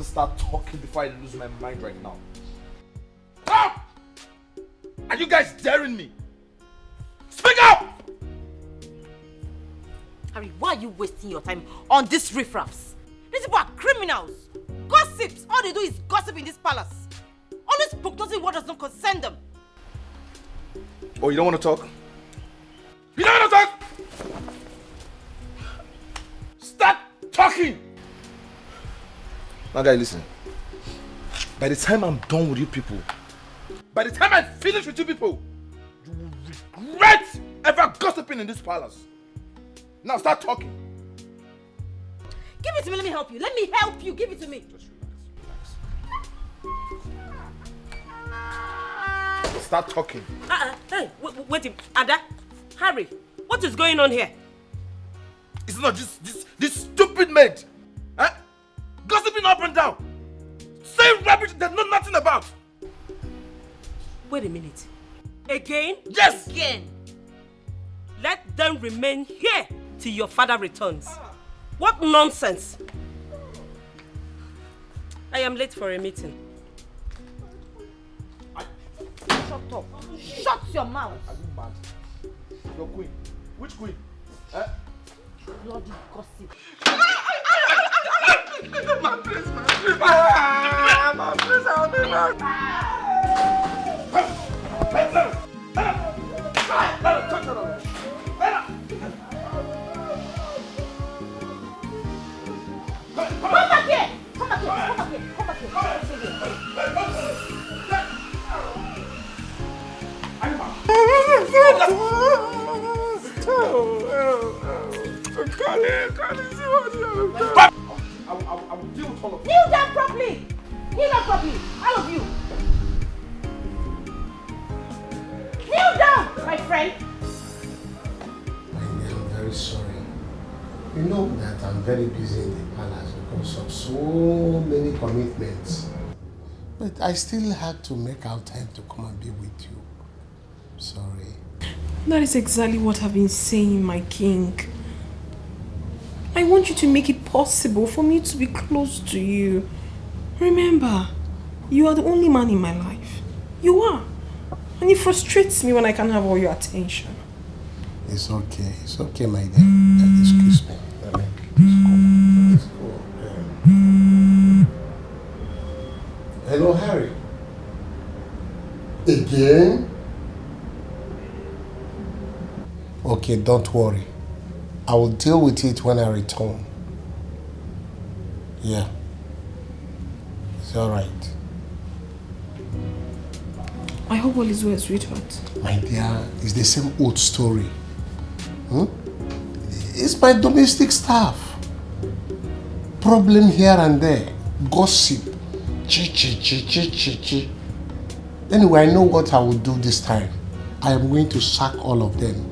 to start talking before I lose my mind right now. Stop! Are you guys daring me? Speak up! Harry, why are you wasting your time on these riffraffs? These people are criminals. Gossips. All they do is gossip in this palace. Always prognosing what does not concern them. Oh, you don't want to talk? You don't want to talk? Start talking! Now guys, listen. By the time I'm done with you people, by the time I finish with you people, you will regret ever gossiping in this palace. Now start talking. Give it to me, let me help you. Let me help you. Give it to me. Just relax. Start talking. Hey, wait, Ada, Harry, what is going on here? It's not this stupid maid. Huh? Gossiping up and down. Saying rubbish they know nothing about. Wait a minute. Again? Yes! Again. Let them remain here till your father returns. What nonsense! I am late for a meeting. Shut up. Shut your mouth. Are you mad? Your queen. Which queen? Bloody gossip. My place, I'll be back. Come back here! Come back here! Come back here! Come back here! Come back I will deal with all of you. Kneel down properly! Kneel down properly! All of you! Kneel down, my friend! I'm very sorry. You know that I'm very busy in the palace because of so many commitments. But I still had to make out time to come and be with you. Sorry. That is exactly what I've been saying, my king. I want you to make it possible for me to be close to you. Remember, you are the only man in my life. You are. And it frustrates me when I can't have all your attention. It's okay. It's okay, my dear. Excuse me. Let's go. Hello, Harry. Again? Okay, don't worry. I will deal with it when I return. Yeah. It's alright. I hope all is well, sweetheart. My dear, it's the same old story. It's my domestic staff. Problem here and there. Gossip. Chi. Anyway, I know what I will do this time. I am going to sack all of them.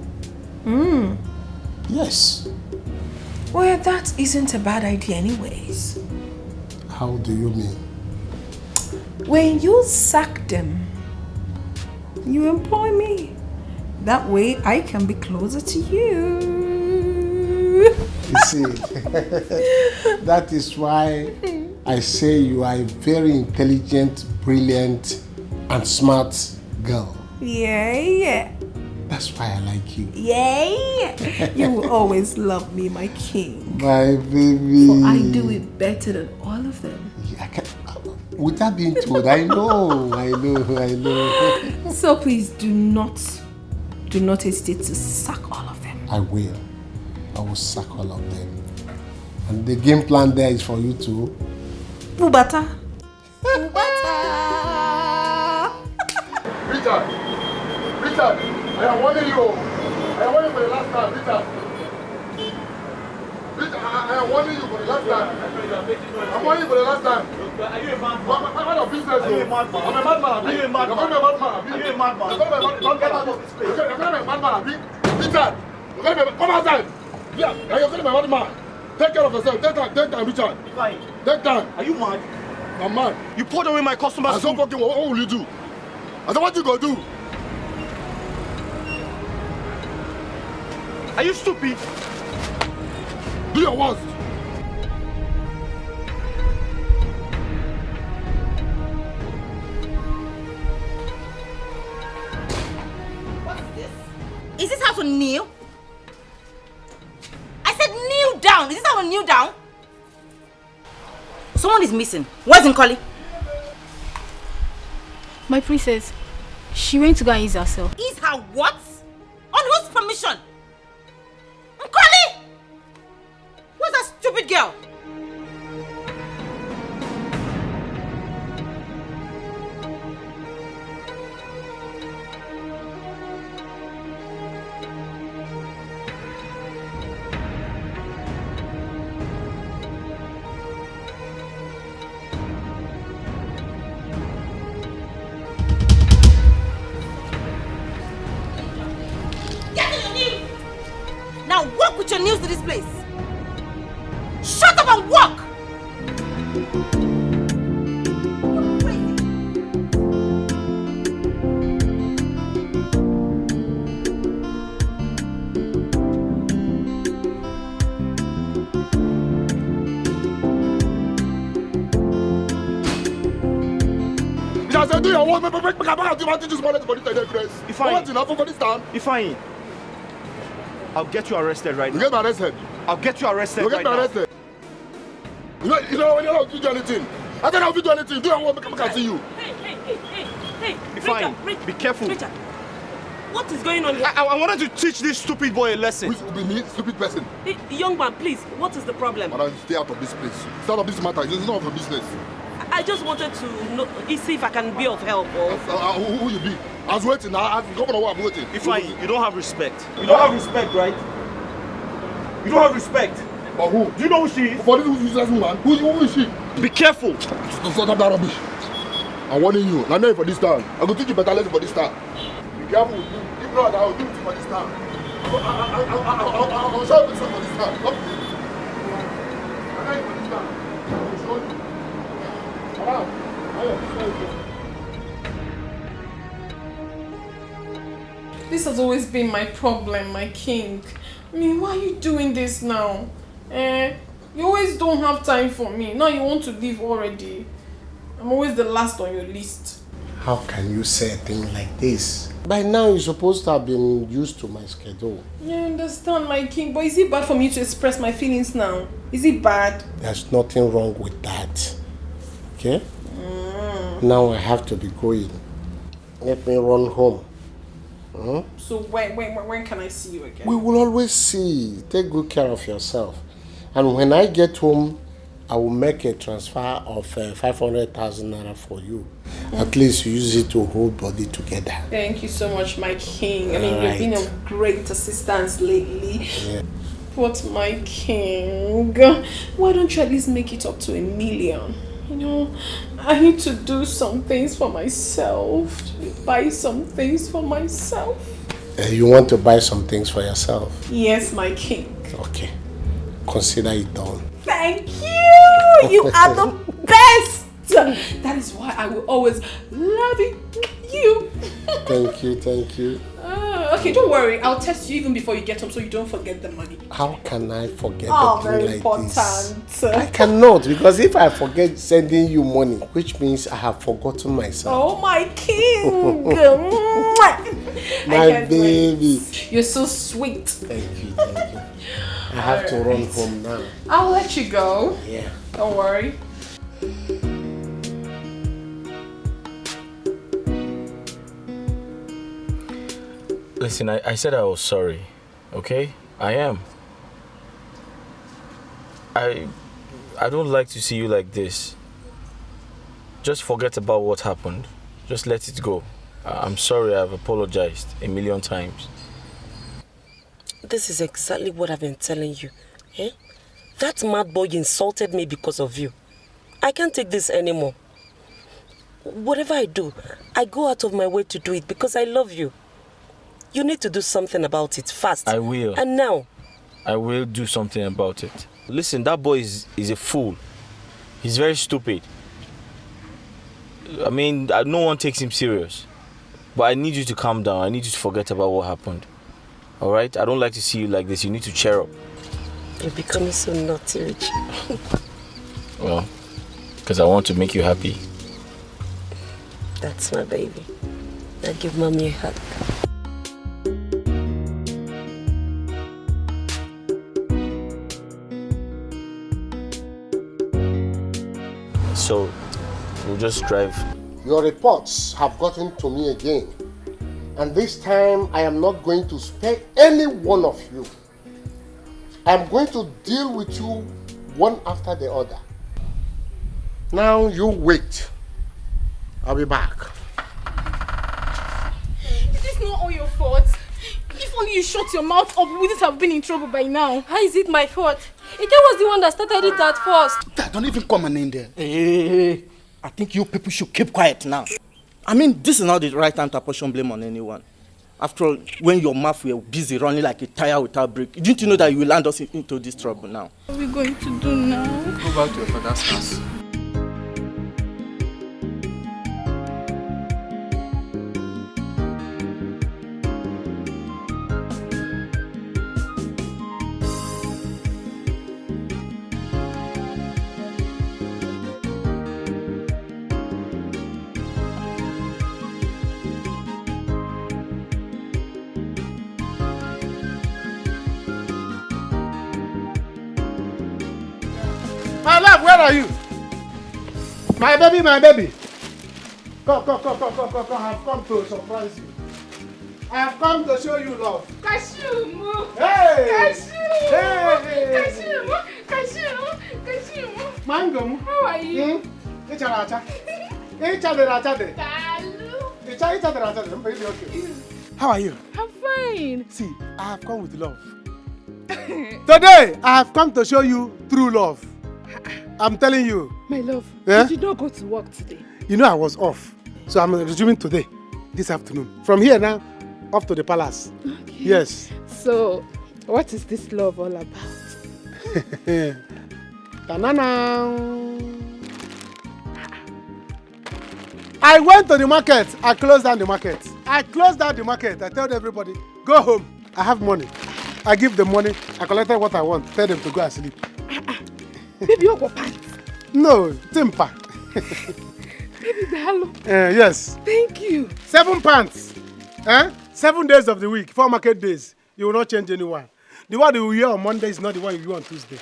Yes. Well, that isn't a bad idea anyways. How do you mean? When you sack them, you employ me. That way I can be closer to you. You see, that is why I say you are a very intelligent, brilliant, and smart girl. Yeah. That's why I like you. Yeah. You will always love me, my king. My baby. For I do it better than all of them. Yeah, I can, with that being told, I know. So please do not hesitate to sack all of them. I will sack all of them. And the game plan there is for you to... Bubata. Richard, I am warning you. I am warning you for the last time, Richard, I am warning you for the last time. I'm warning you for the last time. Are you a madman? What of business? Are you a madman? I'm a madman. Are you a madman? You're a madman. Are you a madman? Don't get out of this place. You're going to be a madman. Richard, you're going to be... Come outside. Yeah, you're going to be a madman. Take care of yourself. Take time, Richard. Fine. Take time. Are you mad? I'm mad. You poured away my customers' I said, food. what will you do? I said, what you gonna do? Are you stupid? Do your worst. how to kneel? I said kneel down. Is this how to kneel down? Someone is missing. Where's Nkoli? My princess, she went to go and ease herself. Ease her what? On whose permission? Nkoli! Where's that stupid girl? Now walk with your nails to this place. Shut up and walk! You're crazy. I said, do your work, make this money for this grace. If I... What's enough for this time? If I... I'll get you arrested right You now. get me arrested. I'll get you arrested You right get me now. arrested. You know when you're not do anything. I said I'll do anything. Do your work, make I see you. Hey, If I... Be careful. Richard, what is going on here? I wanted to teach this stupid boy a lesson. Which will be me, stupid person. Hey, young man, please, what is the problem? Madam, stay out of this place. Stay out of this matter. It's none of your business. I just wanted to know, see if I can be of help. Or... Who you be? I was waiting. I'm waiting. If I... You don't have respect. You don't have respect, right? You don't have respect. For who? Do you know who she is? For this useless woman. Who is she? Be careful. Don't stop that rubbish. I'm warning you. I'm not for this time. I'm going to teach you better lesson for this time. Be careful. If not, I'll do it for this time. I'll show you for this time. Stop. I'm not for this time. I'll show you. This has always been my problem, my king. I mean, why are you doing this now? You always don't have time for me. Now you want to leave already. I'm always the last on your list. How can you say a thing like this? By now you're supposed to have been used to my schedule. Yeah, I understand, my king. But is it bad for me to express my feelings now? Is it bad? There's nothing wrong with that. Okay? Now I have to be going. Let me run home. So when can I see you again? We will always see. Take good care of yourself. And when I get home, I will make a transfer of 500,000 naira for you. At least you use it to hold body together. Thank you so much, my king. I mean, All you've been right. of great assistance lately. Yeah. But my king, why don't you at least make it up to 1 million? You know, I need to do some things for myself. Buy some things for myself. You want to buy some things for yourself? Yes, my king. Okay. Consider it done. Thank you! You are the best! That is why I will always love you. Thank you, thank you. Okay, don't worry. I'll text you even before you get home so you don't forget the money. How can I forget Oh, a very thing like important. this? I cannot, because if I forget sending you money, which means I have forgotten myself. Oh, my king! My baby. Wait. You're so sweet. Thank you, thank you. I have to run home now. I'll let you go. Yeah. Don't worry. Listen, I said I was sorry, okay? I am. I don't like to see you like this. Just forget about what happened. Just let it go. I'm sorry, I've apologized 1,000,000 times. This is exactly what I've been telling you. Eh? That mad boy insulted me because of you. I can't take this anymore. Whatever I do, I go out of my way to do it because I love you. You need to do something about it fast. I will. And now. I will do something about it. Listen, that boy is a fool. He's very stupid. I mean, no one takes him serious. But I need you to calm down. I need you to forget about what happened. Alright? I don't like to see you like this. You need to cheer up. You're becoming so naughty, Richie. Well, because I want to make you happy. That's my baby. Now give mommy a hug. so we'll just drive. Your reports have gotten to me again. And this time, I am not going to spare any one of you. I am going to deal with you one after the other. Now you wait. I'll be back. It is not all your fault. If only you shut your mouth up, we wouldn't have been in trouble by now. How is it my fault? Ike was the one that started it at first. Dad, don't even come and in there. Hey, I think you people should keep quiet now. I mean, this is not the right time to apportion blame on anyone. After all, when your mouth were busy running like a tire without brake, didn't you know that you will land us into this trouble now? What are we going to do now? Go back to your father's house. My love, where are you? My baby, my baby. Come. I have come to surprise you. I have come to show you love. Cashew! Hey! Cashew! Cashew! Mango. How are you? How are you? I'm fine. See, I have come with love. Today, I have come to show you true love. I'm telling you. My love, Yeah? you did not go to work today. You know I was off. So I'm resuming today, this afternoon. From here now, off to the palace. Okay. Yes. So, what is this love all about? Ta-na-na. I went to the market. I closed down the market. I told everybody, go home. I have money. I give them money. I collected what I want. Tell them to go and sleep. Baby, you got pants. No, timber. Baby, hello. Yes. Thank you. 7 pants. 7 days of the week, 4 market days. You will not change anyone. The one you wear on Monday is not the one you wear on Tuesday.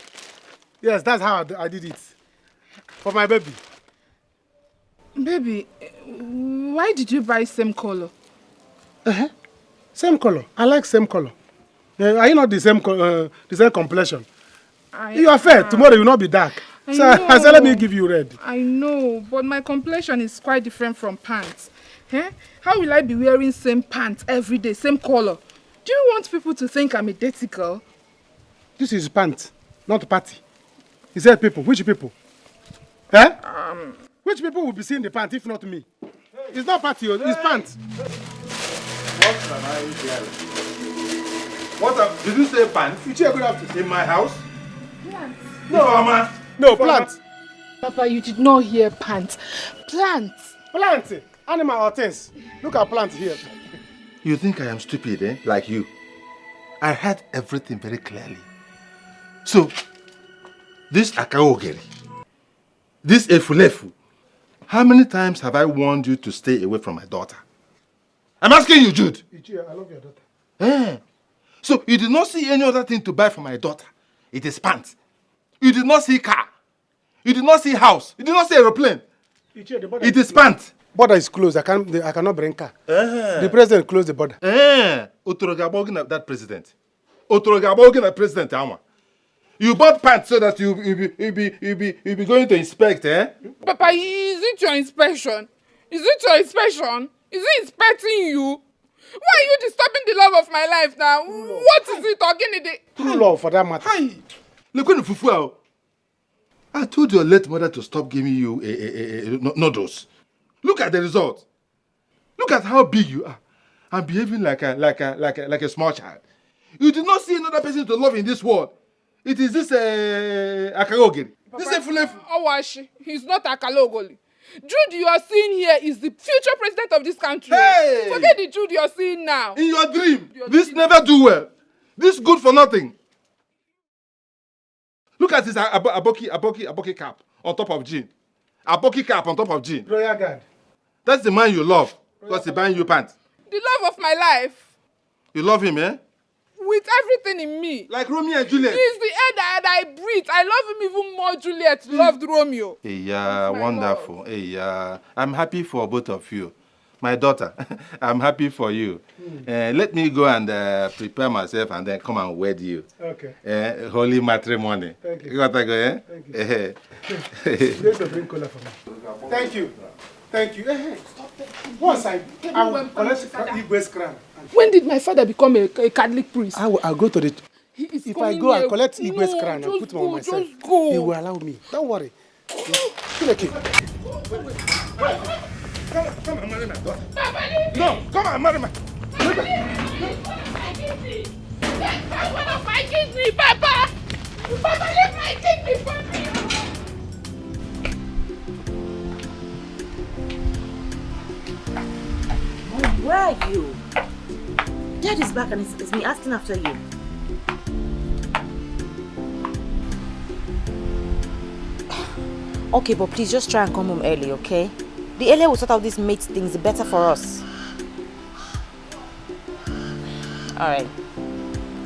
Yes, that's how I did it. For my baby. Baby, why did you buy same color? Same color. I like same color. Are you not the same complexion? You are fair. Tomorrow you will not be dark. I said, let me give you red. I know, but my complexion is quite different from pants. How will I be wearing same pants every day, same color? Do you want people to think I'm a dirty girl? This is pants, not party. He said people. Which people? Which people will be seeing the pants if not me? It's not party, it's pants. What am I hearing? Did you say pants? In my house? Plants. No, Mama. No, plants. Papa, you did not hear pants. Plants. Plants. Animal or things. Look at plants here. You think I am stupid, eh? Like you. I heard everything very clearly. So, this Akaogeri, this Efulefu, how many times have I warned you to stay away from my daughter? I'm asking you, Jude. I love your daughter. So, you did not see any other thing to buy for my daughter. It is pants. You did not see car. You did not see house. You did not see aeroplane. It is pants. Border is closed. I cannot bring car. The president closed the border. Otorogabogin that president. Otorogabogin that president. You bought pants so that you be going to inspect, eh? Papa, is it your inspection? Is it inspecting you? Why are you disturbing the love of my life now? What is it talking in the... True love for that matter. Look when Fufu. I told your late mother to stop giving you noodles. Look at the result. Look at how big you are. And behaving like a small child. You did not see another person to love in this world. It is this Akagogiri. This is Fulefu. Awashi. He's not Akalogoli. Jude you are seeing here is the future president of this country. Hey! Forget the Jude you are seeing now. In your dream. This never do well. This good for nothing. Look at this aboki cap on top of jean. Aboki cap on top of jean. Royal Guard. That's the man you love because he's buying you pants. The love of my life. You love him, eh? with everything in me. Like Romeo and Juliet. He's the air that I breathe. I love him even more. Juliet loved Romeo. Yeah, wonderful. Yeah, I'm happy for both of you. My daughter, I'm happy for you. Let me go and prepare myself and then come and wed you. Okay. Holy matrimony. Thank you. You got to go, eh? Thank you. There's a bring color for me. Thank you. Thank you. Stop that. Once I will collect Igwe's crown. When did my father become a Catholic priest? I'll go to the... If I go and collect Igwe's crown and put on myself, he will allow me. Don't worry. Okay. Come and marry my daughter. No, come and marry my... One of my kidney, Papa! Papa, leave my kidney for me! Mom, where are you? Dad is back and it's me asking after you. Okay, but please just try and come home early, okay? The earlier we sort out these mate things, the better for us. Alright.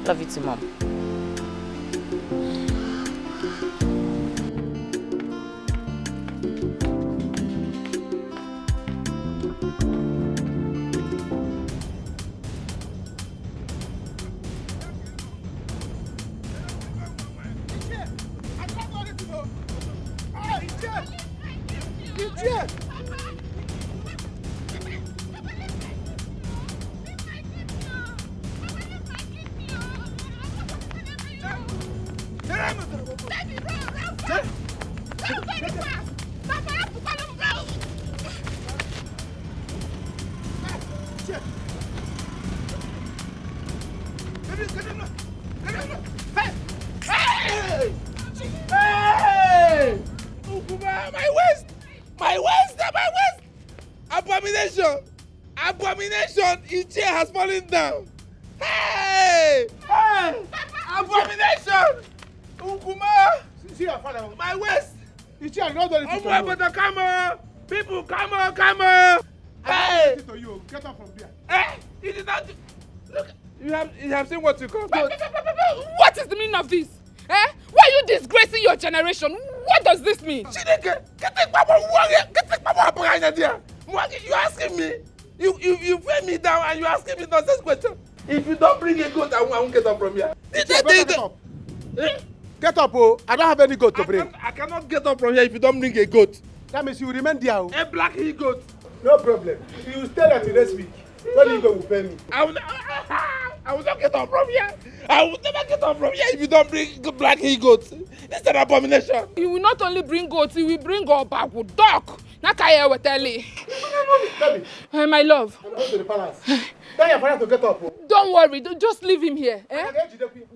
Love you too, Mom. Abomination! His chair has fallen down! Hey! Hey! Abomination! Ukuma! See your father. My waist! His chair not done anything to you. But come on! People, come on, come on! Hey! To you. Get up from there. Hey! It is not... Look, you have seen what you call... What is the meaning of this? Eh? Why are you disgracing your generation? What does this mean? You're asking me? You weigh me down and you asking me nonsense question. If you don't bring a goat, I won't get up from here. Get up. Get up, oh. I don't have any goat to bring. I cannot get up from here if you don't bring a goat. That means you will remain there. A black he goat. No problem. You will stay there till next week. When you go, will pay me. I will not get up from here. I will never get up from here if you don't bring black he goats. This is an abomination. You will not only bring goats, you will bring a bag with dog. Nakaya Wateli. My love. I'm going to the palace. Tell your father to get up. Oh. Don't worry, just leave him here. Eh?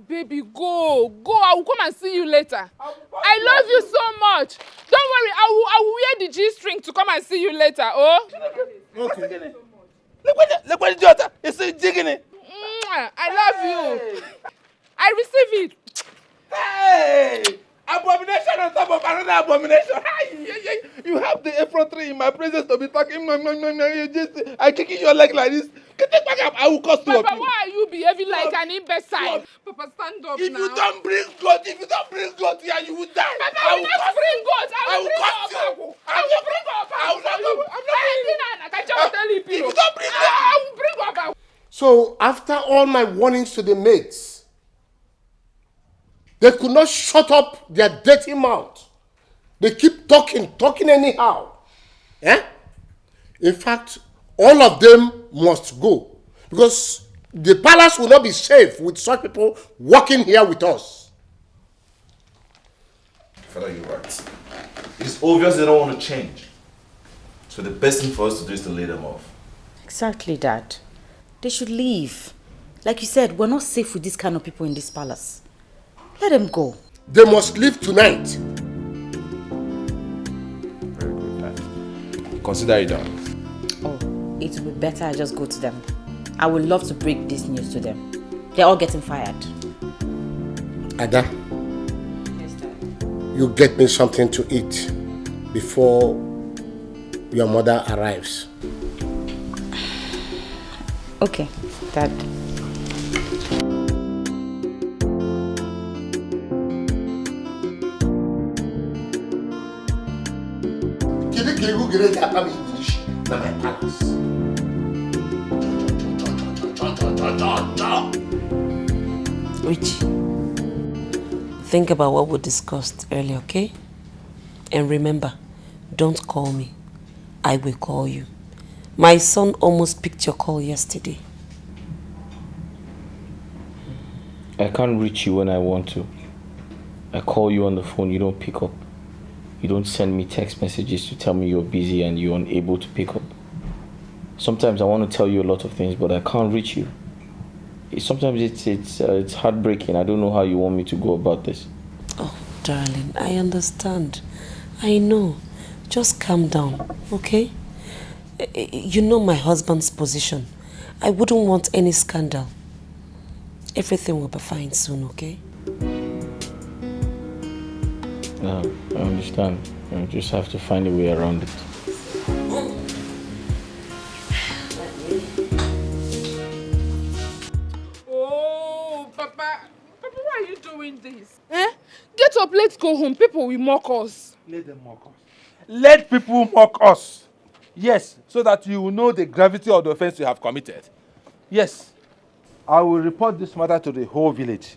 Baby, go. I will come and see you later. I love you so much. Don't worry, I will wear the G-string to come and see you later. Oh? Okay. Look what the daughter is jigging it. I love you. I receive it. Hey! Abomination on top of another abomination. You have the effrontery in my presence to be talking. I kicking your leg like this. Get the back up. I will cost you. Papa, why are you behaving like an imbecile? Papa, stand up if now. If you don't bring goat here, you will die. Papa, I will not bring goat. I will bring goat. I will bring goat. I will bring goat. So, after all my warnings to the maids, they could not shut up their dirty mouth. They keep talking anyhow. Eh? In fact, all of them must go. Because the palace will not be safe with such people working here with us. Father, you're right. It's obvious they don't want to change. So the best thing for us to do is to lay them off. Exactly, Dad. They should leave. Like you said, we're not safe with this kind of people in this palace. Let them go. They must leave tonight. Very good, Dad. Consider it done. Oh, it would be better I just go to them. I would love to break this news to them. They're all getting fired. Ada. Yes, Dad. You get me something to eat before your mother arrives. Okay, Dad. you get that my palace. Richie, think about what we discussed earlier, okay? And remember, don't call me. I will call you. My son almost picked your call yesterday. I can't reach you when I want to. I call you on the phone, you don't pick up. You don't send me text messages to tell me you're busy and you're unable to pick up. Sometimes I want to tell you a lot of things, but I can't reach you. Sometimes it's heartbreaking. I don't know how you want me to go about this. Oh, darling, I understand. I know. Just calm down, okay? You know my husband's position. I wouldn't want any scandal. Everything will be fine soon, okay? No, I understand. I just have to find a way around it. Oh, Papa, why are you doing this? Get up, let's go home. People will mock us. Let them mock us. Let people mock us. Yes, so that you will know the gravity of the offense you have committed. Yes, I will report this matter to the whole village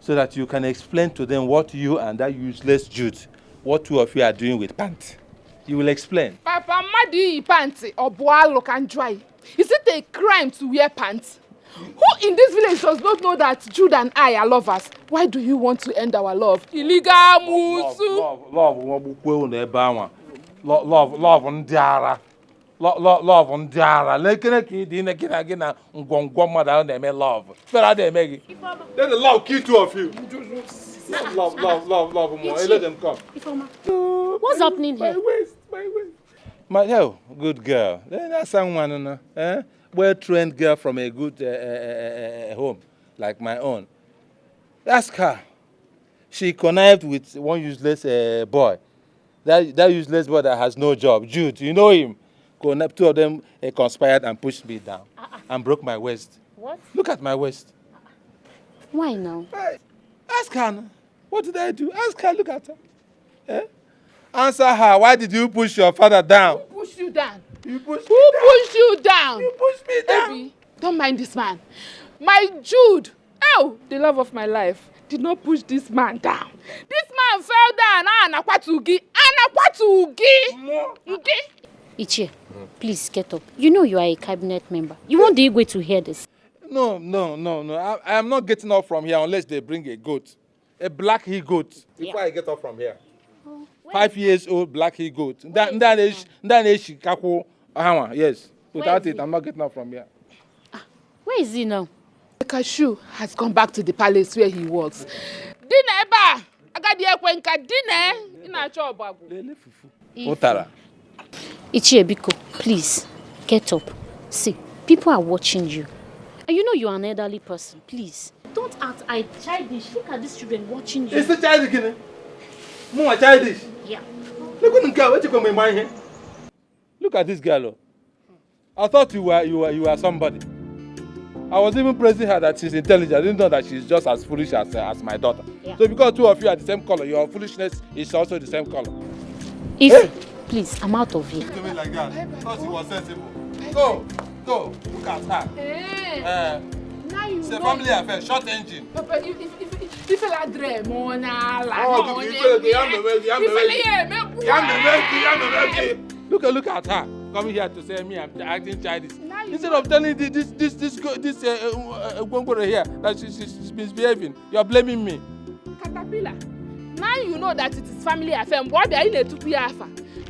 so that you can explain to them what you and that useless Jude, what two of you are doing with pants. You will explain. Papa, madi pants or boalo can dry. Is it a crime to wear pants? Who in this village does not know that Jude and I are lovers? Why do you want to end our love? Illegal musu. Love ndiara. Love ndiara. Lekene dina gina ngwangwa na me love. Fela dey make. Let the love kill two of you. Love more. Let them come. What's happening here? My waist. My hell, good girl. That's someone, well-trained girl from a good home, like my own. Ask her. She connived with one useless boy. That useless boy that has no job, Jude. You know him. Two of them conspired and pushed me down and broke my waist. What? Look at my waist. Why now? Ask her. What did I do? Ask her. Look at her. Answer her. Why did you push your father down? Who pushed you down? You pushed Who me down. pushed you down? You pushed me down. Baby, don't mind this man. My Jude, the love of my life, did not push this man down. This man fell down. Anakwatugi. Ichie, please get up. You know you are a cabinet member. You want the Igwe to hear this. No. I am not getting up from here unless they bring a goat. A black he-goat. Before I get up from here. 5 years old black he-goat. Yes. Without it, I'm not getting up from here. Where is he now? The cashew has gone back to the palace where he works. Dineba! Otara. Ichie Biko, please, get up. See, people are watching you. And you know you are an elderly person. Please, don't act childish. Look at these children watching you. Is the child again? More childish? Yeah. Look at this girl. I thought you were somebody. I was even praising her that she's intelligent. I didn't know that she's just as foolish as my daughter. Yeah. So because two of you are the same color, your foolishness is also the same color. Please, I'm out of here. Do me like that. I thought she was sensible. Go. Look at her. It's a family affair. Short engine. Papa, if I dream, Look at her. Coming here to say me I'm acting childish. Instead of telling this Gwongworo here that she's misbehaving, you're blaming me. Caterpillar. Now you know that it is family affair. What are you in to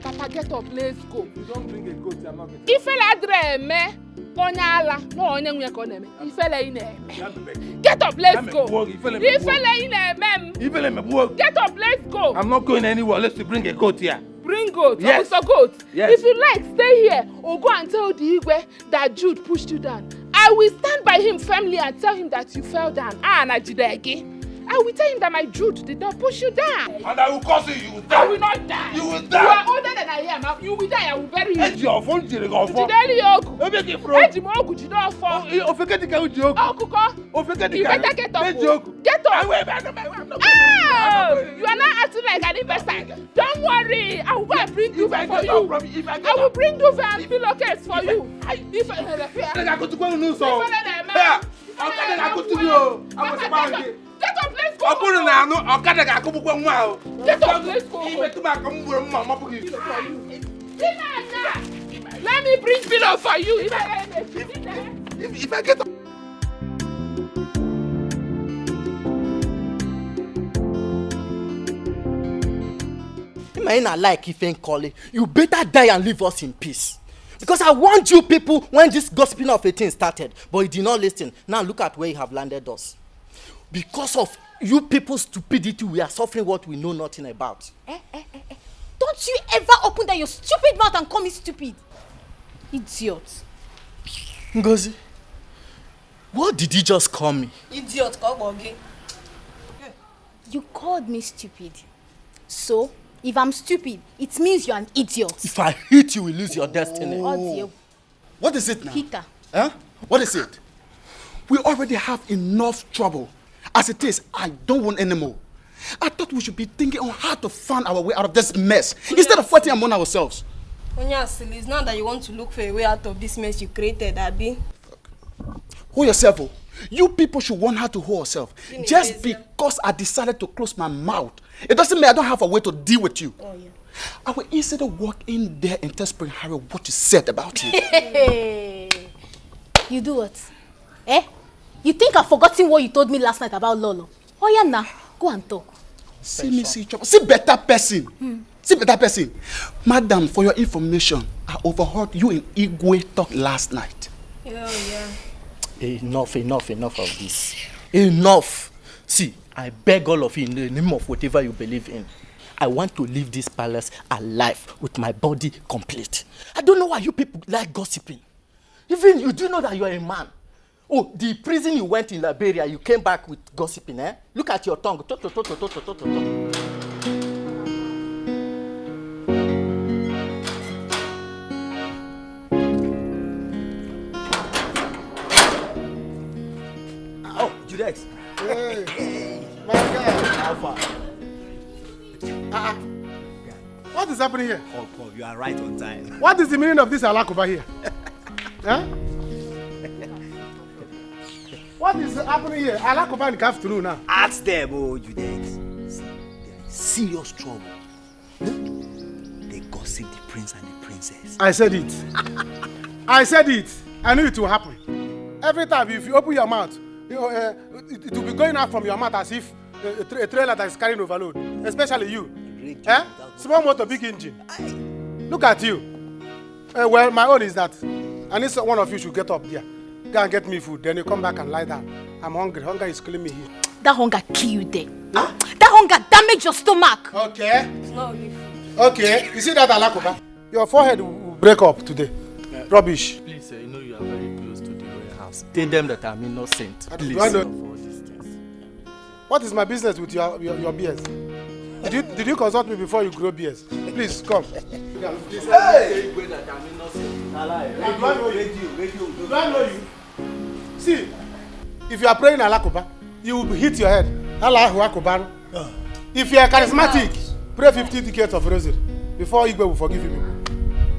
Papa, get up, let's go. You don't bring a goat, I'm not getting. If I dream, get up, let's go. Get up, let's go. I'm not going anywhere unless you bring a goat here. Bring goat, yes. Officer Goat. Yes. If you like, stay here or go and tell the Igwe that Jude pushed you down. I will stand by him firmly and tell him that you fell down. I will tell him that my Jude did not push you down. And I will cause you will die. I will not die. You will die. You are older than I am. You will die. I will bury you. It's your phone. You better get up. Get up. You are not acting like an investor. Don't worry. I will go and bring duvet for you. I will bring duvet and pillowcase for you. If I go to go to so. Get up, let's go. Get up, let's go. Let me bring pillow for you. If I get up. You may not like Ife Nkoli. You better die and leave us in peace. Because I warned you people when this gossiping of a thing started, but you did not listen. Now look at where you have landed us. Because of you people's stupidity, we are suffering what we know nothing about. Don't you ever open that your stupid mouth and call me stupid. Idiot. Ngozi, what did you just call me? Idiot, you called me stupid. So, if I'm stupid, it means you're an idiot. If I hit you, you will lose your destiny. Oh. What is it now? Peter. Huh? What is it? We already have enough trouble. As it is, I don't want any more. I thought we should be thinking on how to find our way out of this mess instead of fighting among ourselves. Onyasili, it's not that you want to look for a way out of this mess you created, Abby. Hold yourself. Oh. You people should learn how to hold yourself. Just because I decided to close my mouth, it doesn't mean I don't have a way to deal with you. Oh, yeah. I will instead walk in there and tell Spring Harry what you said about you. You do what? You think I've forgotten what you told me last night about Lolo? Oh yeah, now go and talk. See me, see trouble. See better person. See better person. Madam, for your information, I overheard you and Igwe talk last night. Yeah. Enough of this. Enough. See, I beg all of you in the name of whatever you believe in. I want to leave this palace alive with my body complete. I don't know why you people like gossiping. Even you do know that you are a man. Oh, the prison you went in Liberia, you came back with gossiping, eh? Look at your tongue. Oh, Jude. Hey, my God. How far? What is happening here? Oh, you are right on time. What is the meaning of this alakoba here? Huh? What is happening here? Alakoba in the afternoon now. Ask them, oh, Jude. They are in serious trouble. They gossip the prince and the princess. I said it. I said it. I knew it will happen. Every time if you open your mouth, it will be going out from your mouth as if a trailer that is carrying overload. Especially you. Small motor, big engine. Look at you. Well, my own is that I need one of you should get up there. Go and get me food. Then you come back and lie down. I'm hungry. Hunger is killing me here. That hunger kill you there. Huh? That hunger damage your stomach. Okay. It's not only food. Okay. You see that alakoba? Your forehead will break up today. Rubbish. Please, you know you are very close to the royal house. Tell them that I'm innocent. Please. What is my business with your beers? Did you consult me before you grow beers? Please come. Hey! Do I know you? See, if you are praying alakoba, you will hit your head. Allahu Akbar. If you are charismatic, pray 50 tickets of rosary before Igwe will forgive you.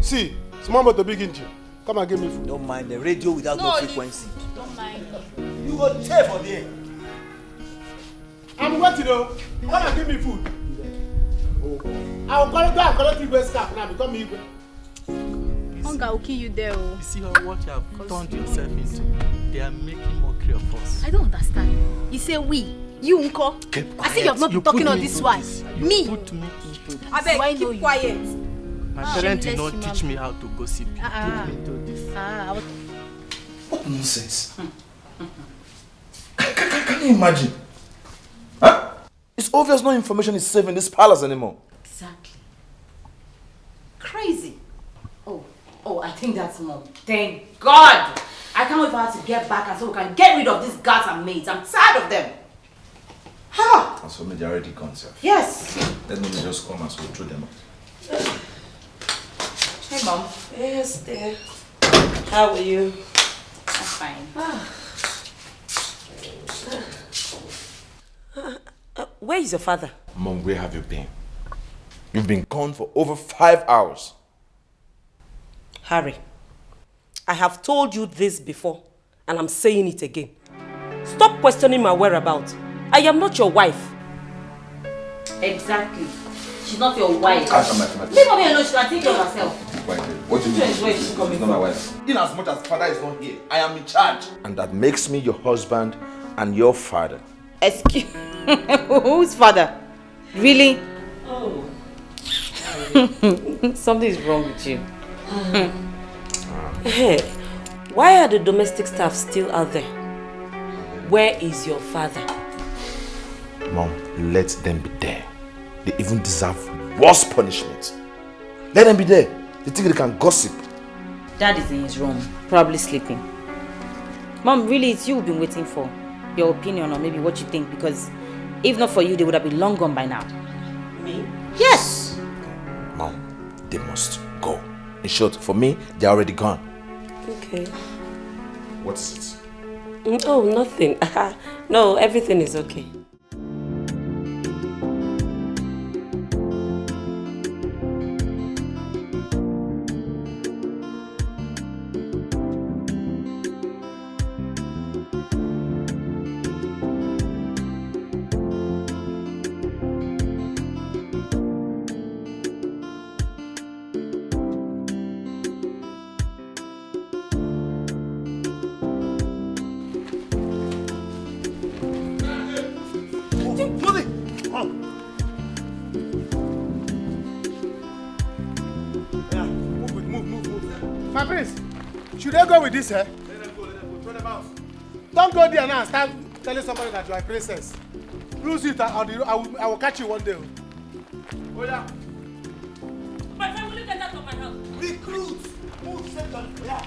See, small but the big engine. Come and give me food. Don't mind the radio without no frequency. Don't mind. You go chair for there. I'm waiting though. Come and give me food. I will go and collect Igwe's cap now. Become Igwe. Hunger will kill you there. Oh. You see what you have turned yourself into? They are making mockery of us. I don't understand. You say we. You unko. I see you have not been talking on this one. Me. Put me into this. I beg, keep quiet. My parents did not teach me how to gossip. Put me into this. What nonsense? Can you imagine? Huh? It's obvious no information is safe in this palace anymore. Exactly. Crazy. Oh, I think that's Mom. Thank God! I can't wait for her to get back and so we can get rid of these guards and maids. I'm tired of them. Ha! And so they already gone, sir. Yes. Let me just come and so throw them out. Hey, Mom. Yes, dear. How are you? I'm fine. Where is your father? Mom, where have you been? You've been gone for over 5 hours. Harry, I have told you this before, and I'm saying it again. Stop questioning my whereabouts. I am not your wife. Exactly. She's not your wife. Leave Leave mommy alone, she can take care of herself. What do you mean? Where is she coming She's not my wife. In as much as father is not here, I am in charge. And that makes me your husband and your father. Excuse whose father? Really? Oh. Something is wrong with you. Hey, why are the domestic staff still out there? Where is your father? Mom, let them be there. They even deserve worse punishment. Let them be there. They think they can gossip. Dad is in his room, probably sleeping. Mom, really, it's you we've been waiting for. Your opinion or maybe what you think, because if not for you, they would have been long gone by now. Me? Yes! Mom, they must go. In short, for me, they're already gone. Okay. What is it? Oh, nothing. No, everything is okay. My prince, should I go with this, eh? Let them go, throw them out. Don't go there now and start telling somebody that you are a princess. Lose it, I will catch you one day. Oh yeah. My friend, will you get out of my house? Recruit! Move, second. Yeah.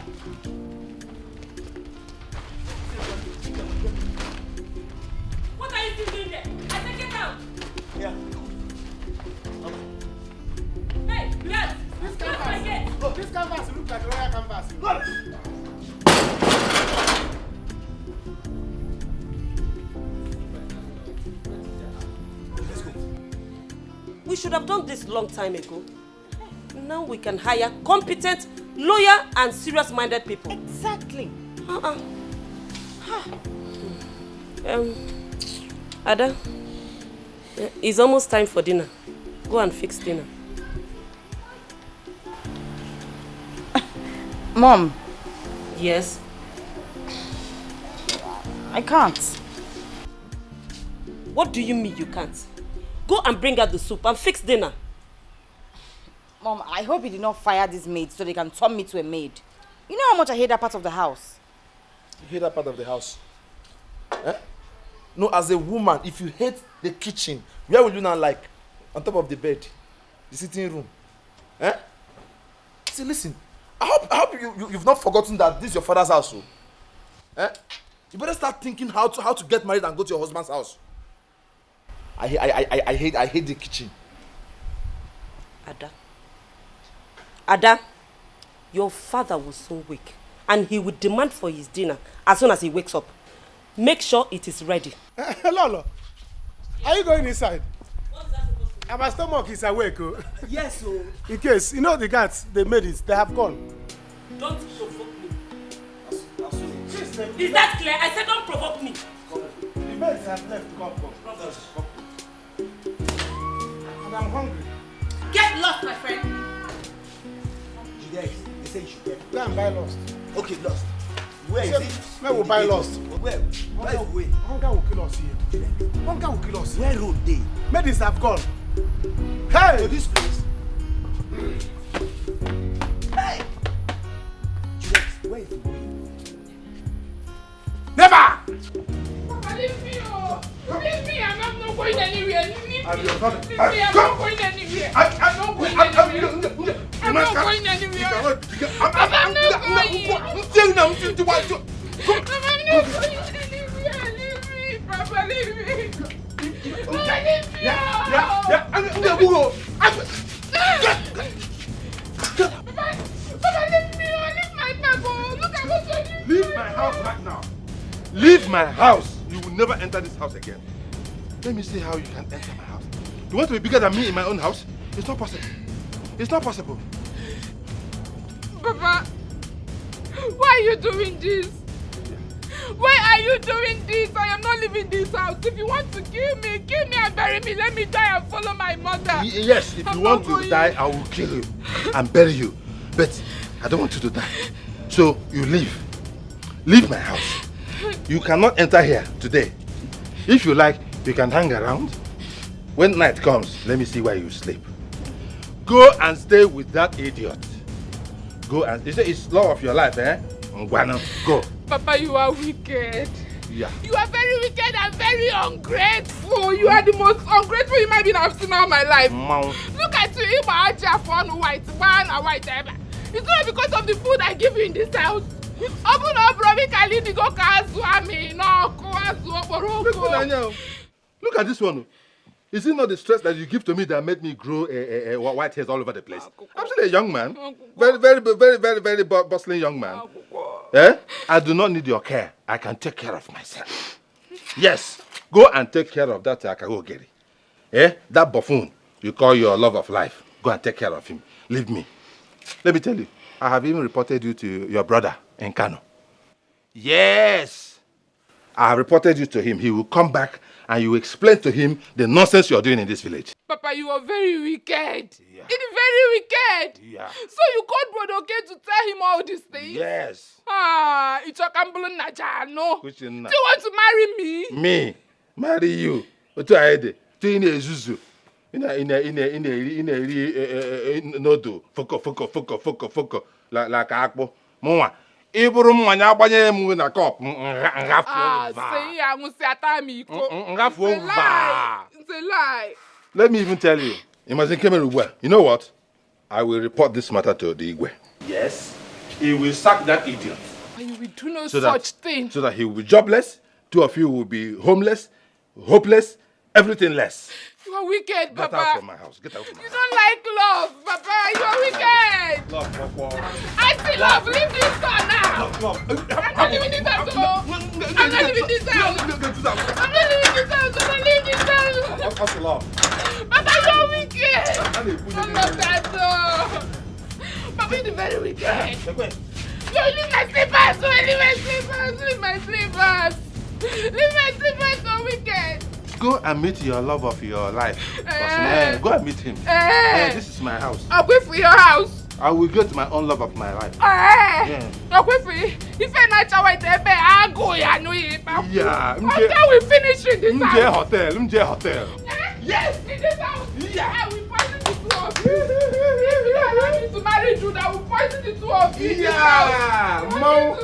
What are you still doing there? I said get out! Yeah. Hey, Dad! This Close my gate! canvas. Oh, this canvas looks like a royal canvas. Go! Let's go. We should have done this long time ago. Now we can hire competent, loyal, and serious-minded people. Exactly. Ada, it's almost time for dinner. Go and fix dinner. Mom. Yes? I can't. What do you mean you can't? Go and bring out the soup and fix dinner. Mom, I hope you did not fire this maid so they can turn me to a maid. You know how much I hate that part of the house. You hate that part of the house? Eh? No, as a woman, if you hate the kitchen, where will you now like? On top of the bed? The sitting room? Eh? See, listen. I hope you've not forgotten that this is your father's house. So. Eh? You better start thinking how to get married and go to your husband's house. I hate the kitchen. Ada, your father will soon wake and he will demand for his dinner as soon as he wakes up. Make sure it is ready. Lolo, are you going inside? And my stomach is awake. Oh. Yes, oh. In case, you know the guards, they made it, they have gone. Don't provoke me. Is that clear? I said don't provoke me. The maids have left. Come. And I'm hungry. Get lost, my friend. Jude, they say you should get. Go and buy Lost. Okay, Lost. Where is it? Where will buy Lost? Where? Where is the way? Hunger will kill us here. Hunger will kill us here. Where road they? Maids have gone. Hey! To this place. Hey! Jude, where is the way? Never! Papa, leave me, oh! Leave me, I'm not going anywhere. Leave me, I'm not going anywhere. I'm not going anywhere. I'm not going anywhere. Papa, I'm not going. Leave me, Papa, leave me. Leave my house right now. Leave my house. You will never enter this house again. Let me see how you can enter my house. You want to be bigger than me in my own house? It's not possible. It's not possible. Papa, why are you doing this? Why are you doing this? I am not leaving this house. If you want to kill me and bury me. Let me die and follow my mother. Yes, if you want to die, I will kill you and bury you. But I don't want you to die. So you leave. Leave my house. You cannot enter here today. If you like, you can hang around. When night comes, let me see where you sleep. Go and stay with that idiot. Go and... It's law of your life, eh? Go. Papa, you are wicked. Yeah. You are very wicked and very ungrateful. You are the most ungrateful human being I've seen all my life. Look at you, you are just one white. It's not because of the food I give you in this house. Open up, Robbie Kalini, go Kazuami. No, look at this one. Is it not the stress that you give to me that made me grow white hairs all over the place? I'm still a young man. Very bustling young man. Eh? I do not need your care. I can take care of myself. Yes. Go and take care of that Akagogeri. Eh? That buffoon you call your love of life. Go and take care of him. Leave me. Let me tell you, I have even reported you to your brother in Kano. Yes. I have reported you to him. He will come back and you explain to him the nonsense you are doing in this village. Papa, you are very wicked. Yeah. It is very wicked. Yeah. So you called Brother K to tell him all these things? Yes. It's a Kambulun Najano. Do you want to marry me? Me? Marry you? What do I do? In a zuzu. No. Foko. Like Akbo. Mwa. Iburu mwanya abanye mu na cup ngafu say ya mu atami iko ngafu it's a lie. Let me even tell you, imagine Kemerugwa. You know what? I will report this matter to the Igwe. Yes. He will sack that idiot. And you will do no such thing. So that he will be jobless, two of you will be homeless, hopeless, everything less. You are wicked, Papa. Get out from my house. Get out from my house. You don't like love, Papa. You are wicked. Love. I see love. Leave this door now. Love. I'm not leaving this house. I'm not leaving this house. I'm not leaving this house. I'm not leaving this house. What's love? Papa, you are wicked. I'm not that door. Papa, you're very wicked. You leave my slippers. Leave my slippers. So wicked. Go and meet your love of your life. Go and meet him. This is my house. I'll wait for your house. I will get my own love of my life. I'll wait for you. If you're not I'll go. Yeah. Until we finish in this house. Hotel. Yes, in this house. Yeah, we poison the two of you. If you allow me to marry Jude, I will poison the two of you. Yeah, Mom.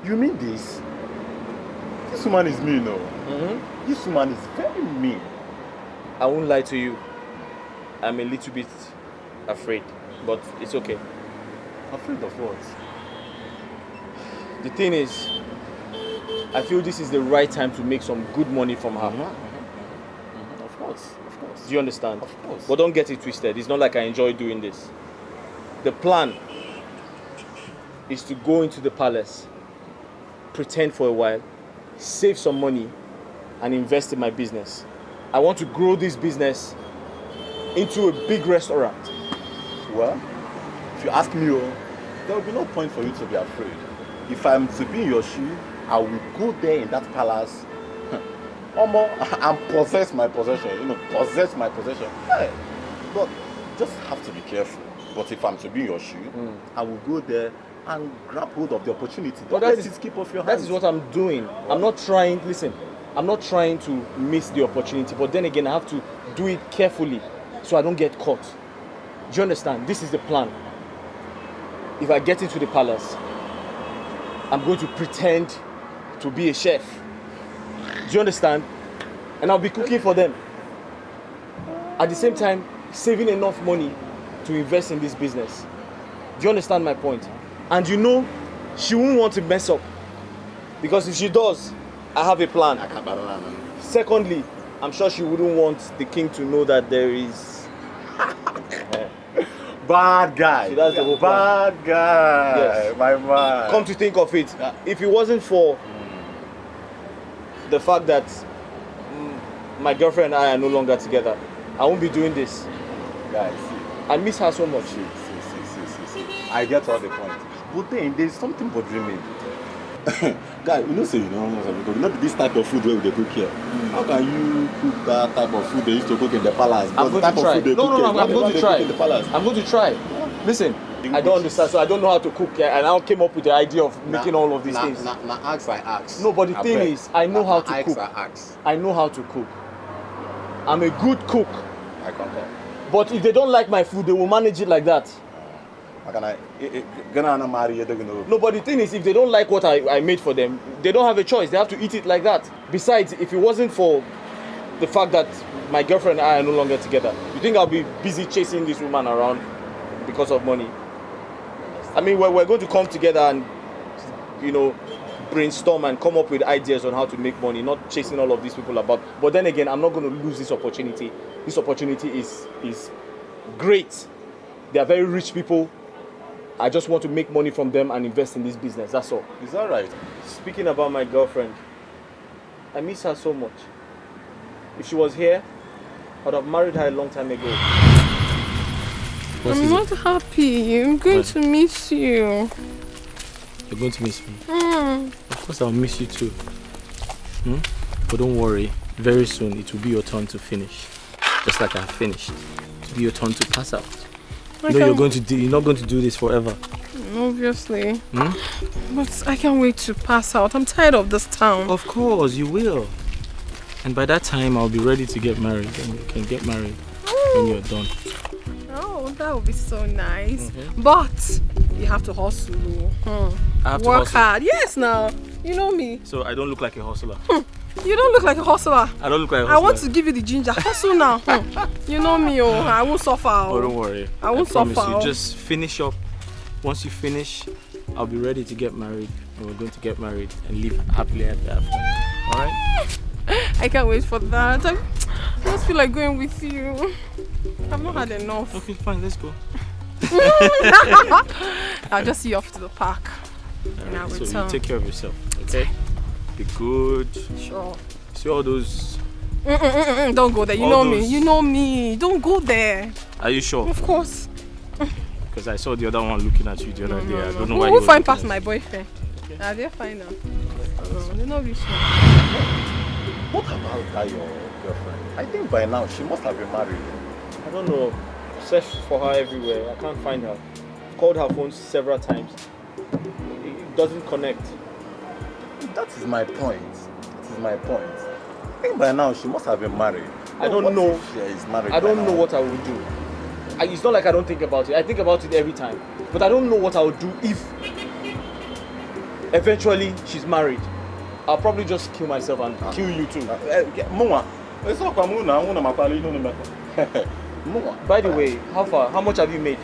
You mean this? This woman is mean, no? This woman is very mean. I won't lie to you. I'm a little bit afraid, but it's okay. Afraid of what? The thing is, I feel this is the right time to make some good money from her. Of course. Do you understand? Of course. But don't get it twisted. It's not like I enjoy doing this. The plan is to go into the palace, pretend for a while, save some money, and invest in my business. I want to grow this business into a big restaurant. Well, if you ask me, there will be no point for you to be afraid. If I'm to be in your shoe, I will go there in that palace and possess my possession. Possess my possession. Hey, but just have to be careful. But if I'm to be in your shoe, I will go there and grab hold of the opportunity. But that is keep off your hands. That is what I'm doing. I'm not trying to miss the opportunity, but then again I have to do it carefully so I don't get caught. Do you understand? This is the plan. If I get into the palace, I'm going to pretend to be a chef. Do you understand? And I'll be cooking for them. At the same time, saving enough money to invest in this business. Do you understand my point? And she won't want to mess up. Because if she does, I have a plan. Secondly, I'm sure she wouldn't want the king to know that there is... Bad guy. So that's the whole plan. Bad guy. Yes. My man. Come to think of it, if it wasn't for the fact that my girlfriend and I are no longer together. I won't be doing this. Guys, I miss her so much. see. I get all the point. But then there's something bothering me. Guy, you know, say you know this type of food where they cook here. How can you cook that type of food they used to cook in the palace? I'm going to try. I'm going to try. I'm going to try. Listen, I don't understand, so I don't know how to cook, and I came up with the idea of making all of these things. Now ask I ask. No, but the thing is, I know how to cook. I know how to cook. I'm a good cook. I concur. But if they don't like my food, they will manage it like that. No, but the thing is, if they don't like what I made for them, they don't have a choice. They have to eat it like that. Besides, if it wasn't for the fact that my girlfriend and I are no longer together, you think I'll be busy chasing this woman around because of money? I mean, we're going to come together and, you know, brainstorm and come up with ideas on how to make money, not chasing all of these people about. But then again, I'm not going to lose this opportunity. This opportunity is great. They are very rich people. I just want to make money from them and invest in this business. That's all. Is that right? Speaking about my girlfriend, I miss her so much. If she was here, I would have married her a long time ago. I'm not happy. I'm going to miss you. You're going to miss me? Of course I'll miss you too. But don't worry. Very soon it will be your turn to finish. Just like I finished. It will be your turn to pass out. You're not going to do this forever. Obviously. But I can't wait to pass out. I'm tired of this town. Of course, you will. And by that time, I'll be ready to get married. And you can get married when you're done. Oh, that would be so nice. But you have to hustle. I have to work hustle. hard. Yes, now. You know me. So I don't look like a hustler. You don't look like a hustler. I don't look like a hustler. I want to give you the ginger. Hustle now. You know me, I won't suffer. Oh, don't worry. I won't suffer. You just finish up. Once you finish, I'll be ready to get married. And we're going to get married and live happily ever after. Alright? I can't wait for that. I just feel like going with you. I've not had enough. Okay, fine. Let's go. I'll just see you off to the park. Alright, so you take care of yourself, okay? Be good. Sure. See all those... Don't go there. You know me. You know me. Don't go there. Are you sure? Of course. Because I saw the other one looking at you the other day. I don't know why. We'll find past my boyfriend. Okay. They're fine now. They're not rich now. What about that your girlfriend? I think by now she must have been married. I don't know. Searched for her everywhere. I can't find her. Called her phone several times. It doesn't connect. That is my point. I think by now she must have been married. I don't know. She is married. I don't know what I would do. It's not like I don't think about it. I think about it every time. But I don't know what I would do if eventually she's married. I'll probably just kill myself and kill you too. By the way, how far? How much have you made?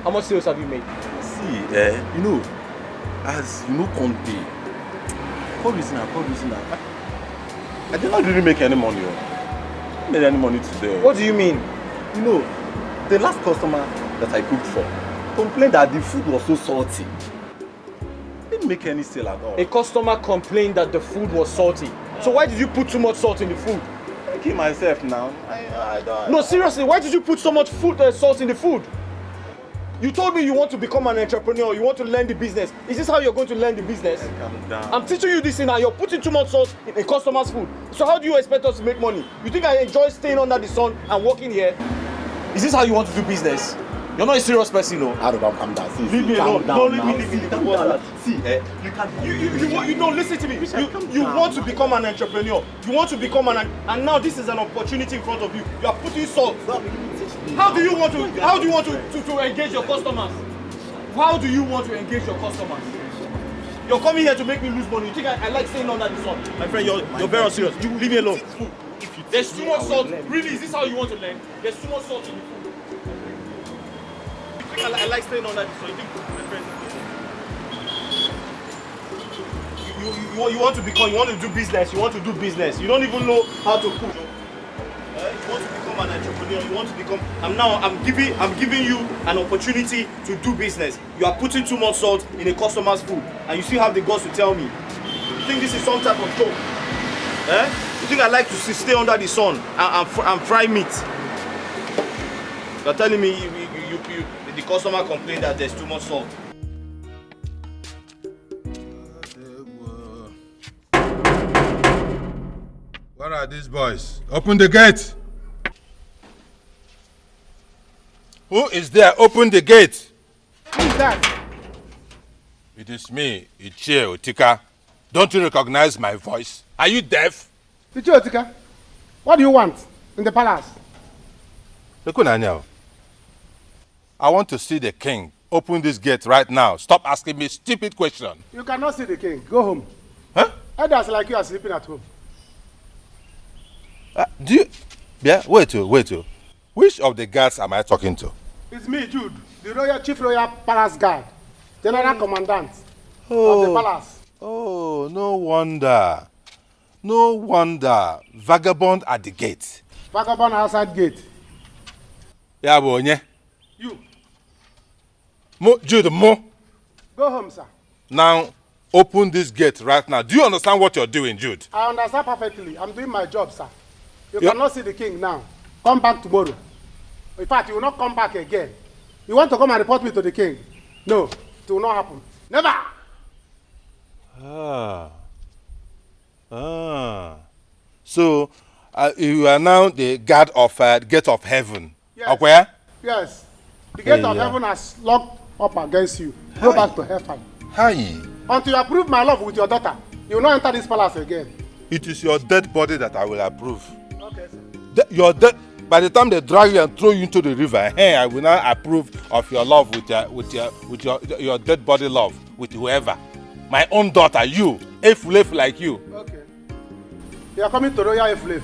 How much sales have you made? See, as you know, Conte. Call listener. I did not really make any money. I didn't make any money today. What do you mean? You know, the last customer that I cooked for complained that the food was so salty. Didn't make any sale at all. A customer complained that the food was salty. So why did you put too much salt in the food? I kill myself now. I don't. No, seriously, why did you put so much salt in the food? You told me you want to become an entrepreneur, you want to learn the business. Is this how you're going to learn the business? Calm down. I'm teaching you this thing and you're putting too much salt in a customer's food. So how do you expect us to make money? You think I enjoy staying under the sun and working here? Is this how you want to do business? You're not a serious person, no? Calm down. See, leave me alone. Don't leave me. See, you can. You know, listen to me. You want to become an entrepreneur. You want to become and now this is an opportunity in front of you. You are putting salt. How do you want to engage your customers? How do you want to engage your customers? You're coming here to make me lose money. You think I like staying under the sun? My friend, you're very serious. You leave me alone. There's too much salt. Really, is this how you want to learn? There's too much salt in the food. You think I like staying under the sun? You think, my friend, you want to do business. You don't even know how to cook. You want to become an entrepreneur. I'm giving you an opportunity to do business. You are putting too much salt in a customer's food, and you still have the guts to tell me. You think this is some type of joke? Eh? You think I like to stay under the sun and fry meat? You're telling me the customer complained that there's too much salt. Where are these boys? Open the gate. Who is there? Open the gate. Who is that? It is me, Ichie Otika. Don't you recognize my voice? Are you deaf? Ichie Otika, what do you want in the palace? Look, I want to see the king. Open this gate right now. Stop asking me stupid questions. You cannot see the king. Go home. Huh? Elders like you are sleeping at home. Do you... Yeah, wait. Which of the guards am I talking to? It's me, Jude, the Chief Royal Palace Guard, General Commandant of the palace. Oh, no wonder. No wonder. Vagabond at the gate. Vagabond outside gate. Yeah, bonye. You. Jude, Go home, sir. Now, open this gate right now. Do you understand what you're doing, Jude? I understand perfectly. I'm doing my job, sir. You cannot see the king now. Come back tomorrow. In fact, you will not come back again. You want to come and report me to the king? No, it will not happen. Never! So, you are now the guard of gate of heaven. Yes. Where? Yes. The gate of heaven has locked up against you. Go back to hellfire. Hi. Until you approve my love with your daughter, you will not enter this palace again. It is your dead body that I will approve. Okay, sir. Your dead. By the time they drag you and throw you into the river, I will not approve of your love with your dead body love with whoever. My own daughter, you, a flave like you. Okay. You are coming to Royal Flave,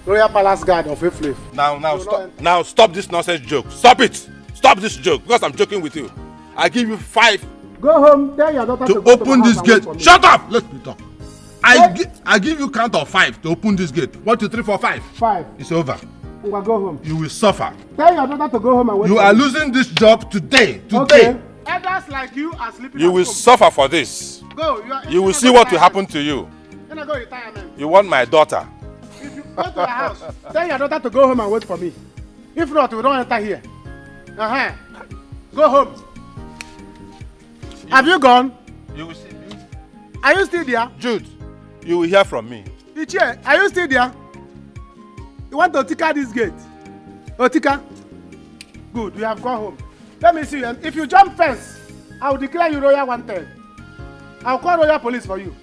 Royal Palace Guard of Flave. Now stop this nonsense joke. Stop it. Stop this joke because I'm joking with you. I give you 5. Go home. Tell your daughter to open this gate. Shut up. Let me talk. I give you count of 5 to open this gate. 1, 2, 3, 4, 5. 5. It's over. Go home. You will suffer. Tell your daughter to go home and wait. You are losing this job today. Okay. Elders like you are sleeping. You will suffer for this. Go. You will see what will happen to you. Then go retirement. You want my daughter. If you go to your house, tell your daughter to go home and wait for me. If not, we don't enter here. Go home. Have you gone? You will see me. Are you still there? Jude, you will hear from me. Ichie, are you still there? You want to Otika this gate? Otika? Good, you have gone home. Let me see you. If you jump fence, I will declare you royal wanted. I will call royal police for you.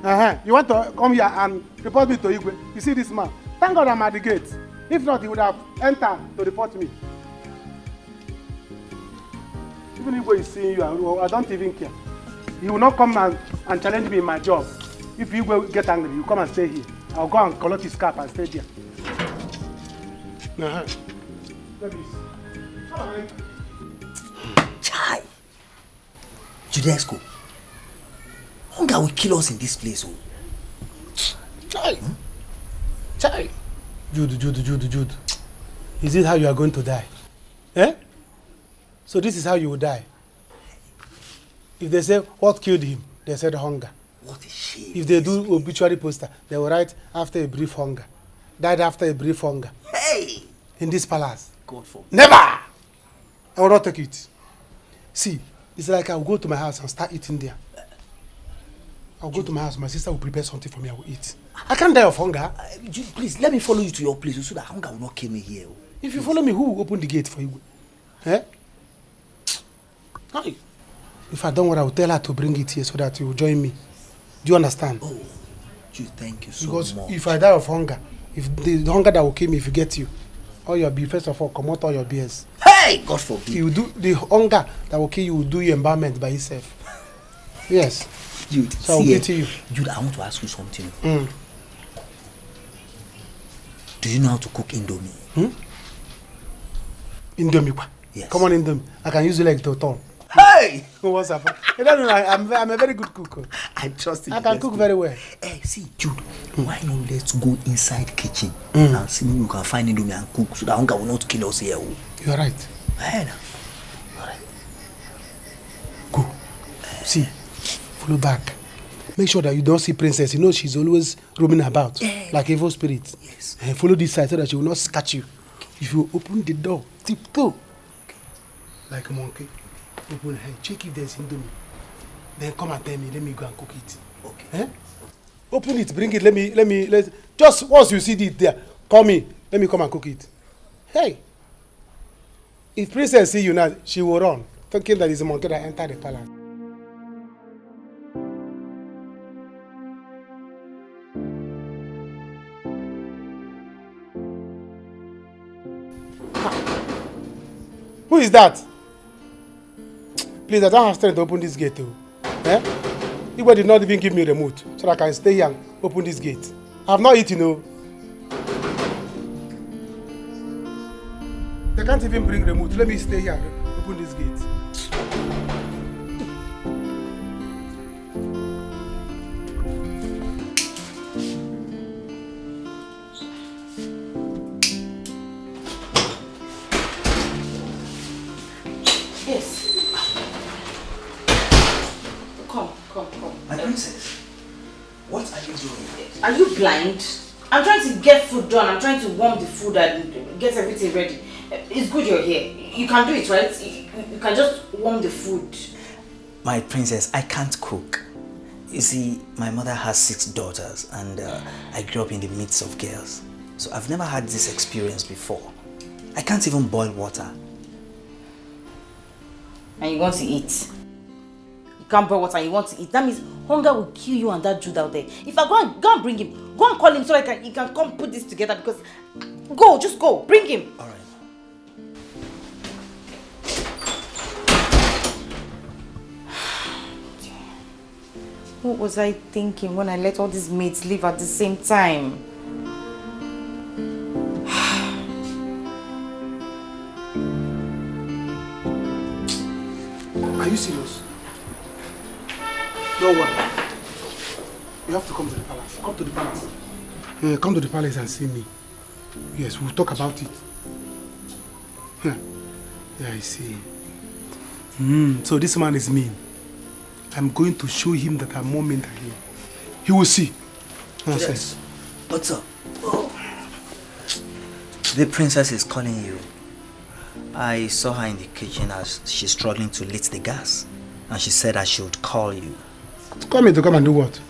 You want to come here and report me to Igwe? You see this man? Thank God I'm at the gate. If not, he would have entered to report me. Even Igwe is seeing you, I don't even care. He will not come and challenge me in my job. If Igwe will get angry, you come and stay here. I'll go and collect his cap and stay there. Let me see. Chai! Judesco, hunger will kill us in this place. Chai! Chai! Jude. Is it how you are going to die? So this is how you will die. If they say, what killed him? They said hunger. What a shame. If they do obituary poster, they will write, after a brief hunger. Died after a brief hunger. Hey! In this palace. God forbid. Never! I will not take it. See, it's like I will go to my house and start eating there. I'll go to my house, my sister will prepare something for me, I will eat. I can't die of hunger. Please, let me follow you to your place so that hunger will not kill me here. If you follow me, who will open the gate for you? If I don't want, I will tell her to bring it here so that you will join me. Do you understand? Oh, Jude, thank you so much. Because if I die of hunger, if the hunger that will kill me, if you get you, all your beer, first of all, come out all your beers. Hey, God forbid. You do the hunger that will kill you, will do your embalmment by yourself. Yes. Jude, so I'll get to you. Jude, I want to ask you something. Do you know how to cook Indomie? Indomie? Yes. Come on, Indomie. I can use your leg to turn. Hey! What's up? You don't know, I'm a very good cook. I trust you. I can cook very well. Hey, see, Jude, why not let's go inside kitchen and see if we can find Indomie and cook so that hunger will not kill us here. You are right. Hey, now. All right. Go. See, follow back. Make sure that you don't see princess. You know she's always roaming about like evil spirit. Yes. And follow this side so that she will not scratch you. If you open the door, tiptoe like a monkey. Open her, check if there's indomie. Then come and tell me. Let me go and cook it. Okay. Open it, bring it. Let just once you see it there, call me. Let me come and cook it. Hey, if princess see you now, she will run, thinking that it's a monkey that entered the palace. Who is that? Please, I don't have strength to open this gate. People did not even give me a remote so that I can stay here and open this gate. I have not eaten. They can't even bring remote. Let me stay here and open this gate. Are you blind? I'm trying to get food done. I'm trying to warm the food and get everything ready. It's good you're here. You can do it, right? You can just warm the food. My princess, I can't cook. You see, my mother has 6 daughters and I grew up in the midst of girls. So I've never had this experience before. I can't even boil water. And you want to eat? You can't boil water and you want to eat. That means hunger will kill you and that Jude out there. If I go and bring him, go and call him so he can come put this together because... Just go. Bring him. All right. What was I thinking when I let all these maids leave at the same time? Are you serious? No one. You have to come to the palace. Come to the palace. Come to the palace and see me. Yes, we'll talk about it. Yeah, I see. So this man is mean. I'm going to show him that I'm more mean than him. He will see. Nonsense. What's up? Oh. The princess is calling you. I saw her in the kitchen as she's struggling to lit the gas. And she said I should call you. Call me to come and do what?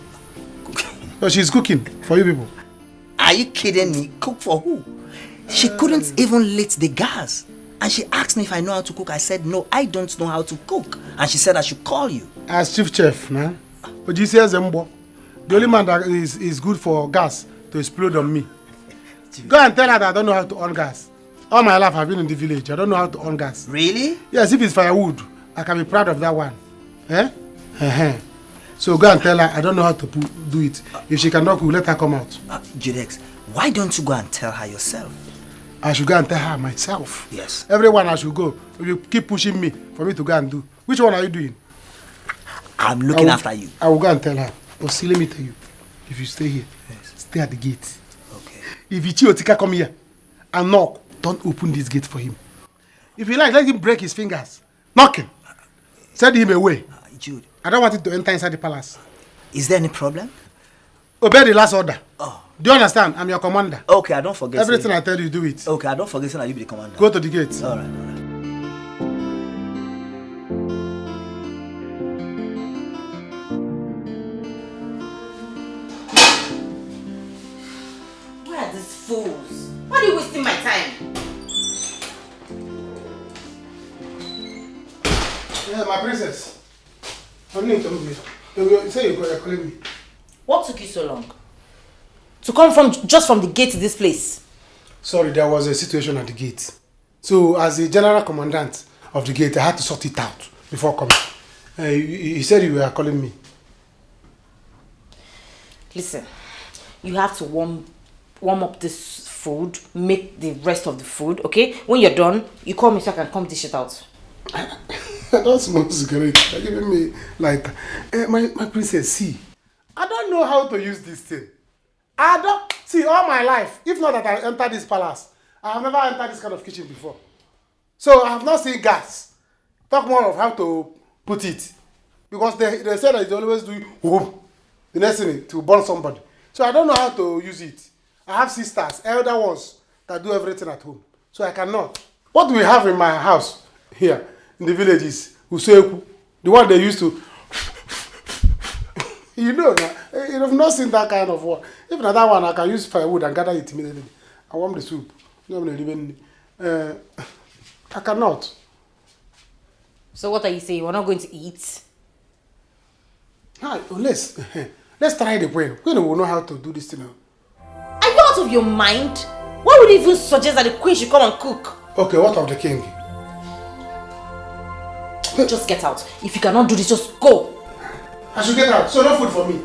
Oh, she's cooking for you people. Are you kidding me? Cook for who? She couldn't even lit the gas. And she asked me if I know how to cook. I said, no, I don't know how to cook. And she said I should call you. As chief chef, nah? But you see, the only man that is good for gas to explode on me. Go and tell her that I don't know how to on gas. All my life I've been in the village. I don't know how to on gas. Really? Yes, if it's firewood, I can be proud of that one. So go and tell her I don't know how to do it. If she cannot cook, let her come out. Judex, why don't you go and tell her yourself? I should go and tell her myself. Yes. Everyone I should go. You keep pushing me for me to go and do. Which one are you doing? I'm looking after you. I will go and tell her. But see, let me tell you. If you stay here, stay at the gate. Okay. If Ichiotika come here and knock, don't open this gate for him. If you like, let him break his fingers. Knock him. Send him away. Jude. I don't want him to enter inside the palace. Is there any problem? Obey the last order. Oh. Do you understand? I'm your commander. Okay, I don't forget. Everything I tell you, do it. Okay, I don't forget that you be the commander. Go to the gate. All right. Where are these fools? Why are you wasting my time? Yeah, my princess. I'm new to me. You say you're calling me. What took you so long? To come just from the gate to this place? Sorry, there was a situation at the gate. So, as the general commandant of the gate, I had to sort it out before coming. You said you were calling me. Listen, you have to warm up this food, make the rest of the food, okay? When you're done, you call me so I can come dish it out. That's not great. You're giving me like my princess, see. I don't know how to use this thing. I don't see all my life. If not that I entered this palace, I have never entered this kind of kitchen before. So I have not seen gas. Talk more of how to put it. Because they say that they always do whoop. the next thing to burn somebody. So I don't know how to use it. I have sisters, elder ones, that do everything at home. So I cannot. What we have in my house here in the village is useku, the one they used to. You know, you have not seen that kind of one. Even that one, I can use firewood and gather it immediately. I want the soup. I cannot. So what are you saying? We're not going to eat? Let's try the way. We will know how to do this thing now. Are you out of your mind? Why would you even suggest that the queen should come and cook? Okay, what of the king? Just get out. If you cannot do this, just go. I should get out. So no food for me?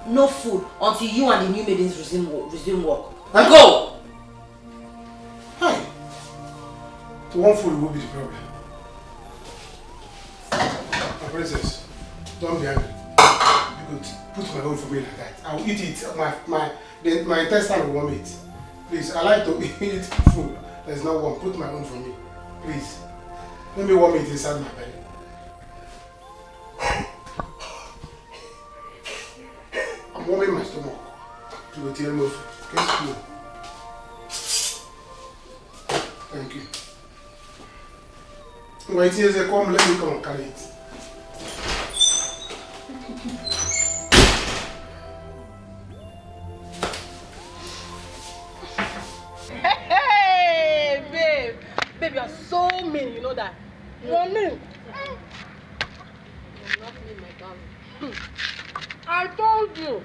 No food until you and the new maidens resume work. Huh? Go! Hi. So one food will be the problem. My princess, don't be angry. You could put my own for me like that. I will eat it. My intestine will warm it. Please, I like to eat food that is not warm. Put my own for me. Please. Let me warm it inside my belly. I'm warming my stomach to the tail move. Get slow. Thank you. Wait here, say come, let me come and carry it. Hey, babe. Babe, you are so mean, you know that. You're mean. You're not mean, my darling. I told you.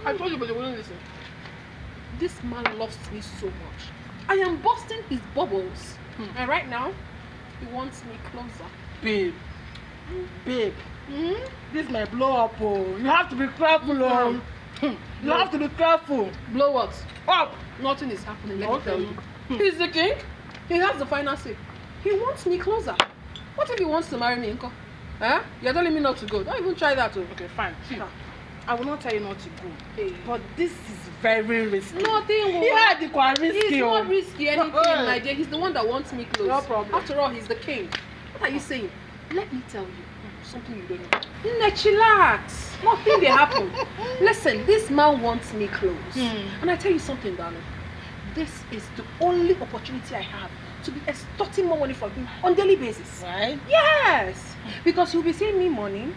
I told you, but you wouldn't listen. This man loves me so much. I am busting his bubbles. And right now, he wants me closer. Babe. Babe. This might blow up. Oh. You have to be careful. You have to be careful. Blow what? Up. Nothing is happening, let me tell you. He's the king. He has the final say. He wants me closer. What if he wants to marry me, Nko? Huh? You're telling me not to go. Don't even try that. Okay, fine. See, I will not tell you not to go. Hey. But this is very risky. Nothing will. Yeah, it's not risky anything, my dear. He's the one that wants me close. No problem. After all, he's the king. What are you saying? Let me tell you something you don't know. Chillax. Nothing will happen. Listen, this man wants me close. And I tell you something, darling. This is the only opportunity I have to be extorting more money from him on a daily basis. Right? Yes. Because he'll be seeing me morning,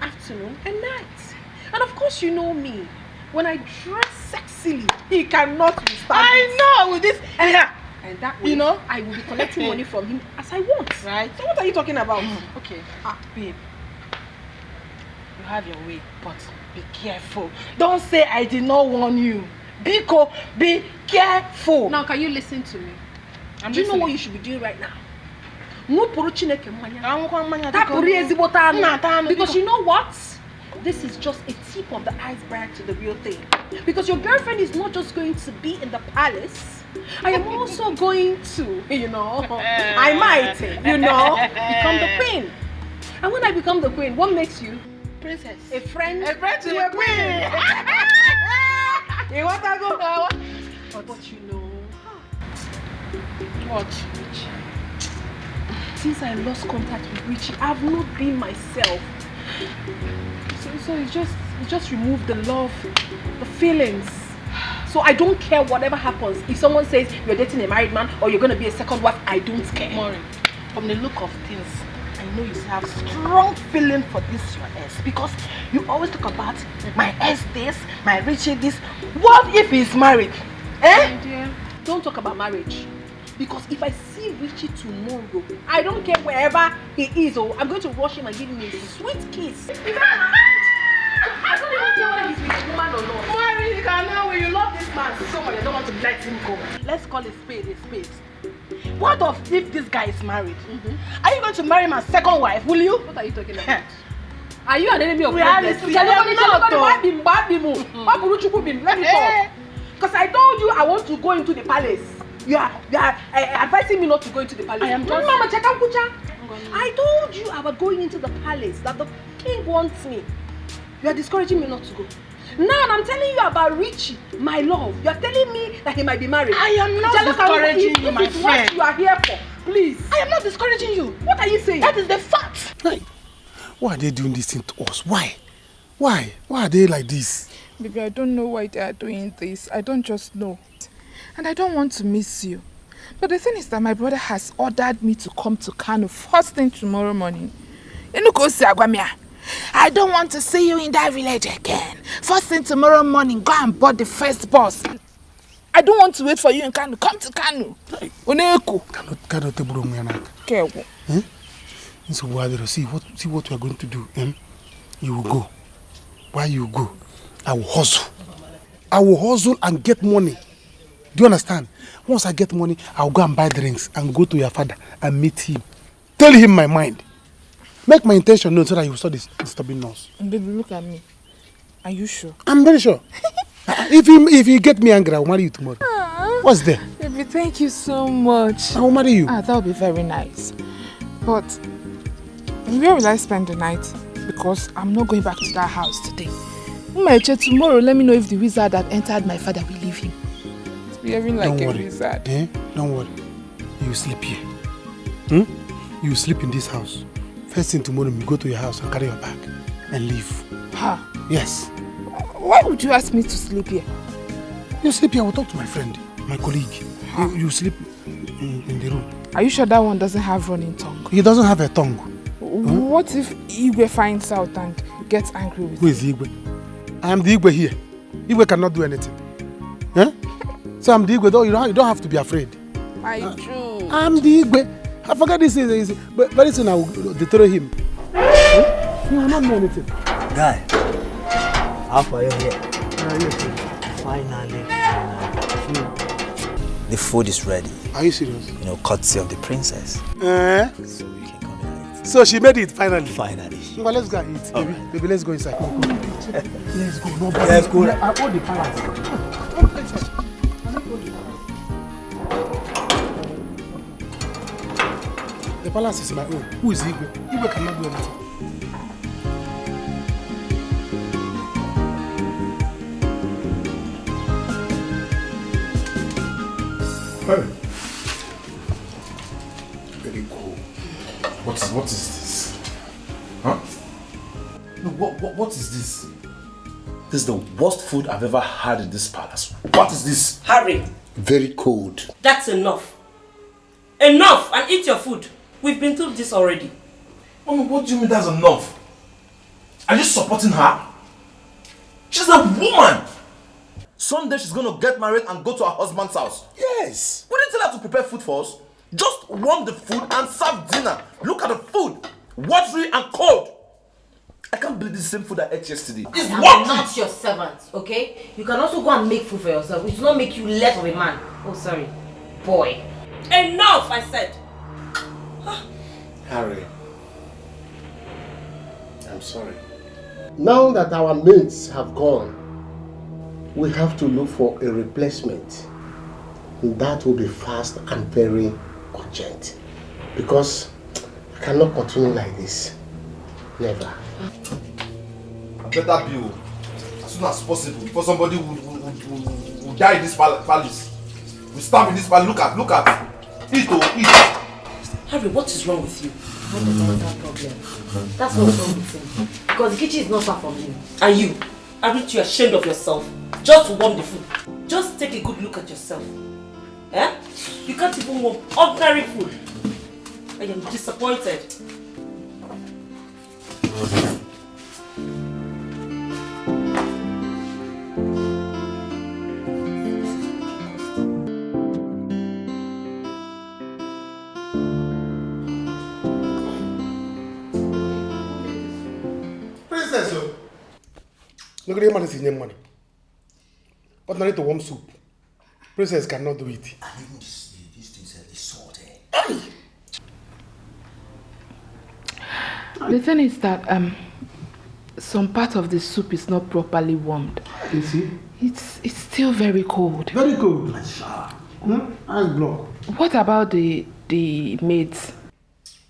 afternoon, and night. And of course, you know me. When I dress sexily, he cannot withstand I know with this. And that way, you know, I will be collecting money from him as I want. Right? So what are you talking about? Okay. Babe. You have your way, but be careful. Don't say I did not warn you. Biko, be careful. Now, can you listen to me? Do you know what you should be doing right now? No because you know what? This is just a tip of the iceberg to the real thing. Because your girlfriend is not just going to be in the palace. I am also going to, you know, I might, you know, become the queen. And when I become the queen, what makes you? Princess. A friend to a queen. You want to go? But you know. What? Since I lost contact with Richie, I've not been myself. So it just removed the love, the feelings. So I don't care whatever happens. If someone says you're dating a married man or you're going to be a second wife, I don't care. Maureen, from the look of things, I know you have strong feeling for this your ex. Because you always talk about my ex this, my Richie this. What if he's married? Eh? Dear, don't talk about marriage. Because if I see Richie tomorrow, I don't care wherever he is, or I'm going to rush him and give him a sweet kiss. I don't even care whether he's with a woman or not. Mary, you can know when you love this man so much, I don't want to let him go. Let's call a spade a spade. What if this guy is married? Are you going to marry my second wife, will you? What are you talking about? Are you an enemy of reality? Let me talk. Because I told you I want to go into the palace. You are advising me not to go into the palace. I am just... Mama, I told you about going into the palace, that the king wants me. You are discouraging me not to go. Now I'm telling you about Richie, my love. You are telling me that he might be married. I am not discouraging you, my friend. What you are here for. Please. I am not discouraging you. What are you saying? That is the fact. Right. Why are they doing this thing to us? Why? Why? Why are they like this? Baby, I don't know why they are doing this. I don't just know. And I don't want to miss you. But the thing is that my brother has ordered me to come to Kano first thing tomorrow morning. I don't want to see you in that village again. First thing tomorrow morning, go and board the first bus. I don't want to wait for you in Kano. Come to Kano. Kano teburu myanaka. Kewo. So see what we are going to do. You will go. Why you go? I will hustle. I will hustle and get money. Do you understand? Once I get money, I'll go and buy drinks and go to your father and meet him. Tell him my mind. Make my intention known so that he will stop disturbing us. Baby, look at me. Are you sure? I'm very sure. If you get me angry, I'll marry you tomorrow. What's there? Baby, thank you so much. I will marry you. That will be very nice. But where will I spend the night? Because I'm not going back to that house today. Tomorrow, let me know if the wizard that entered my father will leave him. It's behaving like a wizard. Don't worry. You sleep here. You sleep in this house. First thing tomorrow, you go to your house and carry your bag and leave. Huh? Yes. Why would you ask me to sleep here? You sleep here. I will talk to my friend, my colleague. You sleep in the room. Are you sure that one doesn't have running tongue? He doesn't have a tongue. What if Igwe finds out and gets angry with Who is Igwe? I am the Igwe here. Igwe cannot do anything. So I'm the Igwe. You don't have to be afraid. My Jude. I'm the Igwe. I forgot this is easy. But very soon I will deter him. He will not know anything. Guy, how far are you here? Finally. The food is ready. Are you serious? You know, courtesy of the princess. So you can come and eat. So she made it finally? Finally. Well, let's go and eat. Baby, let's go inside. Let's go. No, let's go. I own the palace. The palace is my own. Who is Igwe? Igwe cannot do anything. Very cool. What is this? Huh? No, what is this? This is the worst food I've ever had in this palace. What is this? Harry. Very cold. That's enough. Enough, and eat your food. We've been through this already. Mama, what do you mean that's enough? Are you supporting her? She's a woman. Someday she's going to get married and go to her husband's house. Yes. We didn't tell her to prepare food for us. Just warm the food and serve dinner. Look at the food. Watery and cold. I can't believe this is the same food I ate yesterday. It's I'm watery. not your servant, okay? You can also go and make food for yourself. It will not make you less of a man. Oh, sorry. Boy. Enough, I said. Harry, I'm sorry. Now that our mates have gone, we have to look for a replacement. That will be fast and very urgent. Because I cannot continue like this. Never. I better be as soon as possible before somebody will die in this palace. We starve in this palace. Look at. Eat. Harry, what is wrong with you? How does that have problem? That's what's wrong with him. Because the kitchen is not far from him. And you? Aren't you ashamed of yourself? Just warm the food. Just take a good look at yourself. Eh? You can't even warm ordinary food. I am disappointed. Look at him, is in money. But not to warm soup. Princess cannot do it. And even these things are salty. The thing is that some part of the soup is not properly warmed. You see? It's still very cold. Very cold. Ice block. What about the maids?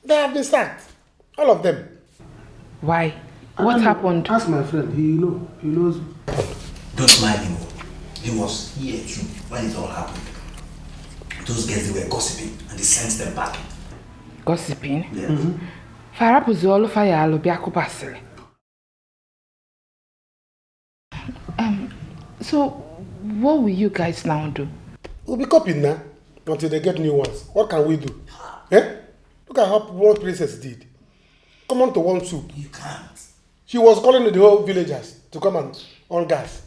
They have been sacked. All of them. Why? What happened? Ask my friend. He knows. Don't mind him. He was here too when it all happened. Those girls, they were gossiping and they sent them back. Gossiping? Yeah. Farapuzolo fayalo biakupasile. So, what will you guys now do? We'll be copied now until they get new ones. What can we do? Eh? Look at what Princess did. Come on to one soup. You can't. She was calling the whole villagers to come and on gas.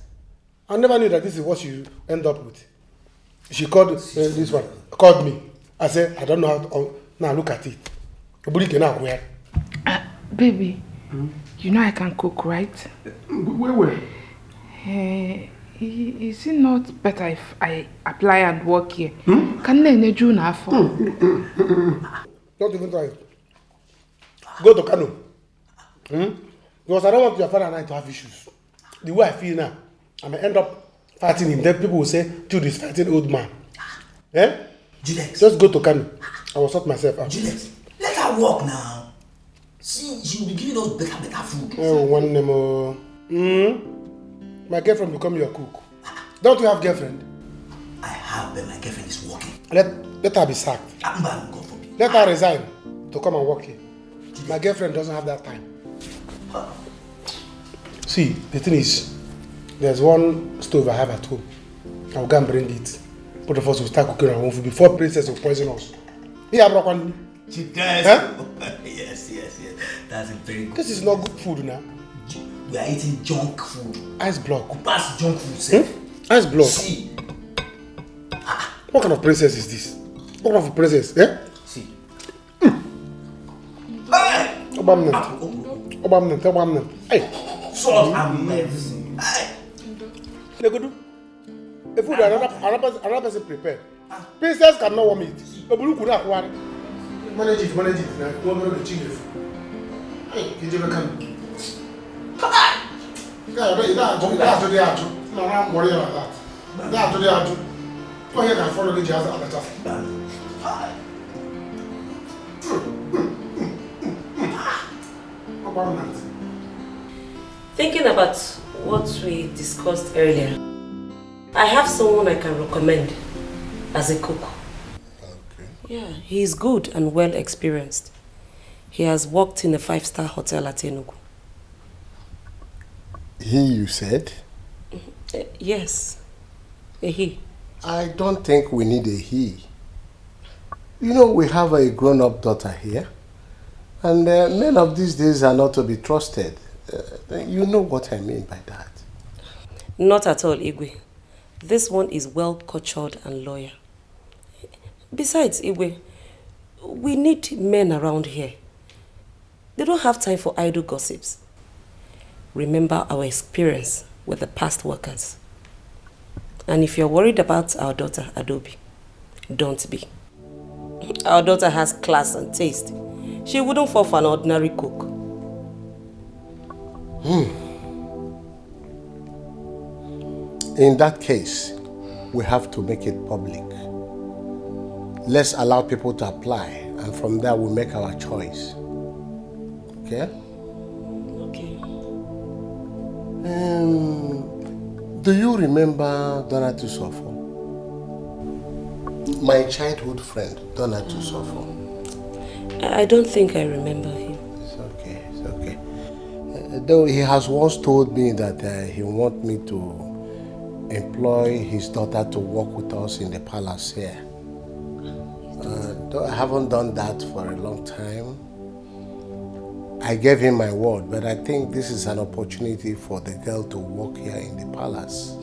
I never knew that this is what she end up with. She called this one, called me. I said, I don't know how to, now look at it. Baby, you know I can cook, right? Where? Is it not better if I apply and work here? Can I do now for? Don't even try it. Go to Kano. Because I don't want your father and I to have issues. The way I feel now, I may end up fighting him. Then people will say, Jude is fighting old man. Eh? Juliet. Just go to Kano. I will sort myself out. Juliet, let her walk now. See, she will be giving us better food. Oh, one more. My girlfriend become your cook. Don't you have girlfriend? I have, but my girlfriend is working. Let her be sacked. God forbid. Let her resign to come and work here. My girlfriend doesn't have that time. See, the thing is, there's one stove I have at home. I'll go and bring it. Both of us will start cooking our own food before Princess will poison us. Yeah, bro. She does. Huh? Yes. That's a very good. This is not good food now. We are eating junk food. Ice block. Pass junk food, sir. Ice block. See. What kind of princess is this? What kind of princess? Eh? See. Obamnant. Hey. Salt and medicine. Hey. Legodu. The food another person prepared. Princess cannot warm it. Manage it. Now, go over the chicken. Hey, you never come. That's no, I'm worried about that. That's what they are doing. Go ahead and follow the jazz at the top. Thinking about what we discussed earlier, I have someone I can recommend as a cook. Okay. Yeah, he is good and well experienced. He has worked in a 5-star hotel at Enugu. He, you said? Yes, a he. I don't think we need a he. You know, we have a grown-up daughter here. And men of these days are not to be trusted. You know what I mean by that. Not at all, Igwe. This one is well cultured and loyal. Besides, Igwe, we need men around here. They don't have time for idle gossips. Remember our experience with the past workers. And if you're worried about our daughter, Adobe, don't be. Our daughter has class and taste. She wouldn't fall for an ordinary cook. In that case, we have to make it public. Let's allow people to apply, and from there we'll make our choice. Okay? Okay. Do you remember Donna Tusofo? My childhood friend, Donna Tusofo. I don't think I remember him. It's okay. Though he has once told me that he wants me to employ his daughter to work with us in the palace here. Though I haven't done that for a long time. I gave him my word, but I think this is an opportunity for the girl to work here in the palace.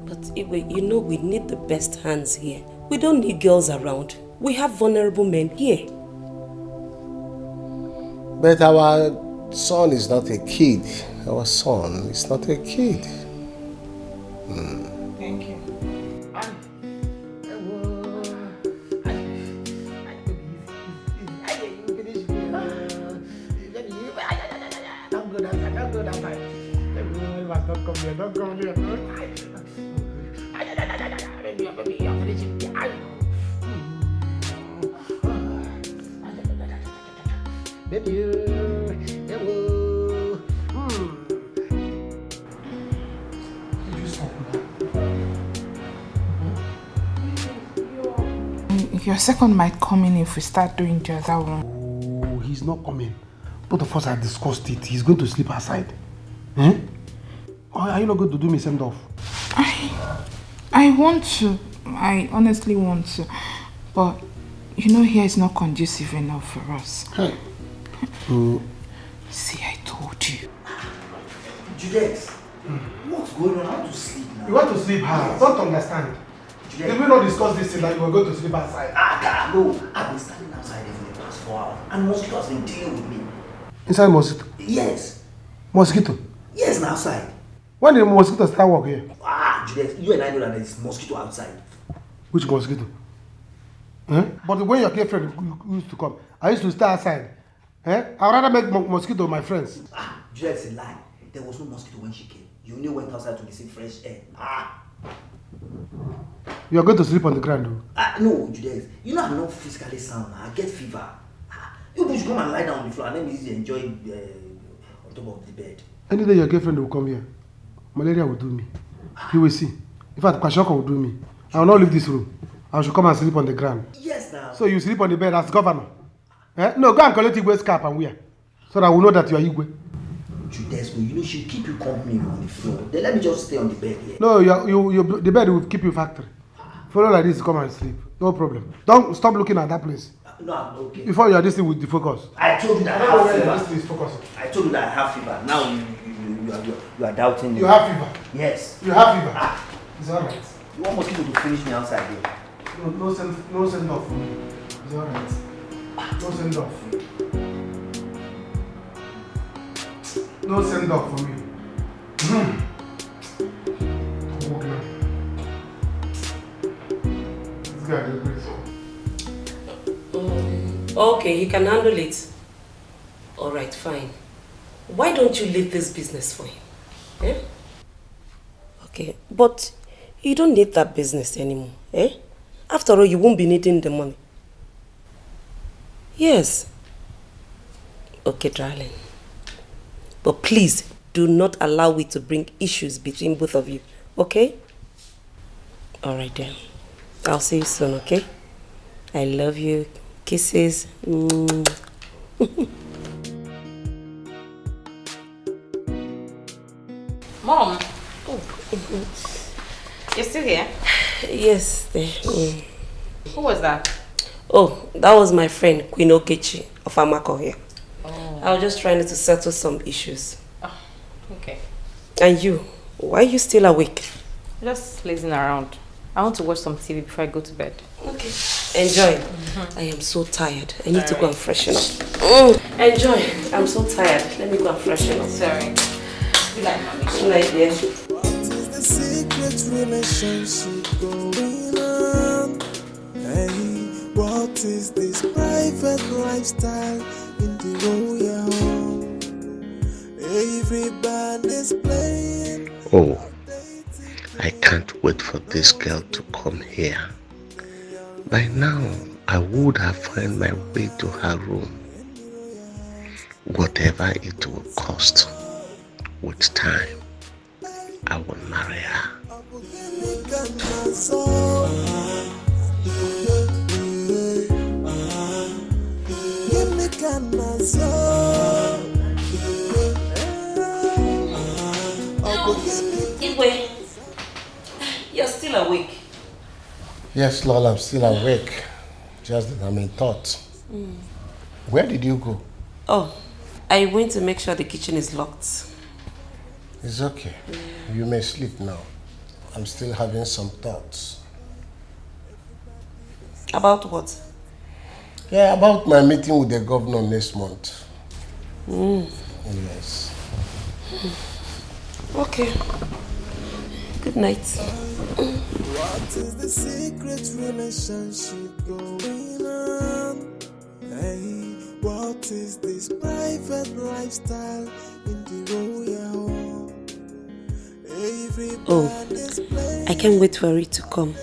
But Igwe, you know we need the best hands here. We don't need girls around. We have vulnerable men here. But our son is not a kid. Our son is not a kid. Thank you. Don't come here. Your second might come in if we start doing the other one. Oh, he's not coming. Both of us have discussed it. He's going to sleep outside. Eh? Or are you not going to do me send off? I want to. I honestly want to. But you know here is not conducive enough for us. Hey. See, I told you. Juliet, what's going on? I want to sleep now. You want to sleep? I don't understand. Juliet, did we not discuss this thing that you were going to sleep outside? No, I've been standing outside for the past 4 hours and mosquito has been dealing with me. Inside mosquito? Yes. Mosquito? Yes, now outside. When did mosquito start work here? Juliet, you and I know that there is mosquito outside. Which mosquito? Eh? But when your girlfriend used to come, I used to stay outside. Eh? I'd rather make mosquito my friends. Juliet, it's a lie. There was no mosquito when she came. You only went outside to receive fresh air. You are going to sleep on the ground, though? No, Juliet. You know I'm not physically sound. I get fever. You should come and lie down on the floor and then easy enjoy on top of the bed. Any day your girlfriend will come here, malaria will do me. You will see. In fact, Kwashoko will do me. I will not leave this room. I should come and sleep on the ground. Yes, now. So you sleep on the bed as governor? Eh? No, go and collect Igwe's cap and wear. So that we know that you are Igwe. Juliet, you know she'll keep you company on the floor. Then let me just stay on the bed here. No, the bed will keep you factory. Follow like this, come and sleep. No problem. Don't stop looking at that place. No, I'm okay. Before you are this thing with the focus. I told you that I have fever. I told you that I have fever. Now you are doubting me. You have fever? Yes. You have fever? It's alright. You want mosquito to finish me outside here? No send off for me. It's alright. No send off. No send off for me. This guy is crazy. Okay, you can handle it. Alright, fine. Why don't you leave this business for him? Eh? Okay, but you don't need that business anymore. Eh? After all, you won't be needing the money. Yes. Okay, darling. But please, do not allow it to bring issues between both of you. Okay? Alright then. I'll see you soon, okay? I love you. Kisses. Mom. Oh. You're still here? Yes. Who was that? Oh, that was my friend, Queen Okechi of Amako here. Oh. I was just trying to settle some issues. Oh, okay. And you? Why are you still awake? Just lazing around. I want to watch some TV before I go to bed. Okay. Enjoy. I am so tired. I need to go and freshen up. Enjoy. I'm so tired. Let me go and freshen up. Sorry. You like mommy? Good night, dear. What is the secret relationship going on? Hey, what is this private lifestyle in the royal home? Everybody's playing. Oh, I can't wait for this girl to come here. By now, I would have found my way to her room. Whatever it will cost, with time, I will marry her. Igwe, you're still awake. Yes, Lord, I'm still awake. Just that I'm in thought. Where did you go? Oh, I went to make sure the kitchen is locked. It's okay. You may sleep now. I'm still having some thoughts. About what? Yeah, about my meeting with the governor next month. Yes. Okay. Good night. What is the secret relationship going on? Hey, what is this private lifestyle in the royal home? Oh, I can't wait for it to come,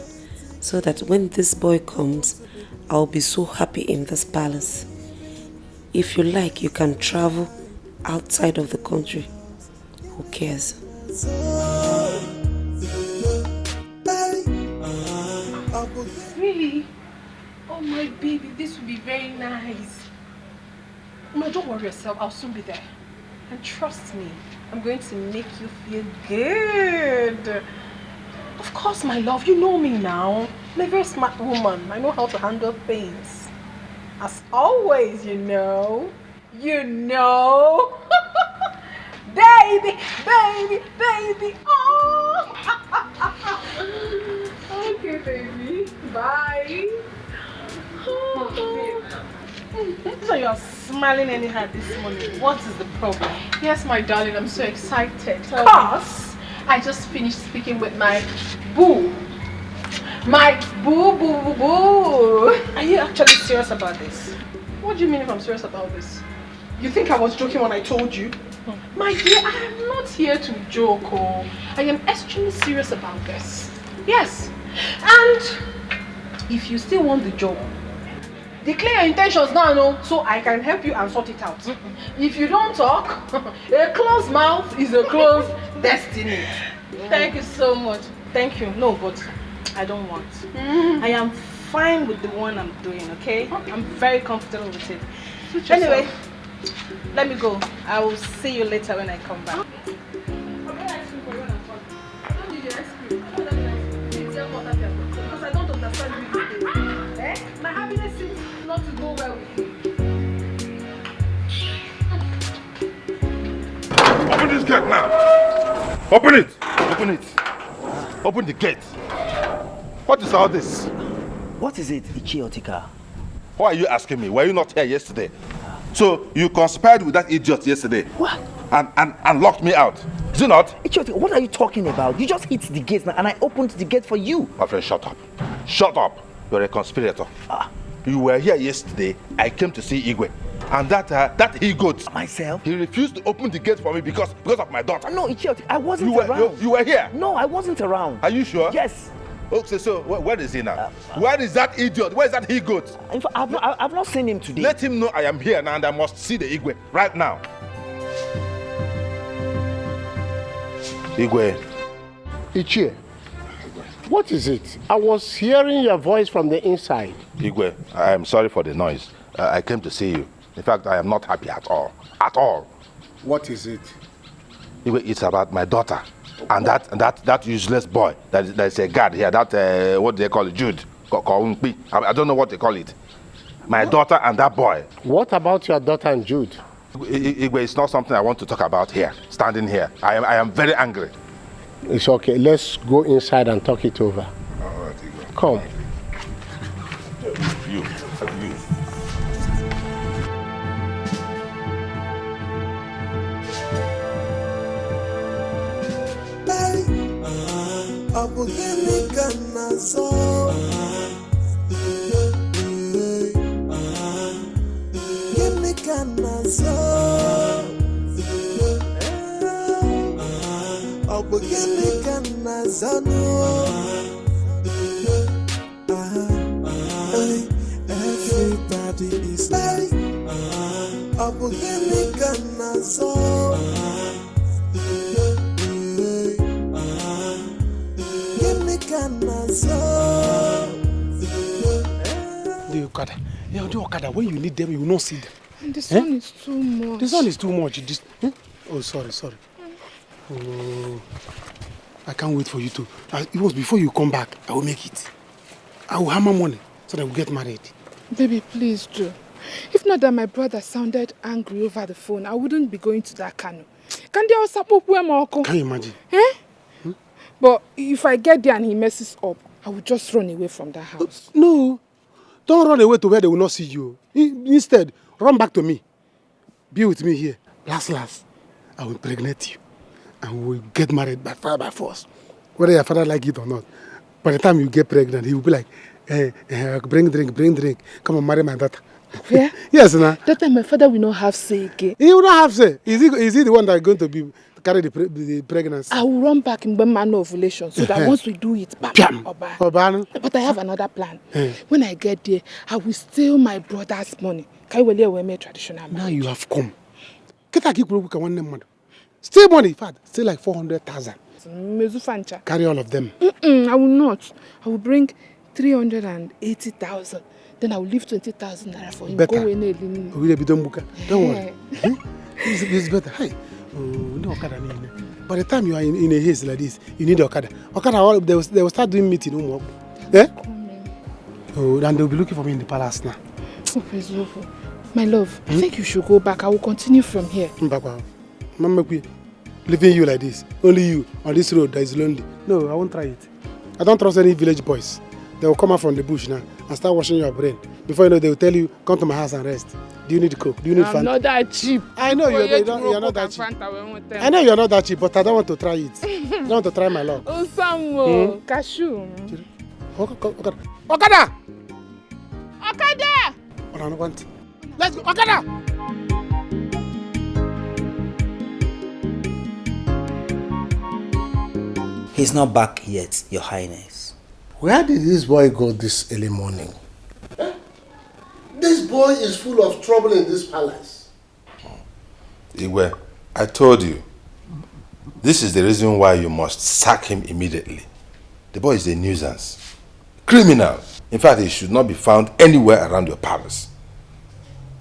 so that when this boy comes, I'll be so happy in this palace. If you like, you can travel outside of the country. Who cares? Really? Oh my baby, this will be very nice. No, don't worry yourself. I'll soon be there. And trust me, I'm going to make you feel good. Of course, my love, you know me now. I'm a very smart woman. I know how to handle things. As always, you know. You know. Baby, baby, baby. Oh. Okay, baby. Bye. So you're smiling anyhow this morning. What is the problem? Yes, my darling, I'm so excited. Because I just finished speaking with my boo. My boo, boo, boo, boo. Are you actually serious about this? What do you mean if I'm serious about this? You think I was joking when I told you? My dear, I am not here to joke. Oh. I am extremely serious about this. Yes. And if you still want the job, declare your intentions now, no, so I can help you and sort it out. If you don't talk, a closed mouth is a closed destiny. Thank you so much. Thank you. No, but I don't want. I am fine with the one I'm doing, okay? I'm very comfortable with it. Anyway, let me go. I will see you later when I come back. Because I don't understand you today. Eh? My happiness seems not to go well with you. Open this gate now. Open it. Open it. Open the gate. What is all this? What is it, Ichiotika? Why are you asking me? Were you not here yesterday? So you conspired with that idiot yesterday? What? And locked me out. Is it not? Ichiotika, what are you talking about? You just hit the gate now and I opened the gate for you. My friend, shut up. Shut up. You're a conspirator. You were here yesterday. I came to see Igwe. And that he-goat. Myself? He refused to open the gate for me because of my daughter. No, Ichiotika, I wasn't around. You were here? No, I wasn't around. Are you sure? Yes. Okay, so where is he now? Where is that idiot? Where is that he-goat? In fact, I've not seen him today. Let him know I am here now and I must see the Igwe right now. Igwe. Ichie, what is it? I was hearing your voice from the inside. Igwe, I am sorry for the noise. I came to see you. In fact, I am not happy at all. At all. What is it? Igwe, it's about my daughter. And that useless boy that's a guard here, that what they call it, Jude. I don't know what they call it. My daughter and that boy. What about your daughter and Jude? Igwe, it's not something I want to talk about here, standing here. I am very angry. It's okay. Let's go inside and talk it over. All right, Igwe. Come. You. Everybody is like The Okada. Yeah, the Okada. When you need them, you will not see them. And the sun is too much. The sun is too much. Oh, sorry. Oh, I can't wait for you to. It was before you come back. I will make it. I will hammer money so that we'll get married. Baby, please do. If not that my brother sounded angry over the phone, I wouldn't be going to that canoe. Can you imagine? Eh? But if I get there and he messes up, I will just run away from that house. No. Don't run away to where they will not see you. Instead, run back to me. Be with me here. Last, I will impregnate you. And we will get married by fire by force. Whether your father like it or not. By the time you get pregnant, he will be like, bring drink. Come and marry my daughter. Yeah? Yes, nah. That time my father will not have say again. He will not have say. Is he the one that is going to carry the pregnancy? I will run back in manner ovulation so that once we do it, but I have another plan. When I get there, I will steal my brother's money. Traditional now you have come. Steal money, in fact, still like 400,000. Carry all of them. I will not. I will bring 380,000. Then I will leave 20,000 naira for him. Better. Go in Elini. Don't worry. It's better. Hey, no Okada. By the time you are in a haze like this, you need Okada. Okada, they will start doing meeting. Eh? Oh, and they'll be looking for me in the palace now. My love, I think you should go back. I will continue from here. Mama, leaving you like this, only you on this road that is lonely. No, I won't try it. I don't trust any village boys. They will come out from the bush now and start washing your brain. Before you know, they will tell you, come to my house and rest. Do you need coke? Do you need Fanta? I'm not that cheap. I know you're not that cheap. I know you're not that cheap, but I don't want to try it. I don't want to try my luck. Osamo, cashew. Okada! Okada! Let's go, Okada! He's not back yet, Your Highness. Where did this boy go this early morning? This boy is full of trouble in this palace. Igwe, I told you. This is the reason why you must sack him immediately. The boy is a nuisance. Criminal. In fact, he should not be found anywhere around your palace.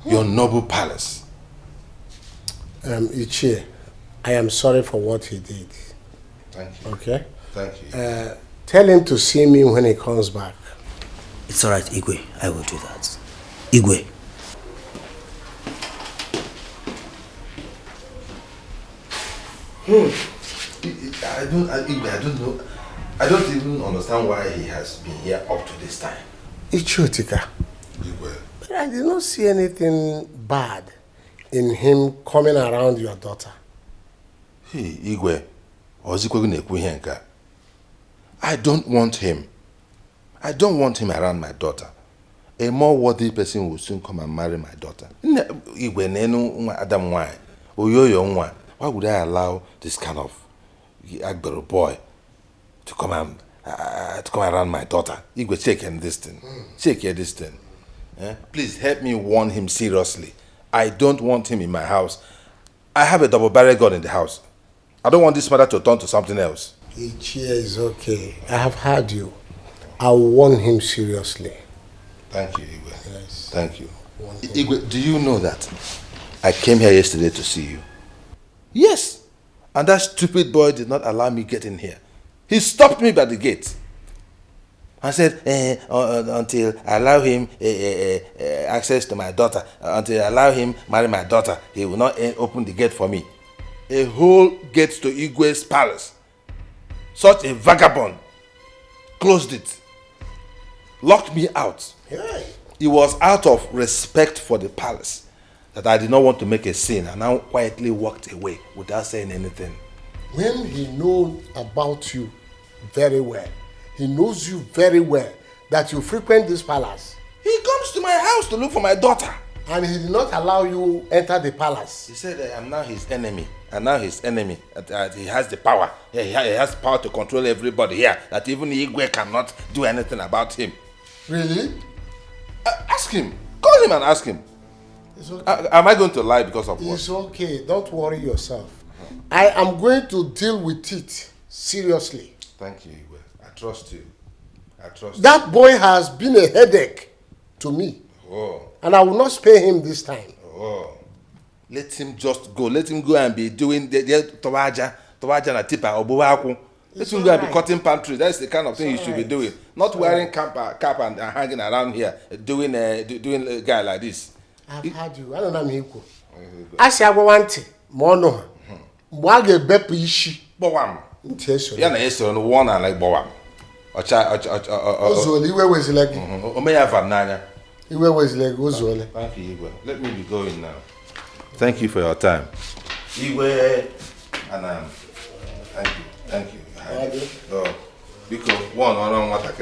Your noble palace. Ichie, I am sorry for what he did. Thank you. Okay? Thank you. Tell him to see me when he comes back. It's alright, Igwe. I will do that. Igwe. I don't know. I don't even understand why he has been here up to this time. Ichutika. But I did not see anything bad in him coming around your daughter. Hey, Igwe. I don't want him. I don't want him around my daughter. A more worthy person will soon come and marry my daughter. Why would I allow this kind of Agbero boy to come around my daughter? Igwe, check this thing. Check this thing. Please help me warn him seriously. I don't want him in my house. I have a double-barrel gun in the house. I don't want this matter to turn to something else. Ichie is okay. I have heard you. I'll warn him seriously. Thank you, Igwe. Yes. Thank you. Igwe, do you know that I came here yesterday to see you? Yes. And that stupid boy did not allow me get in here. He stopped me by the gate. I said, until I allow him access to my daughter, until I allow him marry my daughter, he will not open the gate for me. A whole gate to Igwe's palace. Such a vagabond closed it, locked me out. Yeah. It was out of respect for the palace that I did not want to make a scene, and I quietly walked away without saying anything. When he knows about you very well, he knows you very well, that you frequent this palace. He comes to my house to look for my daughter. And he did not allow you enter the palace. He said, I am now his enemy. And now his enemy. He has the power. He has power to control everybody here. That even Igwe cannot do anything about him. Really? Ask him. Call him and ask him. It's okay. Am I going to lie because of what? It's okay. Don't worry yourself. I am going to deal with it seriously. Thank you, Igwe. I trust you. I trust you. That boy has been a headache to me. Oh. And I will not spare him this time. Oh. Let him just go. Let him go and be doing the towaja na tipa obuwaku. Let him go and be cutting palm trees. That's the kind of thing you should be doing. Not wearing cap and hanging around here doing a guy like this. I've heard you. I don't know Miko. Asi agwawante mono. Mwage bepu ishi. Bowam. Nteso. Ya na yeso no one and like bowam. Ozoli iwe wezilegi. Omeya vananya. Iwe wezilegi ozoli. Thank you, Igwe. Let me be going now. Thank you for your time. Igwe and thank you. Because one on what I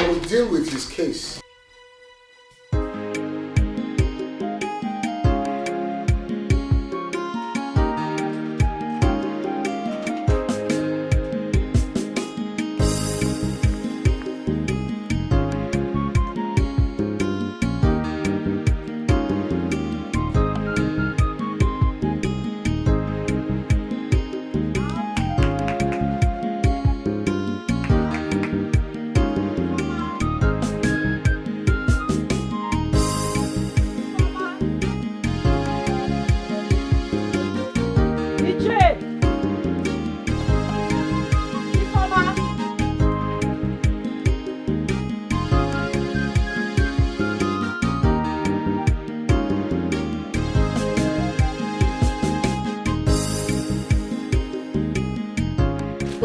will deal with his case.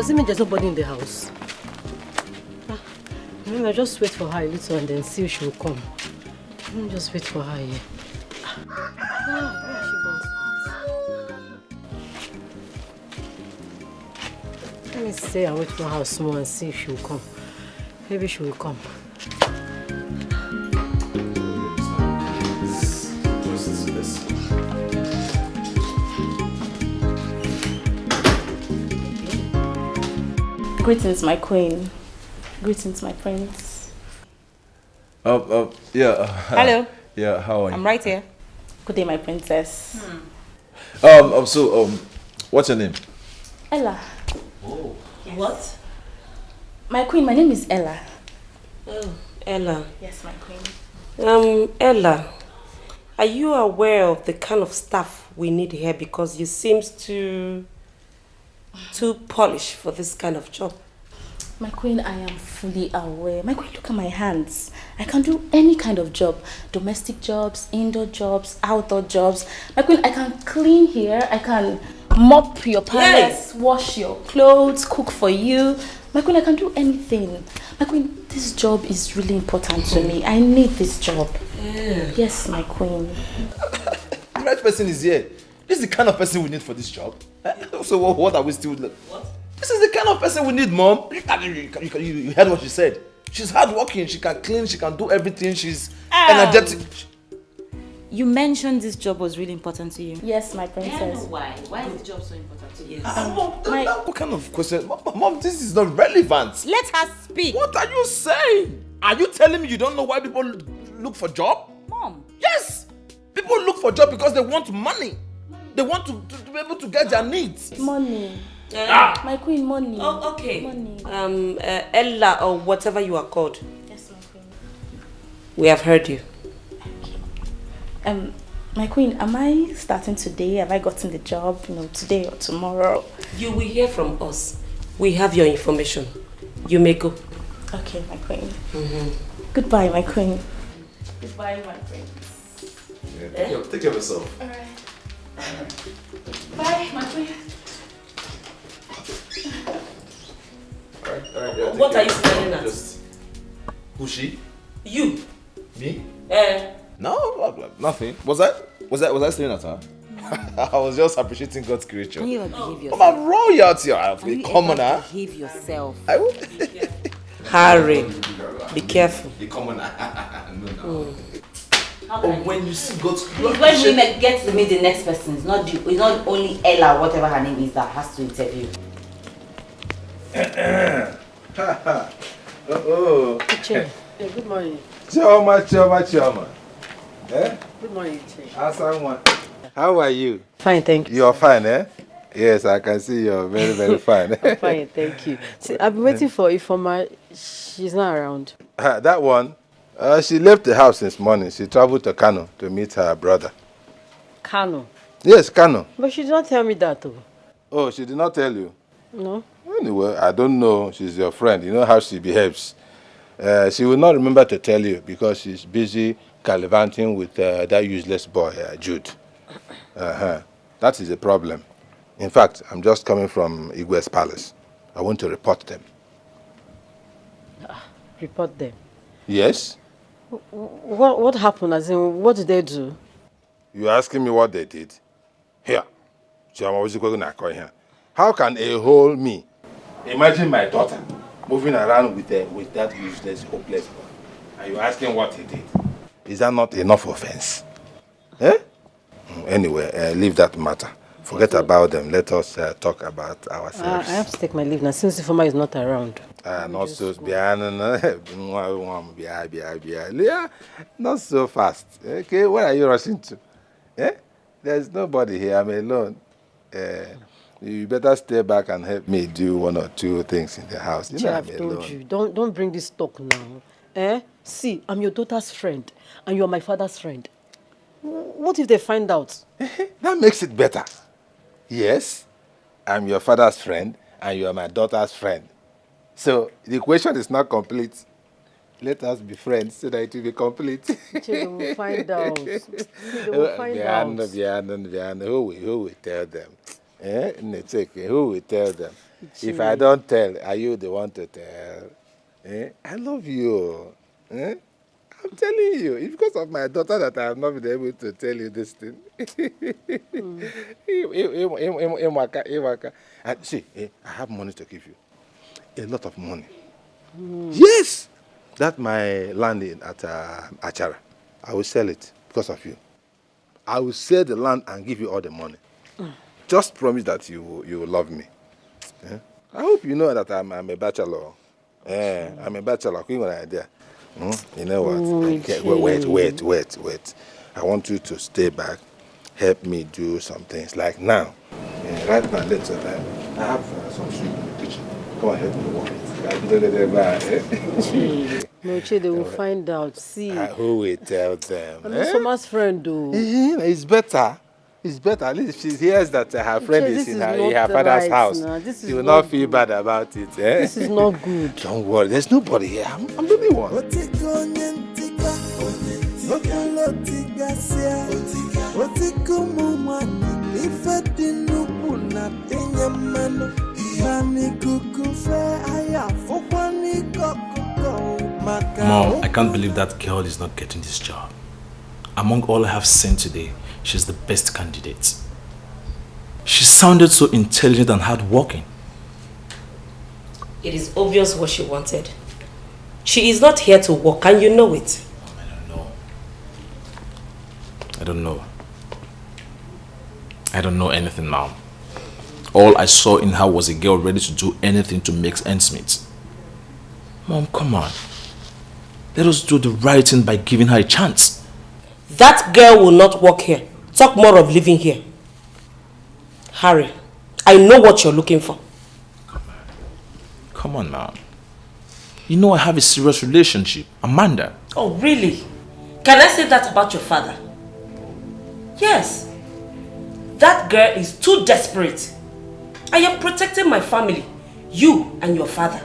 Does it mean there's nobody in the house? Maybe I'll just wait for her a little and then see if she will come. Let me just wait for her here. Where has she gone? Let me stay and wait for her small and see if she will come. Maybe she will come. Greetings, my queen. Greetings, my prince. Yeah. Hello. Yeah, how are you? I'm right here. Good day, my princess. What's your name? Ella. Oh. Yes. What? My queen, my name is Ella. Oh, Ella. Yes, my queen. Ella, are you aware of the kind of staff we need here? Because you seem too polished for this kind of job. My queen, I am fully aware. My queen, look at my hands. I can do any kind of job. Domestic jobs, indoor jobs, outdoor jobs. My queen, I can clean here. I can mop your palace, wash your clothes, cook for you. My queen, I can do anything. My queen, this job is really important to me. I need this job. Yes, my queen. The right person is here. This is the kind of person we need for this job. So what are we still... What? This is the kind of person we need, Mom. You heard what she said. She's hardworking. She can clean. She can do everything. She's energetic. You mentioned this job was really important to you. Yes, my princess. I know why. Why is the job so important to you? Mom, what kind of question? Mom, this is not relevant. Let her speak. What are you saying? Are you telling me you don't know why people look for job? Mom. Yes. People look for job because they want money. They want to be able to get their needs. Money. My queen, money. Oh, okay. Money. Ella or whatever you are called. Yes, my queen. We have heard you. My queen, am I starting today? Have I gotten the job, today or tomorrow? You will hear from us. We have your information. You may go. Okay, my queen. Goodbye, my queen. Goodbye, my queen. Yeah, take care of yourself. All right. Bye, my queen. All right, what are you staring at? Who's she? You. Me? No, nothing. Was I staring at her? I was just appreciating God's creature. Can you behave yourself? I'm a royalty. I'm a commoner. Behave yourself. I will. Harry, be careful. The commoner. No. When you see God's creature. When women get to meet the next person, it's not only Ella, whatever her name is, that has to interview. Chief. Yeah, good morning. Chioma. Eh? Good morning, Chief. How are you? Fine, thank you. You're fine, eh? Yes, I can see you're very, very fine. I'm fine, thank you. See, I've been waiting for Ifoma. She's not around. That one, she left the house this morning. She traveled to Kano to meet her brother. Kano? Yes, Kano. But she did not tell me that, though. Oh, she did not tell you? No. Anyway, I don't know. She's your friend. You know how she behaves. She will not remember to tell you because she's busy gallivanting with that useless boy, Jude. That is a problem. In fact, I'm just coming from Igwe's palace. I want to report them. Report them? Yes. What happened? As in, what did they do? You're asking me what they did? Here. Wazico. How can a whole me imagine my daughter moving around with that useless, hopeless boy? Are you asking what he did? Is that not enough offense? Eh? Anyway, leave that matter. Forget about them. Let us talk about ourselves. I have to take my leave now since Ifoma is not around. Not so not so fast. Okay, where are you rushing to? Eh? There's nobody here. I'm alone. You better stay back and help me do one or two things in the house. You know, I've told you. Don't bring this talk now. Eh? See, I'm your daughter's friend, and you're my father's friend. What if they find out? That makes it better. Yes, I'm your father's friend, and you are my daughter's friend. So the equation is not complete. Let us be friends so that it will be complete. They will find out. They will find out. Who will tell them? Who will tell them? If I don't tell, are you the one to tell? I love you. I'm telling you, it's because of my daughter that I have not been able to tell you this thing. And see, I have money to give you. A lot of money. Yes! That's my land at Achara. I will sell it because of you. I will sell the land and give you all the money. Just promise that you will love me. I hope you know that I'm a bachelor. I'm a bachelor. You know what? Wait. I want you to stay back, help me do some things. Like now. Right now, let's I have some soup in the kitchen. Come on, help me walk it. No, they will find out. See. Who will tell them? I'm not Soma's friend, though. It's better. It's better. At least if she hears that her friend is in her father's house, she will not feel bad about it. This is not good. Don't worry. There's nobody here. I'm the only one. Mom, I can't believe that girl is not getting this job. Among all I have seen today, she's the best candidate. She sounded so intelligent and hardworking. It is obvious what she wanted. She is not here to work, and you know it. I don't know anything, Mom. All I saw in her was a girl ready to do anything to make ends meet. Mom, come on. Let us do the right thing by giving her a chance. That girl will not work here. Talk more of living here. Harry, I know what you're looking for. Come on, Mom. You know I have a serious relationship. Amanda. Oh, really? Can I say that about your father? Yes. That girl is too desperate. I am protecting my family, you and your father.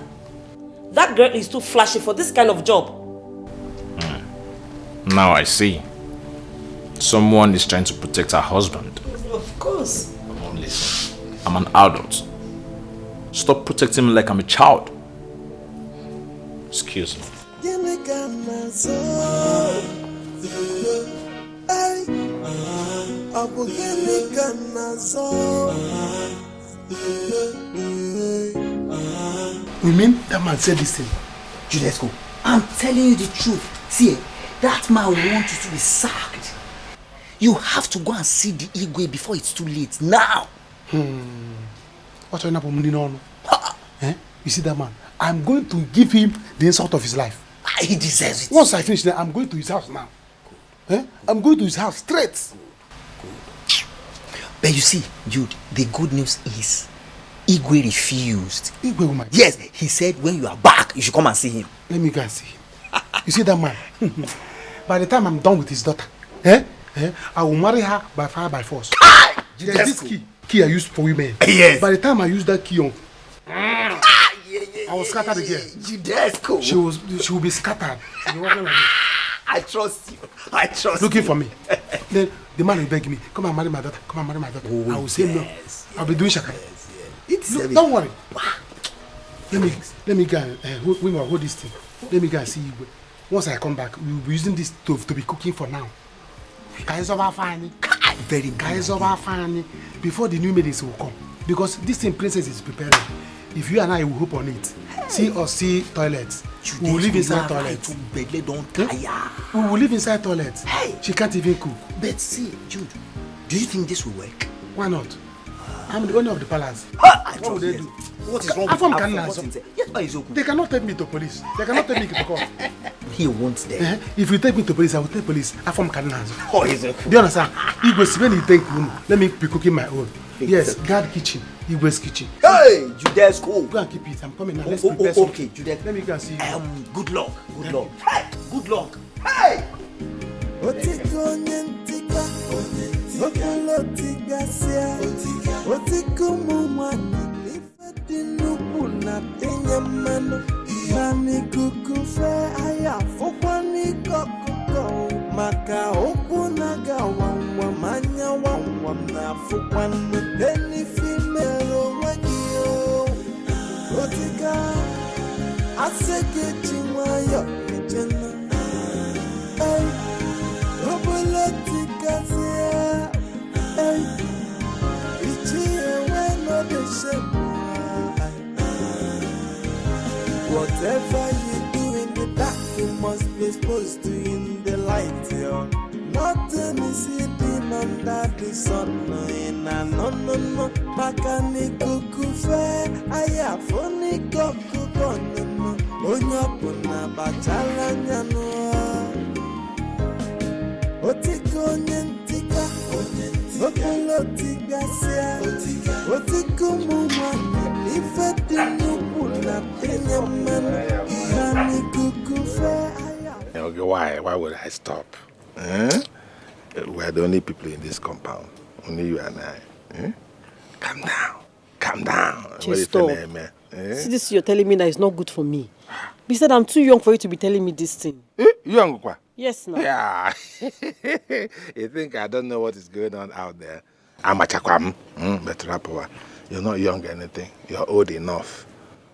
That girl is too flashy for this kind of job. Now I see. Someone is trying to protect her husband. Of course. Mom, listen. I'm an adult. Stop protecting me like I'm a child. Excuse me. You mean that man said this thing? Jude, I'm telling you the truth. See, that man wants you to be sacked. You have to go and see the Igwe before it's too late. Now! What's your name? You see that man? I'm going to give him the insult of his life. He deserves it. Once I finish that, I'm going to his house now. I'm going to his house straight. But you see, Jude, the good news is Igwe refused. Igwe, woman? Yes, he said when you are back, you should come and see him. Let me go and see him. You see that man? By the time I'm done with his daughter, I will marry her by fire by force. There's this key I used for women. Yes. By the time I use that key on, I will scatter the girl. Jude, she will be scattered. She'll be walking like this. I trust you. I trust Looking you. for me. Then the man will beg me, come and marry my daughter. Come and marry my daughter. Oh, I will say no. I'll be doing shaka. Look, don't worry. Let me go and hold this thing. Let me go and see you. Once I come back, we will be using this stove to be cooking for now. Guys of our family. Very good. Guys of our family. Before the new ladies will come. Because this thing princess is preparing. If you and I will hope on it. See us see toilets. We will live inside toilets. We will live inside toilets. Hey. She can't even cook. But see, Jude, do you think this will work? Why not? I'm the owner of the palace. What would they do? What is wrong with They cannot take me to police. They cannot take me to court. He wants them. If you take me to police, I will take police. I form cardinals. Oh, is it? Do you understand? When you take me, let me be cooking my own. Yes, guard kitchen. Igwe's kitchen. Hey, Jude's cool. Go and keep it. I'm coming now. Let's prepare okay, Jude. Let me go and see you. Good luck. Good luck. Hey, good luck. Hey. Maka okunaga wangwa manya wangwa mnafu kwanu deni female wagio Whatever you do in the dark, you must be exposed to in the light. Nothing is hidden under the sun. No. Makani kukufe, aya foni kukukono. Onyapuna bachala nyano. Otiko nyentika, otiko sia, otiko mumwana. Ife dinupuna penyaman, nani kukufe. Okay, why would I stop? We're the only people in this compound. Only you and I. Calm down. Just stop. See this you're telling me that it's not good for me. Besides, I'm too young for you to be telling me this thing. Young kwa? Yes, no. Yeah. You think I don't know what is going on out there? I'm a chakwam. But you're not young or anything. You're old enough.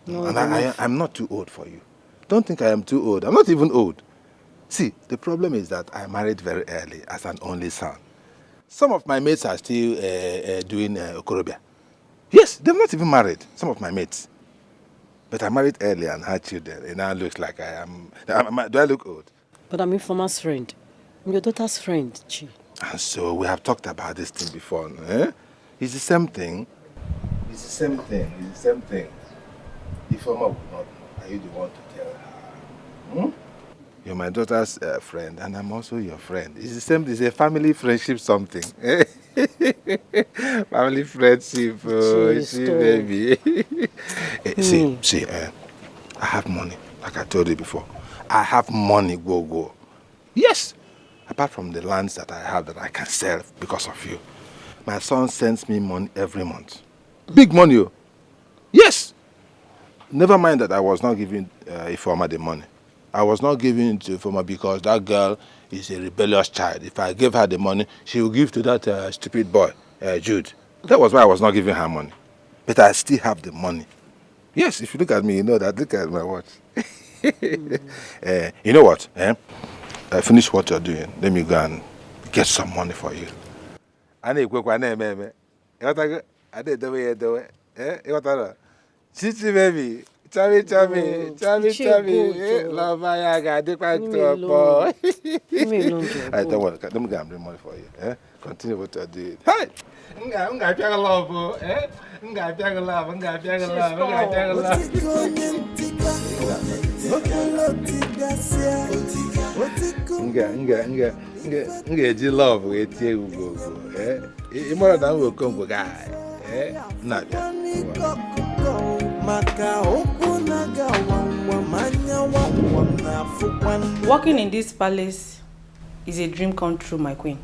And I'm not too old for you. Don't think I am too old. I'm not even old. See, the problem is that I married very early as an only son. Some of my mates are still doing okorobia. Yes, they're not even married, some of my mates. But I married early and had children. It now looks like I am... Do I look old? But I'm Informer's friend. I'm your daughter's friend, Chi. And so we have talked about this thing before. It's the same thing. It's the same thing. Informer would not know. Are you the one to tell her? You're my daughter's friend, and I'm also your friend. It's the same. It's a family friendship something. Family friendship. See, baby. See. I have money, like I told you before. I have money, go. Yes. Apart from the lands that I have that I can sell because of you. My son sends me money every month. Big money. Yes. Never mind that I was not giving Informer the money. I was not giving it to Informer because that girl is a rebellious child. If I gave her the money, she will give to that stupid boy, Jude. That was why I was not giving her money. But I still have the money. Yes, if you look at me, you know that. Look at my watch. You know what? Finish what you're doing. Let me go and get some money for you. Chichi baby. Chami. Love my yaga. I don't want to. Let me go and bring money for you. Continue what you're doing. Hey! Nga piaga love. Nga piaga love. Nga ji love we tie ugo. Imora na we come guy. Na Walking in this palace is a dream come true, my queen.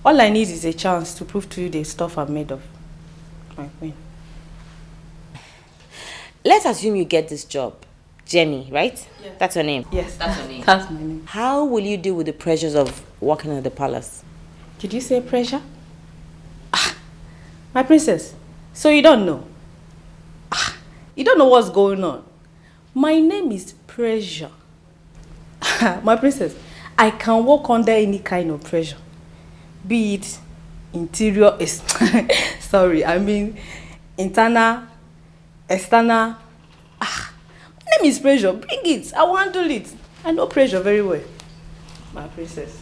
All I need is a chance to prove to you the stuff I'm made of, my queen. Let's assume you get this job. Jenny, right? Yeah. That's her name? Yes, that's her name. That's my name. How will you deal with the pressures of working at the palace? Did you say pressure? My princess, so you don't know? You don't know what's going on. My name is Pressure. My princess, I can work under any kind of pressure. Be it interior, internal, external. My name is Pressure. Bring it. I will handle it. I know pressure very well. My princess.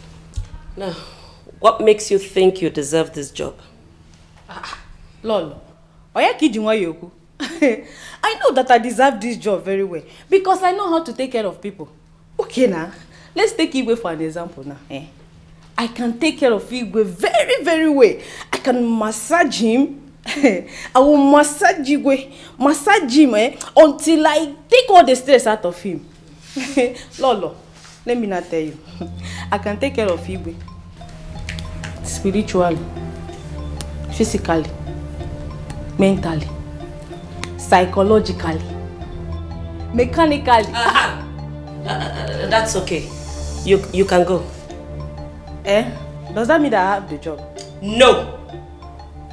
Now, what makes you think you deserve this job? Lolo, I know that I deserve this job very well because I know how to take care of people. Okay now, let's take Igwe for an example now. I can take care of Igwe very, very well. I can massage him. I will massage Igwe, until I take all the stress out of him. Lolo, let me not tell you. I can take care of Igwe spiritually, physically, mentally, psychologically, mechanically. That's okay. You can go. Does that mean that I have the job? No.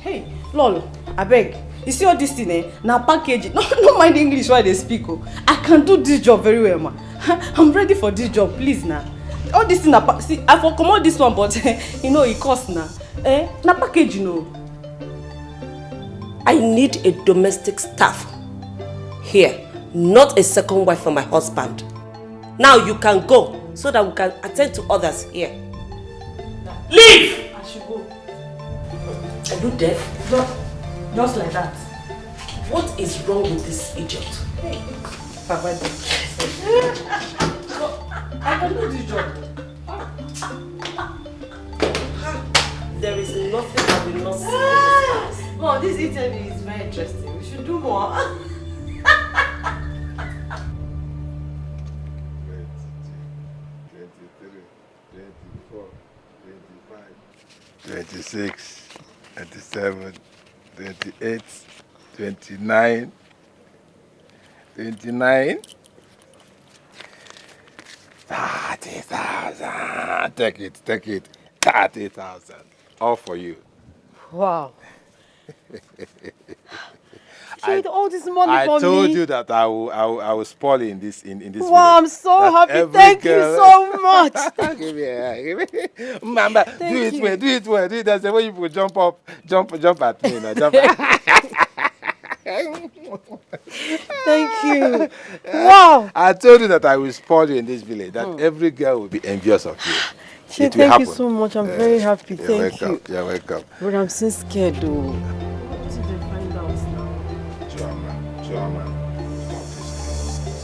Hey, Lolo, I beg. You see all this thing, eh? Now package. No mind English while they speak. Oh. I can do this job very well, ma. I'm ready for this job, please now. All this thing, see, I for come out this one, but you know it costs now. Now package, you know. I need a domestic staff here, not a second wife for my husband. Now you can go so that we can attend to others here. Leave! I should go. Are you deaf? Just like that. What is wrong with this idiot? Hey, Papa, I can do this job. There is nothing that will not see in this house. Mom, this interview is very interesting. We should do more. 26, 27, 28, 29, 29, 30,000. Take it, 30,000. All for you. Wow. Jude, all this money for me. I told you that I will spoil in this village. Wow, I'm so happy. Thank you so much. Give me. Mama, do it well. That's the way you would jump at me. Jump at. Thank you. Wow. I told you that I will spoil you in this village. That every girl will be envious of you. Thank you so much. I'm very happy. Thank you. You're welcome. But I'm still scared though. What if they find out now? Choma.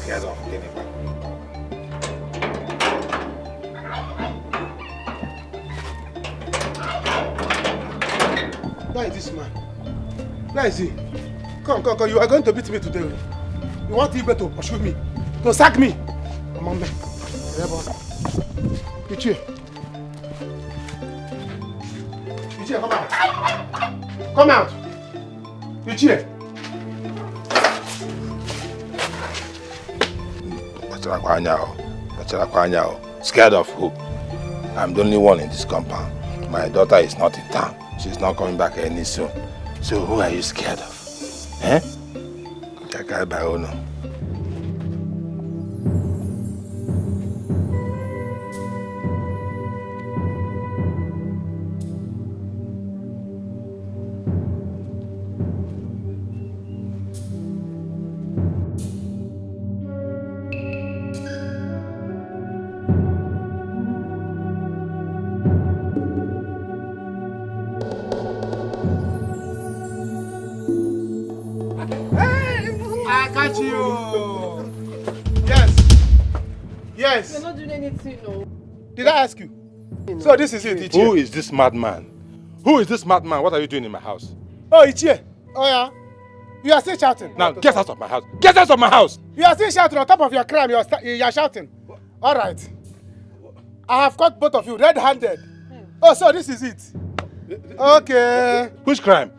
Scared of getting back. Where is this man? Where is he? Come. You are going to beat me today. You want Igwe to pursue me? To sack me? Come on, man. Ichie, come out. Come out. Ichie. Scared of who? I'm the only one in this compound. My daughter is not in town. She's not coming back any soon. So who are you scared of? Eh? Chakai Baono. Yes. You're not doing anything, no. Did I ask you? No. So this is it, Ichie. Who is this madman? What are you doing in my house? Oh, Ichie. Oh, yeah. You are still shouting. Now, get out of my house. Get out of my house! You are still shouting on top of your crime. You are shouting. All right. I have caught both of you red-handed. Oh, so this is it. Okay. Which crime?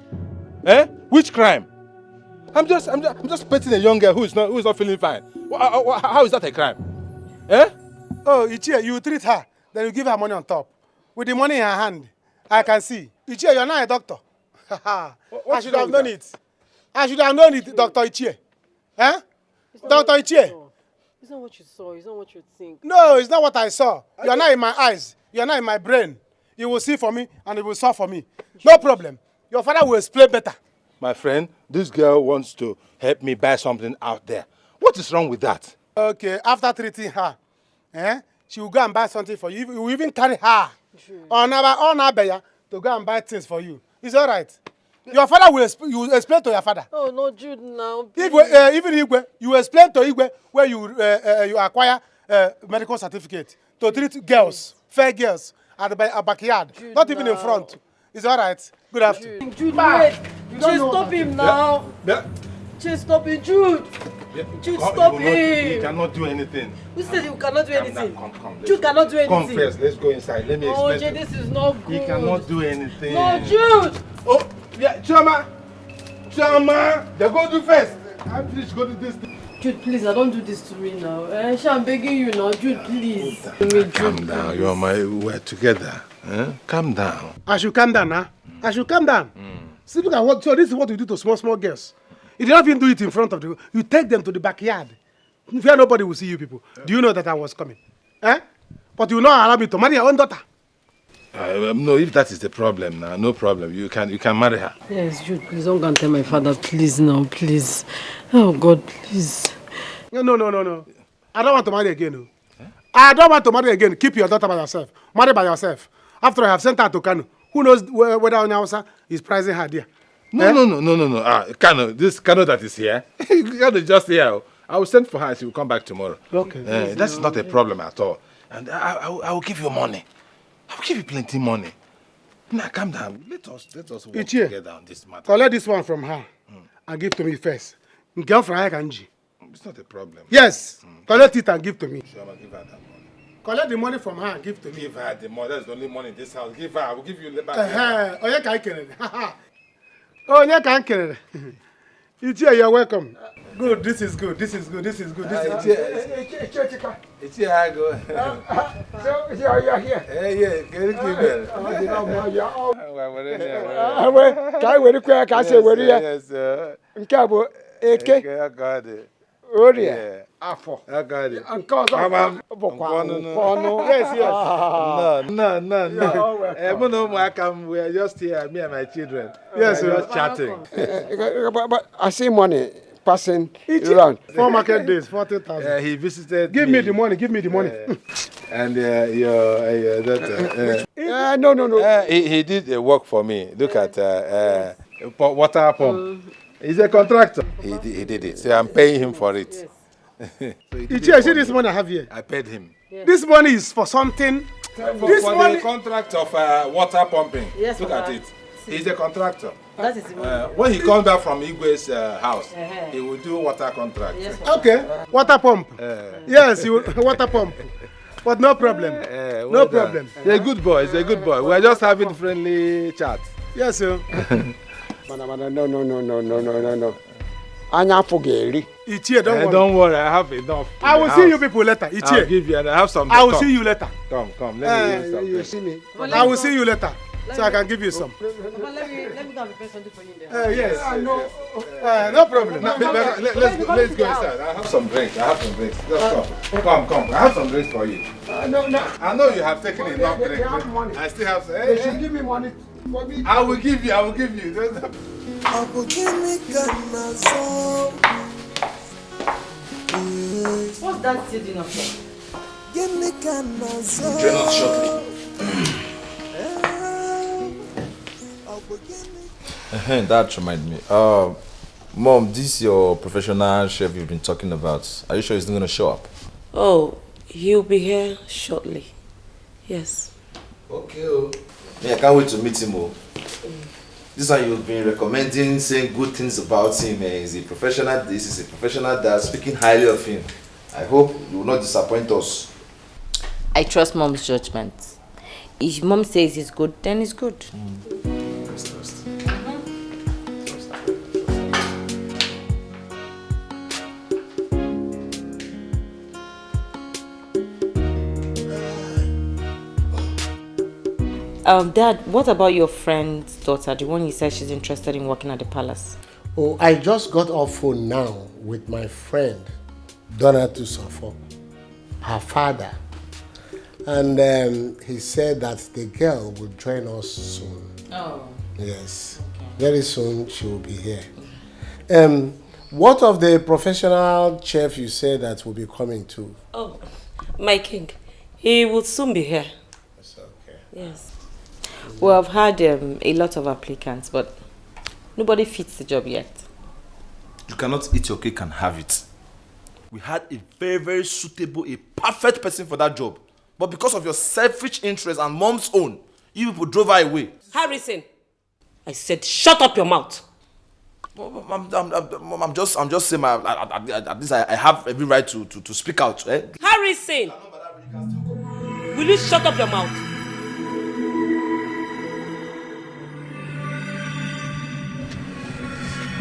Which crime? I'm just petting a young girl who is not feeling fine. How is that a crime? Oh, Ichie, you treat her, then you give her money on top. With the money in her hand, I can see. Ichie, you're not a doctor. I should have known it. Dr. Ichie. Dr. Ichie. It's not what you saw, it's not what you think. No, it's not what I saw. You're not in my eyes. You're not in my brain. You will see for me and you will solve for me. No problem. Your father will explain better. My friend, this girl wants to help me buy something out there. What is wrong with that? Okay, after treating her, she will go and buy something for you. You will even carry her on Abeya to go and buy things for you. It's all right. Your father will explain to your father. Oh, no, Jude, now. Even Igwe, you explain to Igwe where you acquire medical certificate to treat girls, fair girls, at the backyard, Jude, not even in front. It's all right. Good afternoon. Jude, wait. Just stop him now. Just stop him, Jude. Jude, stop him. He cannot do anything. Who said he cannot do anything? Come, Jude cannot do anything. Come first. Let's go inside. Let me explain. Oh, Jay, this is not good. He cannot do anything. No, Jude. Oh, yeah, Choma, they go do first. I'm finished. Go do this. Jude, please, don't do this to me now. I'm begging you now, Jude, please. Calm down. We're together. Calm down. I should calm down, huh? I should calm down. See, look at what. So this is what we do to small girls. You do not even do it in front of the. You take them to the backyard. Where nobody will see you people. Do you know that I was coming? Eh? But you will not allow me to marry your own daughter. No, if that is the problem now, no problem. You can marry her. Yes, Jude, please don't go and tell my father, please now, please. Oh God, please. No. I don't want to marry again. No. I don't want to marry again. Keep your daughter by yourself. Marry by yourself. After I have sent her to Kano, who knows whether Onyawasa is prizing her there? No. Kano, this Kano that is here, Kano is just here. I will send for her. She will come back tomorrow. Okay. That's not a problem at all. And I will give you money. I will give you plenty money. Now calm down. Let us work together on this matter. Collect this one from her and give to me first. Girlfriend Kanji. It's not a problem. Yes. Collect it and give to me. Sure, I will give her that money. Collect the money from her and give to me. Give her the money. That's the only money in this house. Give her. I will give you back. Onye ka ikere. Onye ka ikere. Ichie, you're welcome. Good. This is good. This is good. It's here I go. So you are here. Yeah. Gatekeeper. Yes, sir. Nkabo eke. Okay, I got it. Oria. Afo. I got it. Yes. No. We are just here, me and my children. Yes, we are just chatting. But I see money passing around. 4 market days, 40,000. He visited. Give me the money. And your daughter. No. He did a work for me. Look at water pump. He's a contractor. He did it. So I'm paying him for it. Ichie, see this money I have here? I paid him. Yeah. This money is for something. For the contract of water pumping. Yes, look at it. He's a contractor. That is when he comes back from Igwe's house, he will do water contract. Yes, okay, water pump. Yes, you water pump. But no problem. No problem. He's a good boy. We are just having friendly chat. Yes, sir. No. Anya Fogeri. Ichie, don't worry. Don't worry, I have enough. I will see you people later. Ichie. I'll give you, and I have some. I will see you later. Come. Let me you see me. I will see you later, so I can give you some. Let me go and prepare something for you there. Yes. No problem. Let's go inside. I have some drinks. Just come. I have some drinks for you. No. I know you have taken enough drinks. I still have some. They should give me money. I will give you. I will give What's that still doing up there? Give me canazol. Join us shortly. That reminds me. Mom, this is your professional chef you've been talking about. Are you sure he's not going to show up? Oh, he'll be here shortly. Yes. Okay. Yeah, I can't wait to meet him. This one you've been recommending, saying good things about him. He's a professional this, he's a professional that, speaking highly of him. I hope you will not disappoint us. I trust Mom's judgment. If Mom says it's good, then it's good. Dad, what about your friend's daughter, the one you said she's interested in working at the palace? Oh, I just got off phone now with my friend, Donna Tusofo, her father. And he said that the girl will join us soon. Oh. Yes. Okay. Very soon she will be here. What of the professional chef you said that will be coming too? Oh, my king. He will soon be here. That's okay. Yes. Well, I've had a lot of applicants, but nobody fits the job yet. You cannot eat your cake and have it. We had a very, very suitable, a perfect person for that job. But because of your selfish interest and Mom's own, you people drove her away. Harrison, I said shut up your mouth. I'm just saying, at least I have every right to speak out. Eh? Harrison, will you shut up your mouth?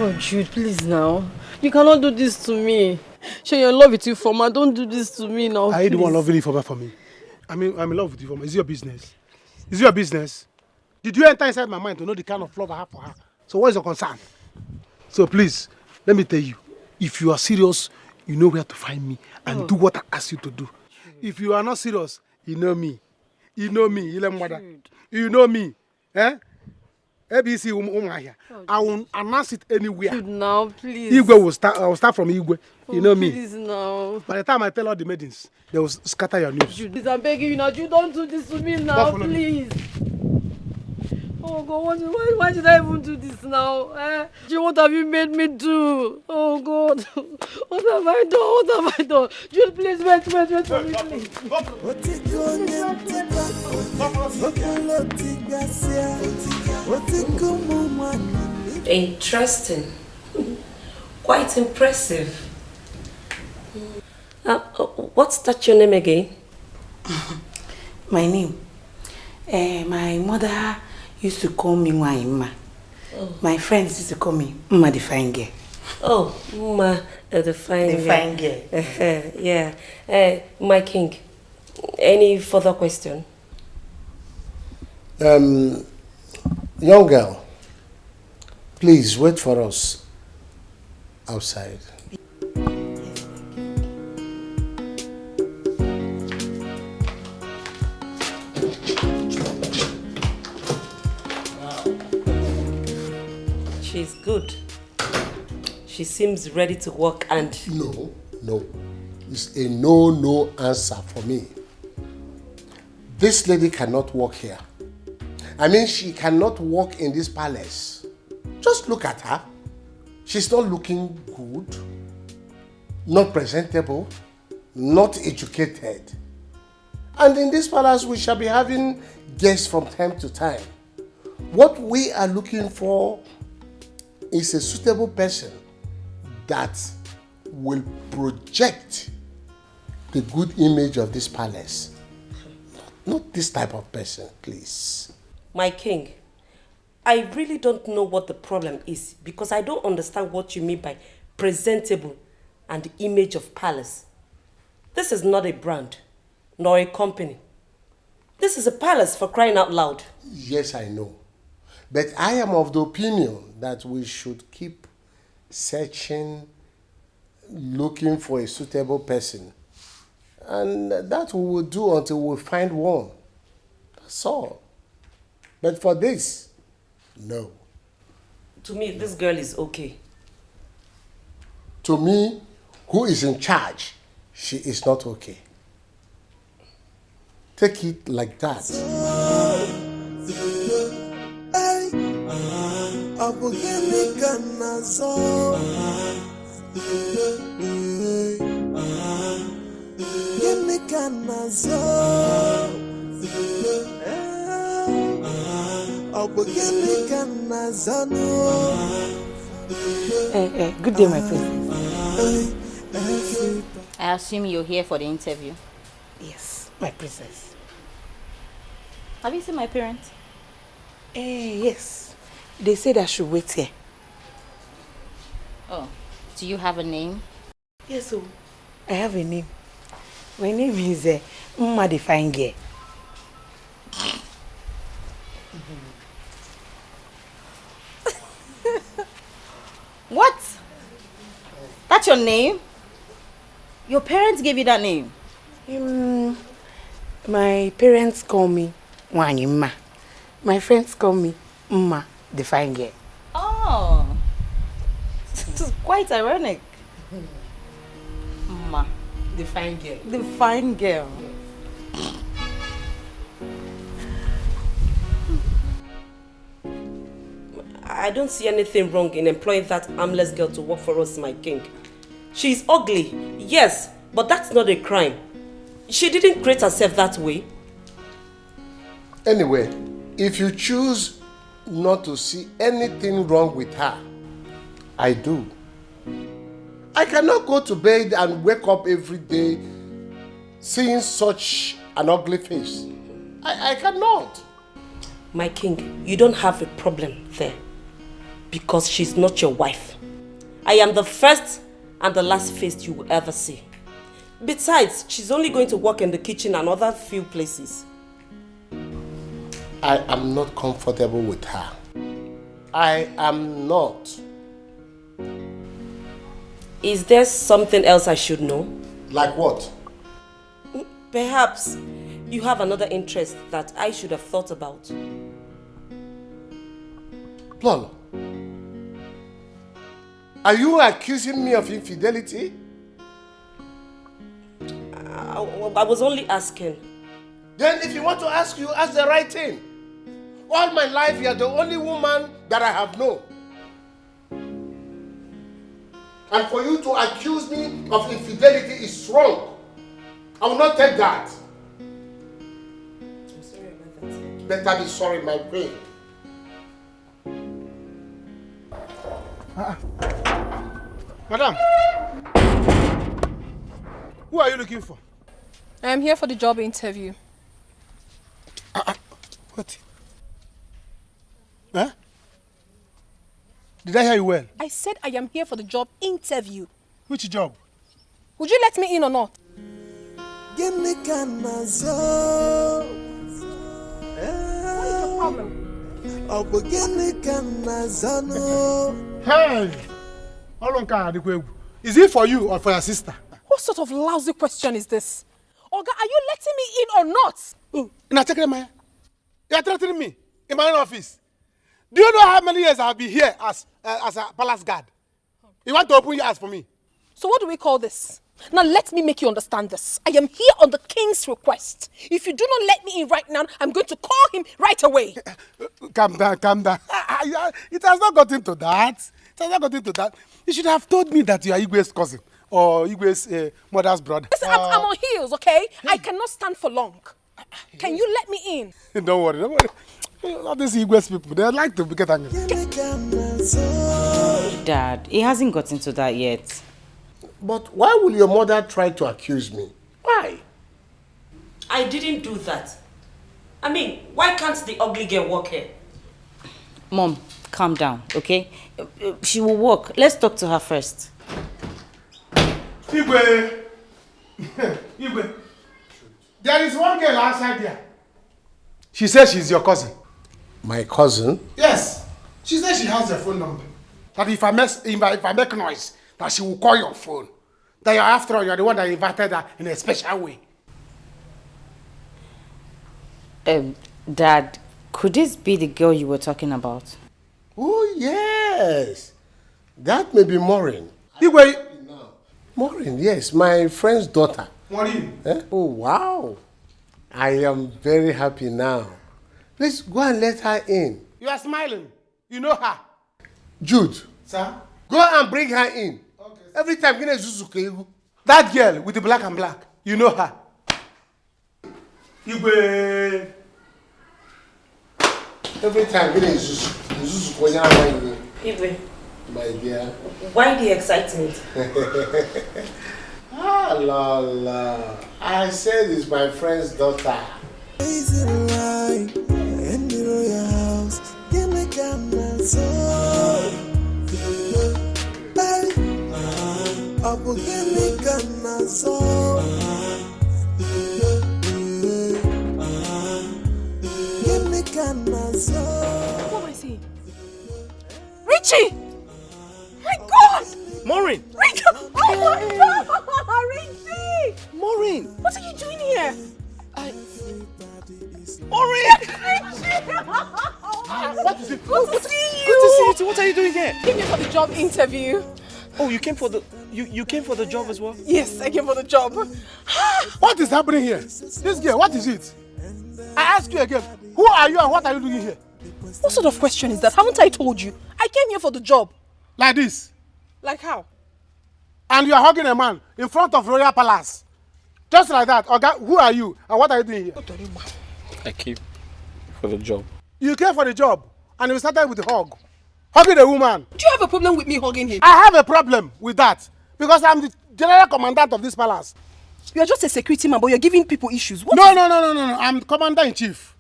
Oh, Jude, please now. You cannot do this to me. Share your love with you, Foma. Don't do this to me now. Are you the one loving you for me? I'm in love with you, Foma. Is it your business? Is it your business? Did you enter inside my mind to know the kind of love I have for her? So what is your concern? So please, let me tell you, if you are serious, you know where to find me and do what I ask you to do. If you are not serious, you know me. You know me, you know me. Eh? ABC I will announce it anywhere. Jude, now, please. Igwe I will start from Igwe. You know me. Please, now. By the time I tell all the maidens, they will scatter your news. Jude, please, I'm begging you now. Jude, don't do this to me now, please. Oh God, why did I even do this now? Jude, what have you made me do? Oh God, what have I done? What have I done? Jude, please, wait for me, please. Interesting. Quite impressive. What's that your name again? My name? My mother used to call me Waima. Oh. My friends used to call me Mma the fine girl. Oh, Mma the fine girl. The fine girl. Yeah. My king, any further question? Young girl, please wait for us outside. She's good. She seems ready to work and... No. It's a no answer for me. This lady cannot work here. I mean, she cannot work in this palace. Just look at her. She's not looking good, not presentable, not educated. And in this palace, we shall be having guests from time to time. What we are looking for is a suitable person that will project the good image of this palace. Not this type of person, please. My king, I really don't know what the problem is because I don't understand what you mean by presentable and the image of palace. This is not a brand, nor a company. This is a palace, for crying out loud. Yes, I know. But I am of the opinion that we should keep searching, looking for a suitable person. And that we will do until we find one. That's all. But for this, no. To me, this girl is okay. To me, who is in charge, she is not okay. Take it like that. Good day, my princess. I assume you're here for the interview? Yes, my princess. Have you seen my parents? Yes. They said I should wait here. Oh, do you have a name? Yes, I have a name. My name is Mma the fine girl. What? That's your name? Your parents gave you that name? My parents call me Wanyima. My friends call me Mma the fine girl. Oh, this is quite ironic. Mma the fine girl. The fine girl. I don't see anything wrong in employing that harmless girl to work for us, my king. She's ugly, yes, but that's not a crime. She didn't create herself that way. Anyway, if you choose not to see anything wrong with her, I do. I cannot go to bed and wake up every day seeing such an ugly face. I cannot. My king, you don't have a problem there because she's not your wife. I am the first and the last face you will ever see. Besides, she's only going to work in the kitchen and other few places. I am not comfortable with her. I am not. Is there something else I should know? Like what? Perhaps you have another interest that I should have thought about. Lolo, are you accusing me of infidelity? I was only asking. Then if you want to ask the right thing. All my life, you are the only woman that I have known. And for you to accuse me of infidelity is wrong. I will not take that. I'm sorry about that. Better be sorry, my queen. Madam, who are you looking for? I am here for the job interview. What? Huh? Did I hear you well? I said I am here for the job interview. Which job? Would you let me in or not? What is the problem? Hey! Is it for you or for your sister? What sort of lousy question is this? Oga, are you letting me in or not? Oh, you are threatening me in my own office. Do you know how many years I have been here as a palace guard? You want to open your eyes for me? So what do we call this? Now let me make you understand this. I am here on the king's request. If you do not let me in right now, I'm going to call him right away. Calm down, calm down. It has not gotten to that. It has not gotten to that. You should have told me that you are Igwe's cousin or Igwe's mother's brother. Listen, I'm on heels, okay? I cannot stand for long. Can you let me in? Don't worry, don't worry. All these Igwe's people, they like to get angry. Dad, he hasn't gotten to that yet. But why will your mother try to accuse me? Why? I didn't do that. I mean, why can't the ugly girl walk here? Mom, calm down, okay? She will walk. Let's talk to her first. Igwe! Igwe! There is one girl outside there. She says she's your cousin. My cousin? Yes. She says she has your phone number. That if I make noise, that she will call your phone. That you're after all, you're the one that invited her in a special way. Dad, could this be the girl you were talking about? Oh, yes. That may be Maureen. Igwe! Maureen, yes, my friend's daughter. Maureen? Eh? Oh, wow. I am very happy now. Let's go and let her in. You are smiling. You know her. Jude. Sir? Go and bring her in. Okay. Every time, that girl with the black and black, you know her. Igwe. Every time, Igwe. My dear. Why the excitement? Ah, Lola. I said it's my friend's daughter. Easy life in the royal house. Give me What am I saying? Richie! My God! Maureen! Richie! Oh my God! Richie! Maureen! What are you doing here? Maureen! What is it? Good to see you! Good to see you too. What are you doing here? Came here for the job interview. Oh, you came for the you came for the job as well? Yes, I came for the job. What is happening here? This girl, what is it? I ask you again, who are you and what are you doing here? What sort of question is that? Haven't I told you? I came here for the job. Like this? Like how? And you are hugging a man in front of Royal Palace. Just like that. Okay, who are you and what are you doing here? I came for the job. You came for the job and you started with the hug. Hugging a woman. Do you have a problem with me hugging him? I have a problem with that because I'm the general commandant of this palace. You are just a security man, but you're giving people issues. No. I'm commander-in-chief.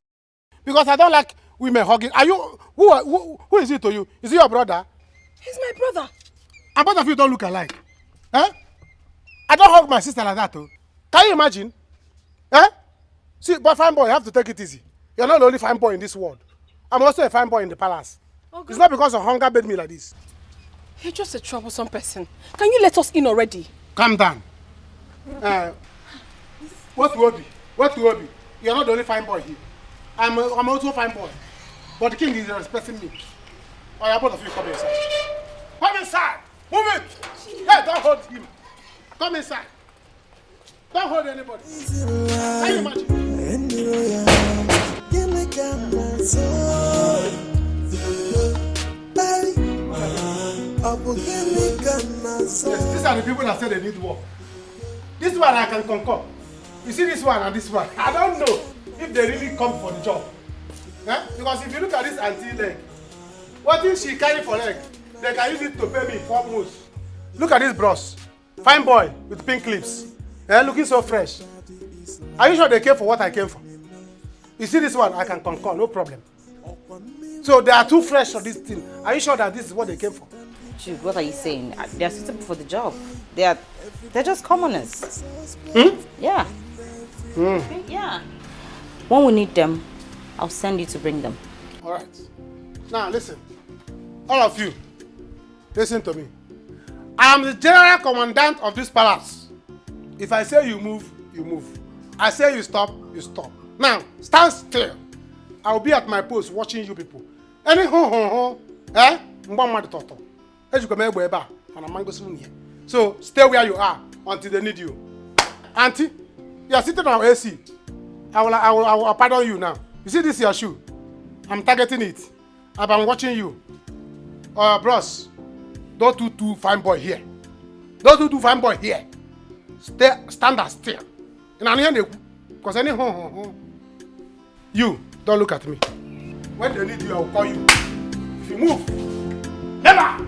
Because I don't like women hugging. Are you? Who is it to you? Is he your brother? He's my brother. And both of you don't look alike. Eh? I don't hug my sister like that, too. Can you imagine? Eh? See, but fine boy, you have to take it easy. You're not the only fine boy in this world. I'm also a fine boy in the palace. It's not because of hunger made me like this. You're just a troublesome person. Can you let us in already? Calm down. What will be? What will be? You're not the only fine boy here. I'm also a fine boy. But the king is respecting me. Oh, yeah, both of you come inside. Come inside! Move it! Hey, don't hold him. Come inside. Don't hold anybody. Can you imagine? Yes, these are the people that say they need work. This one I can concur. You see this one and this one. I don't know if they really come for the job. Eh? Because if you look at this auntie leg, what if she carry for leg? They can use it to pay me 4 months. Look at this bros. Fine boy with pink lips. Looking so fresh. Are you sure they came for what I came for? You see this one, I can concur, no problem. So they are too fresh for this thing. Are you sure that this is what they came for? Jude, what are you saying? They are suitable for the job. They're just commoners. Yeah. Yeah. When we need them, I'll send you to bring them. All right. Now listen, all of you, listen to me. I am the general commandant of this palace. If I say you move, you move. I say you stop, you stop. Now, stand still. I will be at my post watching you people. Any so stay where you are until they need you. Auntie, you are sitting on AC. I will pardon you now. You see this your shoe? I'm targeting it. I've been watching you. Bros, don't do too fine boy here. Don't do too fine boy here. Stand still. Because any you don't look at me. When they need you, I will call you. If you move, never.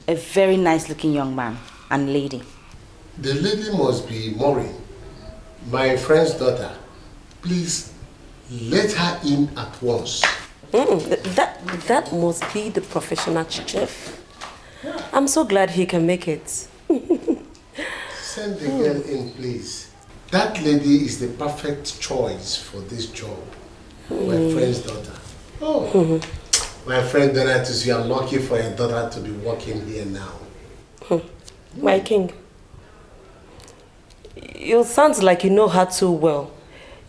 A very nice looking young man and lady. The lady must be Maureen, my friend's daughter. Please let her in at once. That must be the professional chef. I'm so glad he can make it. Send the girl in, please. That lady is the perfect choice for this job. My friend's daughter. Oh. My friend Donatus, you are lucky for your daughter to be working here now. My king, you sound like you know her too well.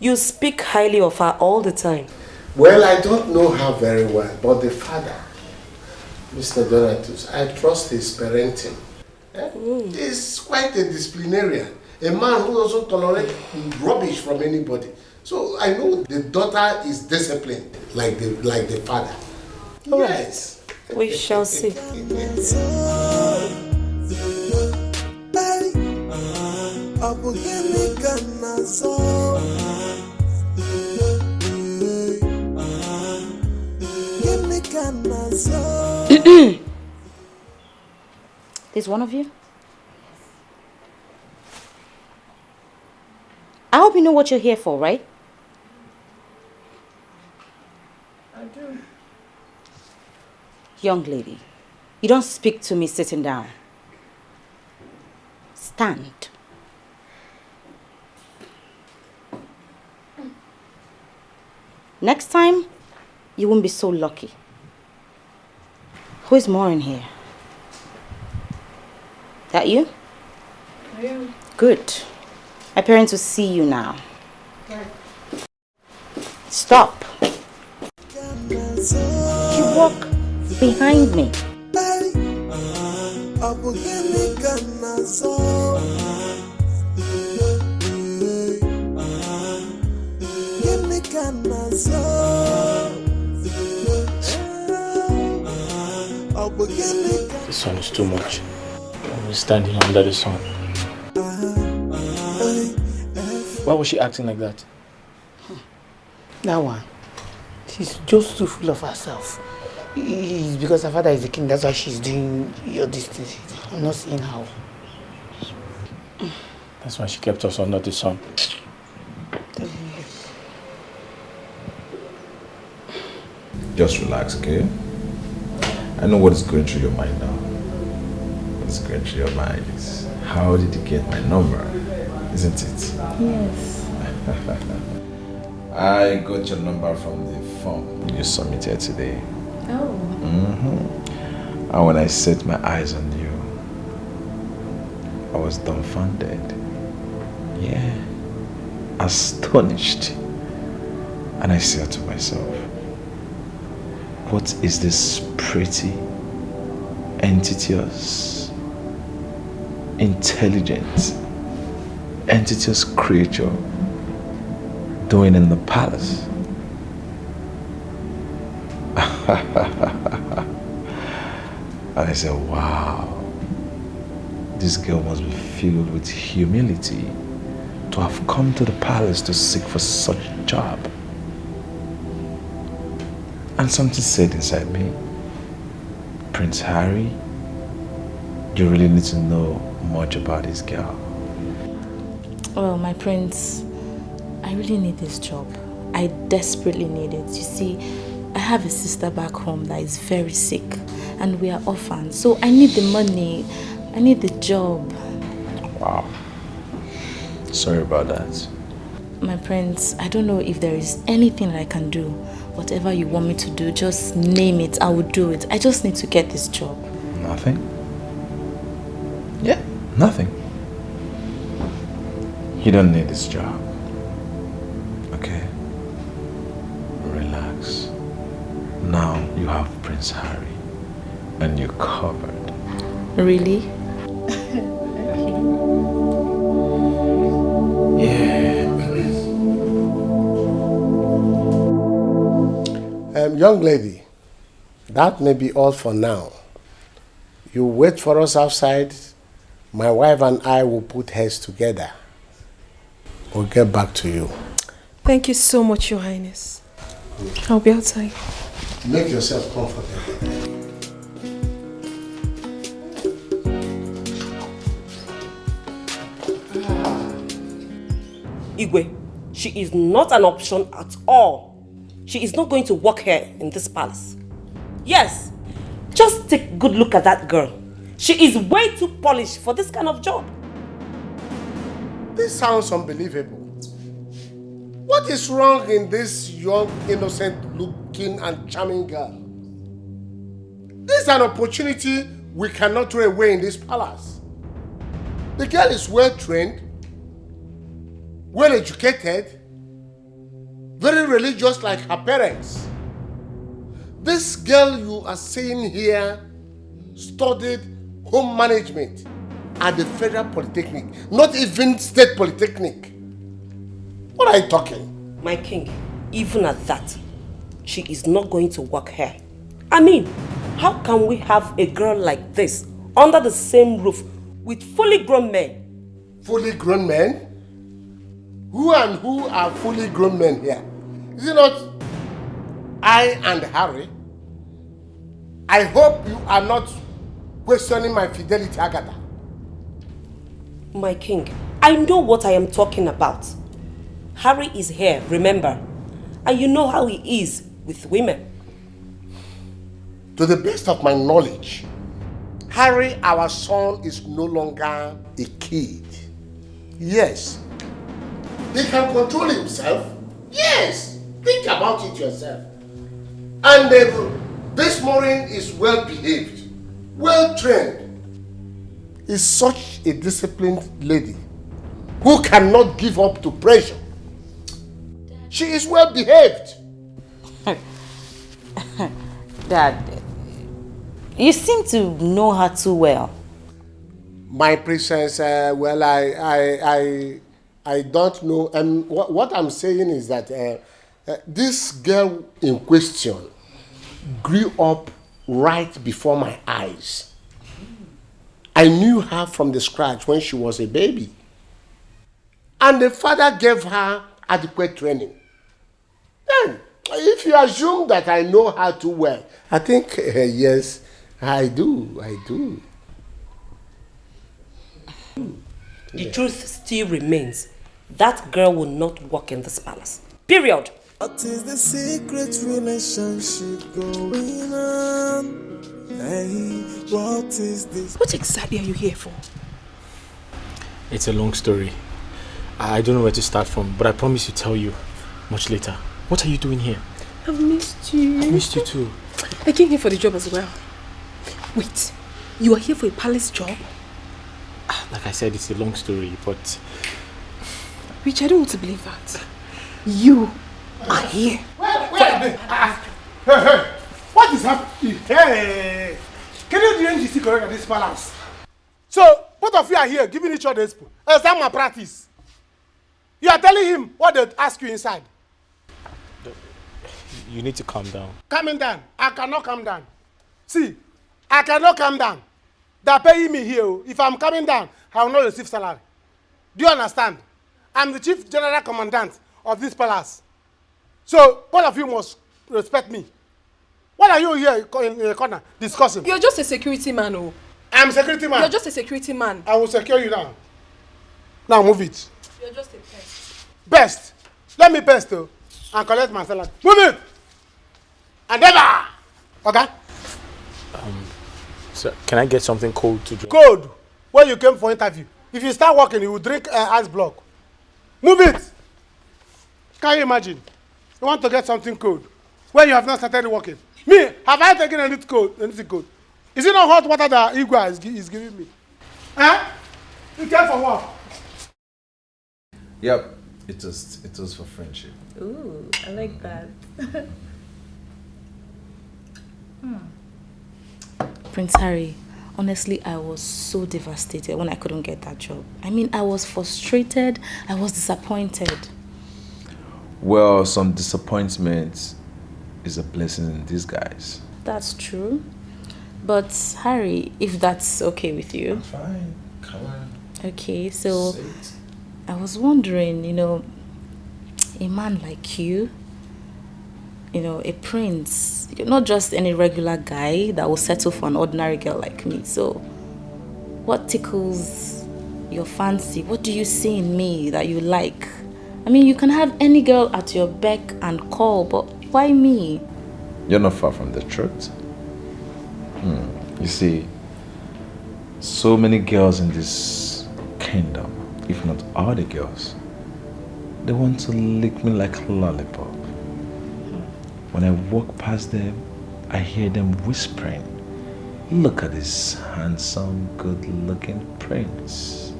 You speak highly of her all the time. Well, I don't know her very well, but the father, Mr. Donatus, I trust his parenting. He's quite a disciplinarian, a man who doesn't tolerate rubbish from anybody. So I know the daughter is disciplined, like the father. Yes. We shall see. There's one of you? I hope you know what you're here for, right? I do. Young lady, you don't speak to me sitting down. Stand. Next time, you won't be so lucky. Who is more in here? That you? I am. Good. My parents will see you now. Right. Stop. You walk behind me. The sun is too much. I'm standing under the sun. Why was she acting like that? That one. She's just too full of herself. It's because her father is the king, that's why she's doing all these things. I'm not seeing how. That's why she kept us under the sun. Just relax, okay? I know what is going through your mind now. What's going through your mind is how how did you get my number? Isn't it? Yes. I got your number from the form you submitted today. Oh. And when I set my eyes on you, I was dumbfounded. Yeah. Astonished. And I said to myself, what is this pretty, entitious, intelligent, entitious creature doing in the palace? And I said, wow, this girl must be filled with humility to have come to the palace to seek for such a job. And something said inside me, Prince Harry, you really need to know much about this girl. Well, my prince, I really need this job. I desperately need it. You see, I have a sister back home that is very sick and we are orphans. So I need the money. I need the job. Wow. Sorry about that. My prince, I don't know if there is anything that I can do. Whatever you want me to do, just name it. I will do it. I just need to get this job. Nothing? Yeah, nothing. You don't need this job. Okay? Relax. Now you have Prince Harry and you're covered. Really? Yeah. Young lady, that may be all for now. You wait for us outside. My wife and I will put heads together. We'll get back to you. Thank you so much, Your Highness. I'll be outside. Make yourself comfortable. Igwe, she is not an option at all. She is not going to work here in this palace. Yes, just take a good look at that girl. She is way too polished for this kind of job. This sounds unbelievable. What is wrong in this young, innocent-looking and charming girl? This is an opportunity we cannot throw away in this palace. The girl is well-trained, well-educated, very religious like her parents. This girl you are seeing here studied home management at the Federal Polytechnic, not even State Polytechnic. What are you talking? My king, even at that, she is not going to work here. I mean, how can we have a girl like this under the same roof with fully grown men? Fully grown men? Who and who are fully grown men here? Is it not I and Harry? I hope you are not questioning my fidelity, Agatha. My king, I know what I am talking about. Harry is here, remember? And you know how he is with women. To the best of my knowledge, Harry, our son, is no longer a kid. Yes. He can control himself. Yes. Think about it yourself. And this Maureen is well behaved, well trained. Is such a disciplined lady who cannot give up to pressure. She is well behaved. Dad, you seem to know her too well. My princess, well, I don't know. What I'm saying is that this girl in question grew up right before my eyes. I knew her from the scratch when she was a baby. And the father gave her adequate training. Then, if you assume that I know her too well, I think, yes, I do. The truth still remains. That girl will not work in this palace. Period. What is the secret relationship going on? Hey, what is this? What exactly are you here for? It's a long story. I don't know where to start from, but I promise to tell you much later. What are you doing here? I've missed you. I missed you too. I came here for the job as well. Wait, you are here for a palace job? Like I said, it's a long story, but... Rich, I don't want to believe that. You are here. Wait. Hey. What is happening? Hey. Can you drink the secret at this palace? So, both of you are here giving each other expo. Is that my practice? You are telling him what they ask you inside. You need to calm down. Calming down. I cannot calm down. See, I cannot calm down. They're paying me here. If I'm coming down, I will not receive salary. Do you understand? I'm the chief general commandant of this palace. So, both of you must respect me. What are you here in the corner discussing? You're just a security man, oh. I'm security man. You're just a security man. I will secure you now. Now move it. You're just a pest. Best. Let me best and collect my salary. Move it! And never! Okay? So can I get something cold to drink? Cold? When you came for interview. If you start working, you will drink ice block. Move it! Can you imagine? You want to get something cold when you have not started working. Me, have I taken anything cold? Is it not hot water that Igwa is giving me? Huh? You care for what? Yep, it was for friendship. Ooh, I like that. Prince Harry, honestly, I was so devastated when I couldn't get that job. I mean, I was frustrated, I was disappointed. Well, some disappointment is a blessing in disguise. That's true. But Harry, if that's okay with you. I'm fine. Come on. Okay, so I was wondering, a man like you, a prince, you're not just any regular guy that will settle for an ordinary girl like me. So what tickles your fancy? What do you see in me that you like? I mean, you can have any girl at your beck and call, but why me? You're not far from the truth. You see, so many girls in this kingdom, if not all the girls, they want to lick me like a lollipop. When I walk past them, I hear them whispering, "Look at this handsome, good-looking prince."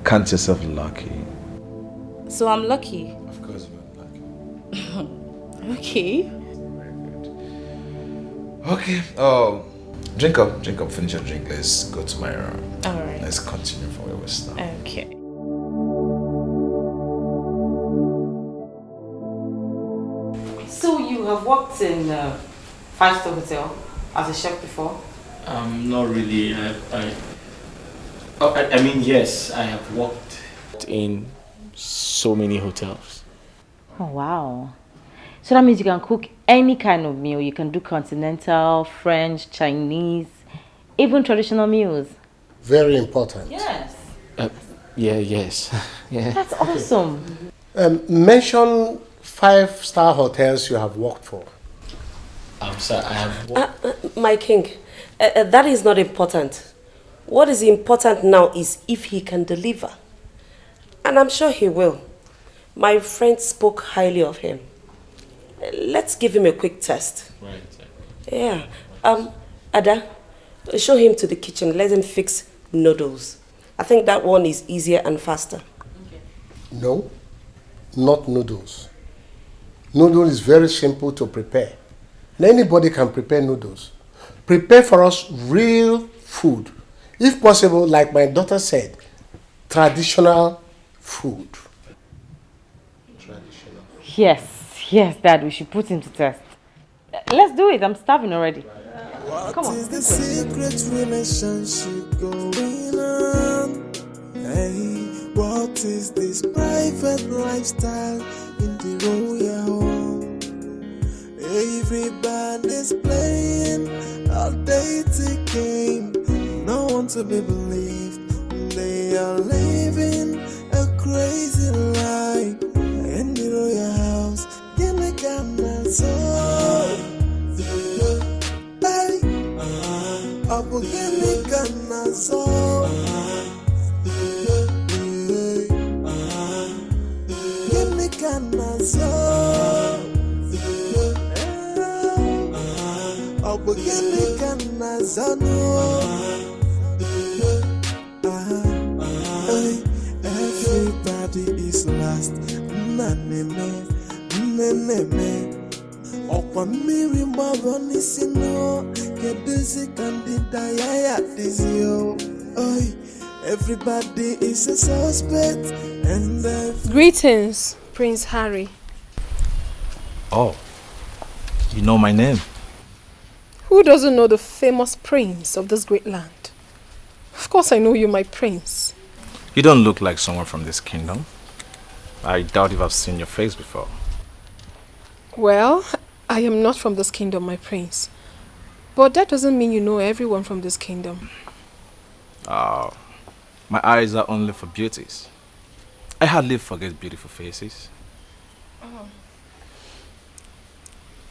Count yourself lucky. So I'm lucky? Of course you're lucky. Okay. Okay. Drink up, finish your drink. Let's go to my room. Alright. Let's continue from where we started. Okay. So you have worked in a 5-star hotel as a chef before? Not really. I mean, yes, I have worked in so many hotels. Oh, wow. So that means you can cook any kind of meal. You can do continental, French, Chinese, even traditional meals. Very important. Yes. Yes. Yeah. That's awesome. Mention 5-star hotels you have worked for. Sir, I have worked... My king, that is not important. What is important now is if he can deliver. And I'm sure he will. My friend spoke highly of him. Let's give him a quick test. Right. Yeah. Ada, show him to the kitchen. Let him fix noodles. I think that one is easier and faster. No, not noodles. Noodle is very simple to prepare. And anybody can prepare noodles. Prepare for us real food. If possible, like my daughter said, traditional food. Traditional. Yes, Dad, we should put him to test. Let's do it. I'm starving already. Come on. What is the secret relationship going on? Hey, what is this private lifestyle in the royal home? Everybody's playing a dating game. No one to be believed. They are living a crazy life in the royal house. Give me Ghana soul. Hey, I will give me Ghana soul. Everybody is last. Everybody is a suspect. Greetings, Prince Harry. Oh, you know my name? Who doesn't know the famous prince of this great land? Of course I know you, my prince. You don't look like someone from this kingdom. I doubt if I've seen your face before. Well, I am not from this kingdom, my prince. But that doesn't mean you know everyone from this kingdom. Oh, my eyes are only for beauties. I hardly forget beautiful faces. Oh.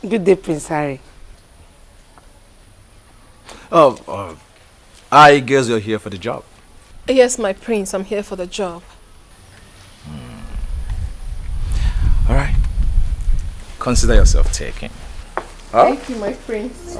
Good day, Prince Harry. Oh, I guess you're here for the job. Yes, my prince, I'm here for the job. All right. Consider yourself taken. Huh? Thank you, my prince.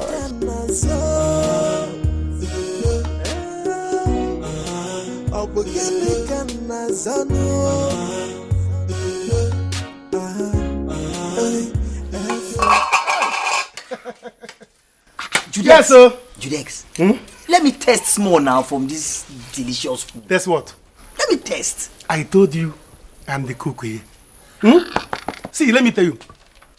Jude, yes, sir. Jude, let me test small now from this delicious food. Test what? Let me test. I told you I'm the cook here. See, let me tell you.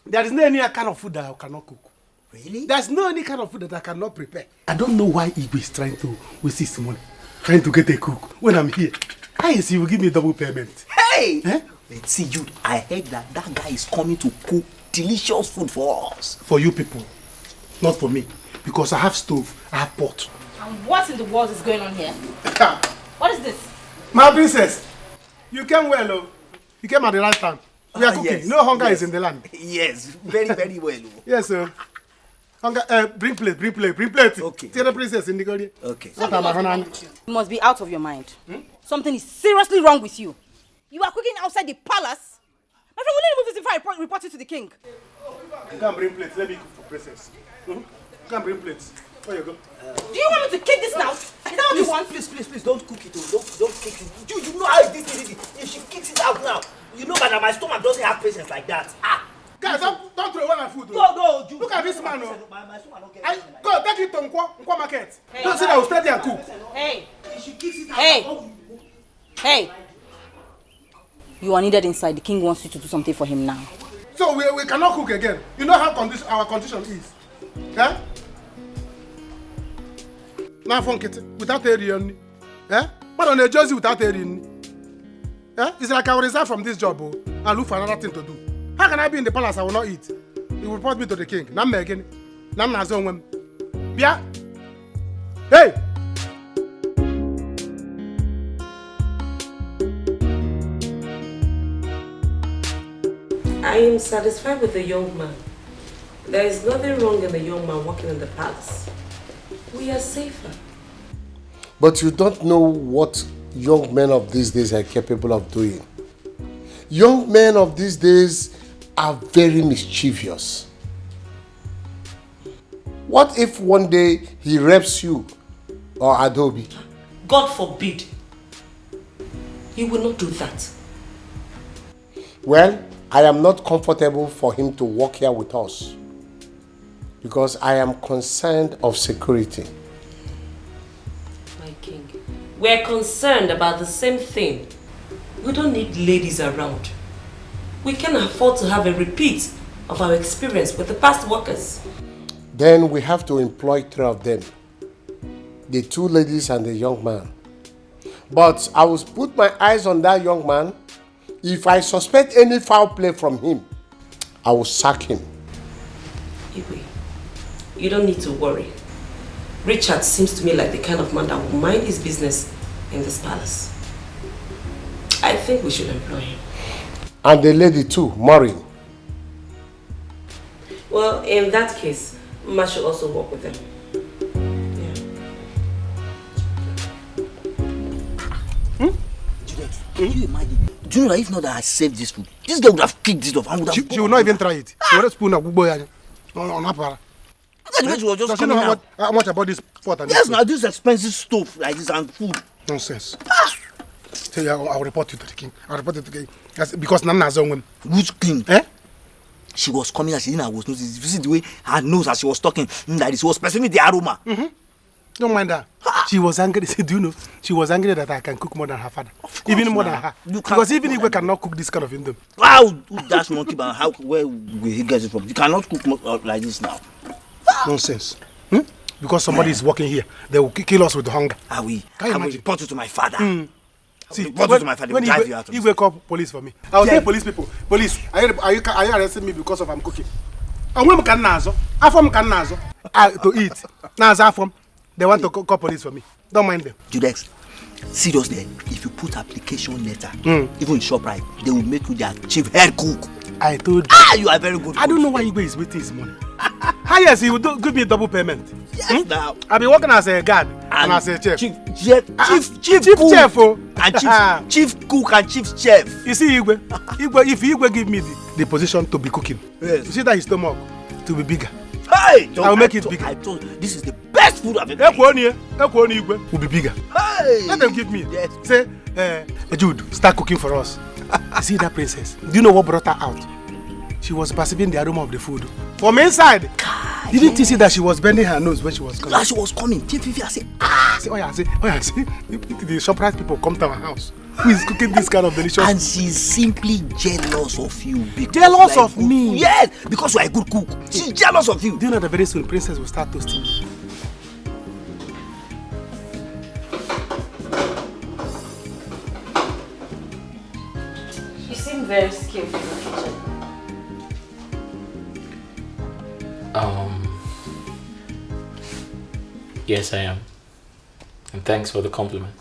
There is no any kind of food that I cannot cook. Really? There's no any kind of food that I cannot prepare. I don't know why Igwe is trying to waste his money, trying to get a cook when I'm here. I see you will give me double payment. Hey! Let's see, Jude, I heard that guy is coming to cook delicious food for us. For you people, not for me. Because I have stove, I have pot. And what in the world is going on here? What is this? My princess, you came well, oh. You came at the right time. We are cooking. Yes, No hunger is in the land. Yes, very, very well. Yes, sir. Hunger, bring plate. Okay. Tell the princess in the garden. Okay. You must be out of your mind. Something is seriously wrong with you. You are cooking outside the palace? My friend, will you remove this before I report you to the king? You can't bring plates. Let me cook for princess. You can't bring plates. Where you go? Do you want me to kick this now? Is that what you want? Please, don't cook it. Don't kick it. Jude, you know how it is. If she kicks it out now, you know that my stomach doesn't have patience like that. Guys, don't throw away my food. No, Jude. Look at this man. No. My stomach don't get Go, take it to Nkwa market. Don't say that I will stay there and cook. Hey. If she kicks it out, Hey. You are needed inside. The king wants you to do something for him now. So we cannot cook again. You know how our condition is. Yeah? Now from kitty without a real. Eh? But on a jersey without a real. Eh? It's like I will resign from this job and look for another thing to do. How can I be in the palace? I will not eat. He will report me to the king. Now I'm again. Now I'm not zone. Yeah. Hey! I am satisfied with the young man. There is nothing wrong in the young man working in the palace. We are safer. But you don't know what young men of these days are capable of doing. Young men of these days are very mischievous. What if one day he rapes you or Adobe? God forbid. He will not do that. Well, I am not comfortable for him to work here with us because I am concerned of security. My king, we're concerned about the same thing. We don't need ladies around. We can afford to have a repeat of our experience with the past workers. Then we have to employ 3 of them. The 2 ladies and the young man. But I will put my eyes on that young man. If I suspect any foul play from him, I will sack him. Igwe, you don't need to worry. Richard seems to me like the kind of man that will mind his business in this palace. I think we should employ him. And the lady too, Maureen. Well, in that case, Ma should also work with them. Juliet, can you imagine Do you know that if not that I saved this food, this girl would have kicked it off and would have... She will not even try it. She would have spoon of Gubo. No, not she was just coming know out. how much about this pot and Yes, this now this expensive stuff like this and food. Nonsense. Say, I'll report you to the king. I'll report you to the king. Because Nana has own. Which king? Eh? She was coming and she didn't know I was noticing. You see the way her nose as she was talking, like she was perceiving the aroma. Don't mind her. She was angry. Do you know? She was angry that I can cook more than her father. Even more than her. Because even if we cannot cook this kind of Indomie. Wow, that's monkey, but how, where will he get it from? You cannot cook like this now. Nonsense. Because somebody is working here, they will kill us with hunger. I will report you to my father. See, report you to my father. When Drive you out of he will call police for me. I'll tell police people, police, are you arresting me because of I'm cooking? And when can nazo? To eat. Nazo they want to call police for me. Don't mind them. Judex, seriously, if you put application letter, even in ShopRite, they will make you their chief head cook. I told you. You are very good. I don't know why Igwe is waiting his money. Yes, he will give me a double payment. Yes, now. I'll be working as a guard and as a chef. Chief chef Oh. And chief cook and chief chef. You see, Igwe, if Igwe give me the position to be cooking, you see that his stomach to be bigger. Hey, I'll make it bigger. I told you, this is the best food I've ever eaten. Igwe will be bigger. Hey. Let them give me. Yes. Say, Jude, start cooking for us. You see that princess? Do you know what brought her out? She was perceiving the aroma of the food. From inside. God, didn't you see that she was bending her nose when she was coming? As she was coming, I said, the ShopRite people come to our house. Who is cooking this kind of delicious and she's simply jealous of you. Jealous of me? Yes, because you are a good cook. She's jealous of you. Do you know that very soon princess will start toasting you? You seem very skillful in the kitchen. Yes, I am. And thanks for the compliment.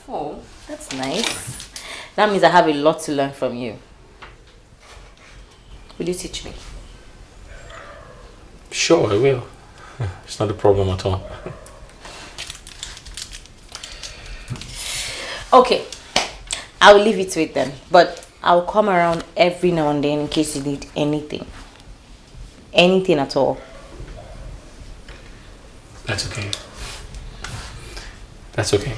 Oh, that's nice. That means I have a lot to learn from you. Will you teach me? Sure, I will. It's not a problem at all. Okay, I will leave it to it then. But I'll come around every now and then in case you need anything. Anything at all. That's okay. That's okay.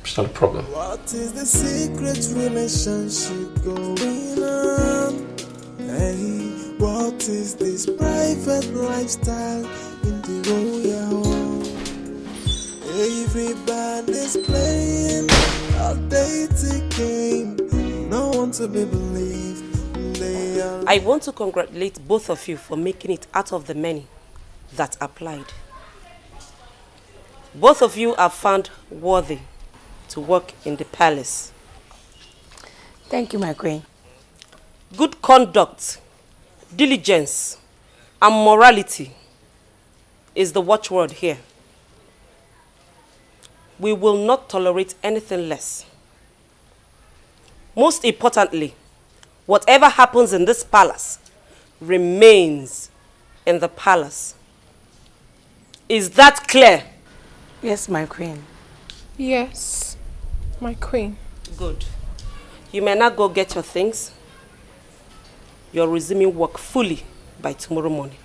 It's not a problem. What is the secret relationship going on? Hey, what is this private lifestyle in the royal home? Everybody's playing a dating game. No one to be believed. I want to congratulate both of you for making it out of the many that applied. Both of you are found worthy to work in the palace. Thank you, my queen. Good conduct, diligence, and morality is the watchword here. We will not tolerate anything less. Most importantly, whatever happens in this palace remains in the palace. Is that clear? Yes, my queen. Yes, my queen. Good. You may now go get your things. You're resuming work fully by tomorrow morning.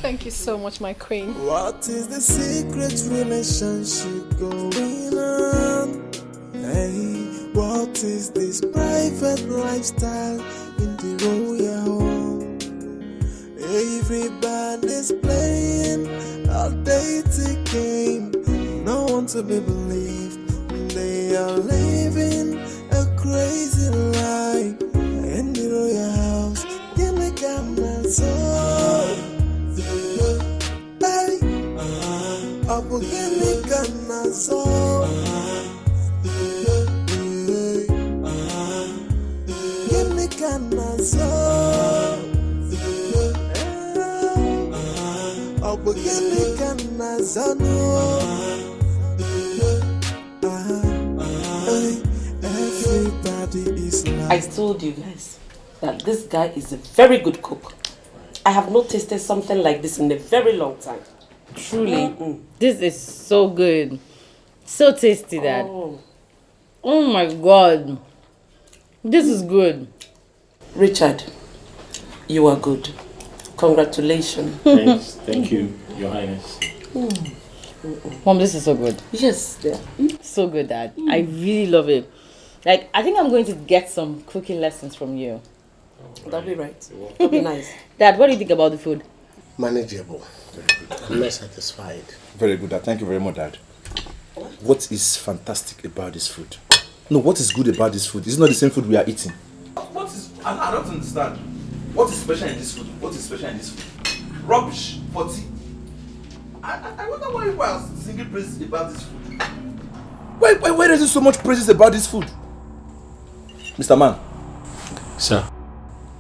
Thank you so much, my queen. What is the secret relationship going on? Hey, what is this private lifestyle in the royal home? Everybody's playing a dating game. No one to be believed. They are living a crazy life in the royal house. Give me camera so. Hey, up give me camera so. Give me camera so. I told you guys that this guy is a very good cook. I have not tasted something like this in a very long time. Truly, this is so good. So tasty, Dad. Oh. Oh my God. This is good. Richard, you are good. Congratulations. Thanks. Thank you, Your Highness. Mom, this is so good. Yes, dear. So good, Dad. I really love it. Like, I think I'm going to get some cooking lessons from you. That'll be right. That'll be nice. Dad, what do you think about the food? Manageable. I'm not satisfied. Very good, Dad. Thank you very much, Dad. What is fantastic about this food? No, what is good about this food? It's not the same food we are eating. What is... I don't understand. What is special in this food? What is special in this food? Rubbish for tea. I wonder why you are singing praises about this food. Why is there so much praises about this food? Mr. Man. Sir.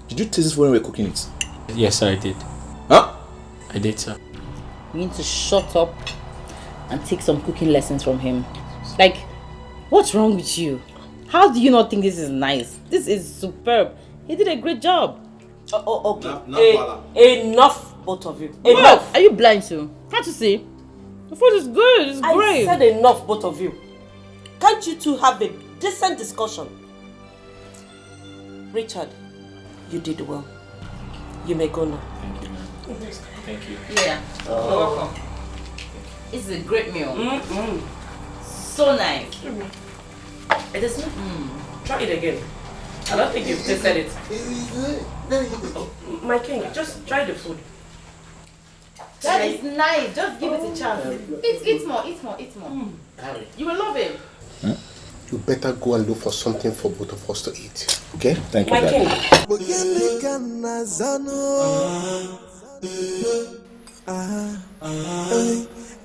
Did you taste this when we were cooking it? Yes, sir, I did. Huh? I did, sir. You need to shut up and take some cooking lessons from him. Like, what's wrong with you? How do you not think this is nice? This is superb. He did a great job. Okay. Enough, both of you. Enough. Are you blind too? Can't you see? The food is good. It's great. I said enough, both of you. Can't you two have a decent discussion? Richard, you did well. You may go now. Thank you, ma'am. Thank you. Yeah. You're welcome. It's a great meal. So nice. It is not. Try it again. I don't think you've tasted it. My king, just try the food. That is nice. Just give it a chance. Eat more. You will love it. You better go and look for something for both of us to eat. Okay? Thank you, My king.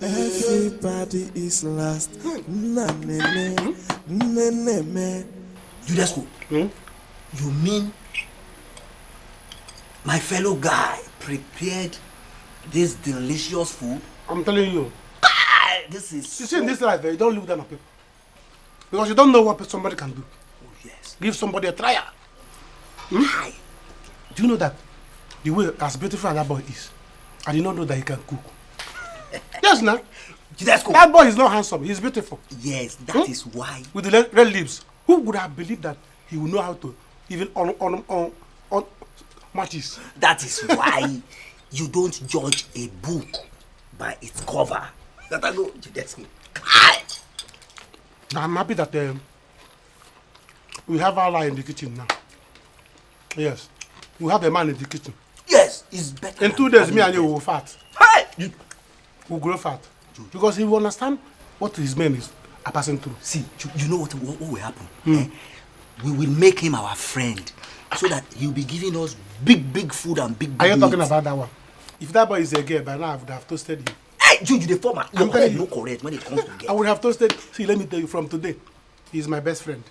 Everybody is lost. Judas, you mean my fellow guy prepared this delicious food? I'm telling you. This is... You see, in this life, you don't look down on people. Because you don't know what somebody can do. Oh, yes. Give somebody a trial. Do you know that the way as beautiful as that boy is, I did not know that he can cook. Yes, now. That boy is not handsome. He's beautiful. Yes, that is why. With the red lips. Who would have believed that he would know how to even on matches? That is why you don't judge a book by its cover. That I know, Judas. Now I'm happy that we have our line in the kitchen now. Yes. We have a man in the kitchen. Yes, it's better. In 2 days, me and you will fat. Hey! We'll grow fat. Because he will understand what his men are passing through. See, you know what will happen? We will make him our friend so that he'll be giving us big food and big Are you talking meat. about that one? If that boy is a girl, by now I would have toasted him. Hey, Jude, the former. I'm telling you. No correct when it comes to girls. I would have toasted. See, let me tell you, from today, he's my best friend.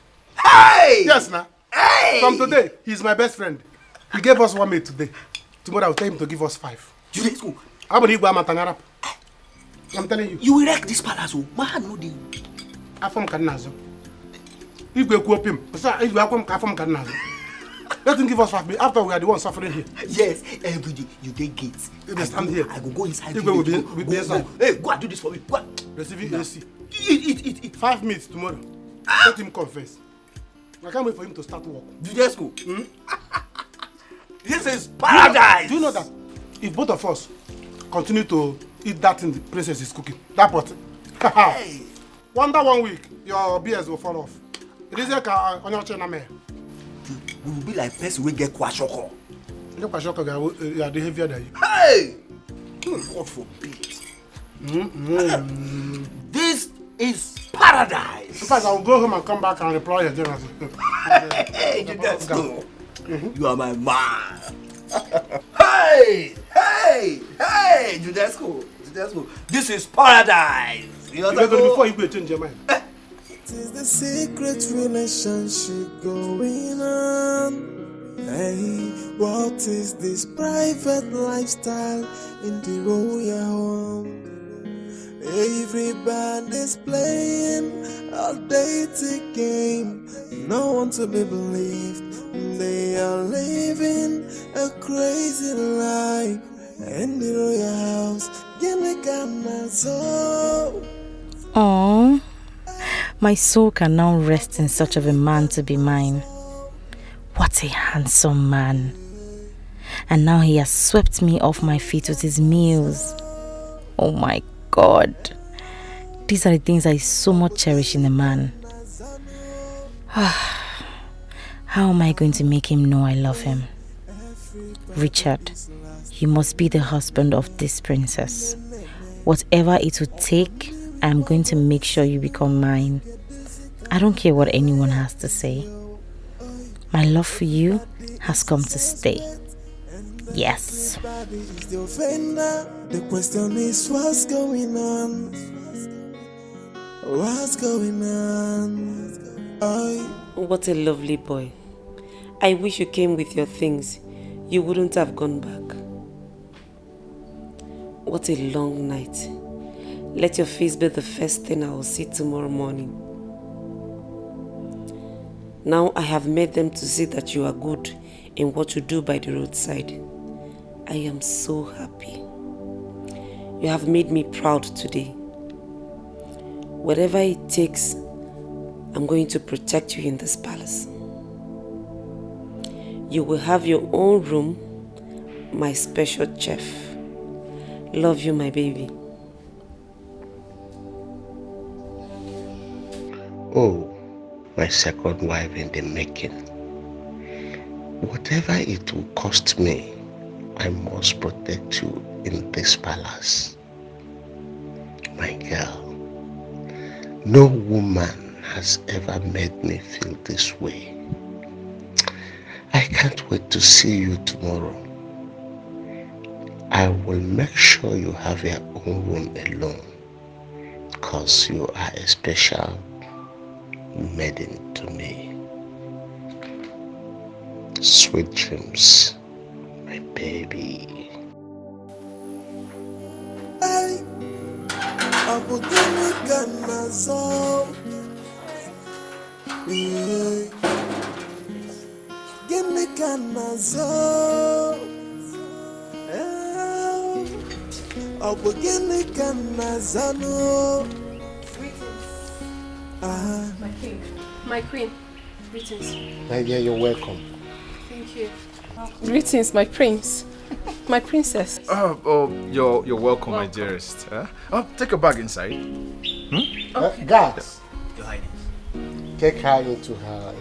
Hey! Yes, now. Hey! From today, he's my best friend. He gave us 1 meat today. Tomorrow I'll tell him to give us 5. Jude, go. How about you go Matanyarap? I'm telling you. You will wreck this palace, oh. Man, no deal. Afam Kadnazo. If we go him, if we come Afam Kadnazo. Let him give us 5 minutes after we are the ones suffering here. Yes, every day you get gates. They stand here. I go inside. If we will be inside. Hey, go and do this for me. Go. Receiving AC. Eat. 5 minutes tomorrow. Let him confess. I can't wait for him to start work. Let's go. This is paradise. Do you know that if both of us continue to eat that thing the princess is cooking, that pot, hey. Wonder 1 week, your BS will fall off. It is like on your channel, man. We will be like person we get kwashoko. You kwashoko, you are the heavier than you. Hey! God forbid. This is paradise. In fact, I will go home and come back and reply again. Hey, let's go. You are my man. Hey, Judesco. This is paradise. Before you go change your mind. It is the secret relationship going on. Hey, what is this private lifestyle in the royal home? Everybody's playing a dating game. No one to be believed. They are living a crazy life in the royal house. Aww. My soul can now rest in such of a man to be mine. What a handsome man. And now he has swept me off my feet with his meals. Oh my God. These are the things I so much cherish in a man. How am I going to make him know I love him? Richard, you must be the husband of this princess. Whatever it would take, I am going to make sure you become mine. I don't care what anyone has to say. My love for you has come to stay. Yes. The question is, what's going on? What's going on? What a lovely boy. I wish you came with your things. You wouldn't have gone back. What a long night. Let your face be the first thing I will see tomorrow morning. Now I have made them to see that you are good in what you do by the roadside. I am so happy. You have made me proud today. Whatever it takes, I'm going to protect you in this palace. You will have your own room, my special chef. Love you, my baby. Oh, my second wife in the making. Whatever it will cost me, I must protect you in this palace. My girl, no woman has ever made me feel this way. I can't wait to see you tomorrow. I will make sure you have your own room alone, because you are a special maiden to me. Sweet dreams, my baby. Hey, My king, my queen, greetings. My dear, you're welcome. Thank you. Greetings, my prince, my princess. You're welcome, my dearest. Take a bag inside. Guards, take her into her.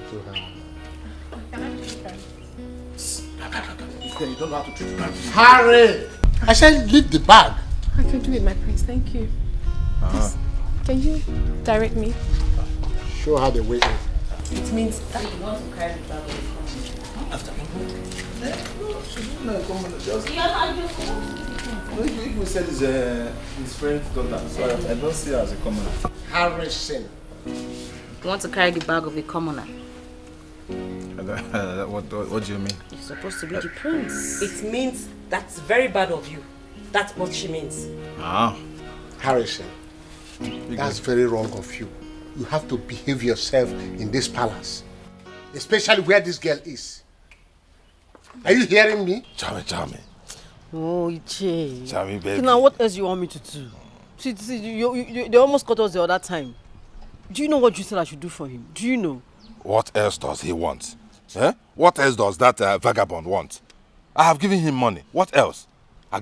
You don't know how to treat her. Hurry! I said leave the bag. I can do it, my prince. Thank you. Please, can you direct me? Show her the way in. It means that you want to carry the bag. After if we said his friend's daughter, so I don't see her as a commoner. Harrison. You want to carry the bag of a commoner? What do you mean? You're supposed to be the prince. It means that's very bad of you. That's what she means. Harrison, that's very wrong of you. You have to behave yourself in this palace, especially where this girl is. Are you hearing me? Charmy. Oh, Iche. Charmy, baby. Now, what else you want me to do? See, they almost caught us the other time. Do you know what you said I should do for him? Do you know? What else does he want? Eh? What else does that vagabond want? I have given him money. What else? Eh?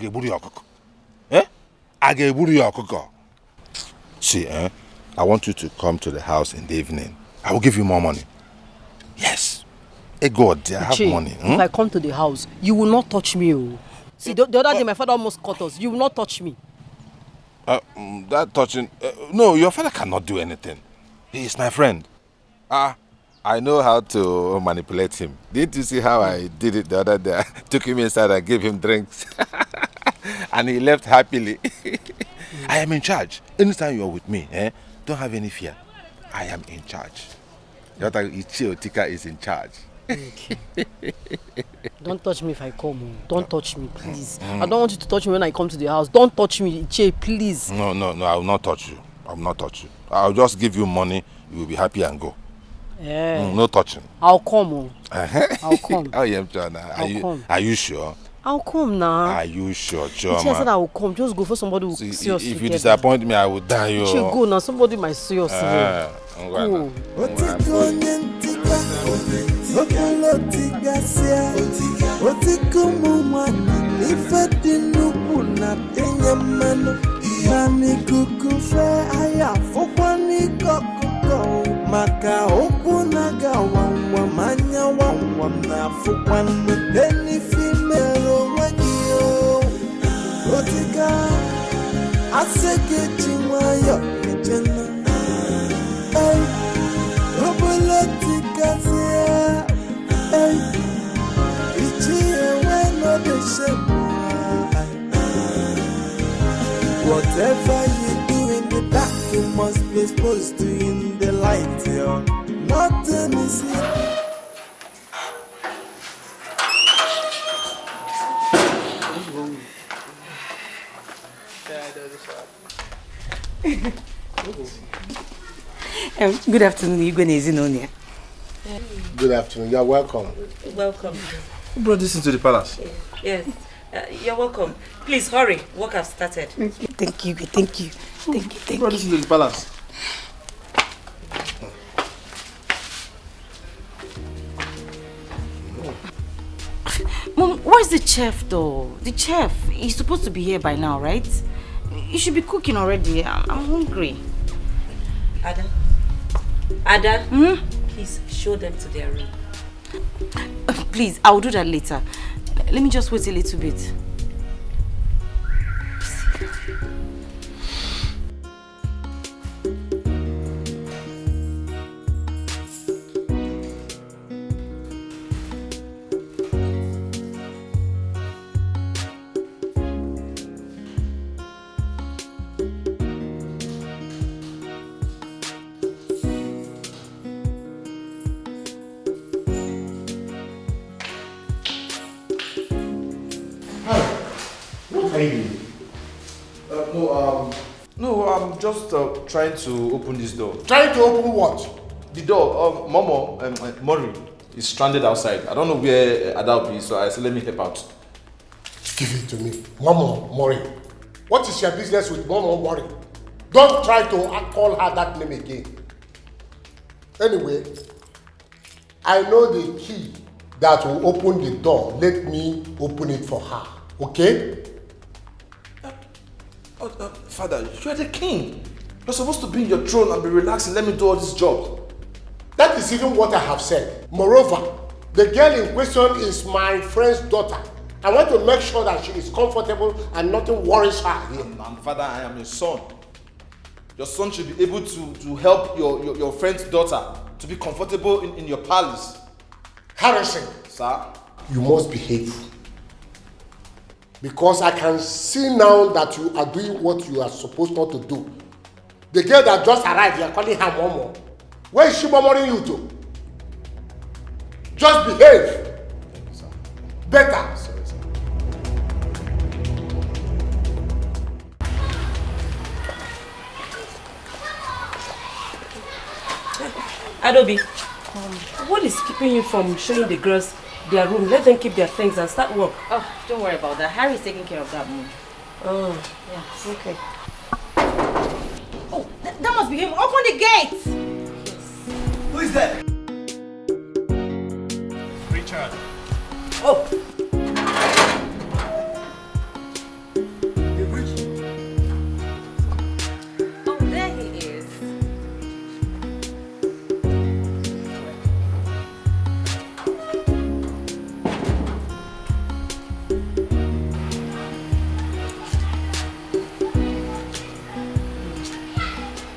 See, I want you to come to the house in the evening. I will give you more money. Yes. Hey God, I have money. If I come to the house, you will not touch me. Oh. See, the other day my father almost caught us. You will not touch me. That touching... no, your father cannot do anything. He is my friend. I know how to manipulate him. Didn't you see how I did it the other day? I took him inside and gave him drinks. And he left happily. I am in charge. Anytime you are with me, don't have any fear. I am in charge. Ichio Tika is in charge. Okay. Don't touch me if I come. Don't touch me, please. I don't want you to touch me when I come to the house. Don't touch me, Iche, please. No, I will not touch you. I will not touch you. I will just give you money. You will be happy and go. Yeah. No touching. I'll come. I'll come. Are you sure? I'll come now. Are you sure, Choma? She said I will come. Just go for somebody who see us if you disappoint me, I will die. You should go now. Somebody might see us here. Go. Maka okunaga wangwa manya wangwa mnafukwana Deni female wagio Otika Aseke chingwayo Kejena Ay Obolotika siya Ay Ichie weno deshema Whatever you do in the dark you must be exposed to in the light, yo. Not to miss it. Good afternoon, Igwe. Good afternoon, you're welcome. Welcome. Who brought this into the palace? Yes. You're welcome. Please hurry. Work has started. Thank you. Who brought this into the palace? Mom, where's the chef though? The chef, he's supposed to be here by now, right? You should be cooking already. I'm hungry. Ada, please show them to their room. Please, I'll do that later. Let me just wait a little bit. No, I'm just trying to open this door. Trying to open what? The door. Mori is stranded outside. I don't know where Ada is, so I said let me help out. Give it to me. Momo Mori. What is your business with Momo Mori? Don't try to call her that name again. Anyway, I know the key that will open the door. Let me open it for her. Okay? Father, you are the king. You're supposed to be in your throne and be relaxing. Let me do all this job. That is even what I have said. Moreover, the girl in question is my friend's daughter. I want to make sure that she is comfortable and nothing worries her here. Father, I am your son. Your son should be able to help your friend's daughter to be comfortable in your palace. Harrison. Sir? You must behave. Because I can see now that you are doing what you are supposed not to do. The girl that just arrived, you are calling her Momo. Where is she murmuring you to? Just behave. Better. Sorry, sir. Adobe, what is keeping you from showing the girls their room? Let them keep their things and start work. Oh, don't worry about that. Harry's taking care of that, Mom. Oh, yeah, okay. Oh, that must be him. Open the gate! Yes. Who is that? Richard. Oh! Oh, there he is.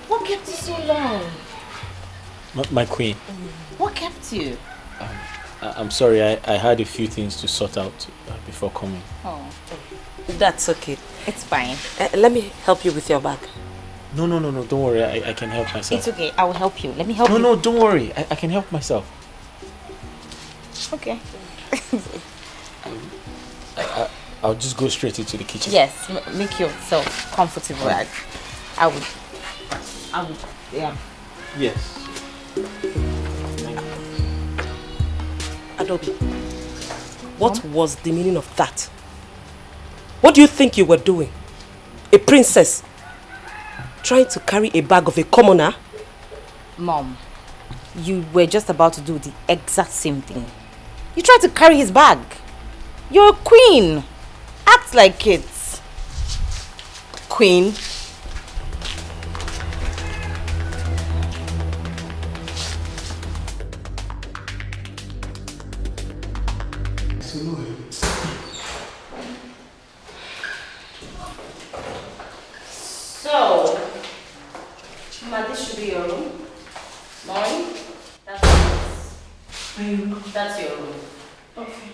What kept you so long? My queen. What kept you? I'm sorry, I had a few things to sort out before coming. Oh. That's okay. It's fine. Let me help you with your bag. No, don't worry, I can help myself. It's okay, I will help you. Let me help you. No, don't worry, I can help myself. Okay. I'll just go straight into the kitchen. Yes, make yourself comfortable. I would, yeah. Yes. Adobe, what was the meaning of that? What do you think you were doing? A princess? Trying to carry a bag of a commoner? Mom, you were just about to do the exact same thing. You tried to carry his bag. You're a queen. Act like it. Queen? So, Ma, this should be your room. Mine? That's your room. Okay.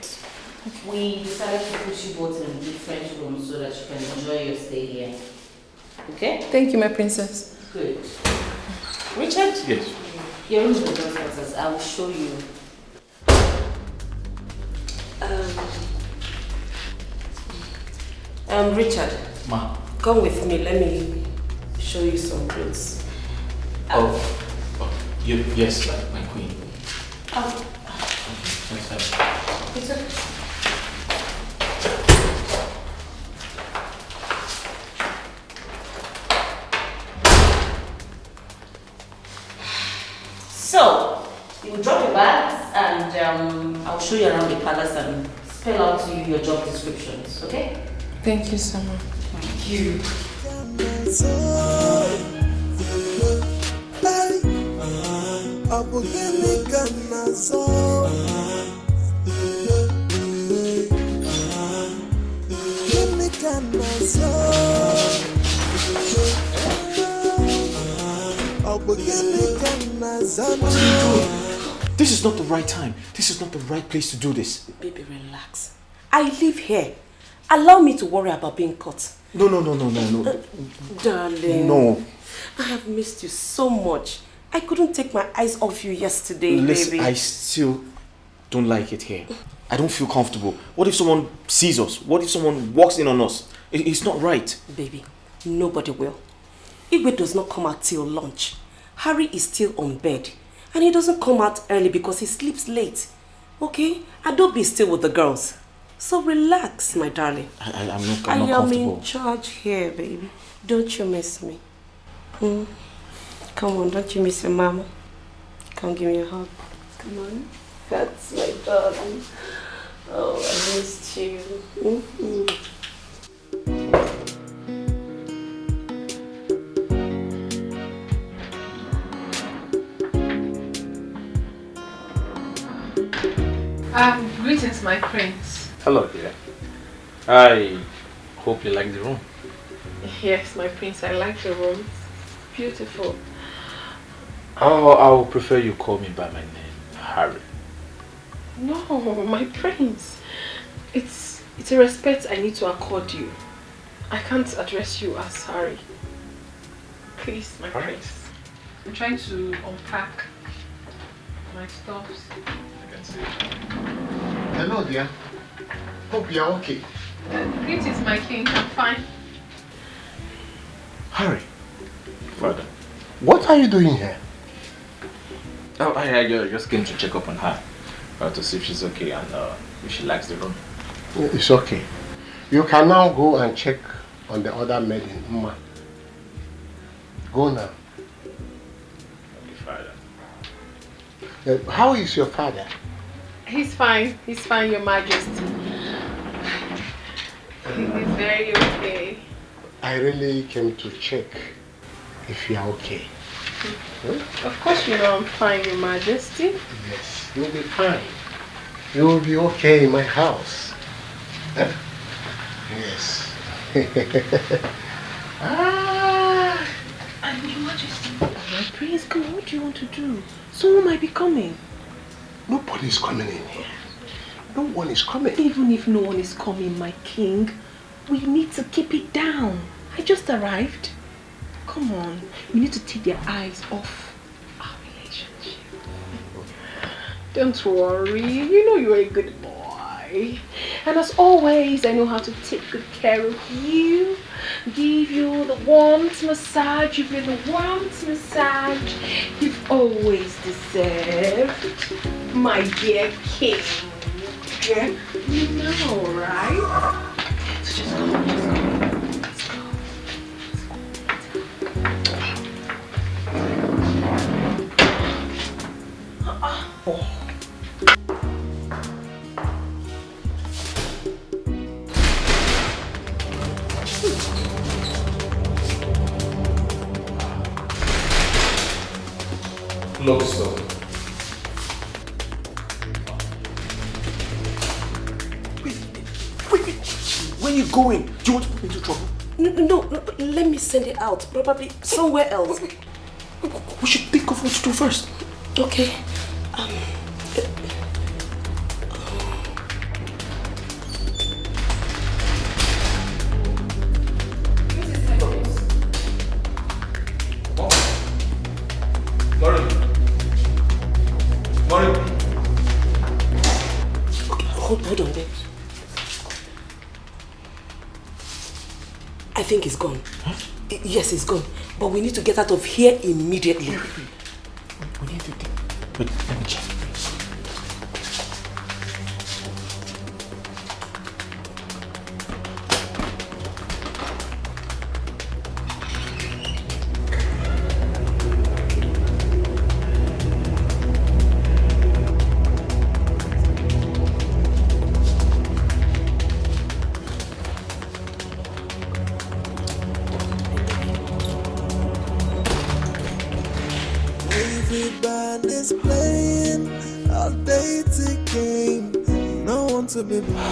We decided to put you both in different rooms so that you can enjoy your stay here. Okay? Thank you, my princess. Good. Richard? Yes. Your room is the downstairs. I will show you. Richard. Ma. Come with me. Let me show you some clothes. Yes, my queen. Oh. It's okay. So, you drop your bags and I'll show you around the palace and spell out to you your job descriptions, okay? Thank you so much. Thank you. What are you doing? This is not the right time. This is not the right place to do this. Baby, relax. I live here. Allow me to worry about being caught. No. Darling. No. I have missed you so much. I couldn't take my eyes off you yesterday, Listen, baby. I still don't like it here. I don't feel comfortable. What if someone sees us? What if someone walks in on us? It's not right. Baby, nobody will. Igwe does not come out till lunch. Harry is still on bed. And he doesn't come out early because he sleeps late. Okay? Adobe is still with the girls. So relax, my darling. I'm not I am comfortable. in charge here, baby. Don't you miss me? Come on, don't you miss your mama? Come give me a hug. Come on. That's my darling. Oh, I missed you. Greetings, my prince. Hello, dear. I hope you like the room. Yes, my prince, I like the room. It's beautiful. Oh, I would prefer you call me by my name, Harry. No, my prince. It's a respect I need to accord you. I can't address you as Harry. Please, my prince. I'm trying to unpack my stuffs. I can see. Hello, dear. Hope you're okay. Greetings, my king. I'm fine. Harry. Father. What are you doing here? Oh, I just came to check up on her. To see if she's okay and if she likes the room. It's okay. You can now go and check on the other maid in Mma. Go now. Okay, Father. How is your father? He's fine. He's fine, Your Majesty. He's very okay. I really came to check if you are okay. Of course you know I'm fine, Your Majesty. Yes, you'll be fine. You'll be okay in my house. Huh? Yes. And Your Majesty, my prince, come on, what do you want to do? Someone might be coming. Nobody's coming in here. No one is coming. Even if no one is coming, my king, we need to keep it down. I just arrived. Come on, we need to take their eyes off our relationship. Don't worry, you know you're a good boy. And as always, I know how to take good care of you. Give you the warmth massage. You've been the warmth massage you've always deserved, my dear king. You know, right? Lock this door. Wait. Where are you going? Do you want to put me into trouble? No, let me send it out. Probably somewhere else. We should think of what to do first. Okay. Hold on there. I think it's gone. Huh? Yes, it's gone. But we need to get out of here immediately. We need to think. Wait, let me check.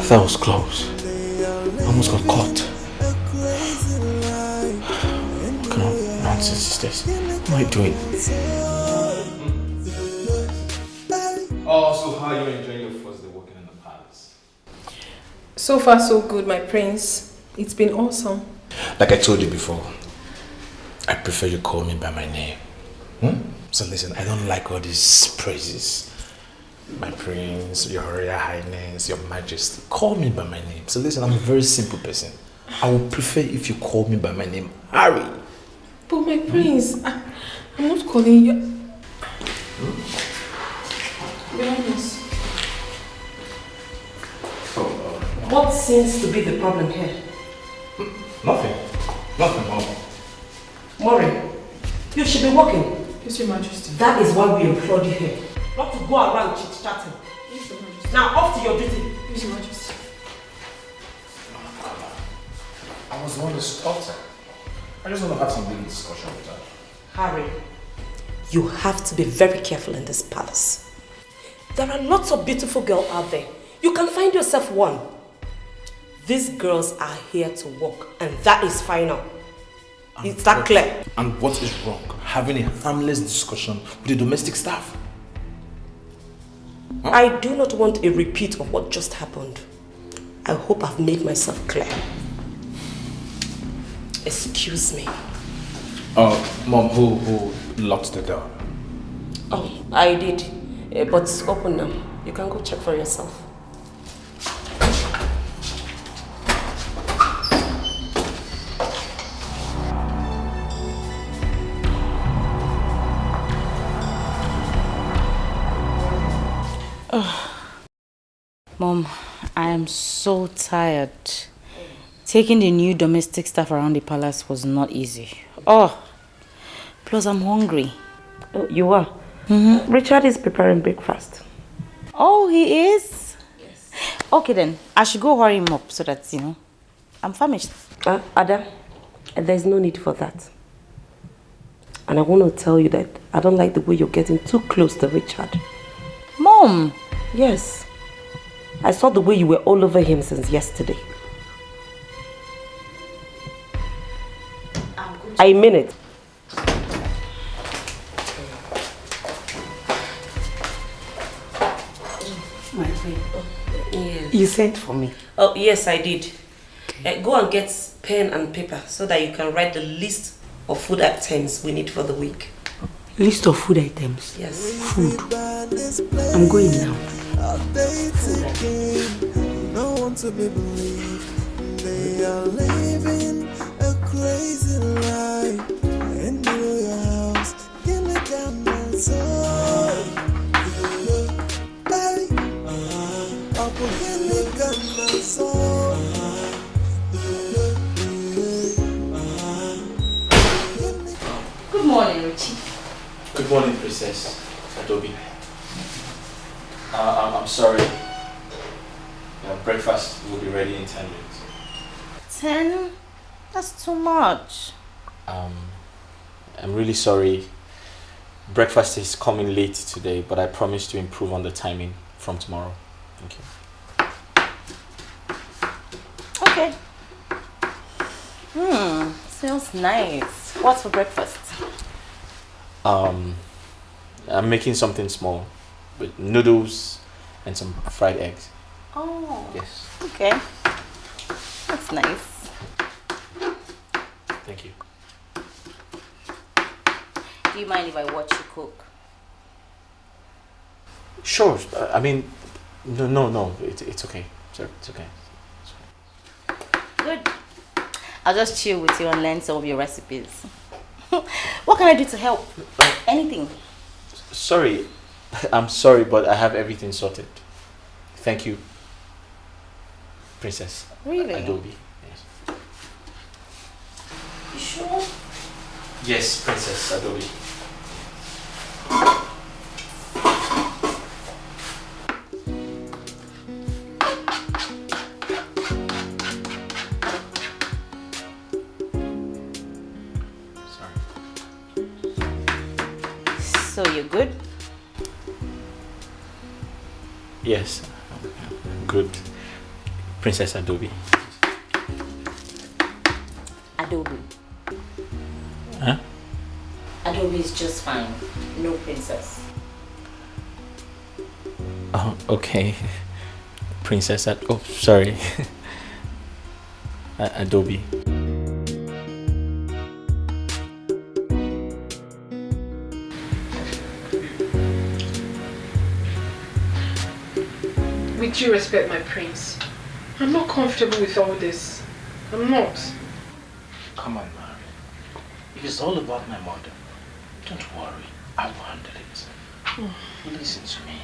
That was close. I almost got caught. What kind of nonsense is this? What am I doing? Oh, so how are you enjoying your first day working in the palace? So far, so good, my prince. It's been awesome. Like I told you before, I prefer you call me by my name. So listen, I don't like all these praises. My prince, your royal highness, your majesty. Call me by my name. So listen, I'm a very simple person. I would prefer if you call me by my name, Harry. But my prince, I'm not calling you. Your highness. What seems to be the problem here? Nothing, Mom. Maureen, you should be working. Yes, your majesty. That is why we employed you here. Not to go around chit-chatting. Yes, your majesty. Now, off to your duty. Yes, your majesty. I was the one to stop her. I just want to have some big discussion with her. Harry, you have to be very careful in this palace. There are lots of beautiful girls out there. You can find yourself one. These girls are here to work, and that is final. Is that clear? And what is wrong? Having a harmless discussion with the domestic staff? Huh? I do not want a repeat of what just happened. I hope I've made myself clear. Excuse me. Mom, who locked the door? Oh, I did. But it's open now. You can go check for yourself. Mom, I am so tired. Taking the new domestic staff around the palace was not easy. Plus I'm hungry. Oh, you are? Mm-hmm. Richard is preparing breakfast. Oh, he is? Yes. Okay then, I should go hurry him up so that, I'm famished. Ada, there's no need for that. And I want to tell you that I don't like the way you're getting too close to Richard. Mom! Yes. I saw the way you were all over him since yesterday. I mean it. My friend. Yes. You sent for me? Oh, yes, I did. Go and get pen and paper so that you can write the list of food items we need for the week. List of food items? Yes. Food. I'm going now. No one to be believed. They are living a crazy life. In your house, in the camera, so up in the camera, so Good morning, Princess Adobe. I'm sorry. Breakfast will be ready in 10 minutes. 10? That's too much. I'm really sorry. Breakfast is coming late today, but I promise to improve on the timing from tomorrow. Thank you. Okay. Smells nice. What's for breakfast? I'm making something small with noodles and some fried eggs. Oh. Yes. Okay. That's nice. Thank you. Do you mind if I watch you cook? Sure. I mean, no. It's okay. It's okay. Good. I'll just chill with you and learn some of your recipes. What can I do to help? Anything. Sorry. I'm sorry, but I have everything sorted. Thank you, Princess Really? Adobe. Yes. You sure? Yes, Princess Adobe. So you're good? Yes, good. Princess Adobe. Adobe. Huh? Adobe is just fine. No princess. Oh, okay. Princess oh, sorry. Adobe. With due respect, my prince, I'm not comfortable with all this. I'm not. Come on, Mary. If it's all about my mother, don't worry. I will handle it. Listen to me.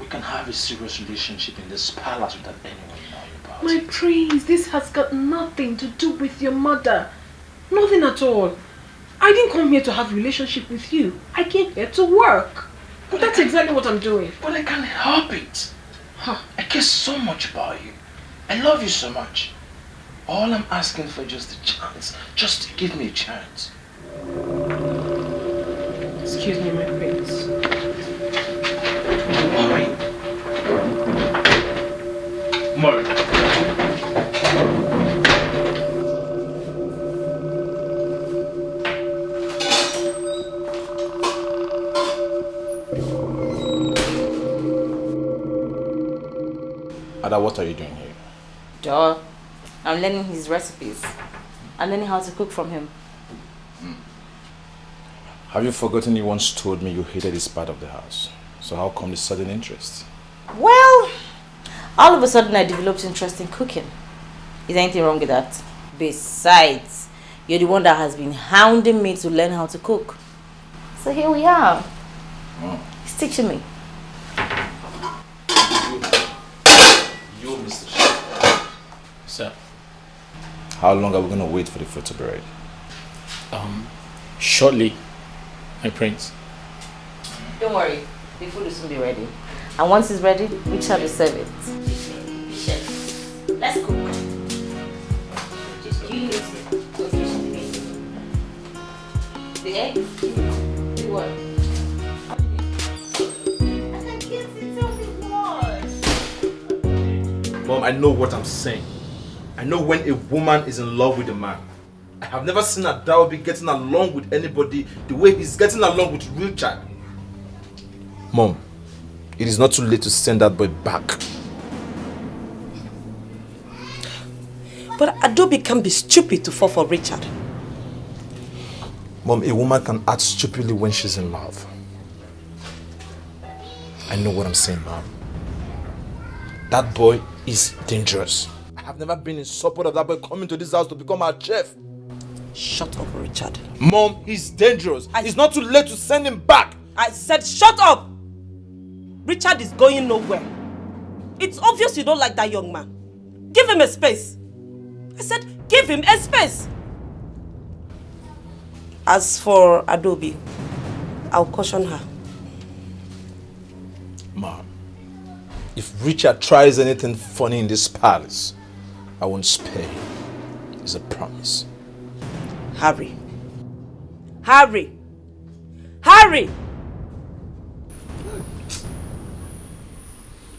We can have a serious relationship in this palace without anyone knowing about My it. prince, this has got nothing to do with your mother. Nothing at all. I didn't come here to have a relationship with you. I came here to work. But that's exactly what I'm doing. But I can't help it. I care so much about you. I love you so much. All I'm asking for is just a chance. Just give me a chance. Excuse me, my prince. Murray. Ada, what are you doing here? Duh. I'm learning his recipes. I'm learning how to cook from him. Have you forgotten you once told me you hated this part of the house? So how come this sudden interest? Well, all of a sudden I developed interest in cooking. Is there anything wrong with that? Besides, you're the one that has been hounding me to learn how to cook. So here we are. He's teaching me. You, Mr. Chef. Sir. How long are we going to wait for the food to be ready? Shortly, my prince. Don't worry, the food will soon be ready. And once it's ready, we shall serve it. Chef, let's cook. You need to the eggs? The what? I can't see something more. Mom, I know what I'm saying. I know when a woman is in love with a man. I have never seen Adaobi getting along with anybody the way he's getting along with Richard. Mom, it is not too late to send that boy back. But Adobe can be stupid to fall for Richard. Mom, a woman can act stupidly when she's in love. I know what I'm saying, Mom. That boy is dangerous. I have never been in support of that boy coming to this house to become our chef. Shut up, Richard. Mom, he's dangerous. It's not too late to send him back. I said shut up! Richard is going nowhere. It's obvious you don't like that young man. Give him a space. I said give him a space. As for Adobe, I'll caution her. Mom, if Richard tries anything funny in this palace, I won't spare him. It's a promise. Hurry. Hurry! Hurry!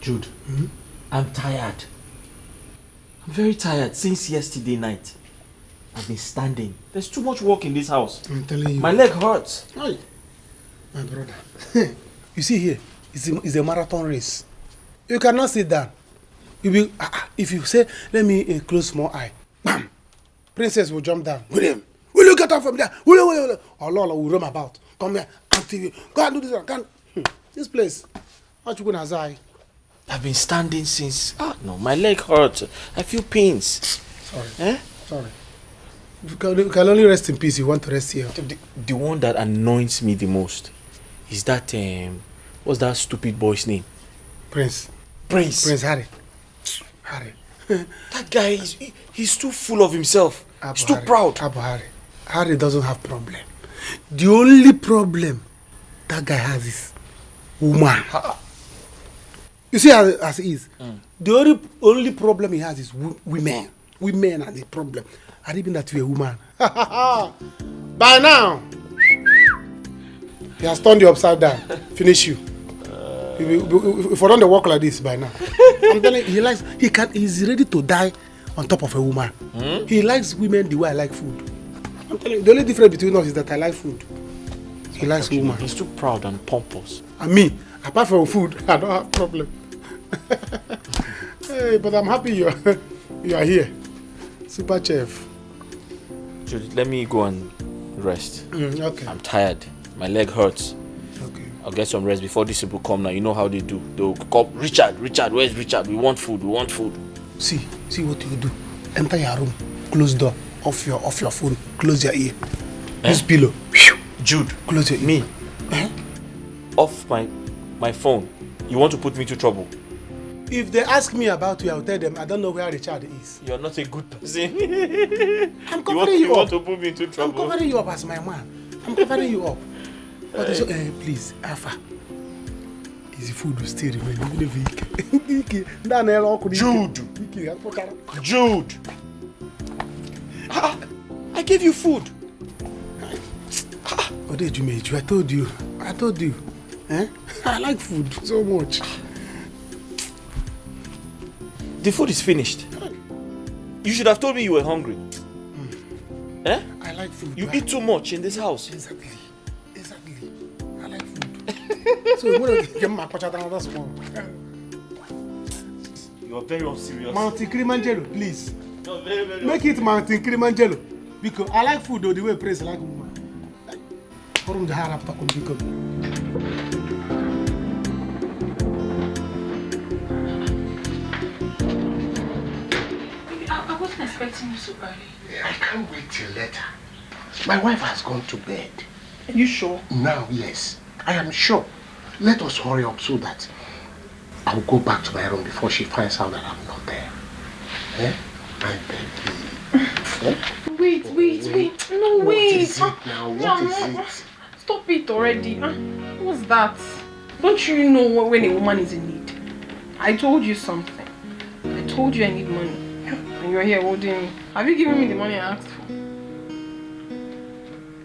Jude, I'm tired. I'm very tired since yesterday night. I've been standing. There's too much work in this house. I'm telling you. My leg hurts. Hi. My brother. You see here, it's a marathon race. You cannot sit down. You will, if you say, let me close small eye, bam, princess will jump down. William, will you get up from there? Will. Oh, Lola will roam about. Come here, active. Go and do this one. This place. What you gonna say? I've been standing since. No, my leg hurts. I feel pains. Sorry. Eh? Sorry. You can only rest in peace. You want to rest here. The one that annoys me the most is that what's that stupid boy's name? Prince Harry. That guy he's too full of himself. He's too proud. Harry doesn't have problem. The only problem that guy has is woman. You see as it is. The only problem he has is women. Women are the problem. And even that you're a woman. By now, he has turned you upside down. Finish you. If I don't walk like this by now, I'm telling you, he's ready to die on top of a woman. He likes women the way I like food. I'm telling you, the only difference between us is that I like food. He likes women. He's too proud and pompous. And me, apart from food, I don't have problem. Hey, but I'm happy you are here. Super chef. Jude, let me go and rest. Okay. I'm tired. My leg hurts. Okay. I'll get some rest before these people come now. You know how they do. They'll call Richard, where's Richard? We want food. See what you do. Enter your room, close door, off your phone, close your ear. Use pillow. Jude, close your ear. Me? Off my phone. You want to put me to trouble? If they ask me about you, I'll tell them I don't know where Richard is. You're not a good person. I'm covering you up. You want to put me into trouble? I'm covering you up as my man. I'm covering you up. But please, Alpha. His food will still remain even if Jude! I gave you food. What did you make? I told you. I like food so much. The food is finished. You should have told me you were hungry. I like food. You eat too much in this house. Exactly. I like food. So when I get my pacha down, that's small. You are very unserious. Mountain Kilimanjaro, please. You're very Make it Mountain Kilimanjaro. Because I like food though, the way Prince like woman. I wasn't expecting you so early. I can't wait till later. My wife has gone to bed. Are you sure? Now, yes. I am sure. Let us hurry up so that I'll go back to my room before she finds out that I'm not there. My baby. Wait. No, wait. What is it now? What is it? Stop it already. What's that? Don't you know when a woman is in need? I told you something. I told you I need money. And you're here holding me. Have you given me the money I asked for?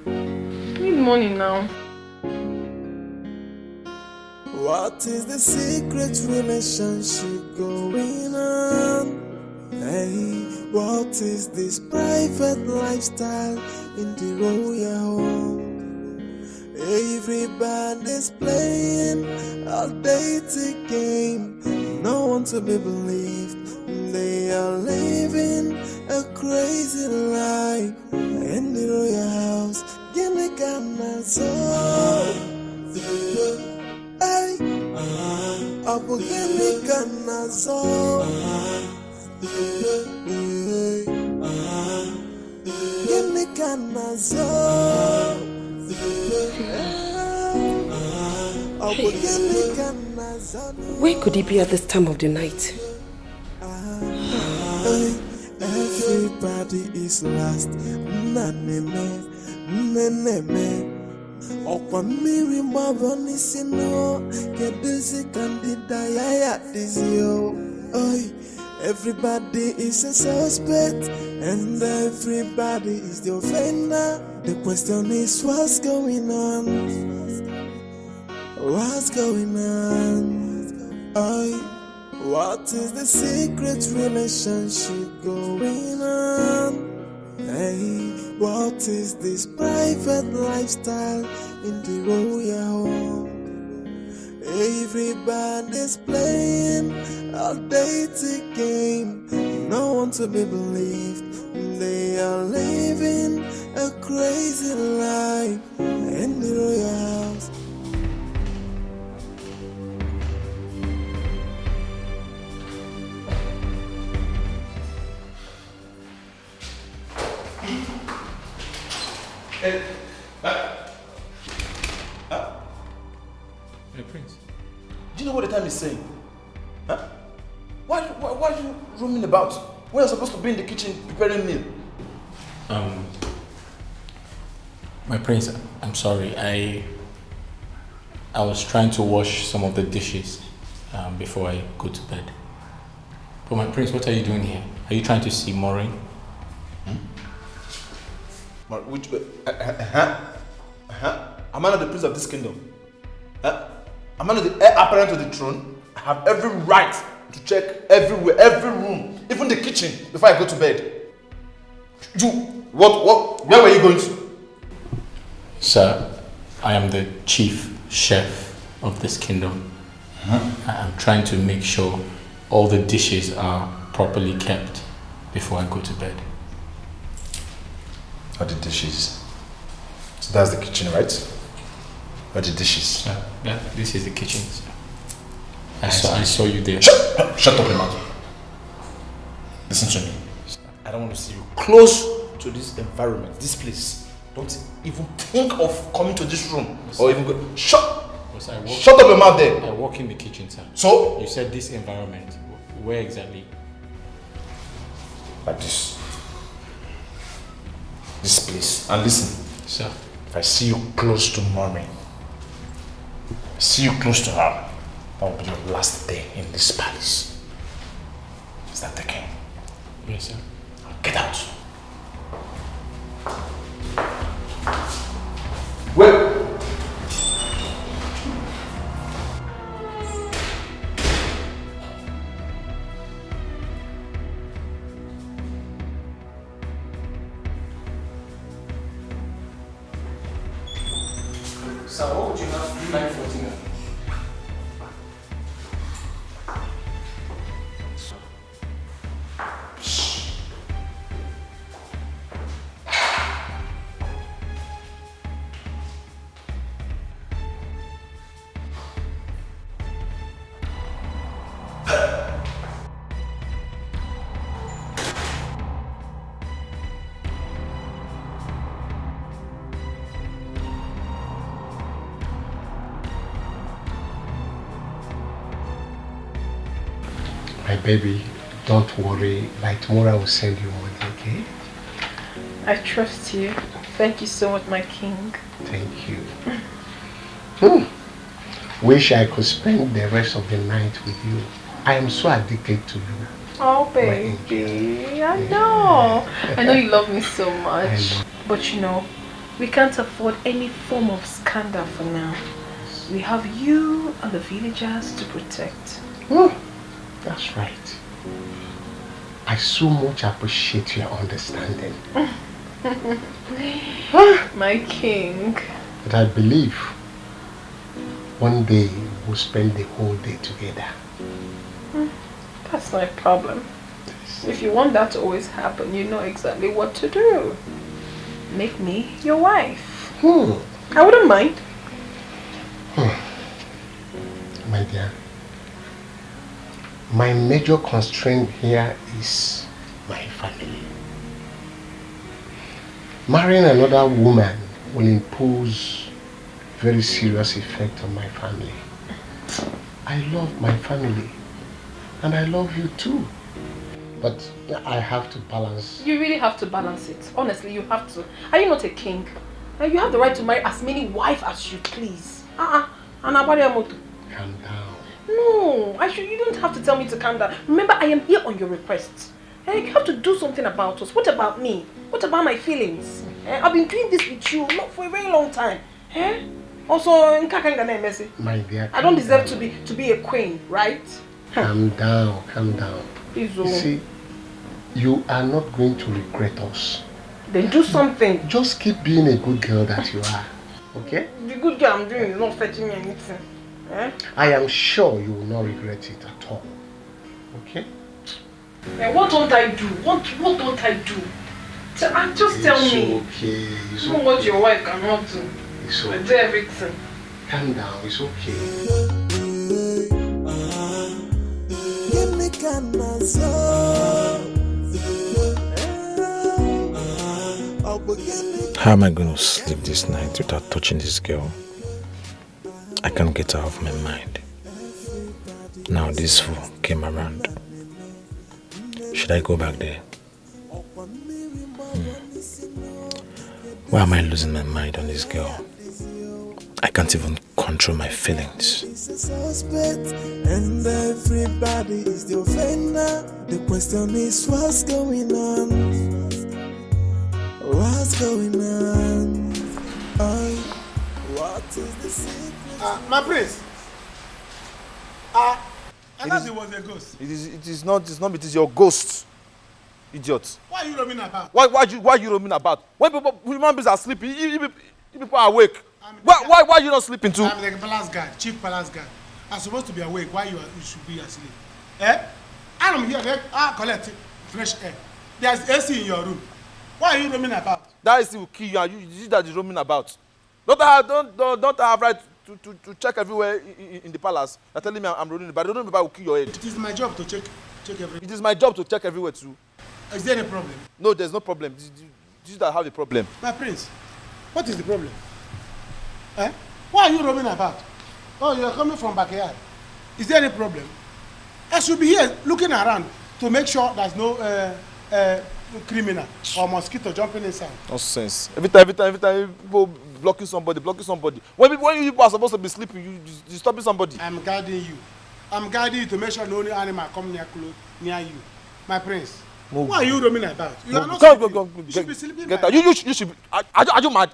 I need money now. What is the secret relationship going on? Hey, what is this private lifestyle in the royal home? Everybody's playing a dating game. No one to be believed. They are living a crazy life in the royal house. Give me kind soul. Hey, I will give me kind soul. Give me kind soul. Where could he be at this time of the night? Everybody is lost. Okwa miri mabo nisino Kedusi kandida yaya dizio Oi, everybody is a suspect And everybody is the offender The question is what's going on? What's going on? Oi, what is the secret relationship going on? Hey, what is this private lifestyle in the royal home? Everybody's playing a dating game. No one to be believed. They are living a crazy life in the royal house. Hey, Prince. Do you know what the time is saying? Huh? Why are you roaming about? When you're supposed to be in the kitchen preparing meal? My prince, I'm sorry. I was trying to wash some of the dishes before I go to bed. But my prince, what are you doing here? Are you trying to see Maureen? Which? Am I not the prince of this kingdom? Am I not the heir apparent to the throne? I have every right to check everywhere, every room, even the kitchen, before I go to bed. You, where were you going to? Sir, I am the chief chef of this kingdom. I'm trying to make sure all the dishes are properly kept before I go to bed. All the dishes. So that's the kitchen, right? All the dishes. Yeah, this is the kitchen. I saw you there. Shut up your mouth. Listen to me. I don't want to see you close to this environment, this place. Don't even think of coming to this room or even go. Shut up your mouth there. I walk in the kitchen, sir. So? You said this environment. Where exactly? Like this. This place. And listen. Sir. If I see you close to mommy, see you close to her, that will be your last day in this palace. Is that the king? Yes, sir. Get out. Wait. Sir, what would you like for dinner? My baby, don't worry. By tomorrow I will send you money, okay? I trust you. Thank you so much, my king. Thank you. Wish I could spend the rest of the night with you. I am so addicted to you. Oh, baby. I know. I know you love me so much. But you know, we can't afford any form of scandal for now. We have you and the villagers to protect. That's right. I so much appreciate your understanding. My king. But I believe one day we'll spend the whole day together. That's not a problem. If you want that to always happen, you know exactly what to do. Make me your wife. I wouldn't mind. My dear, my major constraint here is my family. Marrying another woman will impose very serious effect on my family. I love my family and I love you too. But I have to balance. You really have to balance it. Honestly, you have to. Are you not a king? And you have the right to marry as many wives as you please. And about your motto. Calm down. No, you don't have to tell me to calm down. Remember, I am here on your request. You have to do something about us. What about me? What about my feelings? I've been doing this with you not for a very long time. Also, my dear, I don't deserve to be a queen, right? Calm down, calm down. Please, you see, you are not going to regret us. Then do something. Just keep being a good girl that you are. Okay? The good girl I'm doing is not fetching me anything. I am sure you will not regret it at all. Okay? What don't I do? What don't I do? Just tell me. Okay. It's You know okay. what your wife cannot do. It's okay. I do everything. Calm down. It's okay. Give me How am I going to sleep this night without touching this girl? I can't get her off my mind. Now this fool came around. Should I go back there? Why am I losing my mind on this girl? I can't even control my feelings. And everybody is the offender. The question is what's going on? What's going on? What is the secret? My prince. I thought it was a ghost. It is not. It is your ghost, idiot. Why are you roaming about? Why you roaming about? When human beings are sleeping, you people are awake. Why are you not sleeping too? I'm the palace guard, chief palace guard. I'm supposed to be awake. Why you should be asleep? I'm here. Collect fresh air. There's AC in your room. Why are you roaming about? That AC will kill you, and you that is roaming about. Don't I have right to check everywhere in the palace? You're telling me I'm roaming about. Don't remember I will kill your head. It is my job to check everywhere. It is my job to check everywhere too. Is there a problem? No, there's no problem. You that have a problem. My prince, what is the problem? Why are you roaming about? Oh, you're coming from backyard. Is there any problem? I should be here looking around to make sure there's no criminal or mosquito jumping inside. Nonsense. Every time people blocking somebody. When you people are supposed to be sleeping, you stopping somebody. I'm guarding you. I'm guarding you to make sure no animal come near you. My prince. Why are you roaming about? You are not sleeping. You should be sleeping. Get out. You should be. Are you mad?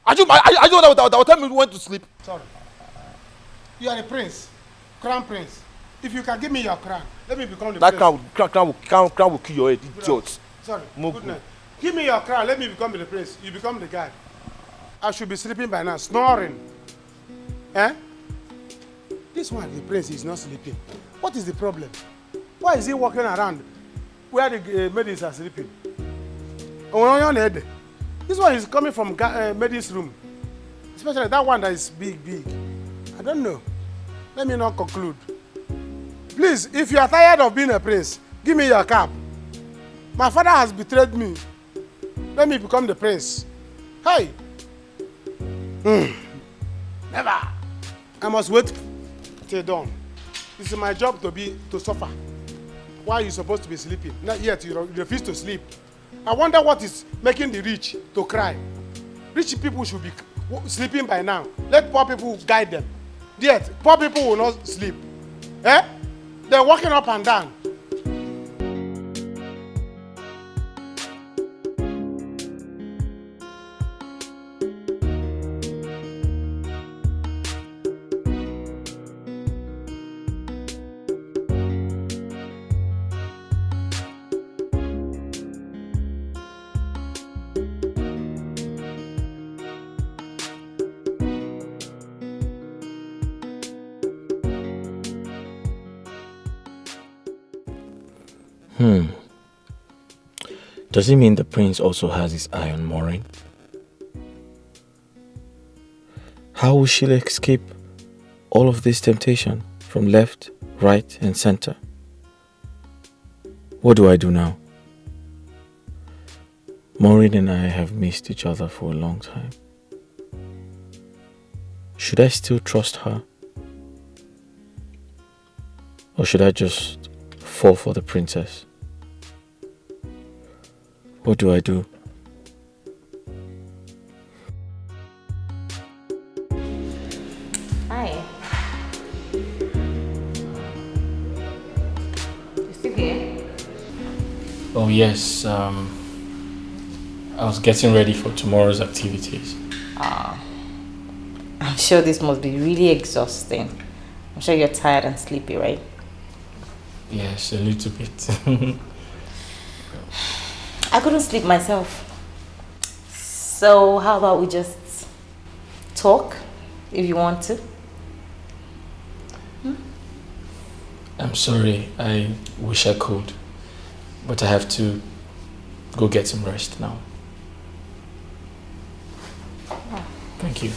Are you mad? Are you that will tell me when to sleep? Sorry. You are a prince, crown prince. If you can give me your crown, let me become the prince. That crown will kill your head, idiot. Sorry. Good night. Give me your crown. Let me become the prince. You become the guard. I should be sleeping by now, snoring. This one, the prince, is not sleeping. What is the problem? Why is he walking around where the maidens are sleeping? This one is coming from maidens' room. Especially that one that is big. I don't know. Let me not conclude. Please, if you are tired of being a prince, give me your cap. My father has betrayed me. Let me become the prince. Hey! Never. I must wait till dawn. This is my job to suffer. Why are you supposed to be sleeping? Not yet, you refuse to sleep. I wonder what is making the rich to cry. Rich people should be sleeping by now. Let poor people guide them. Yet, poor people will not sleep. They're walking up and down. Does it mean the prince also has his eye on Maureen? How will she escape all of this temptation from left, right, and center? What do I do now? Maureen and I have missed each other for a long time. Should I still trust her? Or should I just fall for the princess? What do I do? Hi. You still here? Oh yes, I was getting ready for tomorrow's activities. I'm sure this must be really exhausting. I'm sure you're tired and sleepy, right? Yes, a little bit. I couldn't sleep myself. So how about we just talk if you want to? I'm sorry, I wish I could, but I have to go get some rest now. Thank you.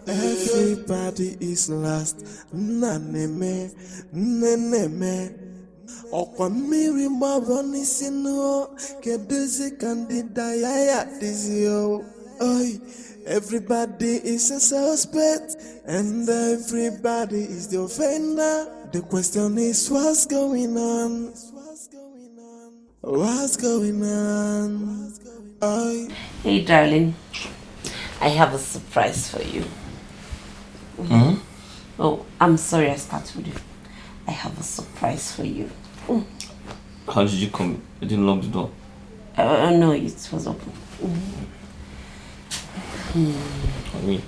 Everybody is lost. Naneme, neneme. Okwamiri maboni sino. Keduzi candida yaya dizio. Oi. Everybody is a suspect, and everybody is the offender. The question is, what's going on? What's going on? Oi. Hey, darling. I have a surprise for you. Mm-hmm. Oh, I'm sorry I started with you. I have a surprise for you. How did you come? You didn't lock the door? No, it was open. I mean,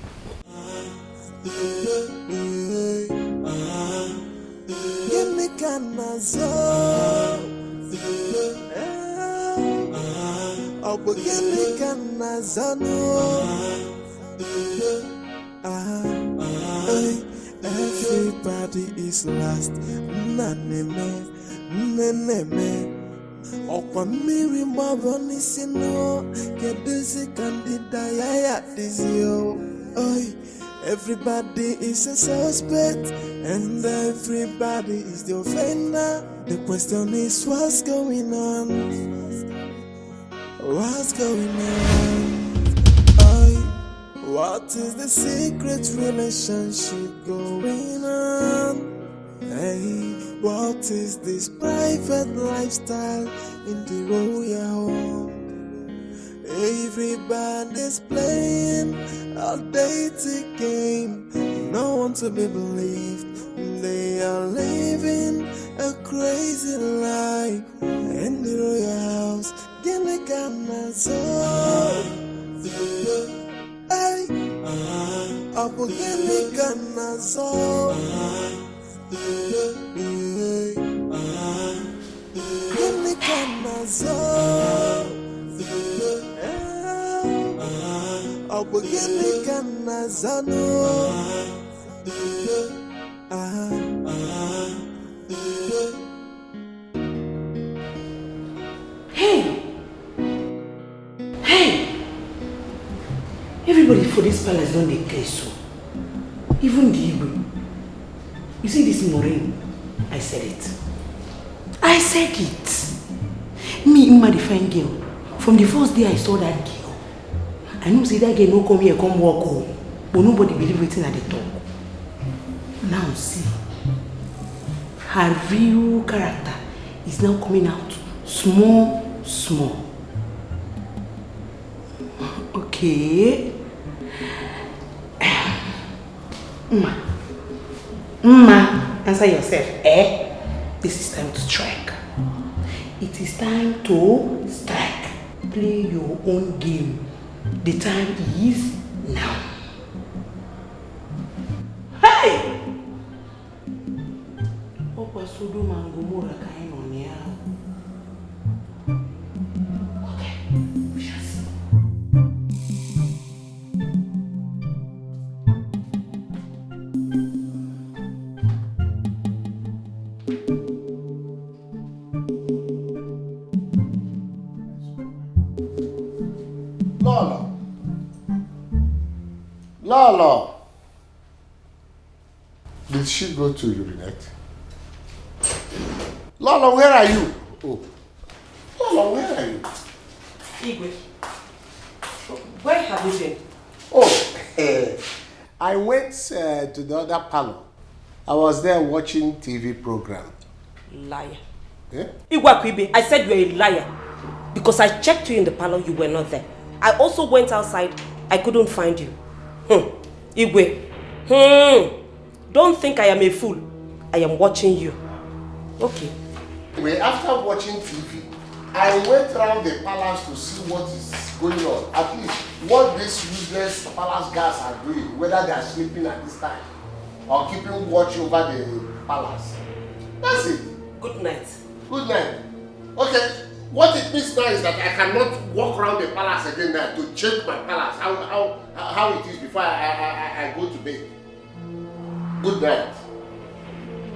everybody is lost. Naneme, neneme. Okwamiri maboni sino. Keduzi candida yaya dizio. Oi. Everybody is a suspect, and everybody is the offender. The question is, what's going on? What's going on? Oi. What is the secret relationship going on? Hey, what is this private lifestyle in the royal home? Everybody's playing a dating game. No one to be believed. They are living a crazy life in the royal house. Hey, Abu Ganazo. Hey! Hey! Everybody for this palace don't dey care so. Even the Igbo. You see this morning? I said it. I said it. Me, Ima, the fine girl. From the first day I saw that girl, I knew say that girl no come here, come walk home. But nobody believe waiting at the talk. Now see, her real character is now coming out small, small. Okay. Mma, answer yourself. This is time to strike. It is time to strike. Play your own game. The time is now. Hey! Opa Sodom and Gomorrah kind on here. Okay, we shall see. Lala. Did she go to urinate? Lala, where are you? Oh. Lala, where are you? Igwe, where have you been? Oh, I went to the other parlor. I was there watching TV program. Liar. Eh? Igwe, I said you're a liar. Because I checked you in the parlor, you were not there. I also went outside, I couldn't find you. Igwe. Don't think I am a fool. I am watching you. Okay. Anyway, after watching TV, I went around the palace to see what is going on. At least what these useless palace guards are doing, whether they are sleeping at this time or keeping watch over the palace. That's it. Good night. Good night. Okay, what it means now is that I cannot walk around the palace again now to check my palace, how it is before I go to bed. Good night.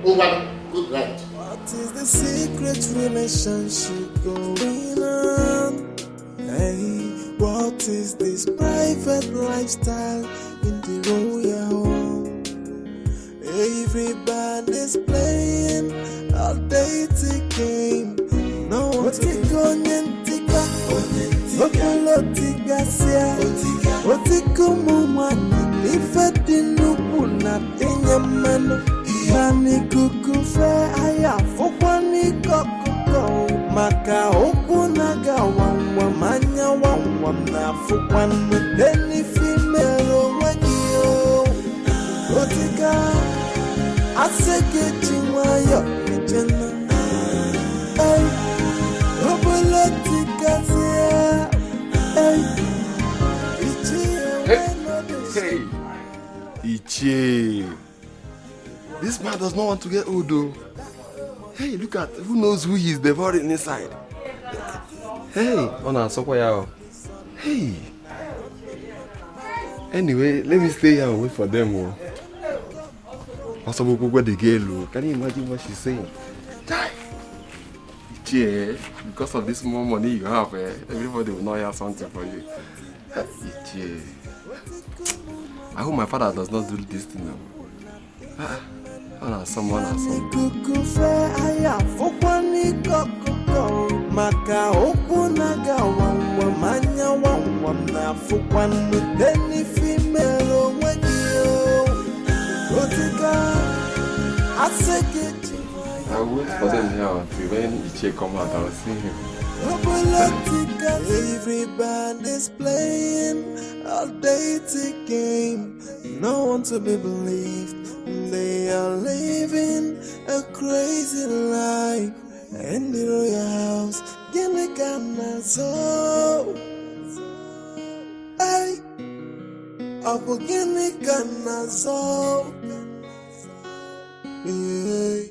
Over. Good night. What is the secret relationship going on? Hey, what is this private lifestyle in the royal home? Everybody's playing a dating game. No one's going tika. Okolotiga sia. Otikumu mani. Ifedi nuku na tenyamano. Nani kukufe aya fokwani kokoko. Maka okunaga wangwa manya wangwa na fokwani. Deni female wagio. Otika. Aseke chiwayo ejena. Hey, okolotiga sia. Hey, Ichie. This man does not want to get old though. Hey, look at, who knows who he is devouring inside. Hey, Ona Sokoyao. Hey. Anyway, let me stay here and wait for them. Also, where the girl. Can you imagine what she's saying? Ichie, because of this more money you have, everybody will not hear something for you. Ichie. I hope my father does not do this thing now. Someone has some. Maka okunaga wangwa manya wangwa na fukwani deni female wagio. Otika aseke. I will wait for them here until when Ichie come out, I will see him. Everybody's playing a dating game. No one to be believed. They are living a crazy life. In the royal house, Genikanazo. Hey, Abu Genikanazo. Hey,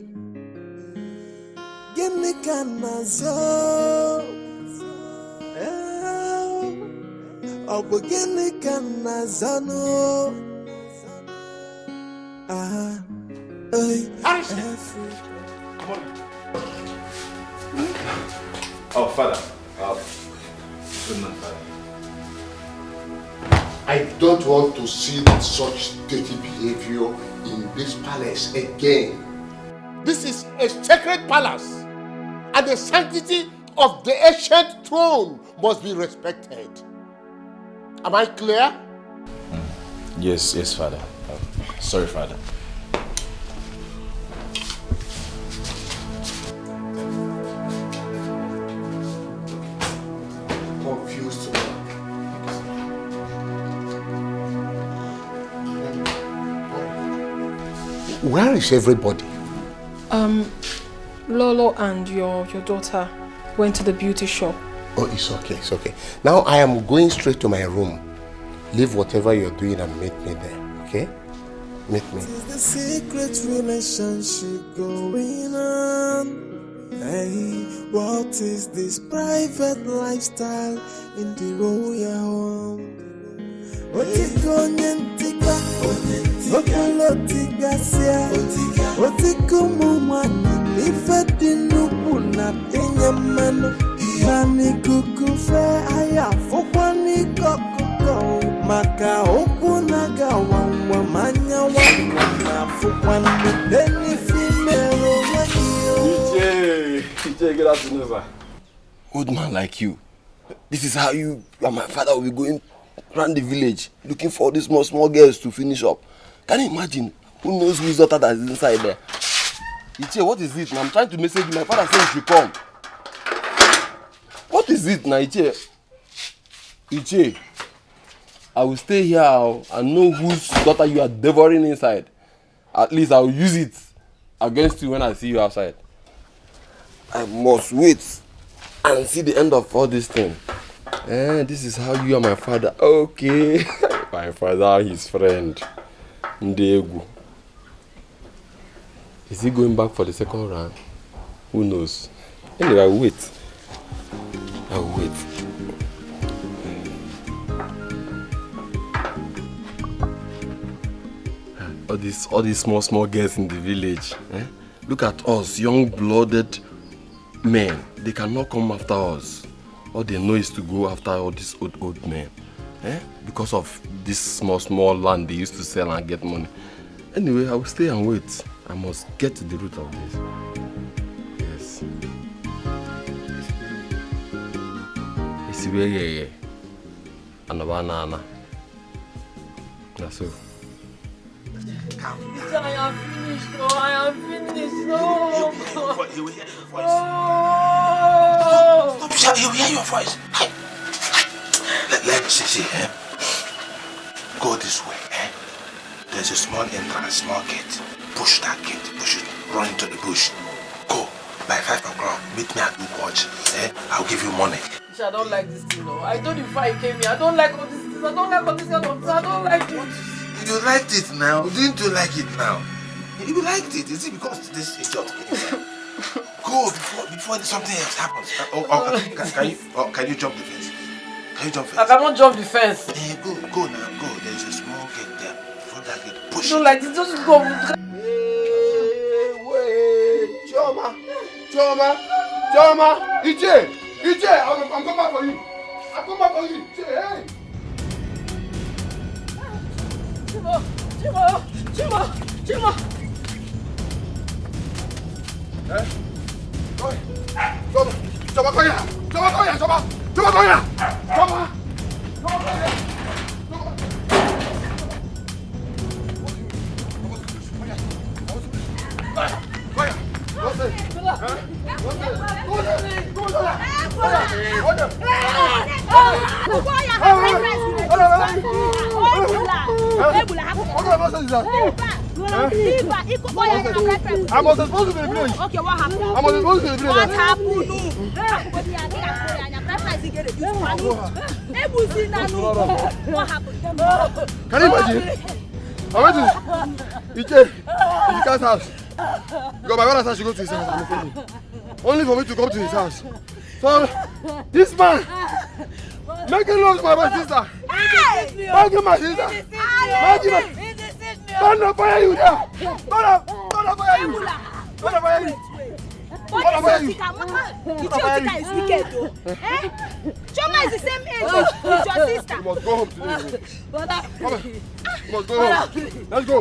Genikanazo. Abu Genikanazo. Hey, Oh, Father. Good night, Father. I don't want to see such dirty behavior in this palace again. This is a sacred palace, and the sanctity of the ancient throne must be respected. Am I clear? Yes, Father. Sorry, Father. Confused. Where is everybody? Lolo and your daughter went to the beauty shop. Oh, it's okay, it's okay. Now I am going straight to my room. Leave whatever you're doing and meet me there, okay? Meet me. What is the secret relationship going on? Hey, what is this private lifestyle in the royal home? Otikonyentika, okolotiga sia, otikumumani, ifedi nuku na tenyamano, nani kukufe aya fokwani kokoko, maka okunaga wangwa manya wangwa na fokwani, deni female wagio. Ichie, good afternoon, sir. Old man like you. This is how you and my father will be going around the village looking for these small girls to finish up. Can you imagine? Who knows whose daughter that is inside there? Ichie, what is it? I'm trying to message you. My father said you should come. What is it, Iche? Iche, I will stay here and know whose daughter you are devouring inside. At least I will use it against you when I see you outside. I must wait and see the end of all this thing. This is how you are my father. Okay. My father, his friend. Ndegu. Is he going back for the second round? Who knows? Anyway, I will wait. I will wait. All these small girls in the village. Look at us, young-blooded men. They cannot come after us. All they know is to go after all these old men. Because of this small land they used to sell and get money. Anyway, I will stay and wait. I must get to the root of this. Yes. Isiwe Anabana. That's so. I am finished. Oh, I am finished. Oh. He will hear your voice. Oh. Stop shouting. He will hear your voice. Let's see. Go this way. There's a small entrance, small gate. Push that gate. Push it. Run into the bush. Go. By 5 o'clock, meet me at the watch. I'll give you money. I don't like this thing, no. I told you before I came here. I don't like all this things. I don't like all this kind of things. I don't like it. You liked it now. Didn't you like it now? You liked it. Is it because this idiot came here? Go before something else happens. Can you jump the fence? Can you jump the fence? I cannot jump the fence. Go now. Go. There's a small gate there. Before that gate, push. I don't like this. Just go. Wait. Choma. Iche. I'm coming back for you. I'll come back for you. Iche, hey. Chima. Choma, go here. I was supposed to be in the village. Okay, what happened? I was supposed to be in the village. What happened? What happened? Can you imagine? I went to Iche's house. Because my brother said she go to his house. Only for me to come to his house. So, this man making love to my sister. Making my sister. Don't fire you there. Don't fire you. Ichiotika is wicked though. Choma is the same age with your sister. You must go home today. You must go home. Let's go.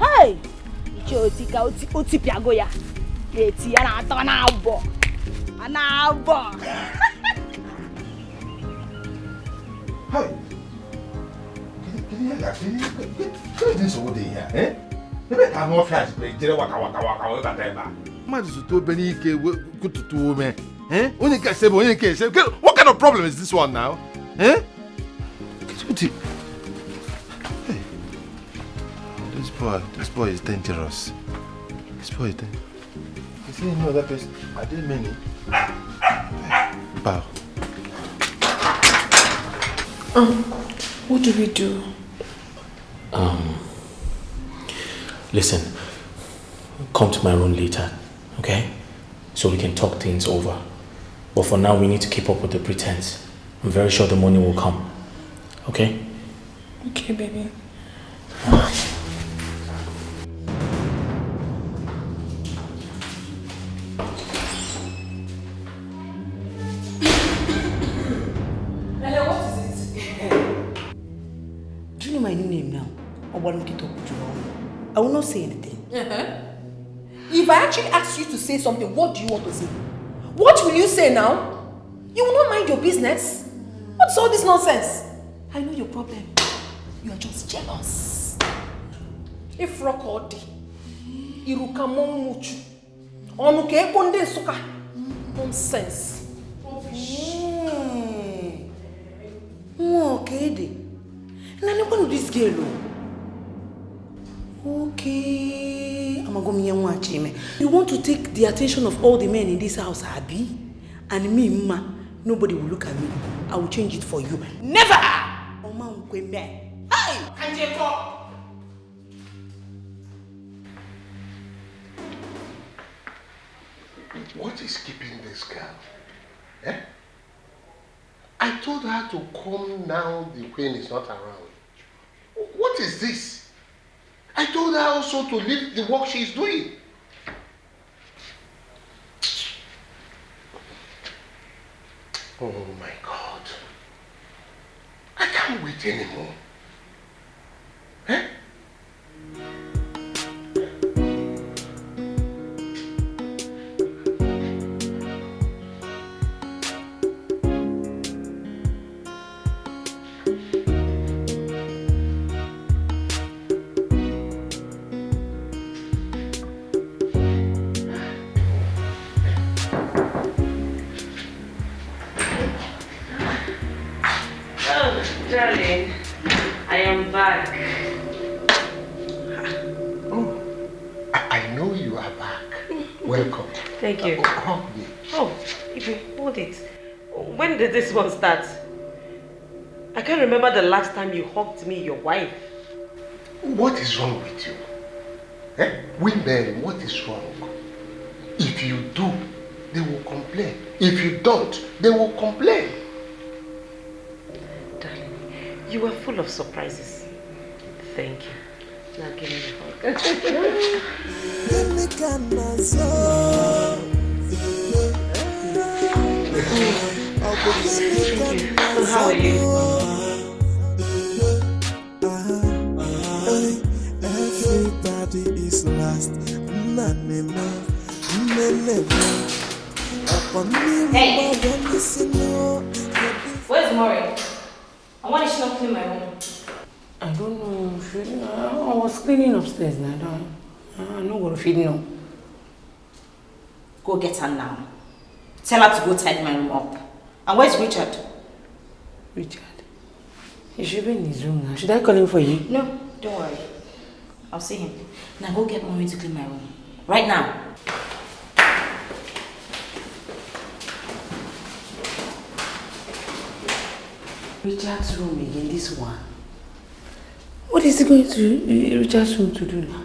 Hey! Ichiotika utipiago ya. Eti ya na ato na abo. Ana abo. Hey! Can you get this over there, eh? Maybe I can't flash play. Jere waka over there. Man, this is too many good to do, man. Eh? What kind of problem is this one now? Eh? Hey. This boy is dangerous. This boy is dangerous. Is there any other person? Are there many? Bow. What do we do? Listen, come to my room later, okay? So we can talk things over. But for now, we need to keep up with the pretense. I'm very sure the money will come, okay? Okay, baby. my new name now. I will not say anything. If I actually ask you to say something, what do you want to say? What will you say now? You will not mind your business? What's all this nonsense? I know your problem. You are just jealous. If rock or day, Iruka Momuchu. Onuke Konde Suka. Nonsense. Okay. Now I'm this girl. Okay. You want to take the attention of all the men in this house, Abby? And me, Ma, nobody will look at me. I will change it for you. Never! Hey! What is keeping this girl? Eh? I told her to come now the queen is not around. What is this? I told her also to leave the work she is doing. Oh my God. I can't wait anymore. Eh? Darling, I am back. Oh, I know you are back. Welcome. Thank you. Hug me. Oh, Ibe, hold it. When did this one start? I can't remember the last time you hugged me, your wife. What is wrong with you? Eh? Women, what is wrong? If you do, they will complain. If you don't, they will complain. You were full of surprises. Thank you. Now give me a hug. So how are you? Everybody is lost. Hey! Where's Maureen? Why did she not clean my room? I don't know. I was cleaning upstairs now. I know what to feed now. Go get her now. Tell her to go tidy my room up. And where's Richard? Richard? He should be in his room now. Should I call him for you? No, don't worry. I'll see him. Now go get Maureen to clean my room. Right now. Richard's room again, this one. What is he going to Richard's room to do now?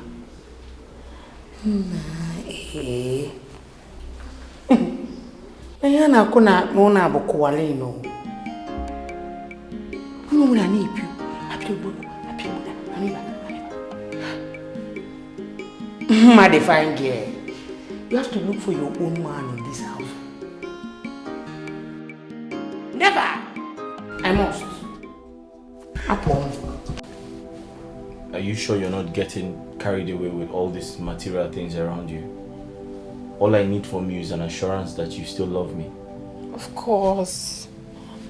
My fine girl. You have to look for your own man in this house. Never! I must. Are you sure you're not getting carried away with all these material things around you? All I need from you is an assurance that you still love me. Of course.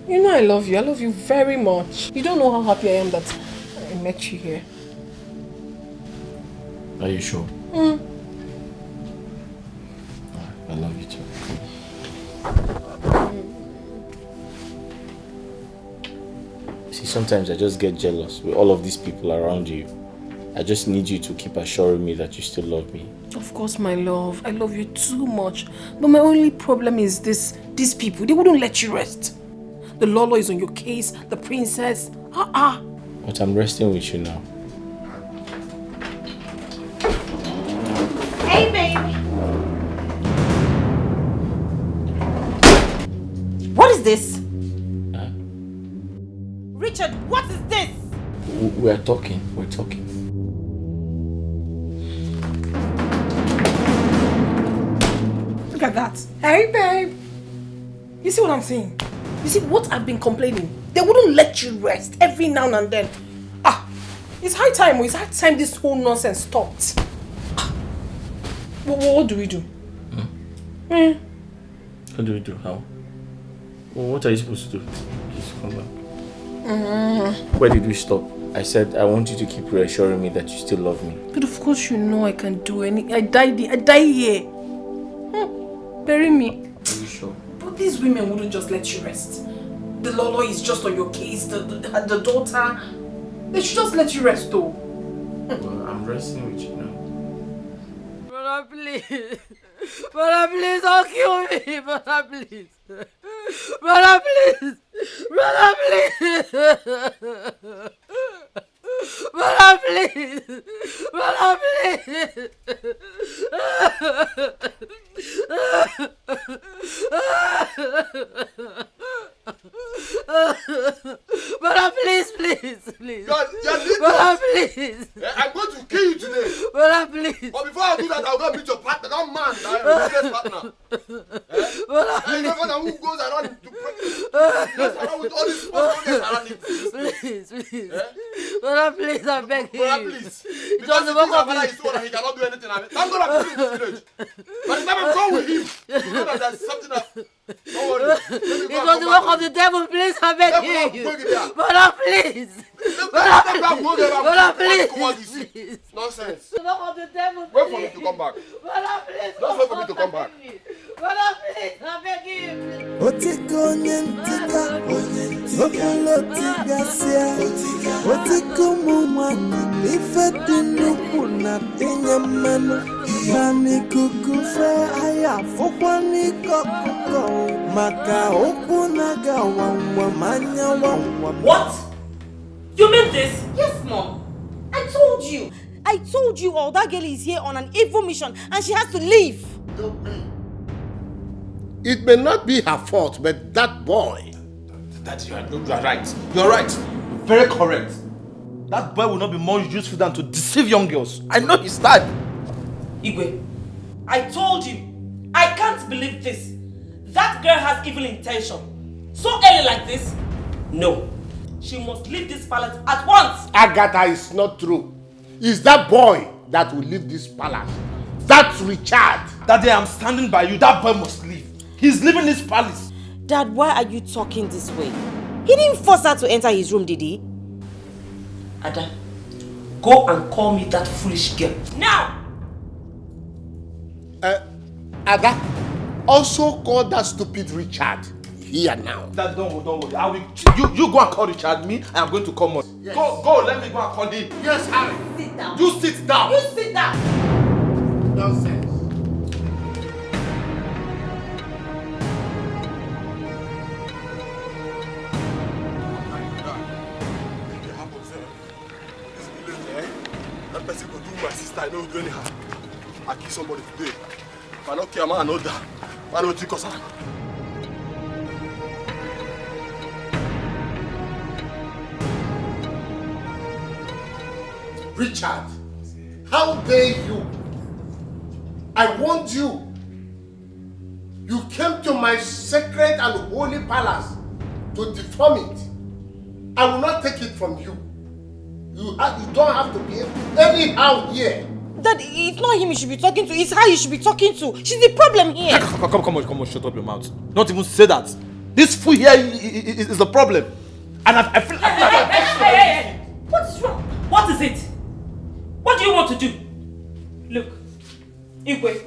You know I love you. I love you very much. You don't know how happy I am that I met you here. Are you sure? I love you too. See, sometimes I just get jealous with all of these people around you. I just need you to keep assuring me that you still love me. Of course, my love. I love you too much. But my only problem is these people. They wouldn't let you rest. The Lolo is on your case. The princess. But I'm resting with you now. Hey, baby. What is this? Huh? Richard, what is this? We're talking. We're talking. Look at that. Hey, babe. You see what I'm saying? You see what I've been complaining? They wouldn't let you rest every now and then. It's high time. It's high time this whole nonsense stopped. What do we do? What do we do? How? Well, what are you supposed to do? Please come back. Where did we stop? I said I want you to keep reassuring me that you still love me. But of course you know I can do anything. I die here. Bury me. Are you sure? But these women wouldn't just let you rest. The Lolo is just on your case. The daughter. They should just let you rest though. Well, I'm resting with you now. Brother, please. Brother, please, don't kill me. Brother, please. Brother, please. Brother, please. Brother, please. Brother, please. Brother, please. Brother, please. I'm going to kill you today. Brother, please. But before I do that, I'll go meet your partner. That man, that business partner. Brother, I never know who goes around to around with all these responsibilities around him. Please. Brother, please, I beg you. Brother, please. Because the thing about that is so that he cannot do anything. Thank God I'm in this village. By the time I'm done with him, you know that there's something that... Don't worry. It was the work of the devil, please, I beg you. Brother, please. Brother, please. Nonsense. The work of the devil, please. Wait for me to come back. Brother, please. Just wait for me to come back. Brother, please, I beg you. Otiko nyentika, okolotika sia, otiko mumwani, ifedinuku na tinyamano, nani kukufe aya fukwani kokuko, maka okunaga wangwa manya wangwa. What? You mean this? Yes, Mom. I told you all that girl is here on an evil mission and she has to leave. It may not be her fault, but that boy. Daddy, you are right. You're right. Very correct. That boy will not be more useful than to deceive young girls. I know his type. Igwe, I told you. I can't believe this. That girl has evil intention. So early like this? No. She must leave this palace at once. Agatha, is not true. It's that boy that will leave this palace. That's Richard. Daddy, I'm standing by you. That boy must leave. He's leaving this palace. Dad, why are you talking this way? He didn't force her to enter his room, did he? Ada, go and call me that foolish girl. Now! Ada, also call that stupid Richard. Here now. Dad, don't worry. I will. You go and call Richard. Me, I am going to come on. Yes. Go. Let me go and call him. Yes, Harry. Sit down. You sit down. You sit down. Nonsense. That person could do my sister. I know do anyhow. I kill somebody today. If I don't care, man, I know that. I don't think of Richard, how dare you? I warned you. You came to my sacred and holy palace to deform it. I will not take it from you. You don't have to behave anyhow here. Dad, it's not him you should be talking to, it's her you should be talking to. She's the problem here. Come on, shut up your mouth. Not even say that. This fool here is the problem. And I feel like... Hey. What is wrong? What is it? What do you want to do? Look, Igwe,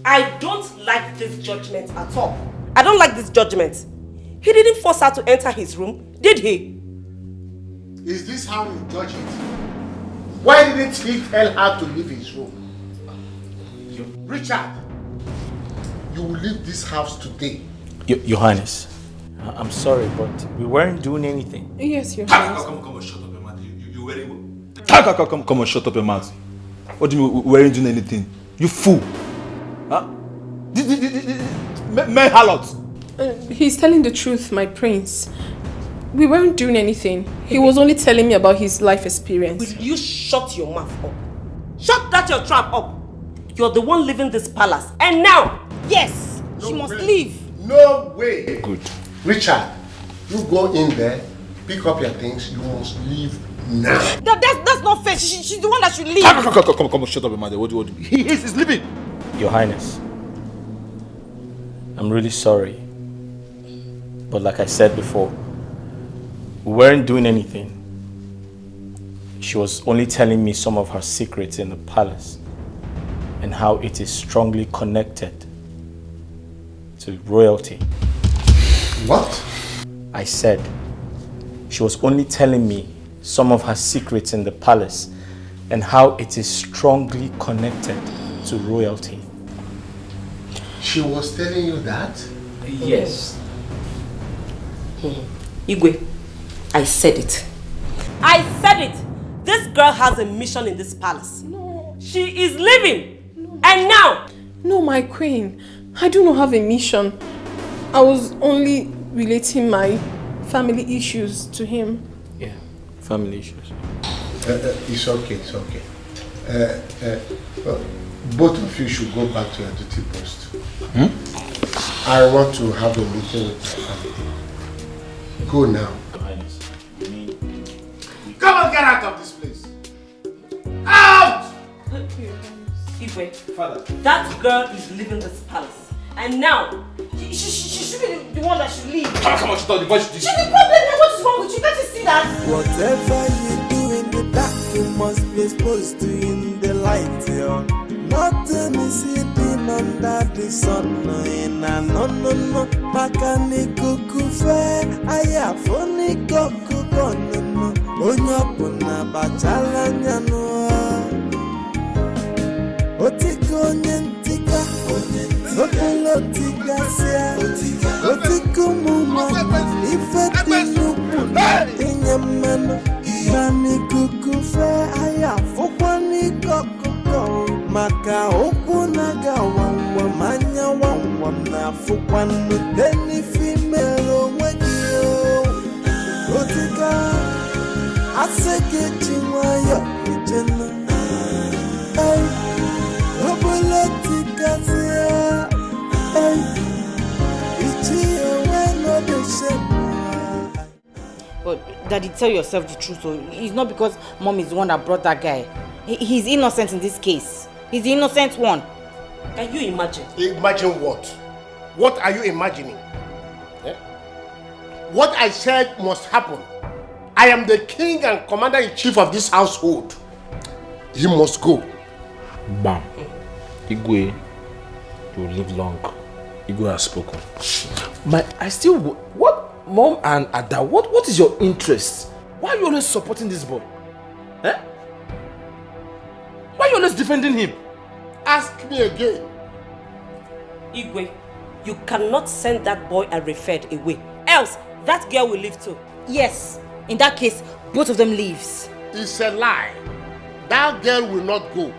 I don't like this judgment at all. I don't like this judgment. He didn't force her to enter his room, did he? Is this how you judge it? Why didn't he tell her to leave his room? Richard, you will leave this house today. Your Highness, I'm sorry, but we weren't doing anything. Yes, Your Highness. Come on, shut up your mouth. You wearing... Come on, shut up your mouth. What do you mean we weren't doing anything? You fool. Huh? Men harlot. He's telling the truth, my prince. We weren't doing anything. He was only telling me about his life experience. Will you shut your mouth up? Shut that your trap up. You're the one leaving this palace. And now, yes, she must leave. No way. Good. Richard, you go in there, pick up your things. You must leave now. That's not fair. She's the one that should leave. Come on, shut up, man. What do you want? He's leaving. Your Highness, I'm really sorry. But like I said before, we weren't doing anything. She was only telling me some of her secrets in the palace and how it is strongly connected to royalty. What? I said she was only telling me some of her secrets in the palace and how it is strongly connected to royalty. She was telling you that? Yes. Igwe, I said it. I said it. This girl has a mission in this palace. No. She is leaving. No. And now. No, my queen. I do not have a mission. I was only relating my family issues to him. Yeah, family issues. It's okay, it's okay. Both of you should go back to your duty post. I want to have a meeting with my family. Go now. Come on, get out of this place. Out! Igwe, Father, that girl is leaving this palace. And now, she should be the one that should leave. Come on, she thought the voice. She's the problem. What is wrong with you? Can't you see that? Whatever you do in the dark, you must be exposed to in the light, yo. Nothing is hidden under the sun. No. Makani kukufe, ayafoni kukukono. Onyapuna bachala nyano. Otiko nyentika, otilotika sia. Otiko muma, ifeti nukuna. Inyamano, nani kukufe, ayafoni kukukono. Maka okunaga wawa manya wawa na fukwanu deni female wegio otika aseke chimaya ejena ay obolotika sia ay ichi weno de shema. But Daddy, tell yourself the truth. So it's not because Mom is the one that brought that guy. He's innocent in this case. He's the innocent one. Can you imagine? Imagine what? What are you imagining? Eh? What I said must happen. I am the king and commander-in-chief of this household. He must go. Bam. Igwe, you will live long. Igwe has spoken. I still... What? Mom and Ada, what is your interest? Why are you always supporting this boy? Eh? Why are you always defending him? Ask me again. Igwe, you cannot send that boy and referred away. Else, that girl will leave too. Yes. In that case, both of them leaves. It's a lie. That girl will not go.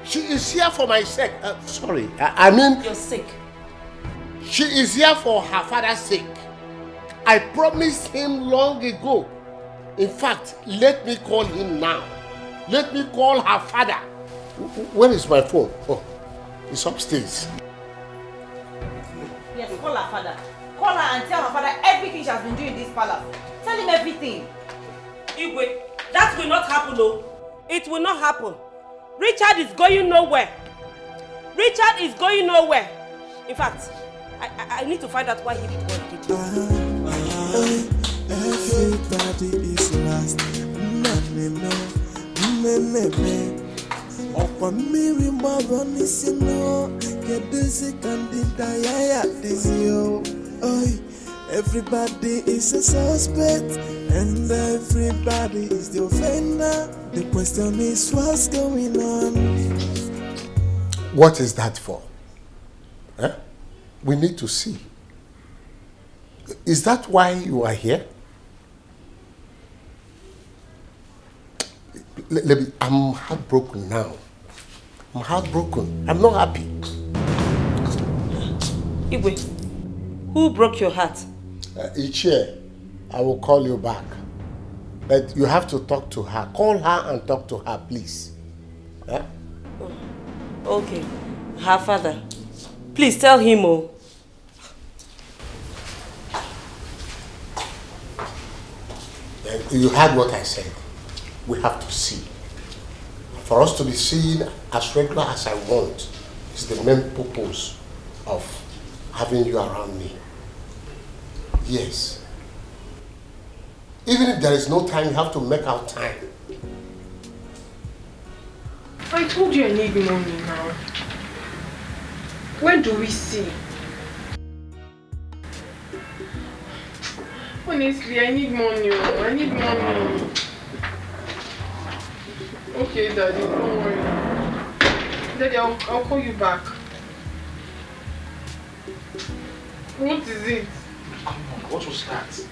She is here for my sake. Sorry, I mean... You're sick. She is here for her father's sake. I promised him long ago. In fact, let me call him now. Let me call her father. Where is my phone? Oh, it's upstairs. Yes, call her father. Call her and tell her father everything she has been doing in this palace. Tell him everything. Igwe, that will not happen, no. It will not happen. Richard is going nowhere. Richard is going nowhere. In fact, I need to find out why he did what he did. Everybody is lost. Everybody is a suspect and everybody is the offender. The question is what's going on? What is that for? Eh? We need to see. Is that why you are here? I'm heartbroken now. I'm heartbroken. I'm not happy. Igwe, who broke your heart? Ichie, I will call you back. But you have to talk to her. Call her and talk to her, please. Eh? Okay. Her father. Please tell him, oh. You heard what I said. We have to see. For us to be seen as regular as I want is the main purpose of having you around me. Yes. Even if there is no time, you have to make out time. I told you I need money now. Where do we see? Honestly, I need money. I need money. Okay, Daddy, don't worry. Daddy, I'll call you back. What is it? Come on, what was that?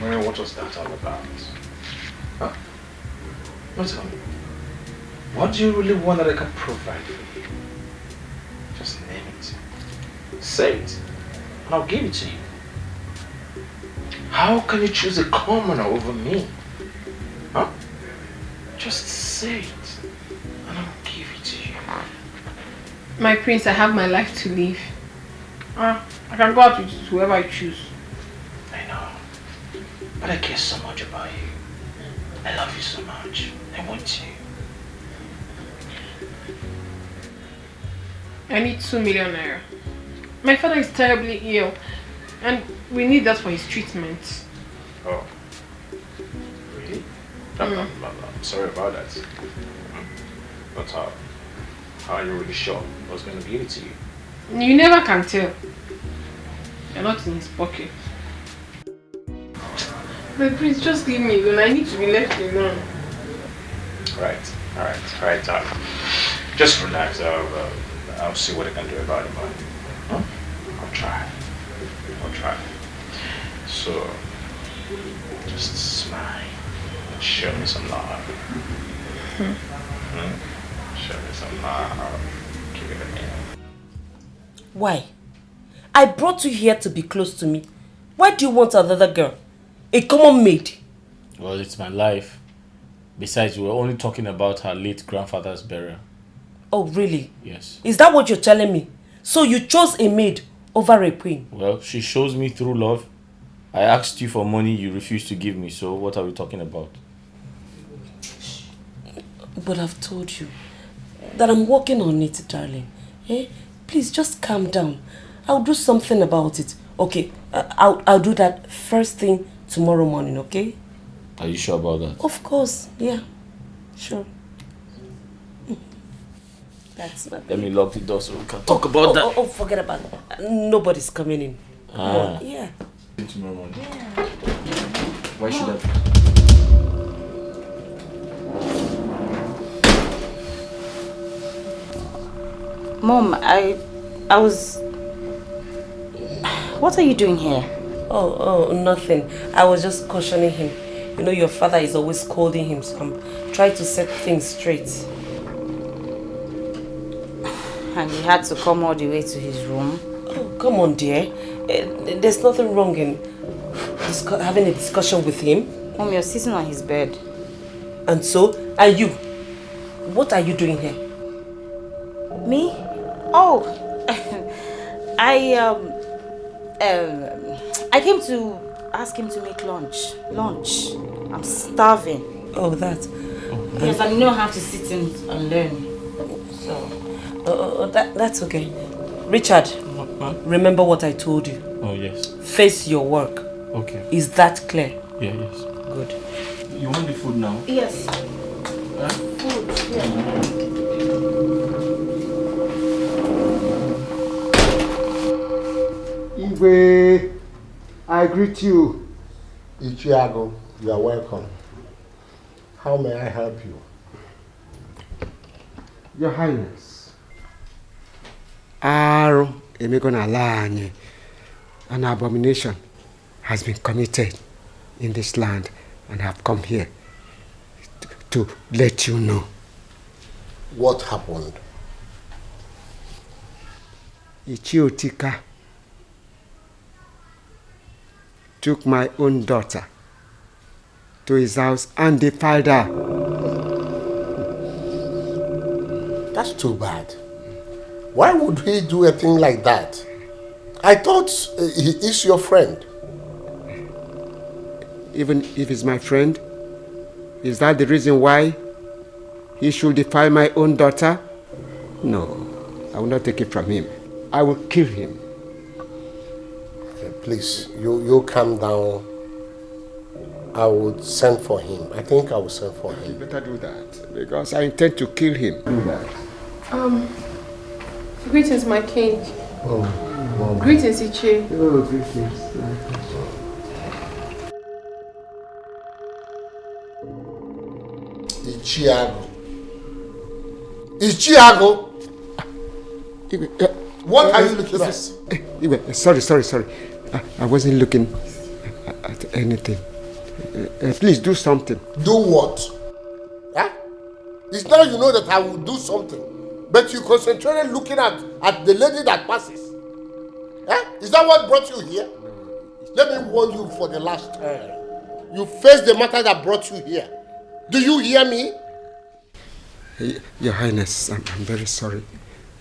Maria, what was that all about? Huh? No, tell me. What do you really want that I can provide for you? Just name it. Say it, and I'll give it to you. How can you choose a commoner over me? Huh? Just say it, and I'll give it to you. My prince, I have my life to live. I can go out with whoever I choose. I know, but I care so much about you. I love you so much. I want you. I need 2 million naira. My father is terribly ill, and we need that for his treatment. Oh, really? I'm sorry about that. But how are you really sure I was going to give it to you? You never can tell. You're not in his pocket. But please, just leave me alone. I need to be left alone. Alright, darling. Just relax. I'll see what I can do about it, man. Huh? I'll try. So, just smile and show me some love. Show me some love. Give it a minute. Why? I brought you here to be close to me. Why do you want another girl? A common maid? Well, it's my life. Besides, we were only talking about her late grandfather's burial. Oh, really? Yes. Is that what you're telling me? So you chose a maid over a queen? Well, she shows me through love. I asked you for money, you refused to give me, so what are we talking about? But I've told you that I'm working on it, darling. Eh? Please, just calm down. I'll do something about it. Okay, I'll do that first thing tomorrow morning, okay? Are you sure about that? Of course, yeah. Sure. That's not Let me lock the door so we can talk about that. Oh, forget about it. Nobody's coming in. Ah. Yeah. Tomorrow morning. Yeah. Why should I? Mom, I was... What are you doing here? Oh, nothing. I was just cautioning him. You know, your father is always scolding him, so I'm trying to set things straight. And you had to come all the way to his room? Oh, come on, dear. There's nothing wrong in having a discussion with him. Mom, you're sitting on his bed. And so, are you? What are you doing here? Me? Oh, I came to ask him to make lunch. I'm starving. Oh, that. Yes, I don't have to sit in and learn. So, that's okay. Richard, remember what I told you. Oh, yes. Face your work. Okay. Is that clear? Yeah, yes. Good. You want the food now? Yes. Huh? Food, yeah. Iwe, I greet you. Ichiago, you are welcome. How may I help you? Your Highness. An abomination has been committed in this land, and I have come here to let you know. What happened? Ichiotika took my own daughter to his house and defiled her. That's too bad. Why would he do a thing like that? I thought he is your friend. even if he's my friend? Is that the reason why he should defile my own daughter? No, I will not take it from him. I will kill him. Okay, please, you calm down. I would send for him. I think I will send for him. You better do that, because I intend to kill him. Do that. Greetings, my king. Oh. Greetings, Ichi. Oh, greetings. Ichiago. What are you looking at? Sorry. I wasn't looking at anything. Please do something. Do what? Huh? It's now you know that I will do something. But you concentrated looking at the lady that passes. Huh? Is that what brought you here? Let me warn you for the last time. You face the matter that brought you here. Do you hear me? Your Highness, I'm very sorry.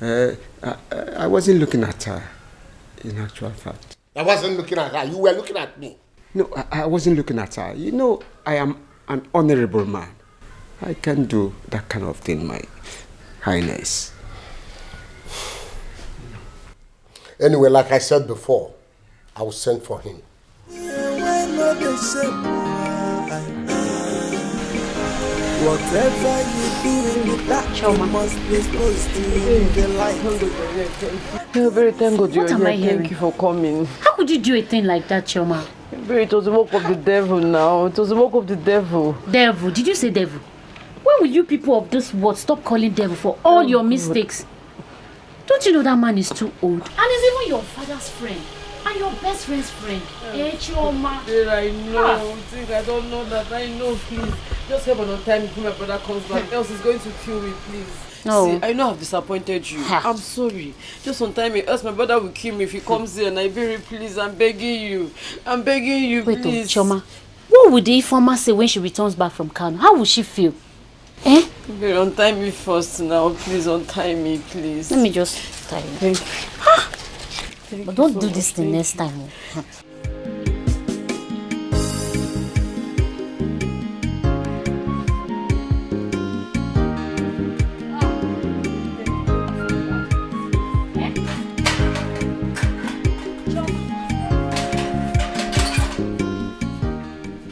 I wasn't looking at her, in actual fact. I wasn't looking at her. You were looking at me. No, I wasn't looking at her. You know, I am an honorable man. I can't do that kind of thing, my Highness. Anyway, like I said before, I will send for him. Whatever you do in that you must be supposed to in the light. Thank God you're here. Thank you for coming. How could you do a thing like that, Choma? It was the work of the devil now. It was the work of the devil. Devil? Did you say devil? When will you people of this world stop calling devil for all your mistakes? Don't you know that man is too old? And he's even your father's friend. And your best friend's friend. Choma. I know. I don't know that. I know, please. Just help on time before my brother comes back. Else he's going to kill me, please. No. See, I know I've disappointed you. I'm sorry. Just on time, else my brother will kill me if he comes here. And I very please, I'm begging you. I'm begging you, Wait, please. Choma. What would the informer say when she returns back from Kano? How will she feel? Very untie me first now, please. Untie me, please. Let me just tie you. Thank you. But don't do this the next time.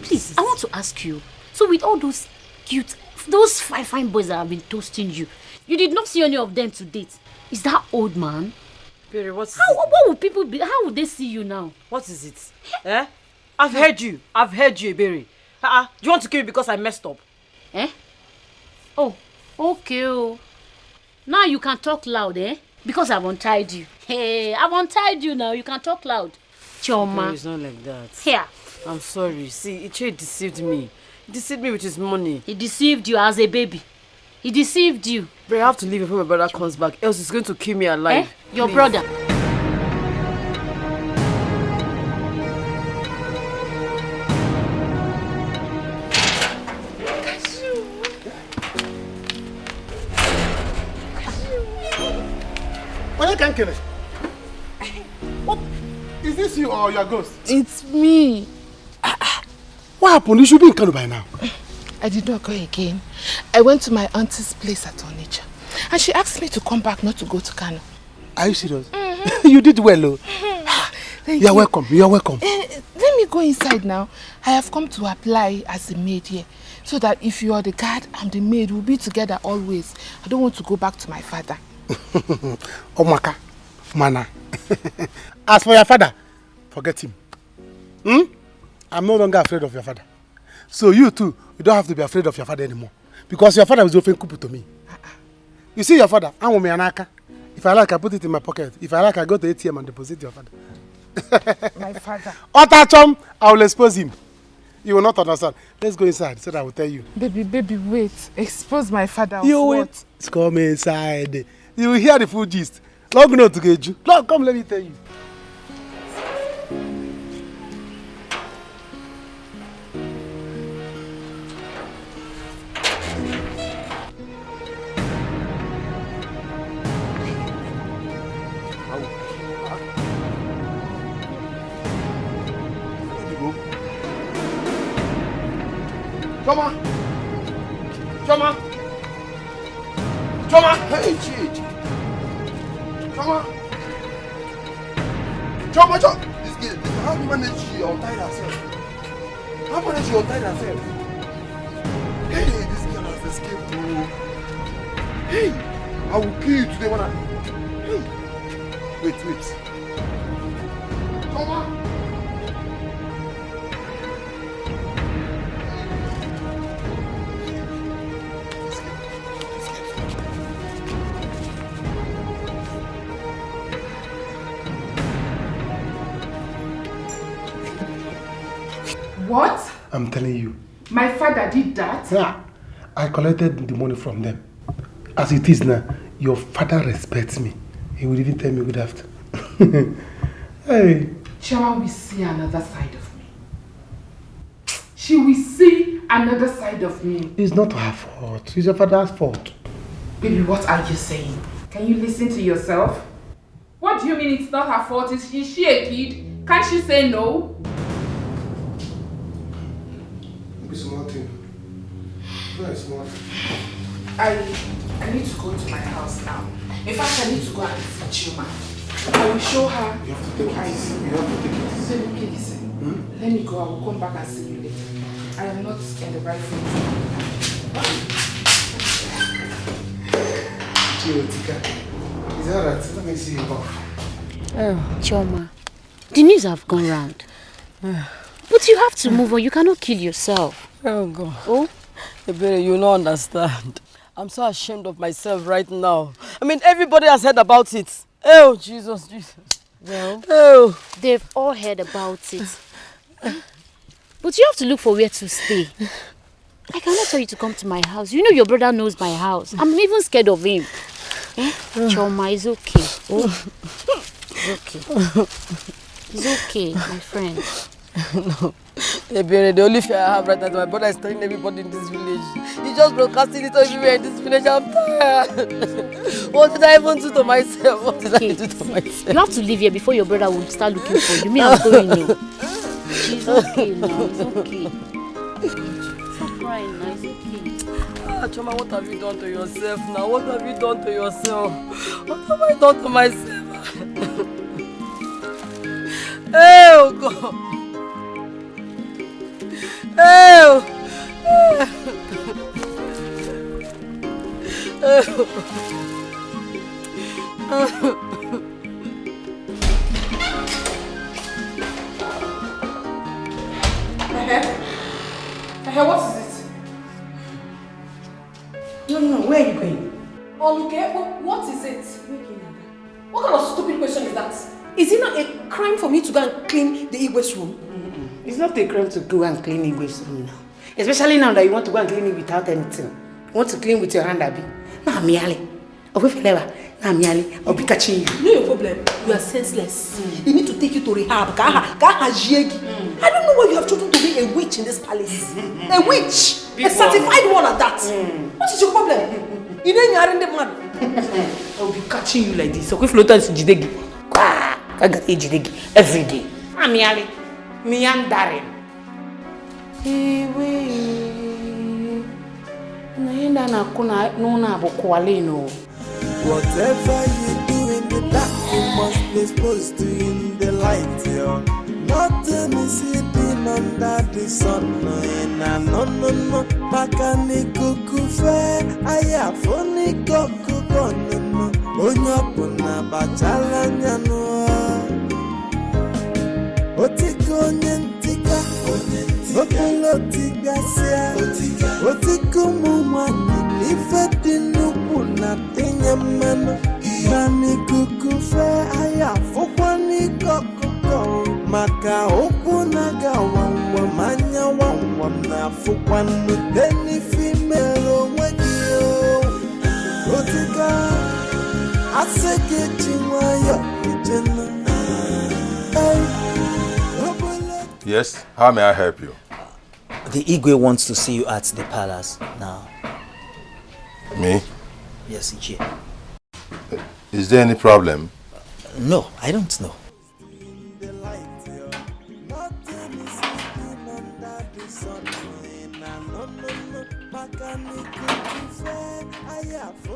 Please, I want to ask you. So with all those those fine boys that have been toasting you, you did not see any of them to date. Is that old man? Perry, what would people be? How would they see you now? What is it? I've heard you, Berry. Do you want to kill me because I messed up? Oh, okay. Oh. Now you can talk loud, Because I've untied you. Hey, I've untied you now. You can talk loud. Choma. It's not like that. Here. I'm sorry. See, Iche deceived me. He deceived me with his money. He deceived you as a baby. He deceived you. But I have to leave before my brother comes back, else he's going to kill me alive. Your brother. What? Is this you or your ghost? It's me. What happened? You should be in Kano by now. I did not go again. I went to my auntie's place at Onitsha. And she asked me to come back, not to go to Kano. Are you serious? You did well, oh. You are welcome. You are welcome. Let me go inside now. I have come to apply as a maid here. So that if you are the guard, I'm the maid. We'll be together always. I don't want to go back to my father. Omaka, Mana. As for your father, forget him. I'm no longer afraid of your father. So you too, you don't have to be afraid of your father anymore. Because your father was often kupu to me. You see your father, I'm with Anaka. If I like, I put it in my pocket. If I like, I go to ATM and deposit your father. My father. Otachom, I will expose him. You will not understand. Let's go inside so that I will tell you. Baby, wait. Expose my father. You wait. Come inside. You will hear the full gist. Long no to get you. Lord, come, let me tell you. Choma! Choma! Choma! Hey, Jude! Choma! Choma, Choma! This girl, how you manage she untied herself? How manage she untied herself? Hey, this girl has escaped too. Hey, I will kill you today when I... Hey, wait. Choma! What? I'm telling you. My father did that? Yeah. I collected the money from them. As it is now, your father respects me. He will even tell me good after. Hey. Chioma will see another side of me. She will see another side of me. It's not her fault. It's your father's fault. Baby, what are you saying? Can you listen to yourself? What do you mean it's not her fault? Is she a kid? Can't she say no? Small thing. Very small. I need to go to my house now. In fact, I need to go and see Chioma. I will show her. You have to take it easy. You have to take it easy. Listen. Let me go. I will come back and see you later. I am not in the right frame. Is that right? Let me see you off. Oh, Chioma. The news have gone round. But you have to move on. You cannot kill yourself. Oh, God. Oh? Ebere, you don't understand. I'm so ashamed of myself right now. I mean, everybody has heard about it. Oh, Jesus. Well, they've all heard about it. But you have to look for where to stay. I cannot tell you to come to my house. You know your brother knows my house. I'm even scared of him. Chioma, it's okay. It's okay. It's okay, my friend. No. The only fear I have right now is my brother is telling everybody in this village. He's just broadcasting it everywhere in this village. I'm tired. What did I even do to myself? What did I do to myself? You have to leave here before your brother will start looking for you. Me, I'm going now. It's okay now. It's okay. Stop crying now. It's okay. Chioma, what have you done to yourself now? What have you done to yourself? What have I done to myself? Oh, God. Oh! What is it? No, where are you going? Oluke, what is it? What kind of stupid question is that? Is it not a crime for me to go and clean the Igwe's room? It's not a crime to go and clean Igwe's room now. Especially now that you want to go and clean it without anything. You want to clean with your hand, Abi. Nah, miali. I'll be catching you. No, your problem. You are senseless. They need to take you to rehab. I don't know why you have chosen to be a witch in this palace. A witch! A certified one at that. What is your problem? You know you are in the man. I'll be catching you like this. So if floaters jidegi. I got jidegi every day. Amiali. Meandering. Whatever you do in the dark, you must be exposed to in the light, yo. Nothing is hidden under the sun, no. Makani kukufe, aya foni koku bono, onyapuna bachala nyano. Otiko nyentika, otiga sia, otiko mumani, ifedi nuku na tinya mano. Nani kukufe, aya fokwani koku maka oku naga wawa manya wawa na fokwanu deni female wegio. Otika, aseke chiwayo kijena. Yes, how may I help you? The Igwe wants to see you at the palace now. Me? Yes, Ichie. Is there any problem? No, I don't know.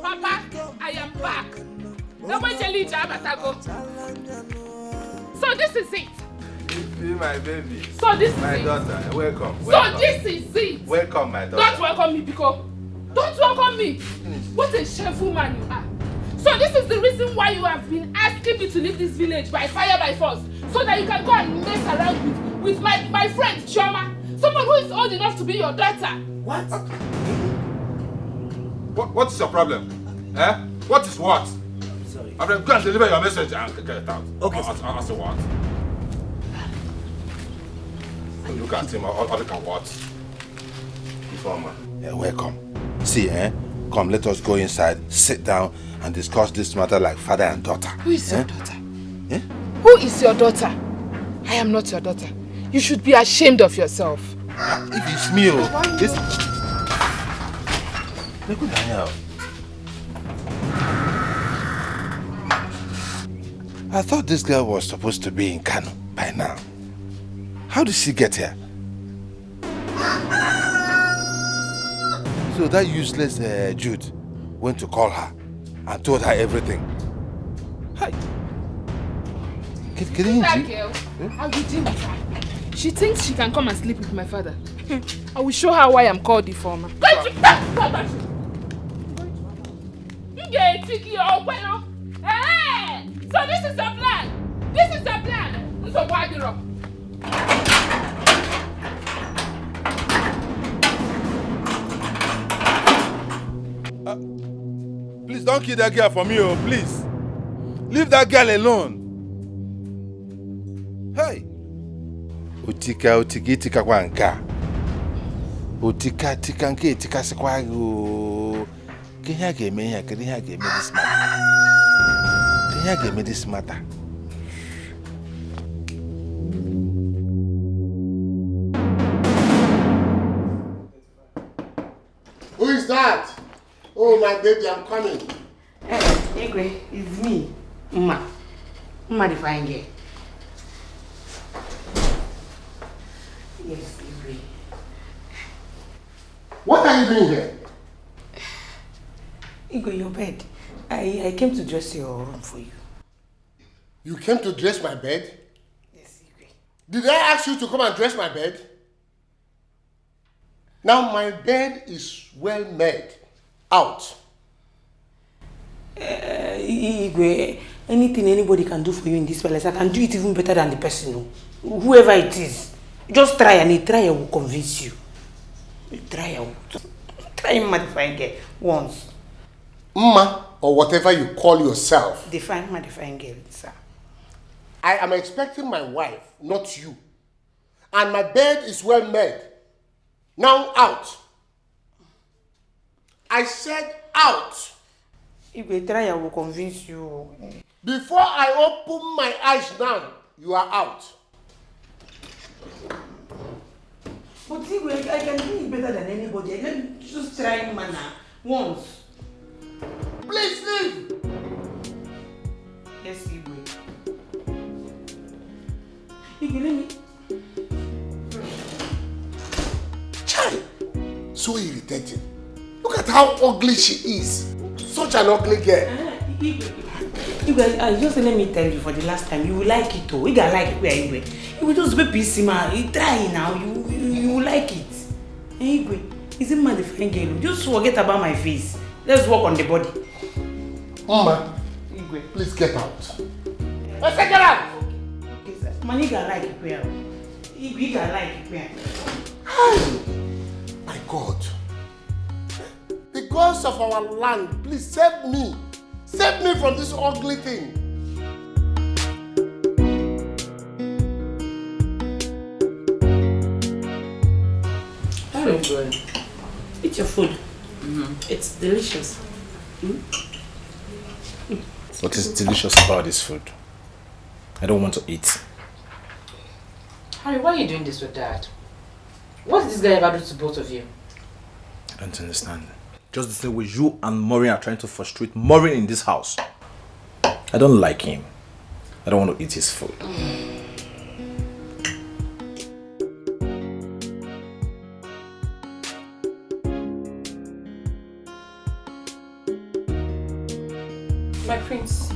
Papa, I am back. So this is it. Be my baby. So this is my it. daughter. Welcome. So this is it. Welcome, my daughter. Don't welcome me, Biko. Don't welcome me. What a shameful man you are. So this is the reason why you have been asking me to leave this village by fire by force, so that you can go and mess around with my friend Chioma, someone who is old enough to be your daughter. What? What's your problem? Eh? What is what? Sorry. I'm going to deliver your message and get it out. Okay. I say what? Look at him, or look at what? Yeah, welcome. See, come, let us go inside, sit down, and discuss this matter like father and daughter. Who is your daughter? Who is your daughter? I am not your daughter. You should be ashamed of yourself. If it's me, this... Look at Daniel. I thought this girl was supposed to be in Kano by now. How did she get here? So that useless Jude went to call her and told her everything. Hi. Can that girl, I will deal with her. She thinks she can come and sleep with my father. I will show her why I'm called the former. So this is the plan. This is the plan. So why the rock? Please don't kill that girl for me, please. Leave that girl alone. Hey. Utika kwa nka. Utika nke tika sekwa go. Kenya game this matter. Kenya game this matter. Who is that? Oh, my baby, I'm coming. Igwe, it's me, Mma the fine girl. Yes, Igwe. What are you doing here? Igwe, your bed. I came to dress your room for you. You came to dress my bed? Yes, Igwe. Did I ask you to come and dress my bed? Now my bed is well made. Out. Igwe, anything anybody can do for you in this palace, I can do it even better than the person. Whoever it is. Just try, and I will convince you. Try Mma the fine girl once. Mma, or whatever you call yourself. Define Mma the fine girl, sir. I am expecting my wife, not you. And my bed is well made. Now out. I said out. If you try, I will convince you. Before I open my eyes now, you are out. But see, I can do it better than anybody. I can just try Mana once. Please leave. Yes, Igwe. Igwe, let me. Child, so irritating. Look at how ugly she is. Such an ugly girl. Igwe, just let me tell you for the last time, you will like it too. You can like it, Igwe. You will just be busy, man. You try now. You will like it. Hey, Igwe, is it my fine girl? Just forget about my face. Let's work on the body. Mama, Igwe, please get out. Let's get out. Okay, sir. Man, you can like it, Igwe, you can like it, My God. The gods of our land, please save me. Save me from this ugly thing. Very good. Eat your food. It's delicious. What is delicious about this food? I don't want to eat. Harry, why are you doing this with Dad? What did this guy ever do to both of you? I don't understand. Just the same way you and Maureen are trying to frustrate Maureen in this house. I don't like him. I don't want to eat his food.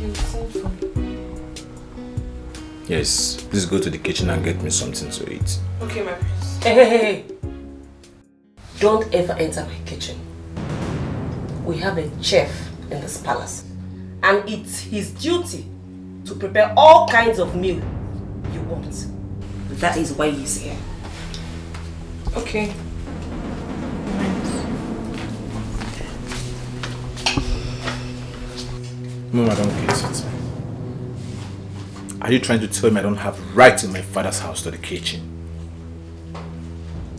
You sent for me. Yes, please go to the kitchen and get me something to eat. Okay, my prince. Hey. Don't ever enter my kitchen. We have a chef in this palace. And it's his duty to prepare all kinds of meal you want. That is why he's here. Okay. Mom, I don't get it. Are you trying to tell me I don't have right in my father's house to the kitchen?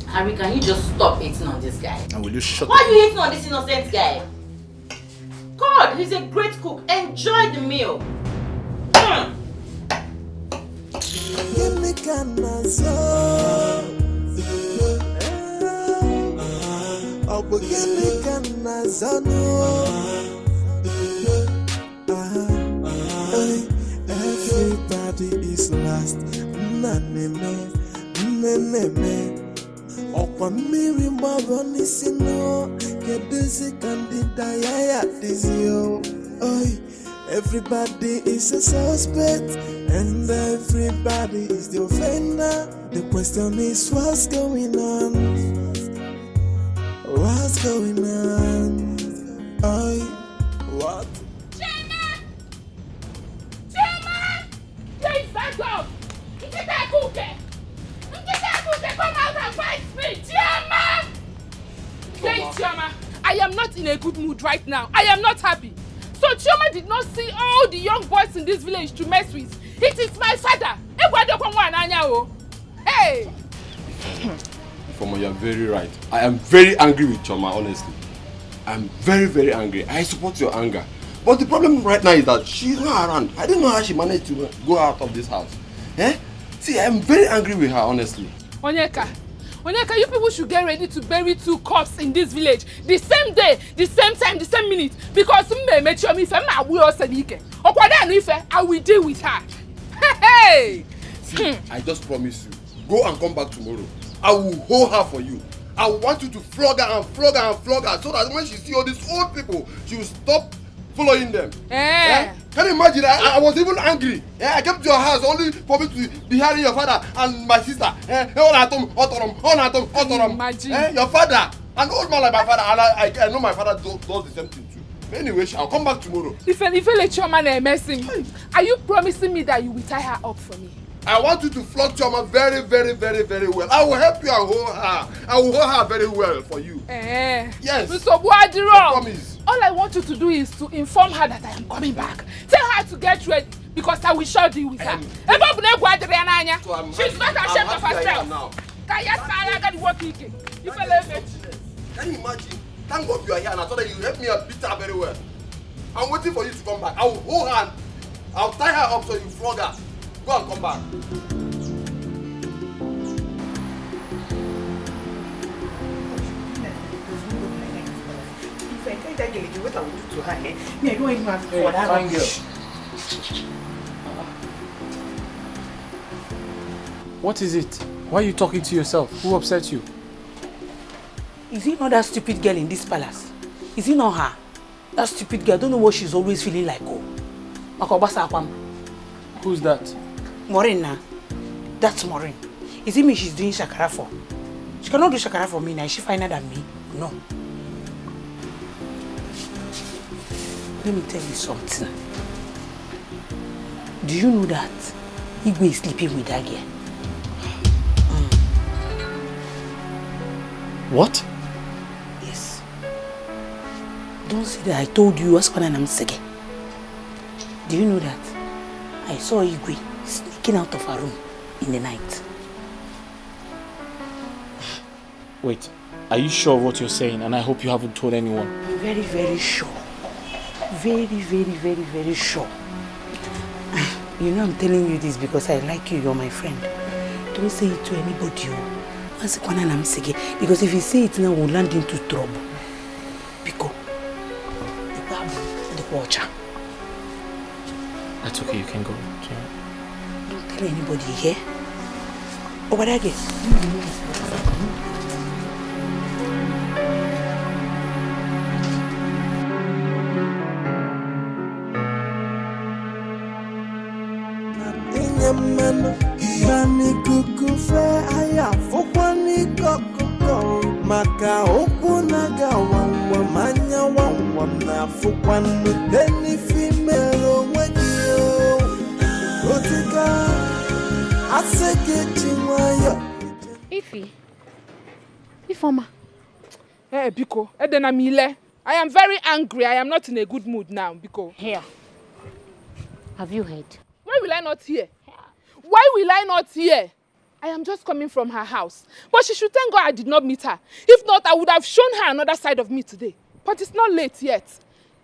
Harry, can you just stop hating on this guy? And will you shut Why are you hating on this innocent guy? God, he's a great cook. Enjoy the meal. Everybody is last. Okwamiri maboni sino kedezi kandida yaya dizio. Everybody is a suspect and everybody is the offender. The question is what's going on? What's going on? What? Please back up! Get that cookie! Come out and fight me! Chioma! Please, Chioma, I am not in a good mood right now. I am not happy. So Chioma did not see all the young boys in this village to mess with. It is my father. Hey! Ifoma, you are very right. I am very angry with Chioma, honestly. I am very, very angry. I support your anger. But the problem right now is that she's not around. I don't know how she managed to go out of this house. See, I'm very angry with her, honestly. Onyeka, you people should get ready to bury 2 corpses in this village. The same day, the same time, the same minute. Because I will deal with her. Hey! See, I just promise you. Go and come back tomorrow. I will hold her for you. I want you to flog her and flog her and flog her so that when she sees all these old people, she will stop following them. Can you imagine? I was even angry. I came to your house only for me to be hearing your father and my sister. Imagine. Your father, an old man like my father, and I know my father does the same thing too. Anyway, I'll come back tomorrow. If you let your man mess him, are you promising me that you will tie her up for me? I want you to flog Chioma very, very, very, very well. I will help you and hold her. I will hold her very well for you. Yes. Mr. Buadiro, promise. All I want you to do is to inform her that I am coming back. Tell her to get ready because I will sure deal with her. She's not ashamed of herself. Can you imagine? Thank God you are here and I thought that you help me and beat her very well. I'm waiting for you to come back. I will hold her and I'll tie her up so you flog her. Go and come back. If I tell that girl what I will do to her, me I don't even have for that. Fine girl. What is it? Why are you talking to yourself? Who upset you? Is it not that stupid girl in this palace? Is it not her? That stupid girl, I don't know what she's always feeling like. Who's that? Maureen. That's Maureen. Is it me she's doing shakara for? She cannot do shakara for me now. Is she finer than me? No. Let me tell you something. Do you know that Igwe is sleeping with that girl? What? Yes. Don't say that I told you what's going on. I'm sick. Do you know that I saw Igwe sneaking out of her room in the night? Wait, are you sure of what you're saying? And I hope you haven't told anyone. I'm very, very sure. Very, very, very, very sure. You know I'm telling you this because I like you. You're my friend. Don't say it to anybody. Because if you say it now, we'll land into trouble. Because the watcher. That's okay, you can go. Don't tell anybody here. Over there again. maka okunaga wawa manya wawa na fukwanu deni female wegio otika aseke chimwayo Ifoma. Hey, Biko, Edena Mile. I am very angry. I am not in a good mood now, Biko. Here. Have you heard? Why will I not hear? Why will I not hear? I am just coming from her house. But she should thank God I did not meet her. If not, I would have shown her another side of me today. But it's not late yet.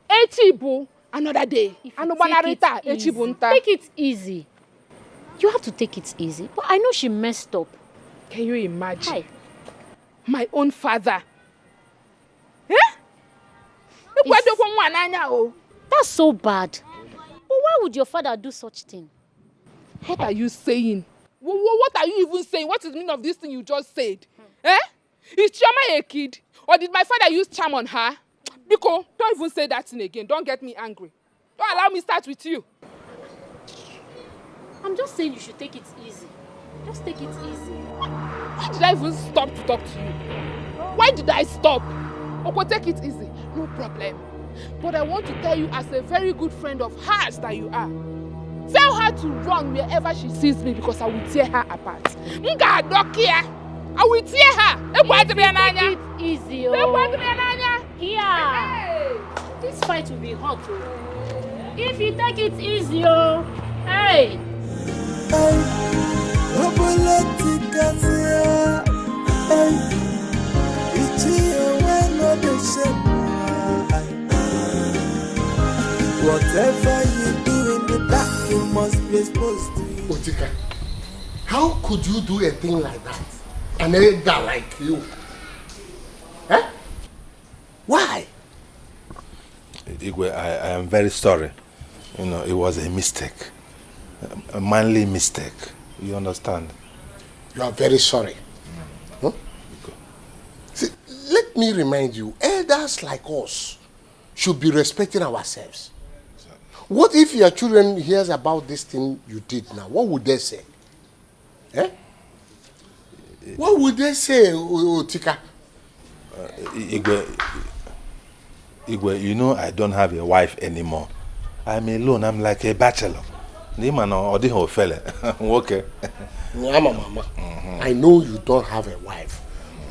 Echibu, another day. Take it easy. You have to take it easy. But I know she messed up. Can you imagine? Hi. My own father. Eh? That's so bad. But why would your father do such thing? What are you saying? What are you even saying? What is the meaning of this thing you just said? Eh? Is Chioma a kid? Or did my father use charm on her? Biko, don't even say that thing again. Don't get me angry. Don't allow me start with you. I'm just saying you should take it easy. Just take it easy. Why did I even stop to talk to you? Why did I stop? Okay, take it easy. No problem. But I want to tell you as a very good friend of hers that you are. Tell her to run wherever she sees me because I will tear her apart. I will tear her. Take it easy. Here. This fight will be hot. If you take it easy, hey. Whatever you do in the dark, you must be exposed to it. Otika, how could you do a thing like that? An elder like you? Eh? Why? Igwe, I am very sorry. You know, it was a mistake. A manly mistake. You understand? You are very sorry. Huh? See, let me remind you, elders like us should be respecting ourselves. What if your children hears about this thing you did now? What would they say? Eh? What would they say, Otika? Igwe, you know I don't have a wife anymore. I'm alone. I'm like a bachelor. Okay. Mama. I know you don't have a wife.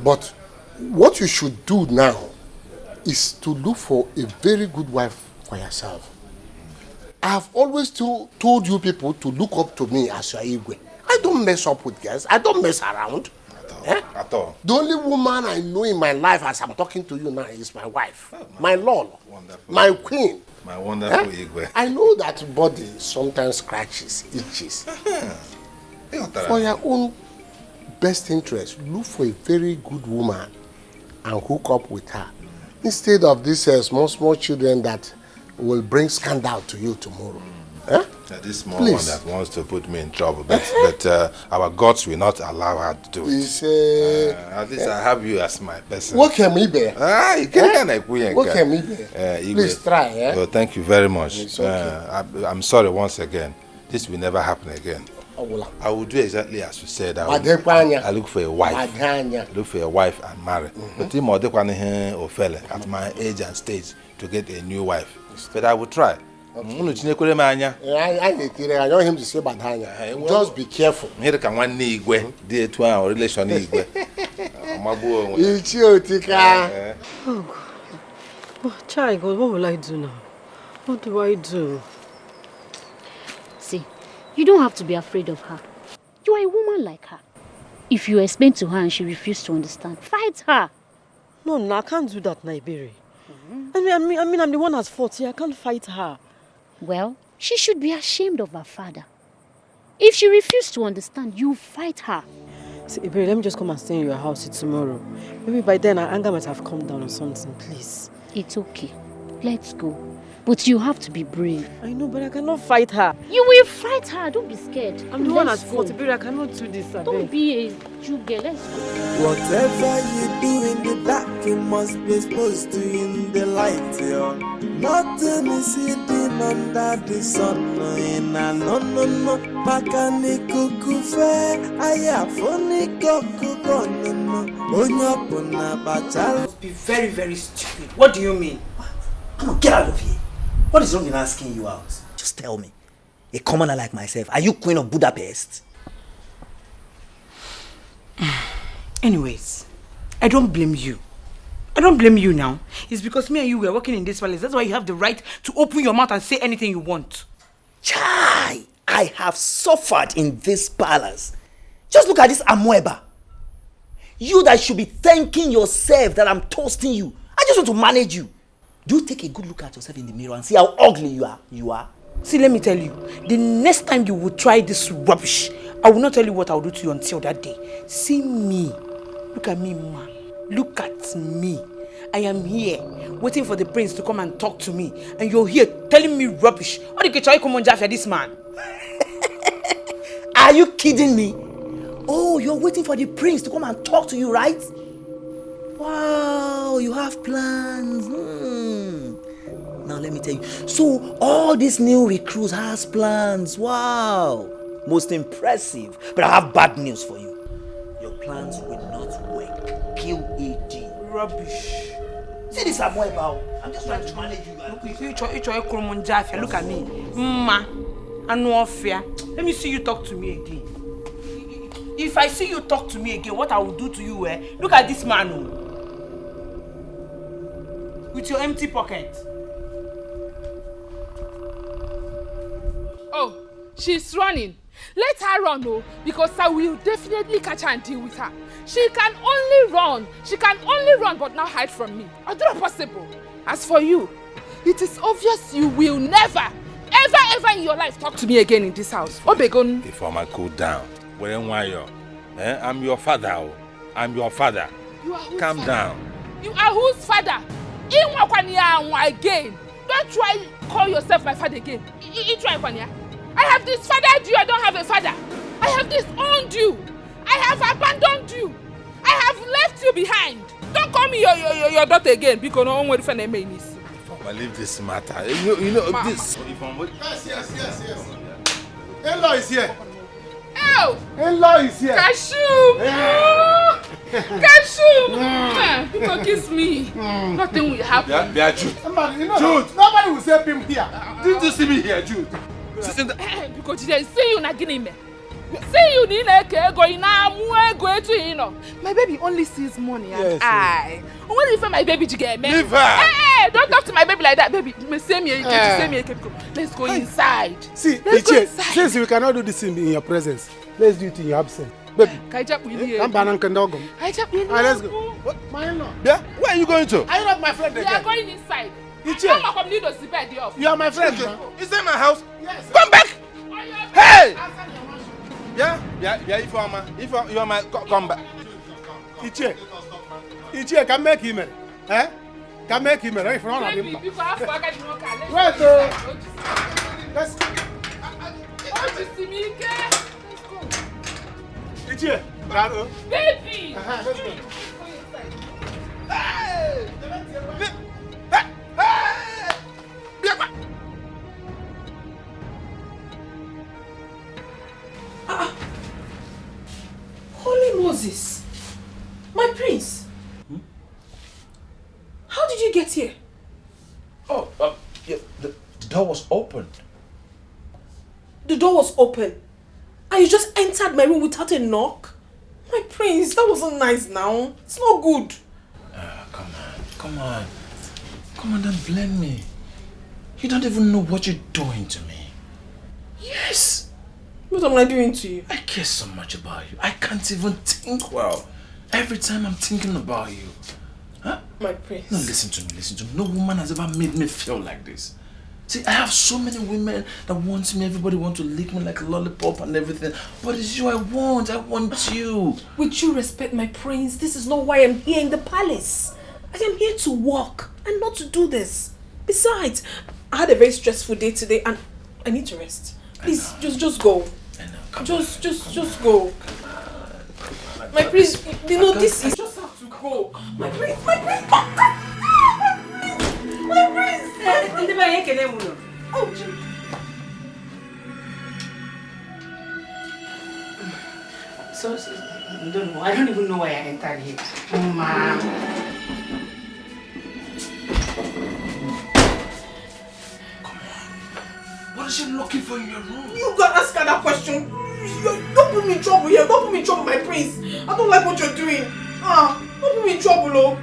But what you should do now is to look for a very good wife for yourself. I have always told you people to look up to me as your Igwe. I don't mess up with girls. I don't mess around. At all. The only woman I know in my life as I'm talking to you now is my wife. My Lord. My queen. My wonderful Igwe. I know that body sometimes scratches, itches. For your own best interest, look for a very good woman and hook up with her. Instead of these small children that will bring scandal to you tomorrow. This small one that wants to put me in trouble, but our gods will not allow her to do it. At least I have you as my person. What can we bear? What can we bear? Please try. So thank you very much. It's okay. I'm sorry once again. This will never happen again. I will do exactly as you said. I look for a wife. Look for a wife and marry. But at my age and stage to get a new wife. But I will try. I want him to say Badhanya. Just be careful. Here can one Igwe, dear to our relation Igwe. Oh, child, God, what will I do now? What do I do? See, you don't have to be afraid of her. You are a woman like her. If you explain to her and she refuses to understand, fight her. No, I can't do that, Naibiri. I mean, I'm the one that's fought here. I can't fight her. Well, she should be ashamed of her father. If she refuses to understand, you fight her. See, Iberi, let me just come and stay in your house tomorrow. Maybe by then our anger might have calmed down or something, please. It's okay. Let's go. But you have to be brave. I know, but I cannot fight her. You will fight her. Don't be scared. I'm the one at Let's fault. go. Baby, I cannot do this. Don't be a Jude girl. Let's go. Whatever you do in the dark, you must be exposed to in the light, yo. Nothing is hidden under the sun. No. Pakani kukufe, aya foni kukuko, no. Onyapuna bachal. Be very, very stupid. What do you mean? Come on, get out of here. What is wrong in asking you out? Just tell me. A commoner like myself, are you Queen of Budapest? Anyways, I don't blame you. I don't blame you now. It's because me and you were working in this palace. That's why you have the right to open your mouth and say anything you want. Chai! I have suffered in this palace. Just look at this amoeba. You that should be thanking yourself that I'm toasting you. I just want to manage you. Do you take a good look at yourself in the mirror and see how ugly you are? See, let me tell you. The next time you will try this rubbish, I will not tell you what I will do to you until that day. See me. Look at me, ma. Look at me. I am here, waiting for the prince to come and talk to me. And you're here telling me rubbish. What did you try to come on for this man? Are you kidding me? Oh, you're waiting for the prince to come and talk to you, right? Wow, you have plans. Now let me tell you. So all these new recruits has plans. Wow, most impressive. But I have bad news for you. Your plans will not work. QED. Rubbish. See this amoeba. I'm just trying to manage you. Look at me. Ma. Let me see you talk to me again. If I see you talk to me again, what I will do to you, look at this man. With your empty pocket. Oh, she's running. Let her run, oh, because I will definitely catch her and deal with her. She can only run. She can only run, but not hide from me. Or not possible. As for you, it is obvious you will never, ever in your life talk to me again in this house. Obegon. If I might cool down, I'm your father. Oh. I'm your father. You are whose Calm father? down. You are whose father? Again. Don't try call yourself my father again. I have disfathered you. I don't have a father. I have disowned you. I have abandoned you. I have left you behind. Don't call me your daughter again because no one will find a main. I leave this matter. You know Mama. this. Yes. In-law is here. Oh! In-law is here. Cashew! Cashew! People kiss me. Nothing will happen. Yeah, Jude. Jude. Nobody will say him here. Didn't you see me here, Jude? Because they see you not getting me. See you need a going now. My baby only sees money and Yes, I. What if my baby to get me? Leave her. Hey, don't talk to my baby like that, baby. Let's go inside. See, Let's go inside. since we cannot do this in your presence, let's do it in your absence. Baby, let's go. What? My in-law? Yeah? Where are you going to? Are you not my friend We again? are going inside. Iche. You are my friend. Is that my house? Yes. Come back! Hey! Yeah, if you are my, come back. Iche, can make him. Can make him. If not, I'll Baby, him. before I forget to knock her, Wait, let's go. Let's go. Iche, Baby! let's go. Holy Moses! My prince! How did you get here? Oh, yeah, the door was open. The door was open. And you just entered my room without a knock? My prince, that wasn't nice now. It's not good. Come on, don't blame me. You don't even know what you're doing to me. Yes. What am I doing to you? I care so much about you. I can't even think well. Every time I'm thinking about you. Huh? My prince. No, listen to me. No woman has ever made me feel like this. See, I have so many women that want me. Everybody wants to lick me like a lollipop and everything. But it's you I want you. With due respect, my prince, this is not why I'm here in the palace. I am here to work and not to do this. Besides, I had a very stressful day today and I need to rest. Please, just go. Just go. My prince, you know this is... just have to go. My prince. Oh, Jude. So, don't know. I don't even know why I entered here. Mom. What is she looking for in your room? You gotta ask her that question. Don't put me in trouble here. Don't put me in trouble, my prince. I don't like what you're doing. Don't put me in trouble, oh.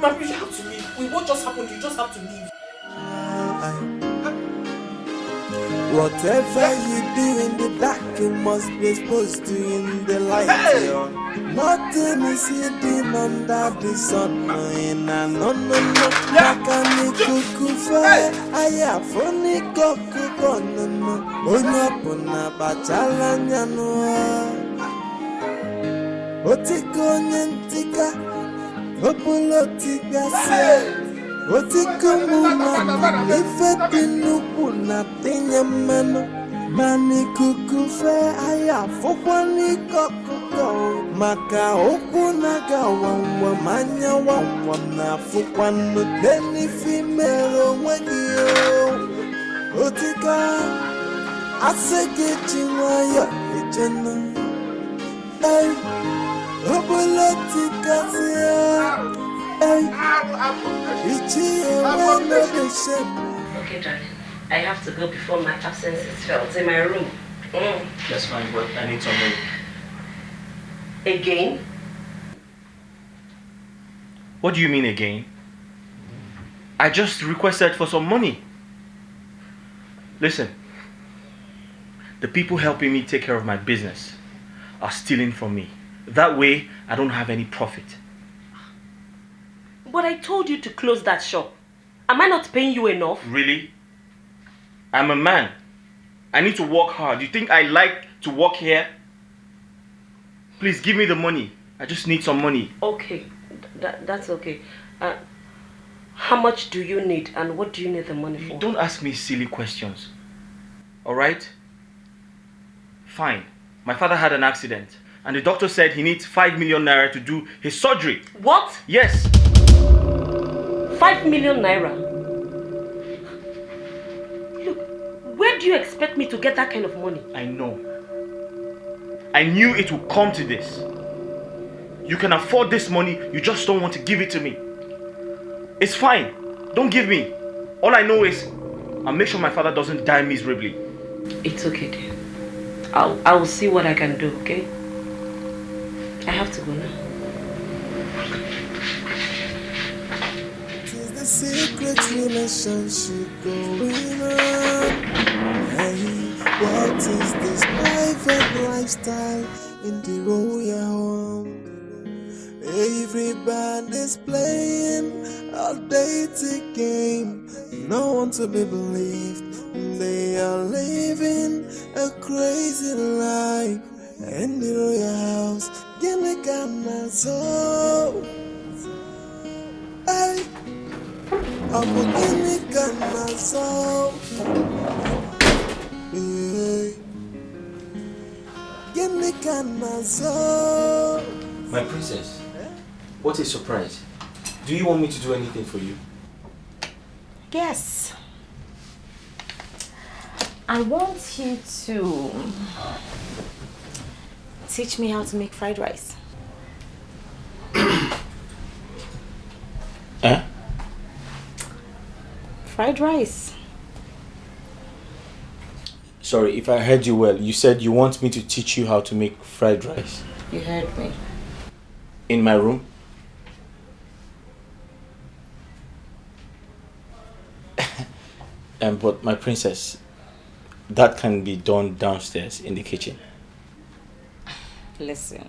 My prince, you have to leave. With what just happened, you just have to leave. Whatever you do in the dark, you must be exposed to in the light. Nothing is hidden under the sun. No. Makani kukufa, aya foni kokuko no. Onya pona bachala nyano. Otiko nyentika, opulotika se. Otiko mumano, ifeti nuku na tinya mano. Mani kukufe aya fofani kokuko. Maka oku naga wangwa manya wangwa na fukwano. Deni female wagio. Otika asege chingwaya echena. Ay, obulotika siya. Okay, darling. I have to go before my absence is felt in my room. That's fine, but I need some money. Again? What do you mean again? I just requested for some money. Listen, the people helping me take care of my business are stealing from me. That way, I don't have any profit. But I told you to close that shop. Am I not paying you enough? Really? I'm a man. I need to work hard. You think I like to work here? Please give me the money. I just need some money. Okay, that's okay. How much do you need and what do you need the money for? Don't ask me silly questions. Alright? Fine. My father had an accident and the doctor said he needs 5 million naira to do his surgery. What? Yes. 5 million naira? Look, where do you expect me to get that kind of money? I know. I knew it would come to this. You can afford this money, you just don't want to give it to me. It's fine. Don't give me. All I know is I'll make sure my father doesn't die miserably. It's okay, dear. I will see what I can do, okay? I have to go now. Tis the secret relationship going on. Hey, what is this private lifestyle in the royal home? Everybody's playing a dating game. No one to be believed. They are living a crazy life in the royal house. Genekana so. Hey, I'm genekana so. Hey, genekana so. My princess, what a surprise. Do you want me to do anything for you? Yes. I want you to teach me how to make fried rice. Eh? Fried rice. Sorry, if I heard you well, you said you want me to teach you how to make fried rice. You heard me. In my room? But my princess, that can be done downstairs in the kitchen. Listen,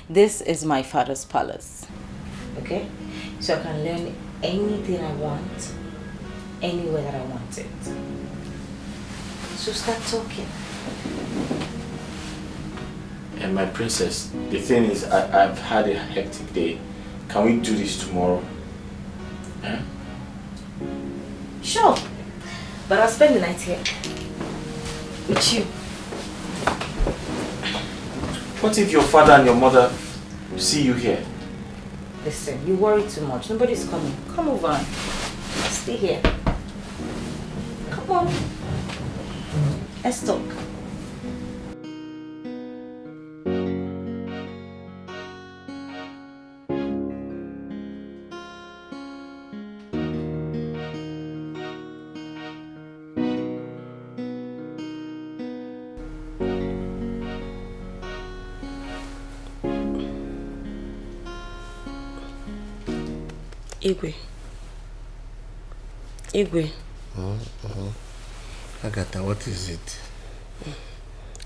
this is my father's palace, okay? So I can learn anything I want, anywhere that I want it. So start talking. And my princess, the thing is, I've had a hectic day. Can we do this tomorrow? Huh? Sure. But I'll spend the night here. With you. What if your father and your mother see you here? Listen, you worry too much. Nobody's coming. Come over. Stay here. Come on. Let's talk. Igwe. Agatha, what is it?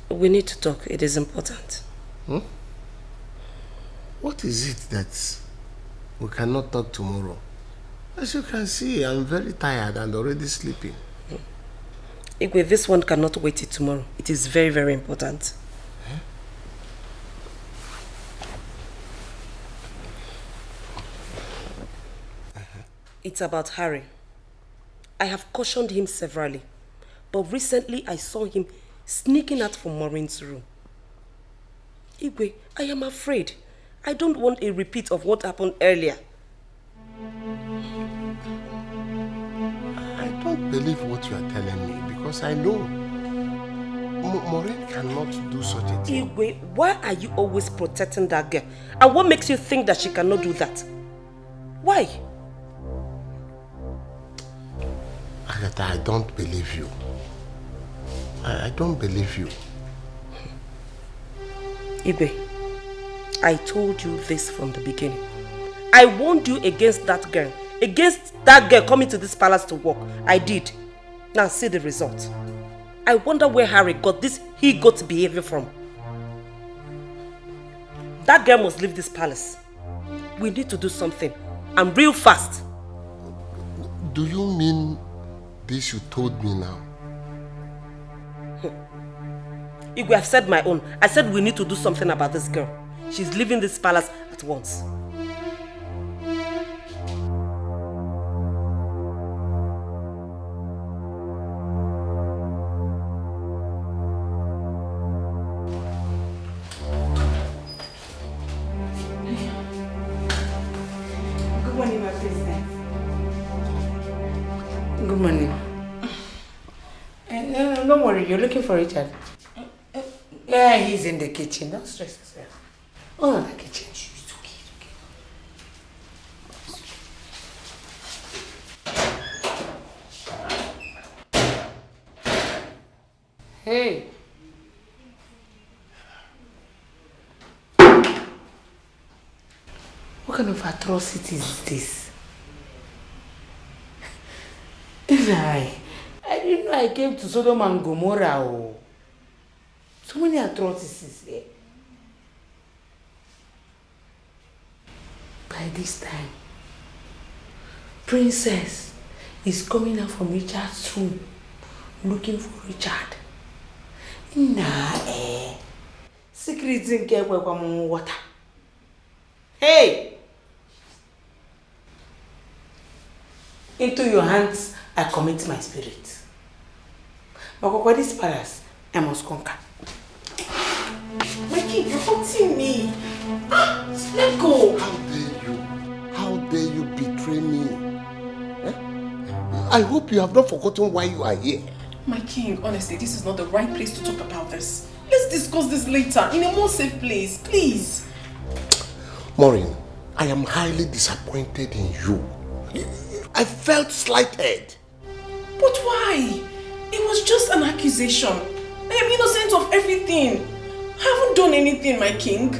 We need to talk. It is important. What is it that we cannot talk tomorrow? As you can see, I'm very tired and already sleeping. Igwe, this one cannot wait till tomorrow. It is very, very important. It's about Harry. I have cautioned him severally, but recently I saw him sneaking out from Maureen's room. Igwe, I am afraid. I don't want a repeat of what happened earlier. I don't believe what you are telling me because I know Maureen cannot do such a thing. Igwe, why are you always protecting that girl? And what makes you think that she cannot do that? Why? Agatha, I don't believe you. I don't believe you. Igwe, I told you this from the beginning. I warned you against that girl. Against that girl coming to this palace to work. I did. Now see the result. I wonder where Harry got this he-goat behavior from. That girl must leave this palace. We need to do something. And real fast. Do you mean this you told me now? Igwe, I've said my own. I said we need to do something about this girl. She's leaving this palace at once. Good morning, my president. Good morning. Don't worry, you're looking for Richard. Yeah, he's in the kitchen. Don't stress yourself. Oh, the kitchen. It's okay, it's okay. Hey. What kind of atrocity is this? I didn't know I came to Sodom and Gomorrah. Oh. So many atrocities here. By this time, Princess is coming out from Richard's room looking for Richard. Secrets in care water. Hey! Into your hands I commit my spirit. But this palace, I must conquer. My king, you're hurting me. Let go. How dare you? How dare you betray me? I hope you have not forgotten why you are here. My king, honestly, this is not the right place to talk about this. Let's discuss this later, in a more safe place, please. Maureen, I am highly disappointed in you. I felt slighted. But why? It was just an accusation. I am innocent of everything. I haven't done anything, my king.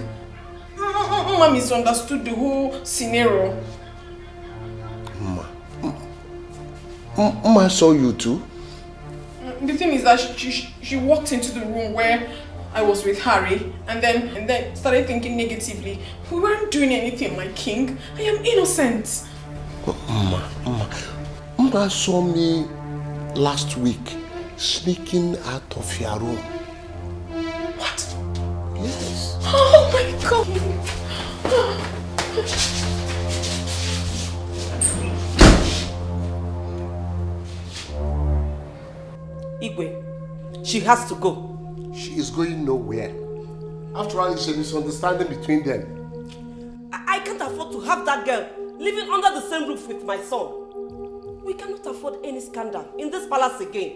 Mama misunderstood the whole scenario. Mama saw you too? The thing is that she walked into the room where I was with Harry and then started thinking negatively. We weren't doing anything, my king. I am innocent. Mama saw me last week sneaking out of your room. What? Yes. Oh my God. She has to go. She is going nowhere. After all, it's a misunderstanding between them. I can't afford to have that girl living under the same roof with my son. We cannot afford any scandal in this palace again.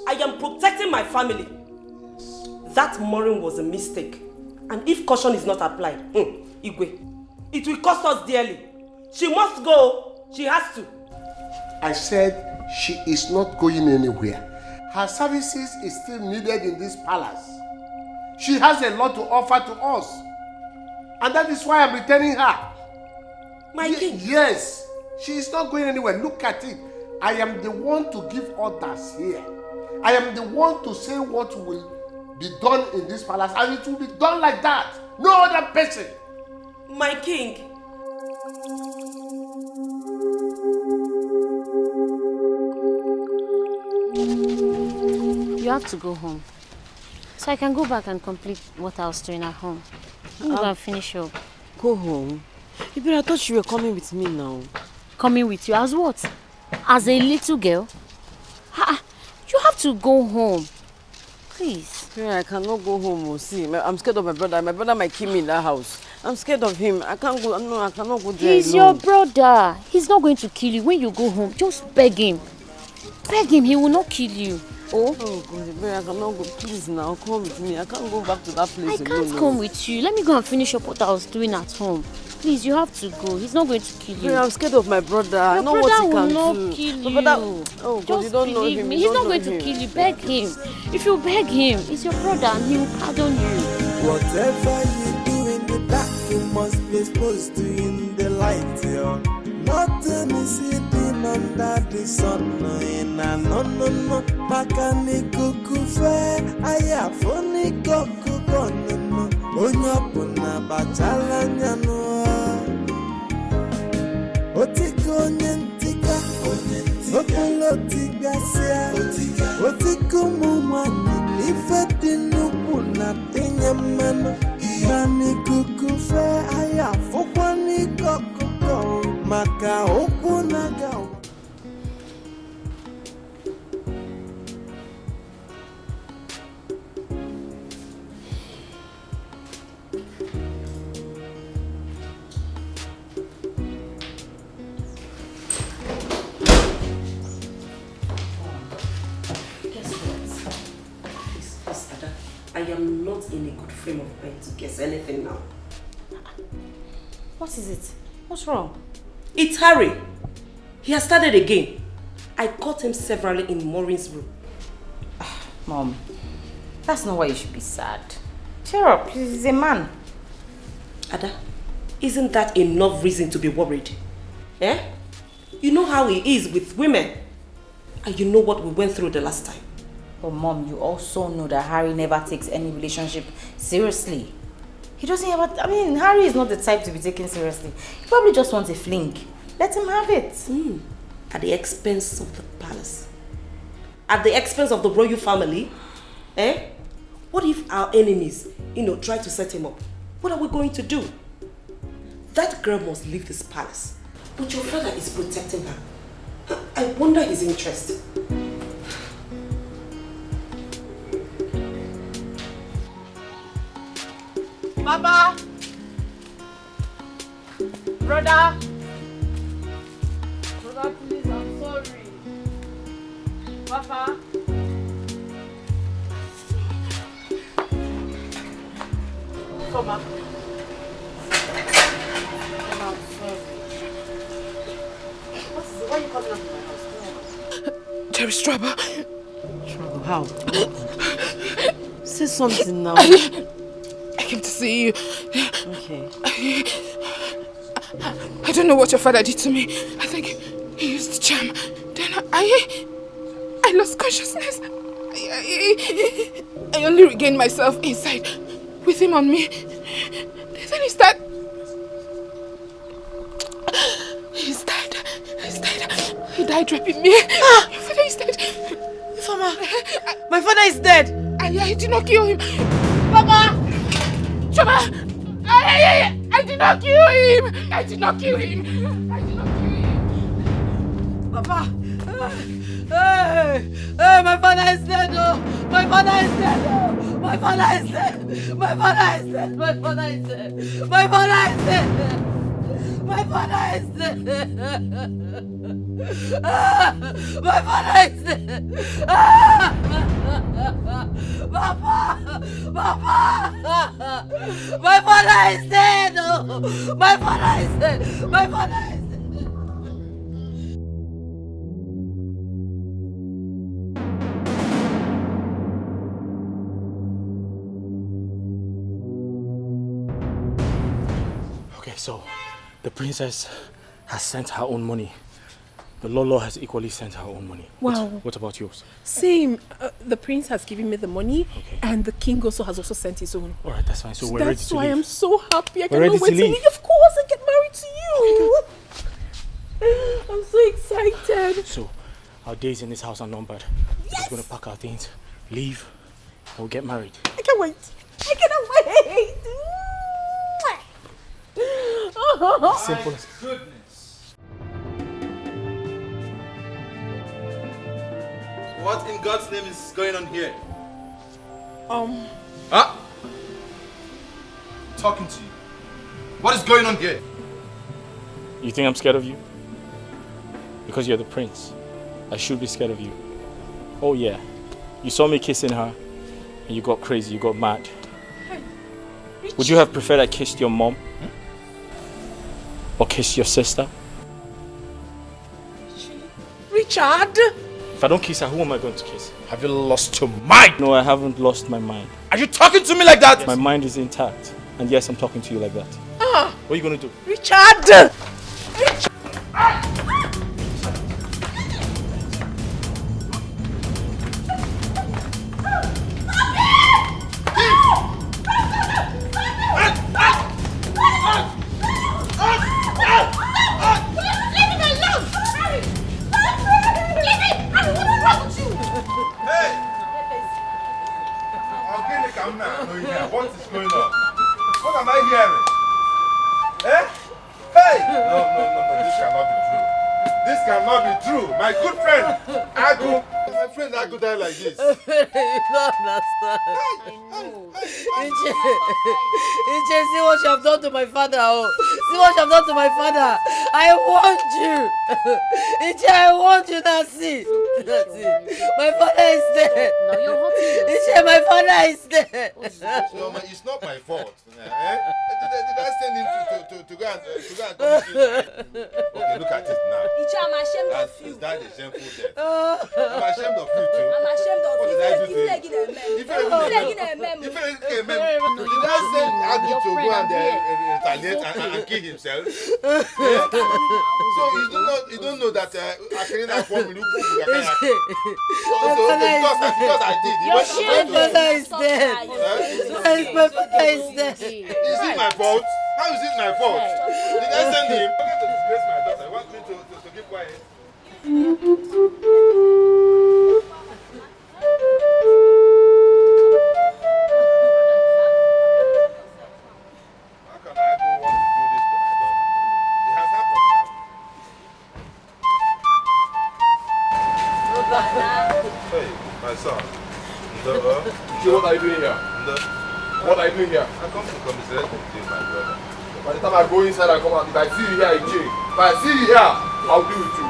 I am protecting my family. That mooring was a mistake. And if caution is not applied, Igwe, it will cost us dearly. She must go. She has to. I said she is not going anywhere. Her services is still needed in this palace. She has a lot to offer to us. And that is why I'm returning her. My king? Yes. She is not going anywhere. Look at it. I am the one to give orders here. I am the one to say what will be done in this palace, and it will be done like that. No other person. My king. You have to go home. So I can go back and complete what I was doing at home. I'm going to finish up. Go home? I thought you were coming with me now. Coming with you as what? As a little girl? You have to go home. Please. Yeah, I cannot go home. See, I'm scared of my brother. My brother might kill me in that house. I'm scared of him. I can't go. No, I cannot go there. He's your brother. He's not going to kill you. When you go home, just beg him. Beg him. He will not kill you. Oh God, I cannot go. Please now, come with me. I can't go back to that place. I can't come with you. Let me go and finish up what I was doing at home. Please, you have to go. He's not going to kill you. I'm scared of my brother. I know what he can do. Your brother will not kill you. Oh God, you don't know him. He's not going to kill you. Beg him. If you beg him, he's your brother and he will pardon you. Whatever you do in the dark, you must be exposed to in the light. Nothing is hidden under the sun. No. Makani kukufe, ayafoni kokukono. Onyapuna bachala nyanoa. Otiko nyentika, opelotika sia. Otiko mumani, ifeti nukuna tenyamano. Nani kukufe, ayafoni kokukono. Maka okuna gawa. I am not in a good frame of mind to guess anything now. What is it? What's wrong? It's Harry. He has started again. I caught him severally in Maureen's room. Mom, that's not why you should be sad. Cheer up, he's a man. Ada, isn't that enough reason to be worried? Eh? You know how he is with women. And you know what we went through the last time. But Mom, you also know that Harry never takes any relationship seriously. He doesn't ever, Harry is not the type to be taken seriously. He probably just wants a fling. Let him have it. At the expense of the palace. At the expense of the royal family. Eh? What if our enemies, try to set him up? What are we going to do? That girl must leave this palace. But your father is protecting her. I wonder his interest. Papa! Brother! Brother, please, I'm sorry. Papa! Come on. I'm sorry. What is it? Why are you coming up to my house? There is trouble. Trouble? How? Say something now. I came to see you. Okay. I don't know what your father did to me. I think he used charm. Then I lost consciousness. I only regained myself inside with him on me. Then he died. He died raping me. Your father is dead. Mama, my father is dead. I did not kill him. Mama! Shoma! I did not kill him! I did not kill him! Papa! Hey, my father is dead. Oh, my father is dead. Oh, my father is dead. My father is dead. My father is dead. My father is dead. My father is dead. My father is dead. Papa! Papa! My father is dead! Oh, my father is dead! My father is dead! Okay, so the princess has sent her own money. The Lolo has equally sent her own money. Wow. What about yours? Same. The prince has given me the money, and the king also has sent his own. All right, that's fine. So we're ready to leave. That's why I'm so happy. I We're ready cannot wait to to leave. leave. Of course, I get married to you. I'm so excited. So our days in this house are numbered. We're just going to pack our things, leave, and we'll get married. I can't wait. I cannot wait. Simple as... Goodness. What in God's name is going on here? Talking to you. What is going on here? You think I'm scared of you? Because you're the prince. I should be scared of you. Oh yeah. You saw me kissing her and you got crazy, you got mad. Would you have preferred I kissed your mom? Or kissed your sister? Richard! If I don't kiss her, who am I going to kiss? Have you lost your mind? No, I haven't lost my mind. Are you talking to me like that? My mind is intact. And yes, I'm talking to you like that. Ah! What are you going to do? Richard! What is going on? What am I hearing? Eh? Hey! No, this cannot be true. This cannot be true. My good friend, Agu. My friend Agu died like this. You don't understand. Iche, see what you have done to my father. Oh. See what you have done to my father. I want you. Iche, I want you. That's it. That's it. My father is dead. Now you're hurting yourself. Iche, my father is dead. It's not my fault. Eh? Did I send him to go and commit suicide? Okay, look at it now. Iche, I'm ashamed of you. Is that a shameful death? I'm ashamed of you too. I'm ashamed of What you. did I do to you? Did I send Agu to go and retaliate and kill himself? So you don't know that Akarina formed me. Because I did. My father is dead. My father is dead. Is it my fault? How is it my fault? Did I send him? I'm going to disgrace my daughter. I want me to keep quiet. How can I go want to do this to my daughter? It has happened now. Hey, my son. What are you doing here? What are you doing here? I come to commiserate with you, my brother. By the time I go inside and come out, if I see you here in jail, if I see you here, I'll deal with you.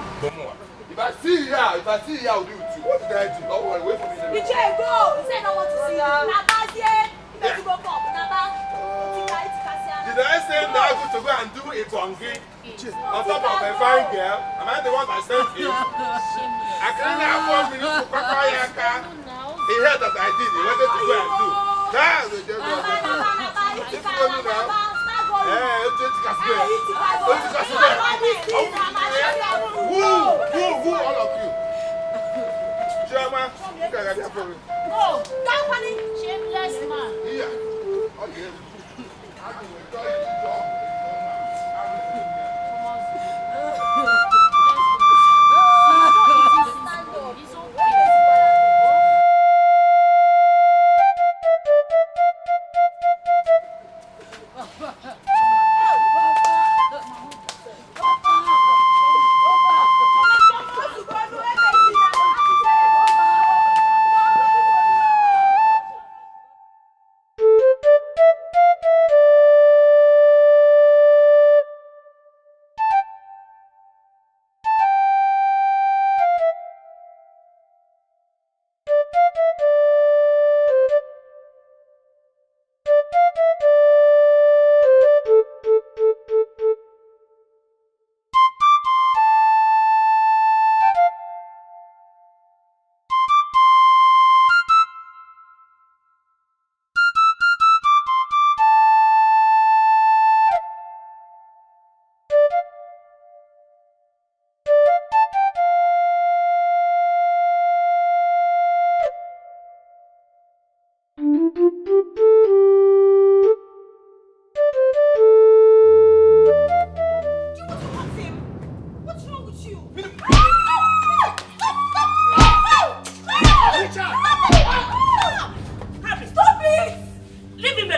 If I see you here, I'll deal with you. What did I do? Don't worry, wait for me. Iche, go! He said no want to see you. Naba, here. You better go up. Naba. Did I send Agu to go and do a bongi on top of a fine girl? Am I the one that sent him? I can't afford me to Kakayaka. He heard that I did. He wanted to go and do. Who, all of you? Chairman, look at that for me. Oh, that one, shameless man. Yeah. Okay.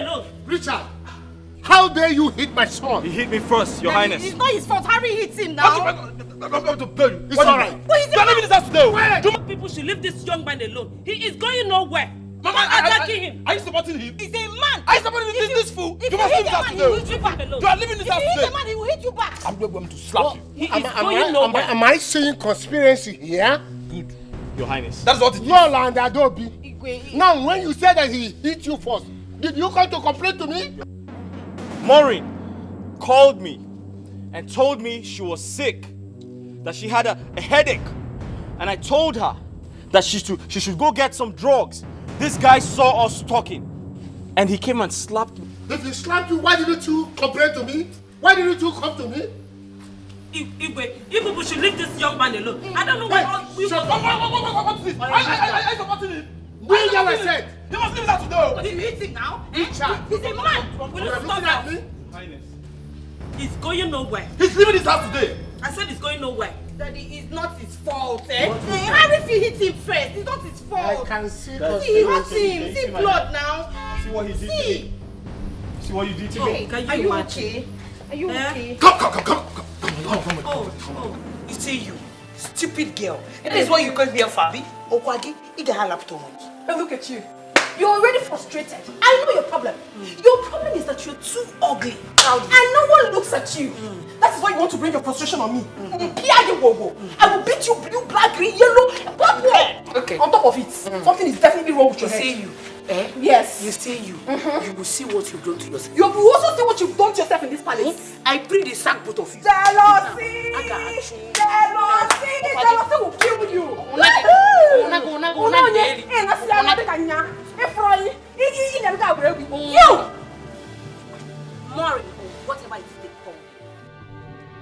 alone. Richard, how dare you hit my son? He hit me first, Your Highness. It's not his fault. Harry hits him now. I'm going to tell you. It's alright. But he's leaving this house today. People should leave this young man alone. He is going nowhere. Mama, attacking him. Are you supporting him? He's a man. Are you supporting this fool? If You must leave hit this house a man, he will today. hit you back. You are leaving this house If you hit today. a man, he will hit you back. I'm going to slap you. He is going nowhere. Am I seeing conspiracy here? Good. Your Highness. That's what it is. No land Adobe. Now, when you said that he hit you first, did you come to complain to me? Maureen called me and told me she was sick, that she had a headache, and I told her that she should go get some drugs. This guy saw us talking and he came and slapped me. If he slapped you, why didn't you complain to me? Why didn't you come to me? Igwe, you people should leave this young man alone. I don't know what we want. What's this? I supporting him. Bring your said. You must leave that today. But you hit him now. Richard, He's a man. Will you stop that? He's going nowhere. He's leaving this house today. I said he's going nowhere. Daddy, it's not his fault, eh? Harry if you hit him first, it's not his fault. I can see He hurt him. See blood now. See what he did to me. See what you did to me. Are you okay? Are you okay? Come. Oh, you see you, stupid girl. And this is what you call me a Fabi. Okwagi, you get her laptop. Hey, look at you. You're already frustrated. I know your problem. Your problem is that you're too ugly. And no one looks at you. That is why you want to bring your frustration on me. I will beat you blue, black, green, yellow, purple. Okay. On top of it, something is definitely wrong with your head. You see you. Eh? Yes. You see you. You will see what you've done to yourself. You will also see what you've done to yourself in this palace. I pray they sack both of you. Jealousy! Jealousy will kill you! Maureen, whatever it is they call me.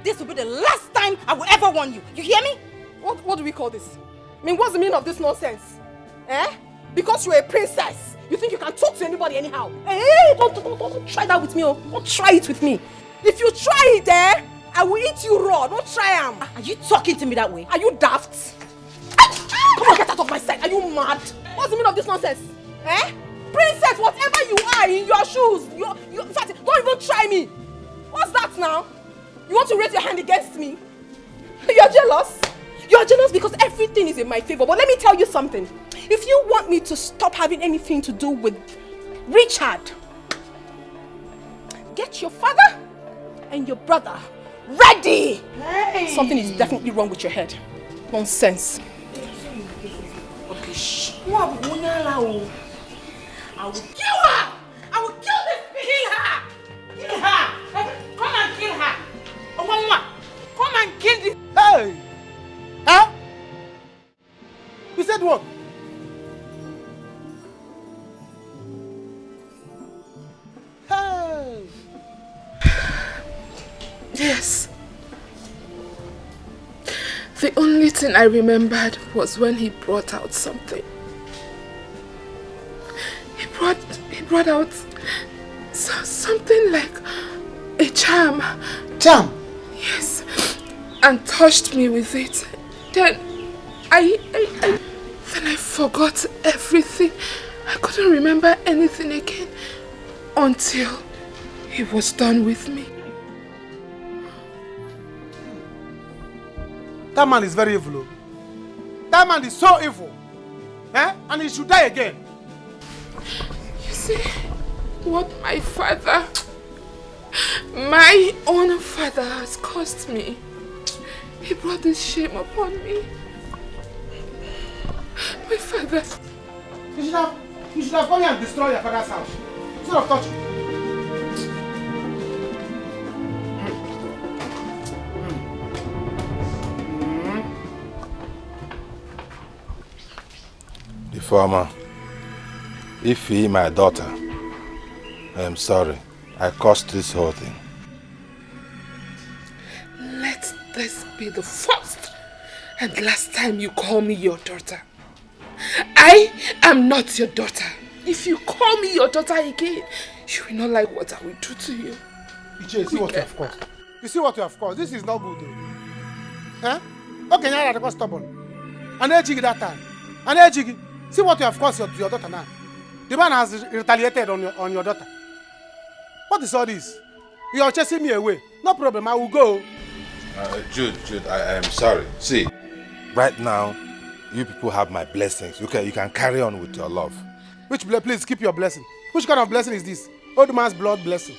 This will be the last time I will ever warn you. You hear me? What do we call this? I mean, what's the meaning of this nonsense? Eh? Because you're a princess, you think you can talk to anybody anyhow? Hey, don't try that with me. Oh. Don't try it with me. If you try it, I will eat you raw. Don't try them. Are you talking to me that way? Are you daft? Come on, get out of my sight. Are you mad? What's the meaning of this nonsense? Eh? Princess, whatever you are in your shoes, in fact, don't even try me. What's that now? You want to raise your hand against me? You're jealous? You're jealous because everything is in my favor. But let me tell you something. If you want me to stop having anything to do with Richard, get your father and your brother ready. Hey. Something is definitely wrong with your head. Nonsense. Okay, shh. I will kill her. I will kill this bitch. Kill her. Kill her. Come and kill her. Come and kill this. Hey! Huh? You said what? Hey! Yes. The only thing I remembered was when he brought out something. He brought out something like a charm. Charm? Yes. And touched me with it. Then I forgot everything. I couldn't remember anything again until he was done with me. That man is very evil. That man is so evil. Eh? And he should die again. You see, what my own father has caused me. He brought this shame upon me. My father. You should have gone and destroyed your father's house. Instead of touching. The former. If he, my daughter, I am sorry. I caused this whole thing. Let this be the first and last time you call me your daughter. I am not your daughter. If you call me your daughter again, you will not like what I will do to you. You see what you have caused. You see what you have caused. This is not good though. Huh? Okay, now you're stubborn. And then jiggy that time. And then jiggy. See what you have caused to your daughter now. The man has retaliated on your daughter. What is all this? You are chasing me away. No problem, I will go. Jude, I am sorry. See, right now, you people have my blessings. You can carry on with your love. Please keep your blessing. Which kind of blessing is this? Old man's blood blessing.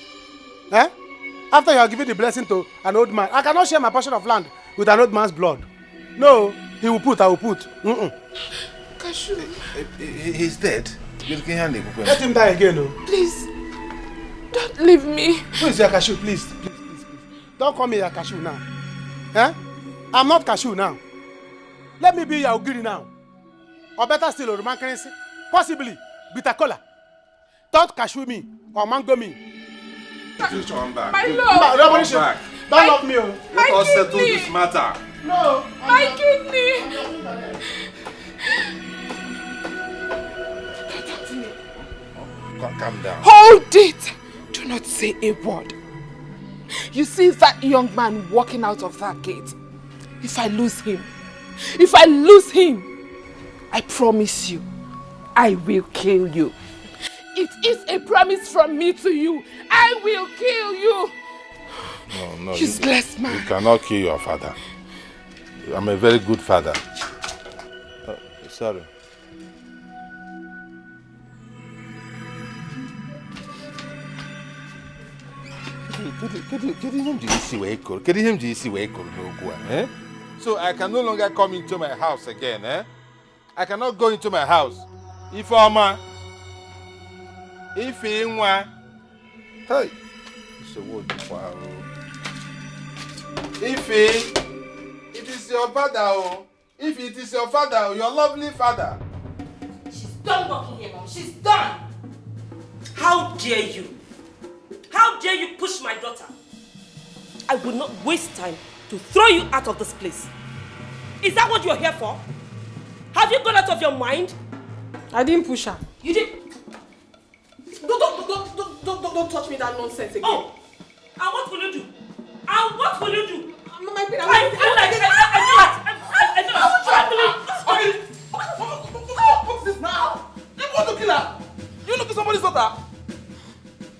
Eh? After you have given the blessing to an old man, I cannot share my portion of land with an old man's blood. No, he will put, I will put. Cashew. He's dead. Let him die again, no? Please, don't leave me. Who is your Cashew? Please. Don't call me your Cashew now. Eh? I'm not Cashew now. Let me be your Ogiri now. Or better still, Roman currency. Possibly, bitter cola. Don't Cashew me or mango me. My love. Don't love me. Let us settle this matter. No. My kidney. Calm down. Hold it. Do not say a word. You see that young man walking out of that gate? If I lose him, I promise you, I will kill you. It is a promise from me to you. I will kill you. No. Useless man. You cannot kill your father. I'm a very good father. Sorry. So I can no longer come into my house again, eh? I cannot go into my house. Hey, so what? Wow. If it is your father, if it is your father, your lovely father. She's done working here, Mom. She's done. How dare you? How dare you push my daughter? I will not waste time to throw you out of this place. Is that what you're here for? Have you gone out of your mind? I didn't push her. You did. Don't touch me that nonsense again. Oh, and what will you do? And what will you do? I feel like what's this now? You want to kill her? You look at somebody's daughter?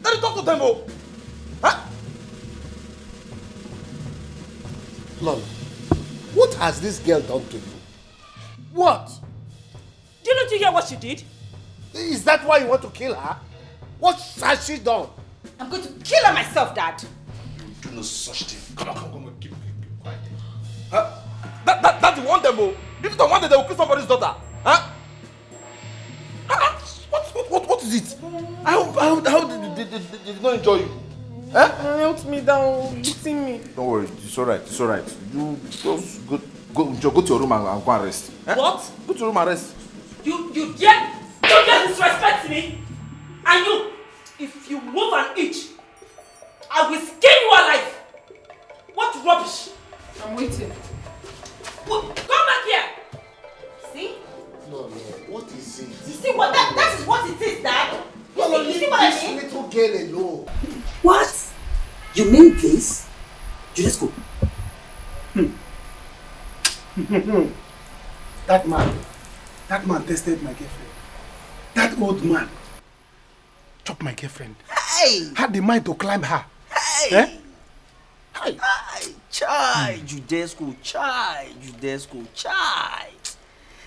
Let me talk to them, oh. Huh? Lolo, what has this girl done to you? What? Didn't you hear what she did? Is that why you want to kill her? What has she done? I'm going to kill her myself, Dad. You do no such thing. Come on, keep quiet. Huh? That you want them, oh. If you don't want them, they will kill somebody's daughter. Huh? What is it? How they did not enjoy you? Huh? Help me down, beating me. Don't worry, it's alright. You just go to your room and go and rest. Huh? What? Go to your room and rest. You dare disrespect me? And you, if you move an inch, I will skin you alive. What rubbish? I'm waiting. Come back here. See? No, what is it? You see what that is what it is, Dad. You see what I mean? This little girl alone. What? You mean this? You just go. That man tested my girlfriend. That old man chopped my girlfriend. Hey! Had the mind to climb her. Hey! Eh? Hey! Chai! Judesco, chai!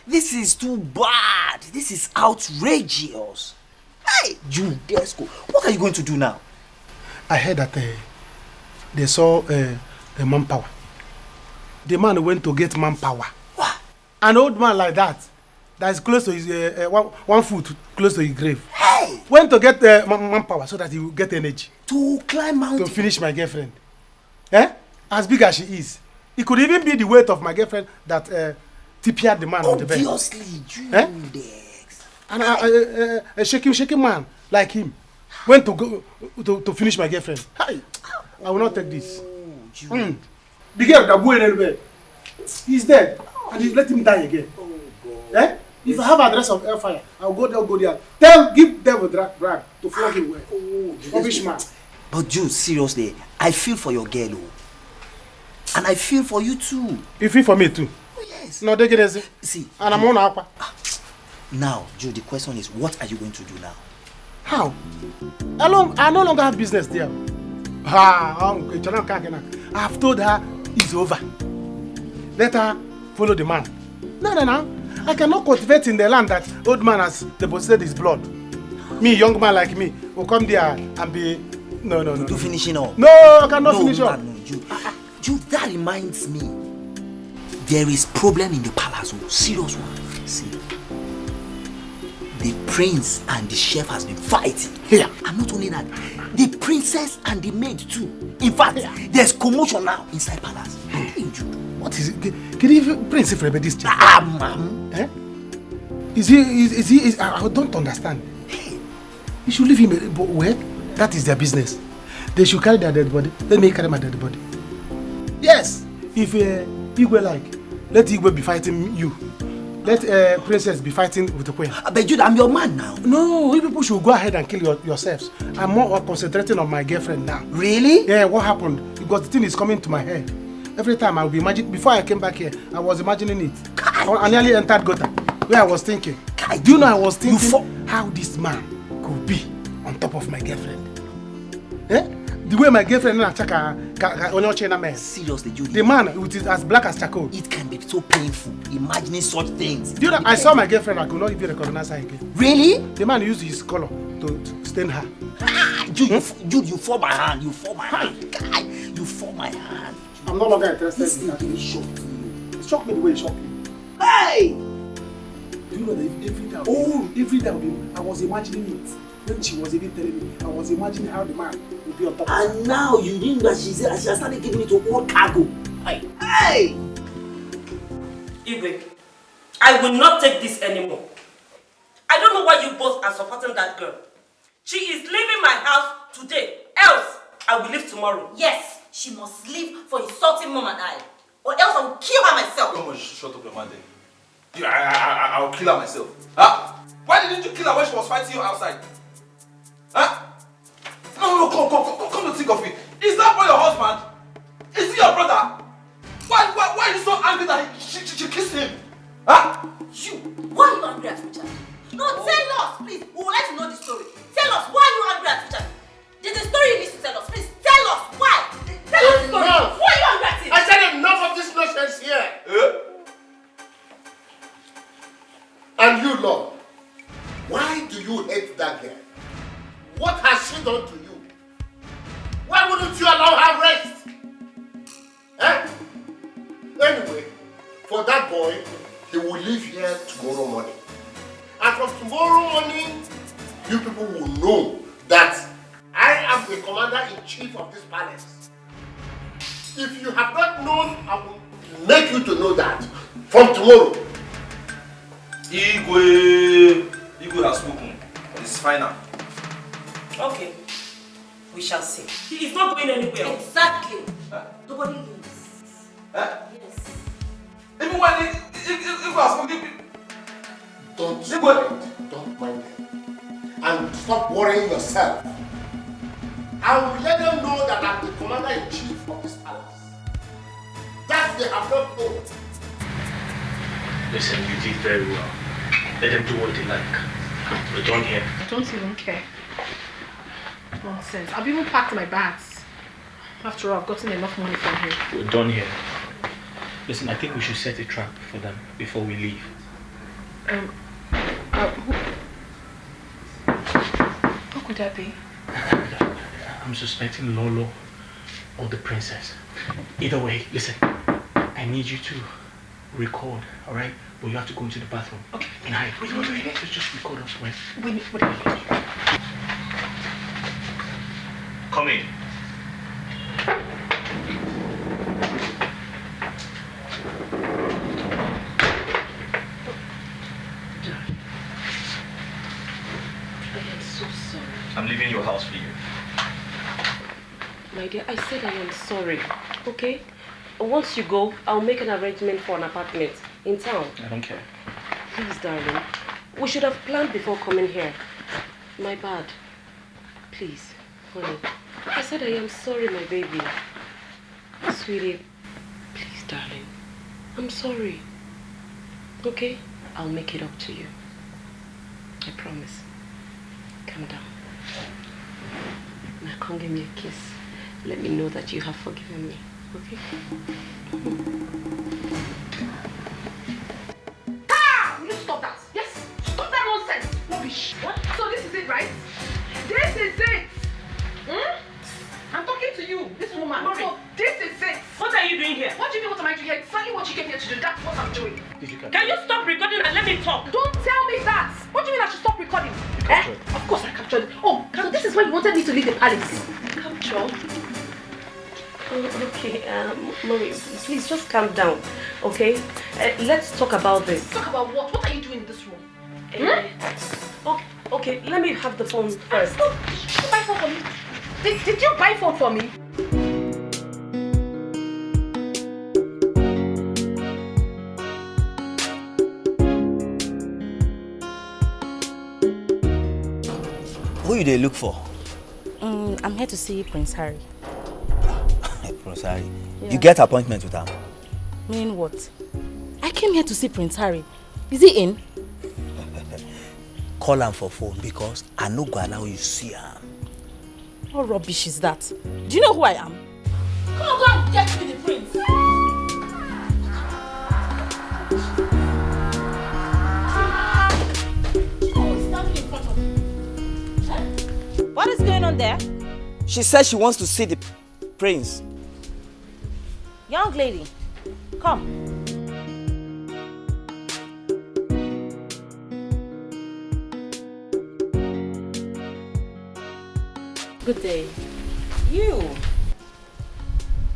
This is too bad. This is outrageous. Hey! Judesco, what are you going to do now? I heard that they saw the manpower. The man went to get manpower. What? An old man like that is close to his 1 foot close to his grave. Hey! Went to get manpower so that he will get energy to climb mountain to finish my girlfriend. Eh? As big as she is, it could even be the weight of my girlfriend that tipped the man on the bed. Obviously, Judex. And a shaking man like him went to go to finish my girlfriend. Hi. I will not take this. The girl that went anywhere, he's dead, and he let him die again. Eh? If I have address of hellfire, I'll go there. Give devil drag to flog him away. Rubbish man. But Jude, seriously, I feel for your girl, and I feel for you too. You feel for me too? Oh yes. No, they get it. See. And I'm on up. Now, Jude, the question is, what are you going to do now? How? I no longer have business there. I have told her it's over. Let her follow the man. No. I cannot cultivate in the land that old man has deposited his blood. Me, young man like me, will come there and be... No. You finishing up? No, I cannot finish up. No, Jude, that reminds me. There is problem in the palace. Oh, serious one. See, the prince and the chef has been fighting. Yeah. And not only that, the princess and the maid too. In fact, there's commotion now inside palace. Hey, Jude. What is it? Can you Prince Ifrebe this chef? Ma'am. Eh? Is he? I don't understand. You should leave him. But where? That is their business. They should carry their dead body. Let me carry my dead body. Yes. If Igwe like, let Igwe be fighting you. Let Princess be fighting with the queen. But Jude, I'm your man now. No, you people should go ahead and kill yourselves. I'm more concentrating on my girlfriend now. Really? Yeah, what happened? Because the thing is coming to my head. Every time I will be imagining, before I came back here, I was imagining it. I nearly entered gutter, where I was thinking. Do you know I was thinking how this man could be on top of my girlfriend? Eh? The way my girlfriend is seriously, Jude. The man with it as black as charcoal. It can be so painful imagining such things. Do you know, I saw my girlfriend, I could not even recognize her again. Really? The man used his color to stain her. Jude, you fall my hand. You fall my hand. Guy, you fall my hand. I'm no longer interested. This thing really shocked you. It shocked me the way it shocked me. Hey! Do you know that every day I was imagining it. When she was even telling me, I was imagining how the man would be on top of her. And now you think that she has started giving it to all cargo. Hey! Igwe, I will not take this anymore. I don't know why you both are supporting that girl. She is leaving my house today. Else, I will leave tomorrow. Yes, she must leave for insulting Mom and I. Or else I will kill her myself. Come on, shut up your man then. I'll kill her myself. Huh? Why didn't you kill her when she was fighting you outside? Huh? No, come to think of it. Is that boy your husband? Is he your brother? Why are you so angry that she kissed him? Huh? You, why are you angry at Richard? No, tell us, please. We would like to know the story. Tell us, why are you angry at Richard? There's a story you need to tell us. Please, tell us, why? Tell us the story. Enough. Why are you angry at him? I said enough of this nonsense here. And you, Lord, why do you hate that girl? What has she done to you? Why wouldn't you allow her rest? Eh? Anyway, for that boy, he will leave here tomorrow morning. And from tomorrow morning, you people will know that I am the commander-in-chief of this palace. If you have not known, I will make you to know that from tomorrow. Igwe has spoken. It's final. Okay. We shall see. He is not going anywhere. Exactly. Nobody leaves. Yes. Even when Igwe has spoken, Don't mind them. And stop worrying yourself. I will let them know that I'm the commander-in-chief of this palace. That they have not known. Listen, you did very well. Let them do what they like. We're done here. I don't even care. Nonsense. I've even packed my bags. After all, I've gotten enough money from him. We're done here. Listen, I think we should set a trap for them before we leave. Who could that be? I'm suspecting Lolo or the princess. Either way, listen, I need you to record, alright? But you have to go into the bathroom. Okay. And wait. Let's just record us, right? Wait. Come in. I am so sorry. I'm leaving your house for you. My dear, I said I am sorry, okay? Once you go, I'll make an arrangement for an apartment in town. I don't care. Please, darling. We should have planned before coming here. My bad. Please, honey. I said I am sorry, my baby. Sweetie, please, darling. I'm sorry. Okay? I'll make it up to you. I promise. Calm down. come give me a kiss. Let me know that you have forgiven me. Okay? Ah! Will you stop that? Yes! Stop that nonsense! Rubbish! What? So this is it, right? This is it! Hmm? I'm talking to you, this woman. So this is it! What are you doing here? What do you mean what am I doing here? Exactly what you came here to do. That's what I'm doing. Can you stop recording and let me talk? Don't tell me that! What do you mean I should stop recording? Of course I captured it. Oh, so this is why you wanted me to leave the palace. Capture? Oh, okay, Mori, please just calm down, okay? Let's talk about this. Talk about what? What are you doing in this room? Okay, let me have the phone first. Did you buy phone for me? Did you buy phone for me? Who you they look for? I'm here to see Prince Harry. Prince Harry. Yeah. You get appointment with her? Mean what? I came here to see Prince Harry. Is he in? Call him for phone because I no go allow you see her. What rubbish is that? Do you know who I am? Come on, go and get me the prince. What is going on there? She says she wants to see the prince. Young lady, come. Good day. You.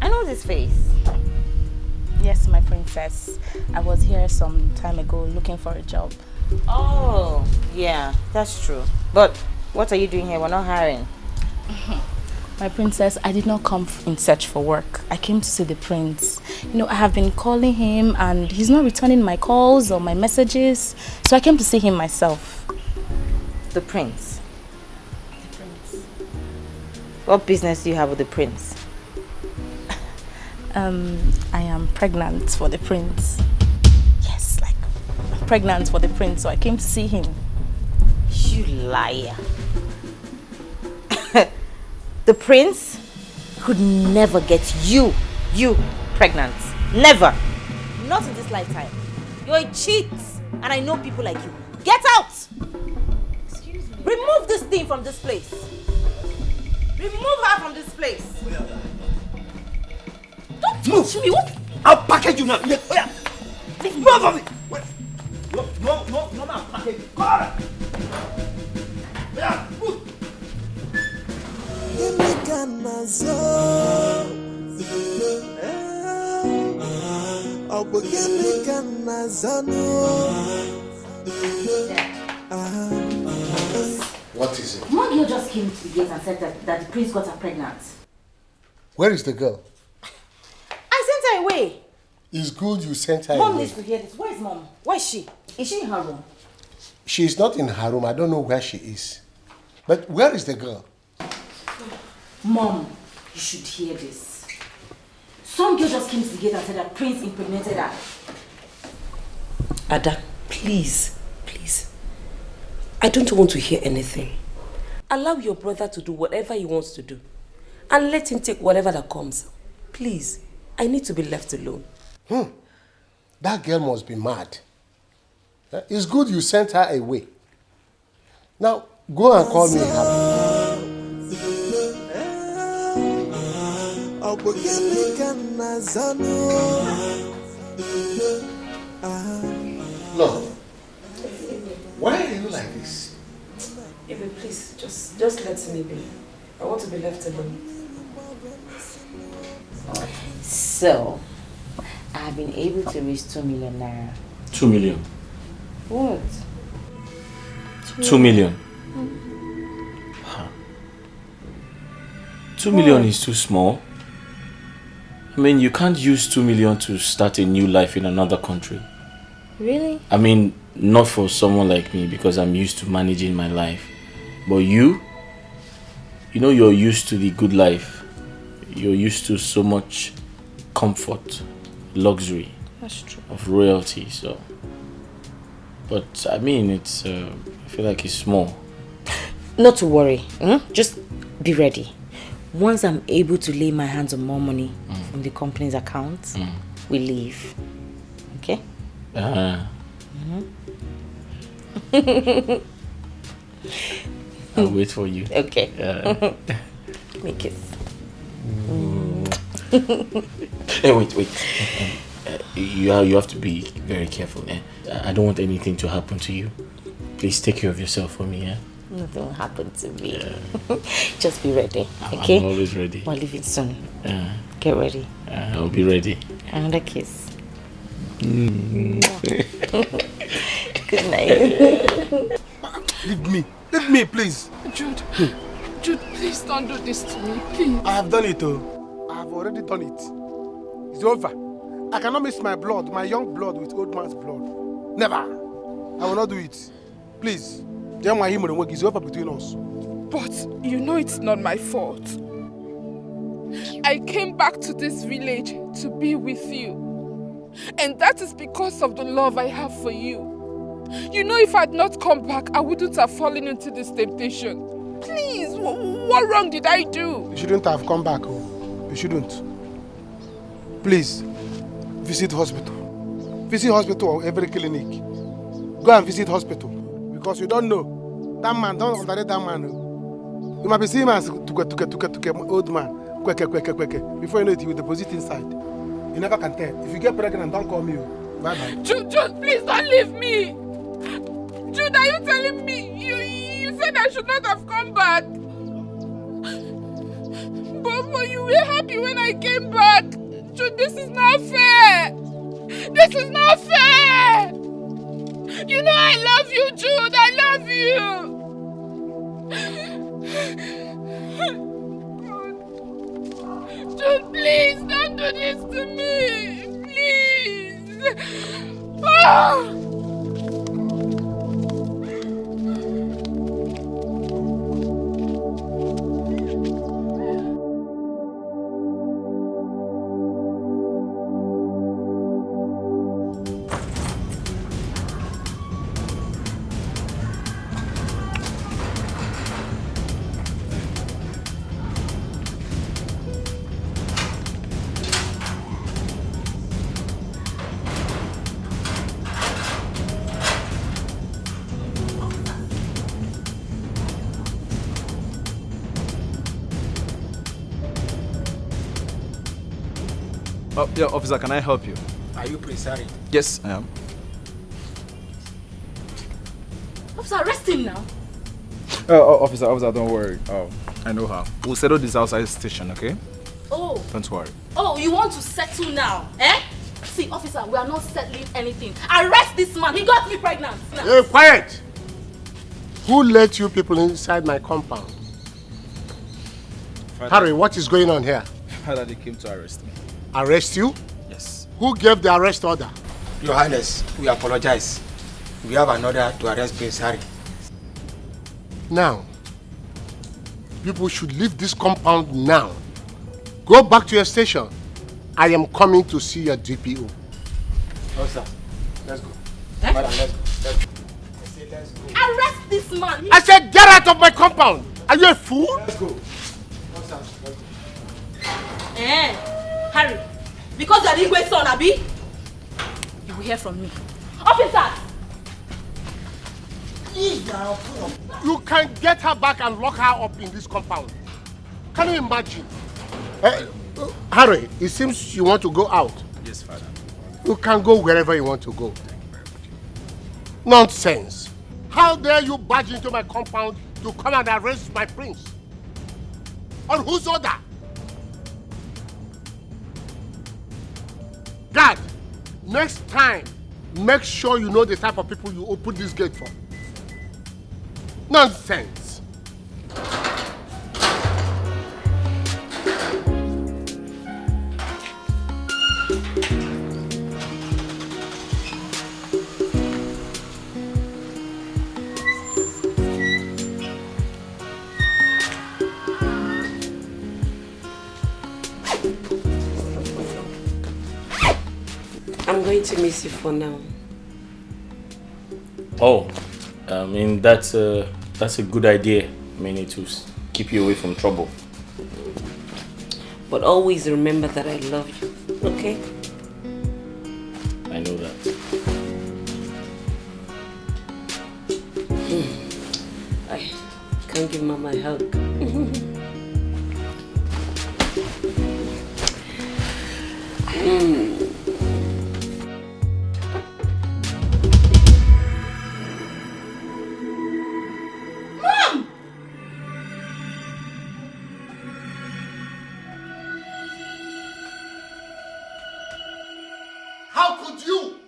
I know this face. Yes, my princess. I was here some time ago looking for a job. Oh, yeah, that's true. But what are you doing here? We're not hiring. My princess, I did not come in search for work. I came to see the prince. You know, I have been calling him and he's not returning my calls or my messages. So I came to see him myself. The prince? The prince. What business do you have with the prince? I am pregnant for the prince. Yes, like, I'm pregnant for the prince, so I came to see him. You liar. The prince could never get you pregnant. Never. Not in this lifetime. You're a cheat. And I know people like you. Get out! Excuse me. Remove this thing from this place. Remove her from this place. Don't touch me. What? I'll package you now. Yeah. Move from me. No, I'll package you. Come on. Yeah, move. What is it? One girl just came to the gate and said that the prince got her pregnant. Where is the girl? I sent her away. It's good you sent her Mom away. needs to hear this. Where is mom? Where is she? Is she in her room? She is not in her room. I don't know where she is. But where is the girl? Mom, you should hear this. Some girl just came to the gate and said that Prince impregnated her. Ada, please. I don't want to hear anything. Allow your brother to do whatever he wants to do. And let him take whatever that comes. Please, I need to be left alone. That girl must be mad. It's good you sent her away. Now, go and call me Harry. No. Why are you like this? Even please, just let me be. I want to be left alone. So, I have been able to raise 2 million naira. 2 million. What? 2 million. 2 million is too small. I mean, you can't use 2 million to start a new life in another country. Really? I mean, not for someone like me because I'm used to managing my life. But you know you're used to the good life. You're used to so much comfort, luxury. That's true. Of royalty, so. But I mean, I feel like it's small. Not to worry. Just be ready. Once I'm able to lay my hands on more money from the company's accounts, we leave. Okay? I'll wait for you. Okay. Make it. Hey, wait. You have to be very careful. I don't want anything to happen to you. Please take care of yourself for me. Nothing will happen to me. Just be ready. Okay? I'm always ready. We're leaving soon. Get ready. I'll be ready. Another kiss. Mm. Good night. Leave me, please. Jude, Jude, please don't do this to me, please. I have done it, I have already done it. It's over. I cannot mix my blood, my young blood, with old man's blood. Never. I will not do it. Please. It's over between us. But you know it's not my fault. I came back to this village to be with you. And that is because of the love I have for you. You know, if I had not come back, I wouldn't have fallen into this temptation. Please, what wrong did I do? You shouldn't have come back. You shouldn't. Please, visit hospital. Visit hospital or every clinic. Go and visit hospital. Because you don't know. That man, don't underrate that man. You might be seeing him as old man. Before you know it, he will deposit inside. You never can tell. If you get pregnant, don't call me. Bye-bye. Jude, please don't leave me. Jude, are you telling me? You said I should not have come back. But you were happy when I came back. Jude, this is not fair. This is not fair. You know I love you, Jude. I love you. Jude, please don't do this to me. Please. Oh! Oh, yeah, officer, can I help you? Are you Prince Harry? Yes, I am. Officer, arrest him now. Officer, don't worry. Oh, I know how. We'll settle this outside the station, okay? Oh. Don't worry. Oh, you want to settle now, eh? See, officer, we are not settling anything. Arrest this man. He got me pregnant. Now. Hey, quiet! Who let you people inside my compound? Father, Harry, what is going on here? Father, they came to arrest me. Arrest you? Yes. Who gave the arrest order? Your Highness, we apologize. We have an order to arrest Prince Harry. Now, people should leave this compound now. Go back to your station. I am coming to see your DPO. Officer, let's go. Madam, let's go. Let's go. I say let's go. Arrest this man. I said get out of my compound. Are you a fool? Let's go. Officer, let's go. Harry, because you are the Igwe's son, Abi, you will hear from me. Officer! You can get her back and lock her up in this compound. Can you imagine? Harry, it seems you want to go out. Yes, Father. You can go wherever you want to go. Nonsense. How dare you barge into my compound to come and arrest my prince? On whose order? Dad, next time, make sure you know the type of people you open this gate for. Nonsense. I'm going to miss you for now. Oh, I mean, that's a good idea. I mean, to keep you away from trouble. But always remember that I love you, okay? I know that. I can't give Mama a hug. Mom! How could you?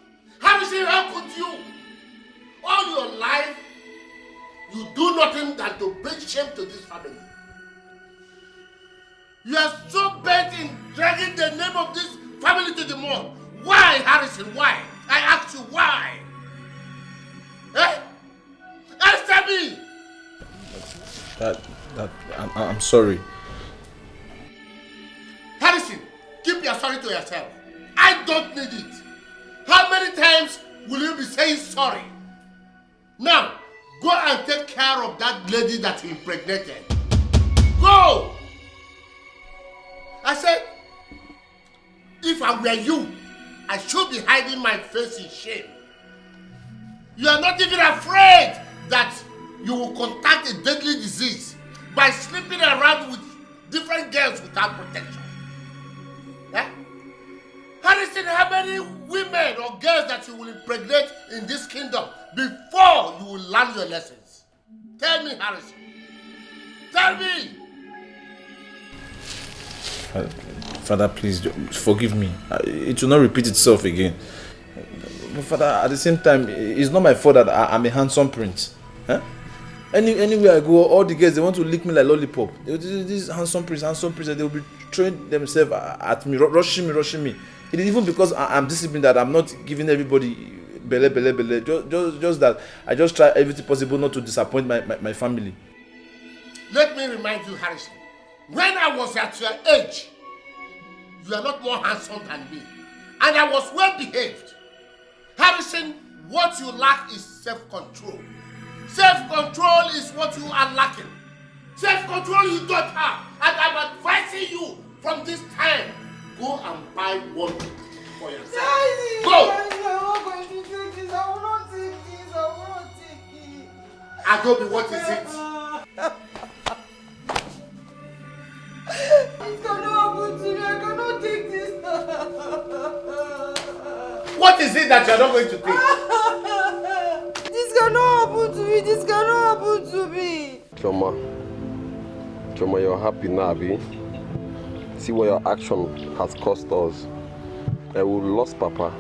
Harrison, how could you? All your life, you do nothing than to bring shame to this family. You are so bent in dragging the name of this family to the mud. Why, Harrison? Why? I ask you, why? Eh? Answer me! I'm sorry. Harrison, keep your sorry to yourself. I don't need it. How many times will you be saying sorry? Now, go and take care of that lady that you impregnated. Go! I said, if I were you, I should be hiding my face in shame. You are not even afraid that you will contract a deadly disease by sleeping around with different girls without protection. Yeah? Harrison, how many women or girls that you will impregnate in this kingdom before you will learn your lessons? Tell me, Harrison. Tell me! Father, please forgive me. It will not repeat itself again. But Father, at the same time, it's not my fault that I'm a handsome prince. Huh? Anywhere I go, all the girls, they want to lick me like lollipop. This handsome prince, they will be throwing themselves at me, rushing me. It is even because I'm disciplined that I'm not giving everybody bele. Just that I just try everything possible not to disappoint my family. Let me remind you, Harrison, when I was at your age, you are not more handsome than me. And I was well behaved. Harrison, what you lack is self-control. Self-control is what you are lacking. Self-control you don't have. And I'm advising you from this time, go and buy one for yourself. Daddy, Go! I'm not going to take this. I will not take this. I will not take it. Adobe, what is it? This cannot happen to me. I cannot take this. What is it that you're not going to take? This cannot happen to me. This cannot happen to me. Choma, you're happy now, Abi? See what your action has cost us. We lost Papa.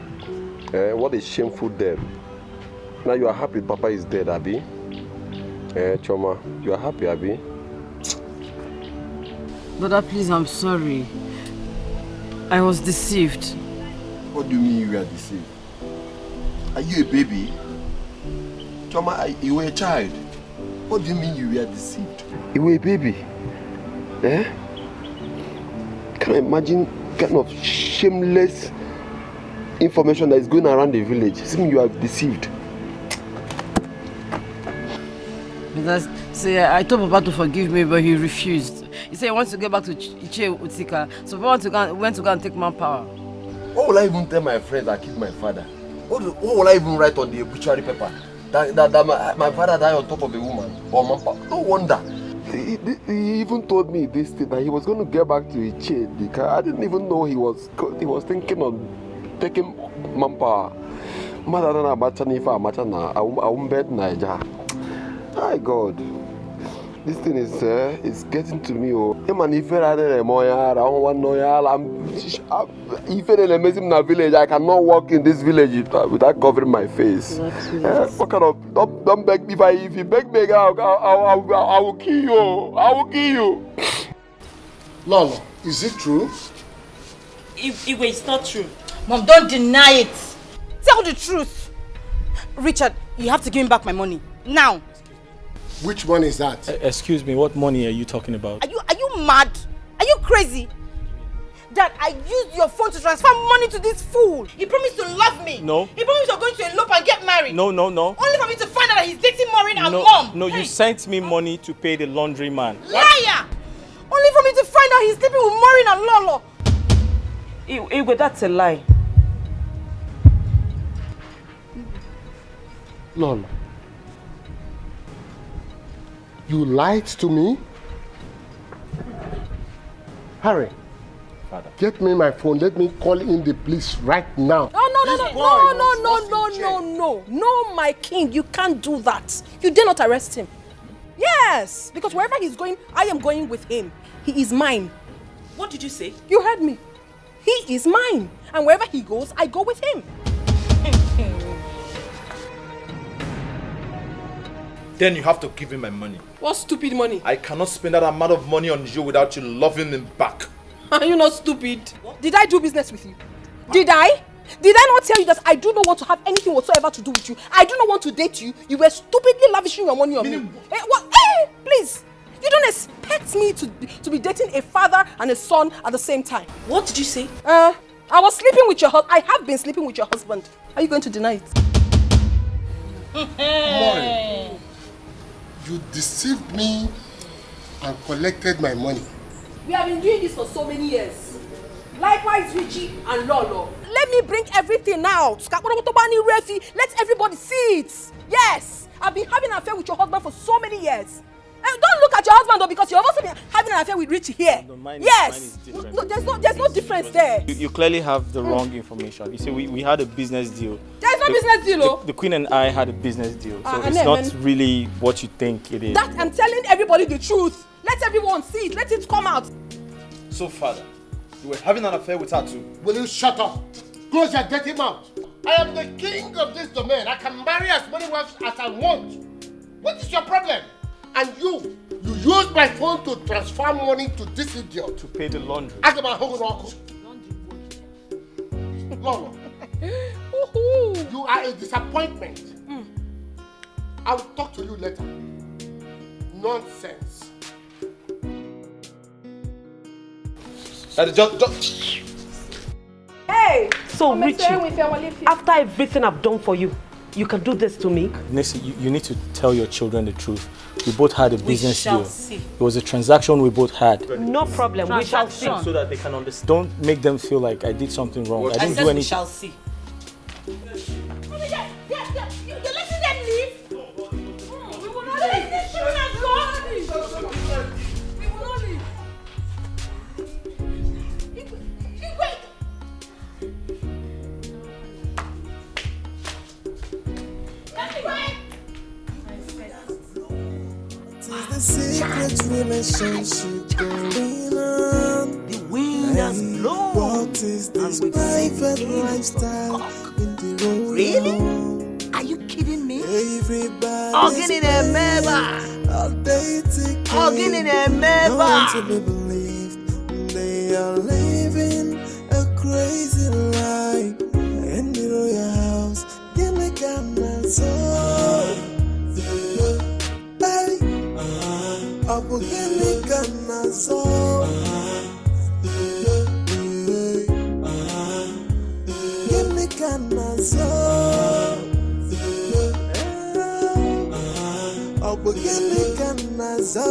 What a shameful death. Now you are happy Papa is dead, Abi? Choma, you are happy, Abi? Brother, please, I'm sorry. I was deceived. What do you mean you were deceived? Are you a baby? Choma, you were a child. What do you mean you were deceived? You were a baby? Can I imagine kind of shameless information that is going around the village? It seems you are deceived. See, I told Papa to forgive me, but he refused. He said he wants to get back to Iche Utika, so Papa went to go and take manpower. What will I even tell my friends that killed my father? What will I even write on the obituary paper? That my father died on top of a woman or manpower? No wonder. He even told me this thing, that he was going to get back to Iche. I didn't even know he was thinking of taking manpower. My God, this thing is getting to me. I cannot walk in this village without covering my face. What kind of don't beg me? If you beg me, I will kill you. I will kill you. Lolo, is it true? It's not true. Mom, don't deny it. Tell the truth. Richard, you have to give me back my money now. Which one is that? Excuse me, what money are you talking about? Are you mad? Are you crazy? Dad, I used your phone to transfer money to this fool. He promised to love me. No. He promised you're going to elope and get married. No. Only for me to find out that he's dating Maureen and No, Mom. no, you sent me money to pay the laundry man. Liar! Only for me to Maureen and Lolo. Igwe, that's a lie. Lolo, you lied to me? Harry, Father. Get me my phone. Let me call in the police right now. No, my king, you can't do that. You dare not arrest him. Yes, because wherever he's going, I am going with him. He is mine. What did you say? You heard me. He is mine. And wherever he goes, I go with him. Then you have to give him my money. What stupid money? I cannot spend that amount of money on you without you loving him back. Are you not stupid? What? Did I do business with you? Did I? Did I not tell you that I do not want to have anything whatsoever to do with you? I do not want to date you. You were stupidly lavishing your money on me. What? Hey, please. You don't expect me to be dating a father and a son at the same time. What did you say? I was sleeping with your husband. I have been sleeping with your husband. Are you going to deny it? Maureen, you deceived me and collected my money. We have been doing this for so many years. Likewise, Richie and Lolo. Let me bring everything out. Let everybody see it. Yes, I've been having an affair with your husband for so many years. Don't look at your husband though, because you've also been having an affair with Richie here. No, mine yes. Is different. No, there's no difference there. You clearly have the wrong information. You see, we had a business deal. There's no business deal, though. The Queen and I had a business deal. So it's not really what you think it is. That I'm telling everybody the truth. Let everyone see it. Let it come out. So, Father, you were having an affair with her too. Will you shut up? Close your dirty mouth. I am the king of this domain. I can marry as many wives as I want. What is your problem? And you used my phone to transfer money to this idiot. To pay the laundry. Ask about Lolo, you are a disappointment. I will talk to you later. Nonsense. Hey! So, Richie, after everything I've done for you, you can do this to me? Nisi, you need to tell your children the truth. We both had a business deal. See. It was a transaction we both had. No problem. We shall see. So that they can understand. Don't make them feel like I did something wrong. I didn't do anything. We shall see. You're letting them leave? We will not leave. These children are gone. We will not leave. The secret relationship going on. The wind has blown. What is this private lifestyle in the road? Really? Are you kidding me? Everybody. Hugging in a member. All day together. Hugging in a member. No one to be believed. They are living a crazy life in the royal house. Give me Ghana soul. Abomination nazo. Give me nazo. Abomination nazo.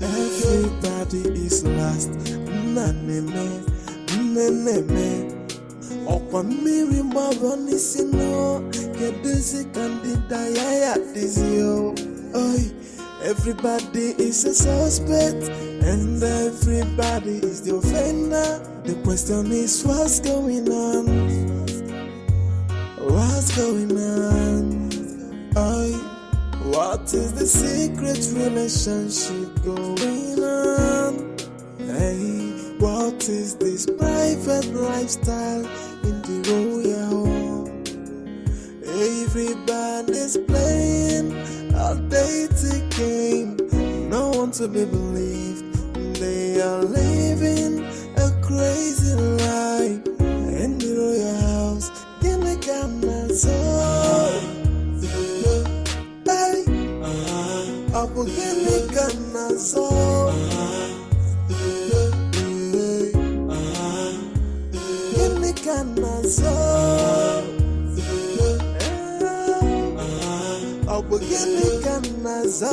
Everybody is lost. Naneme. Okwa miri maboni sino. Get this candida ya this yo. Everybody is a suspect and everybody is the offender. The question is what's going on? What's going on? What is the secret relationship going on? What is this private lifestyle in the royal home? Everybody's playing a dating game. No one to be believed. They are living a crazy life in the royal house. Give me Ghana soul. Hey, Abu give me Ghana soul. Give me Ghana soul. Abomination nazo.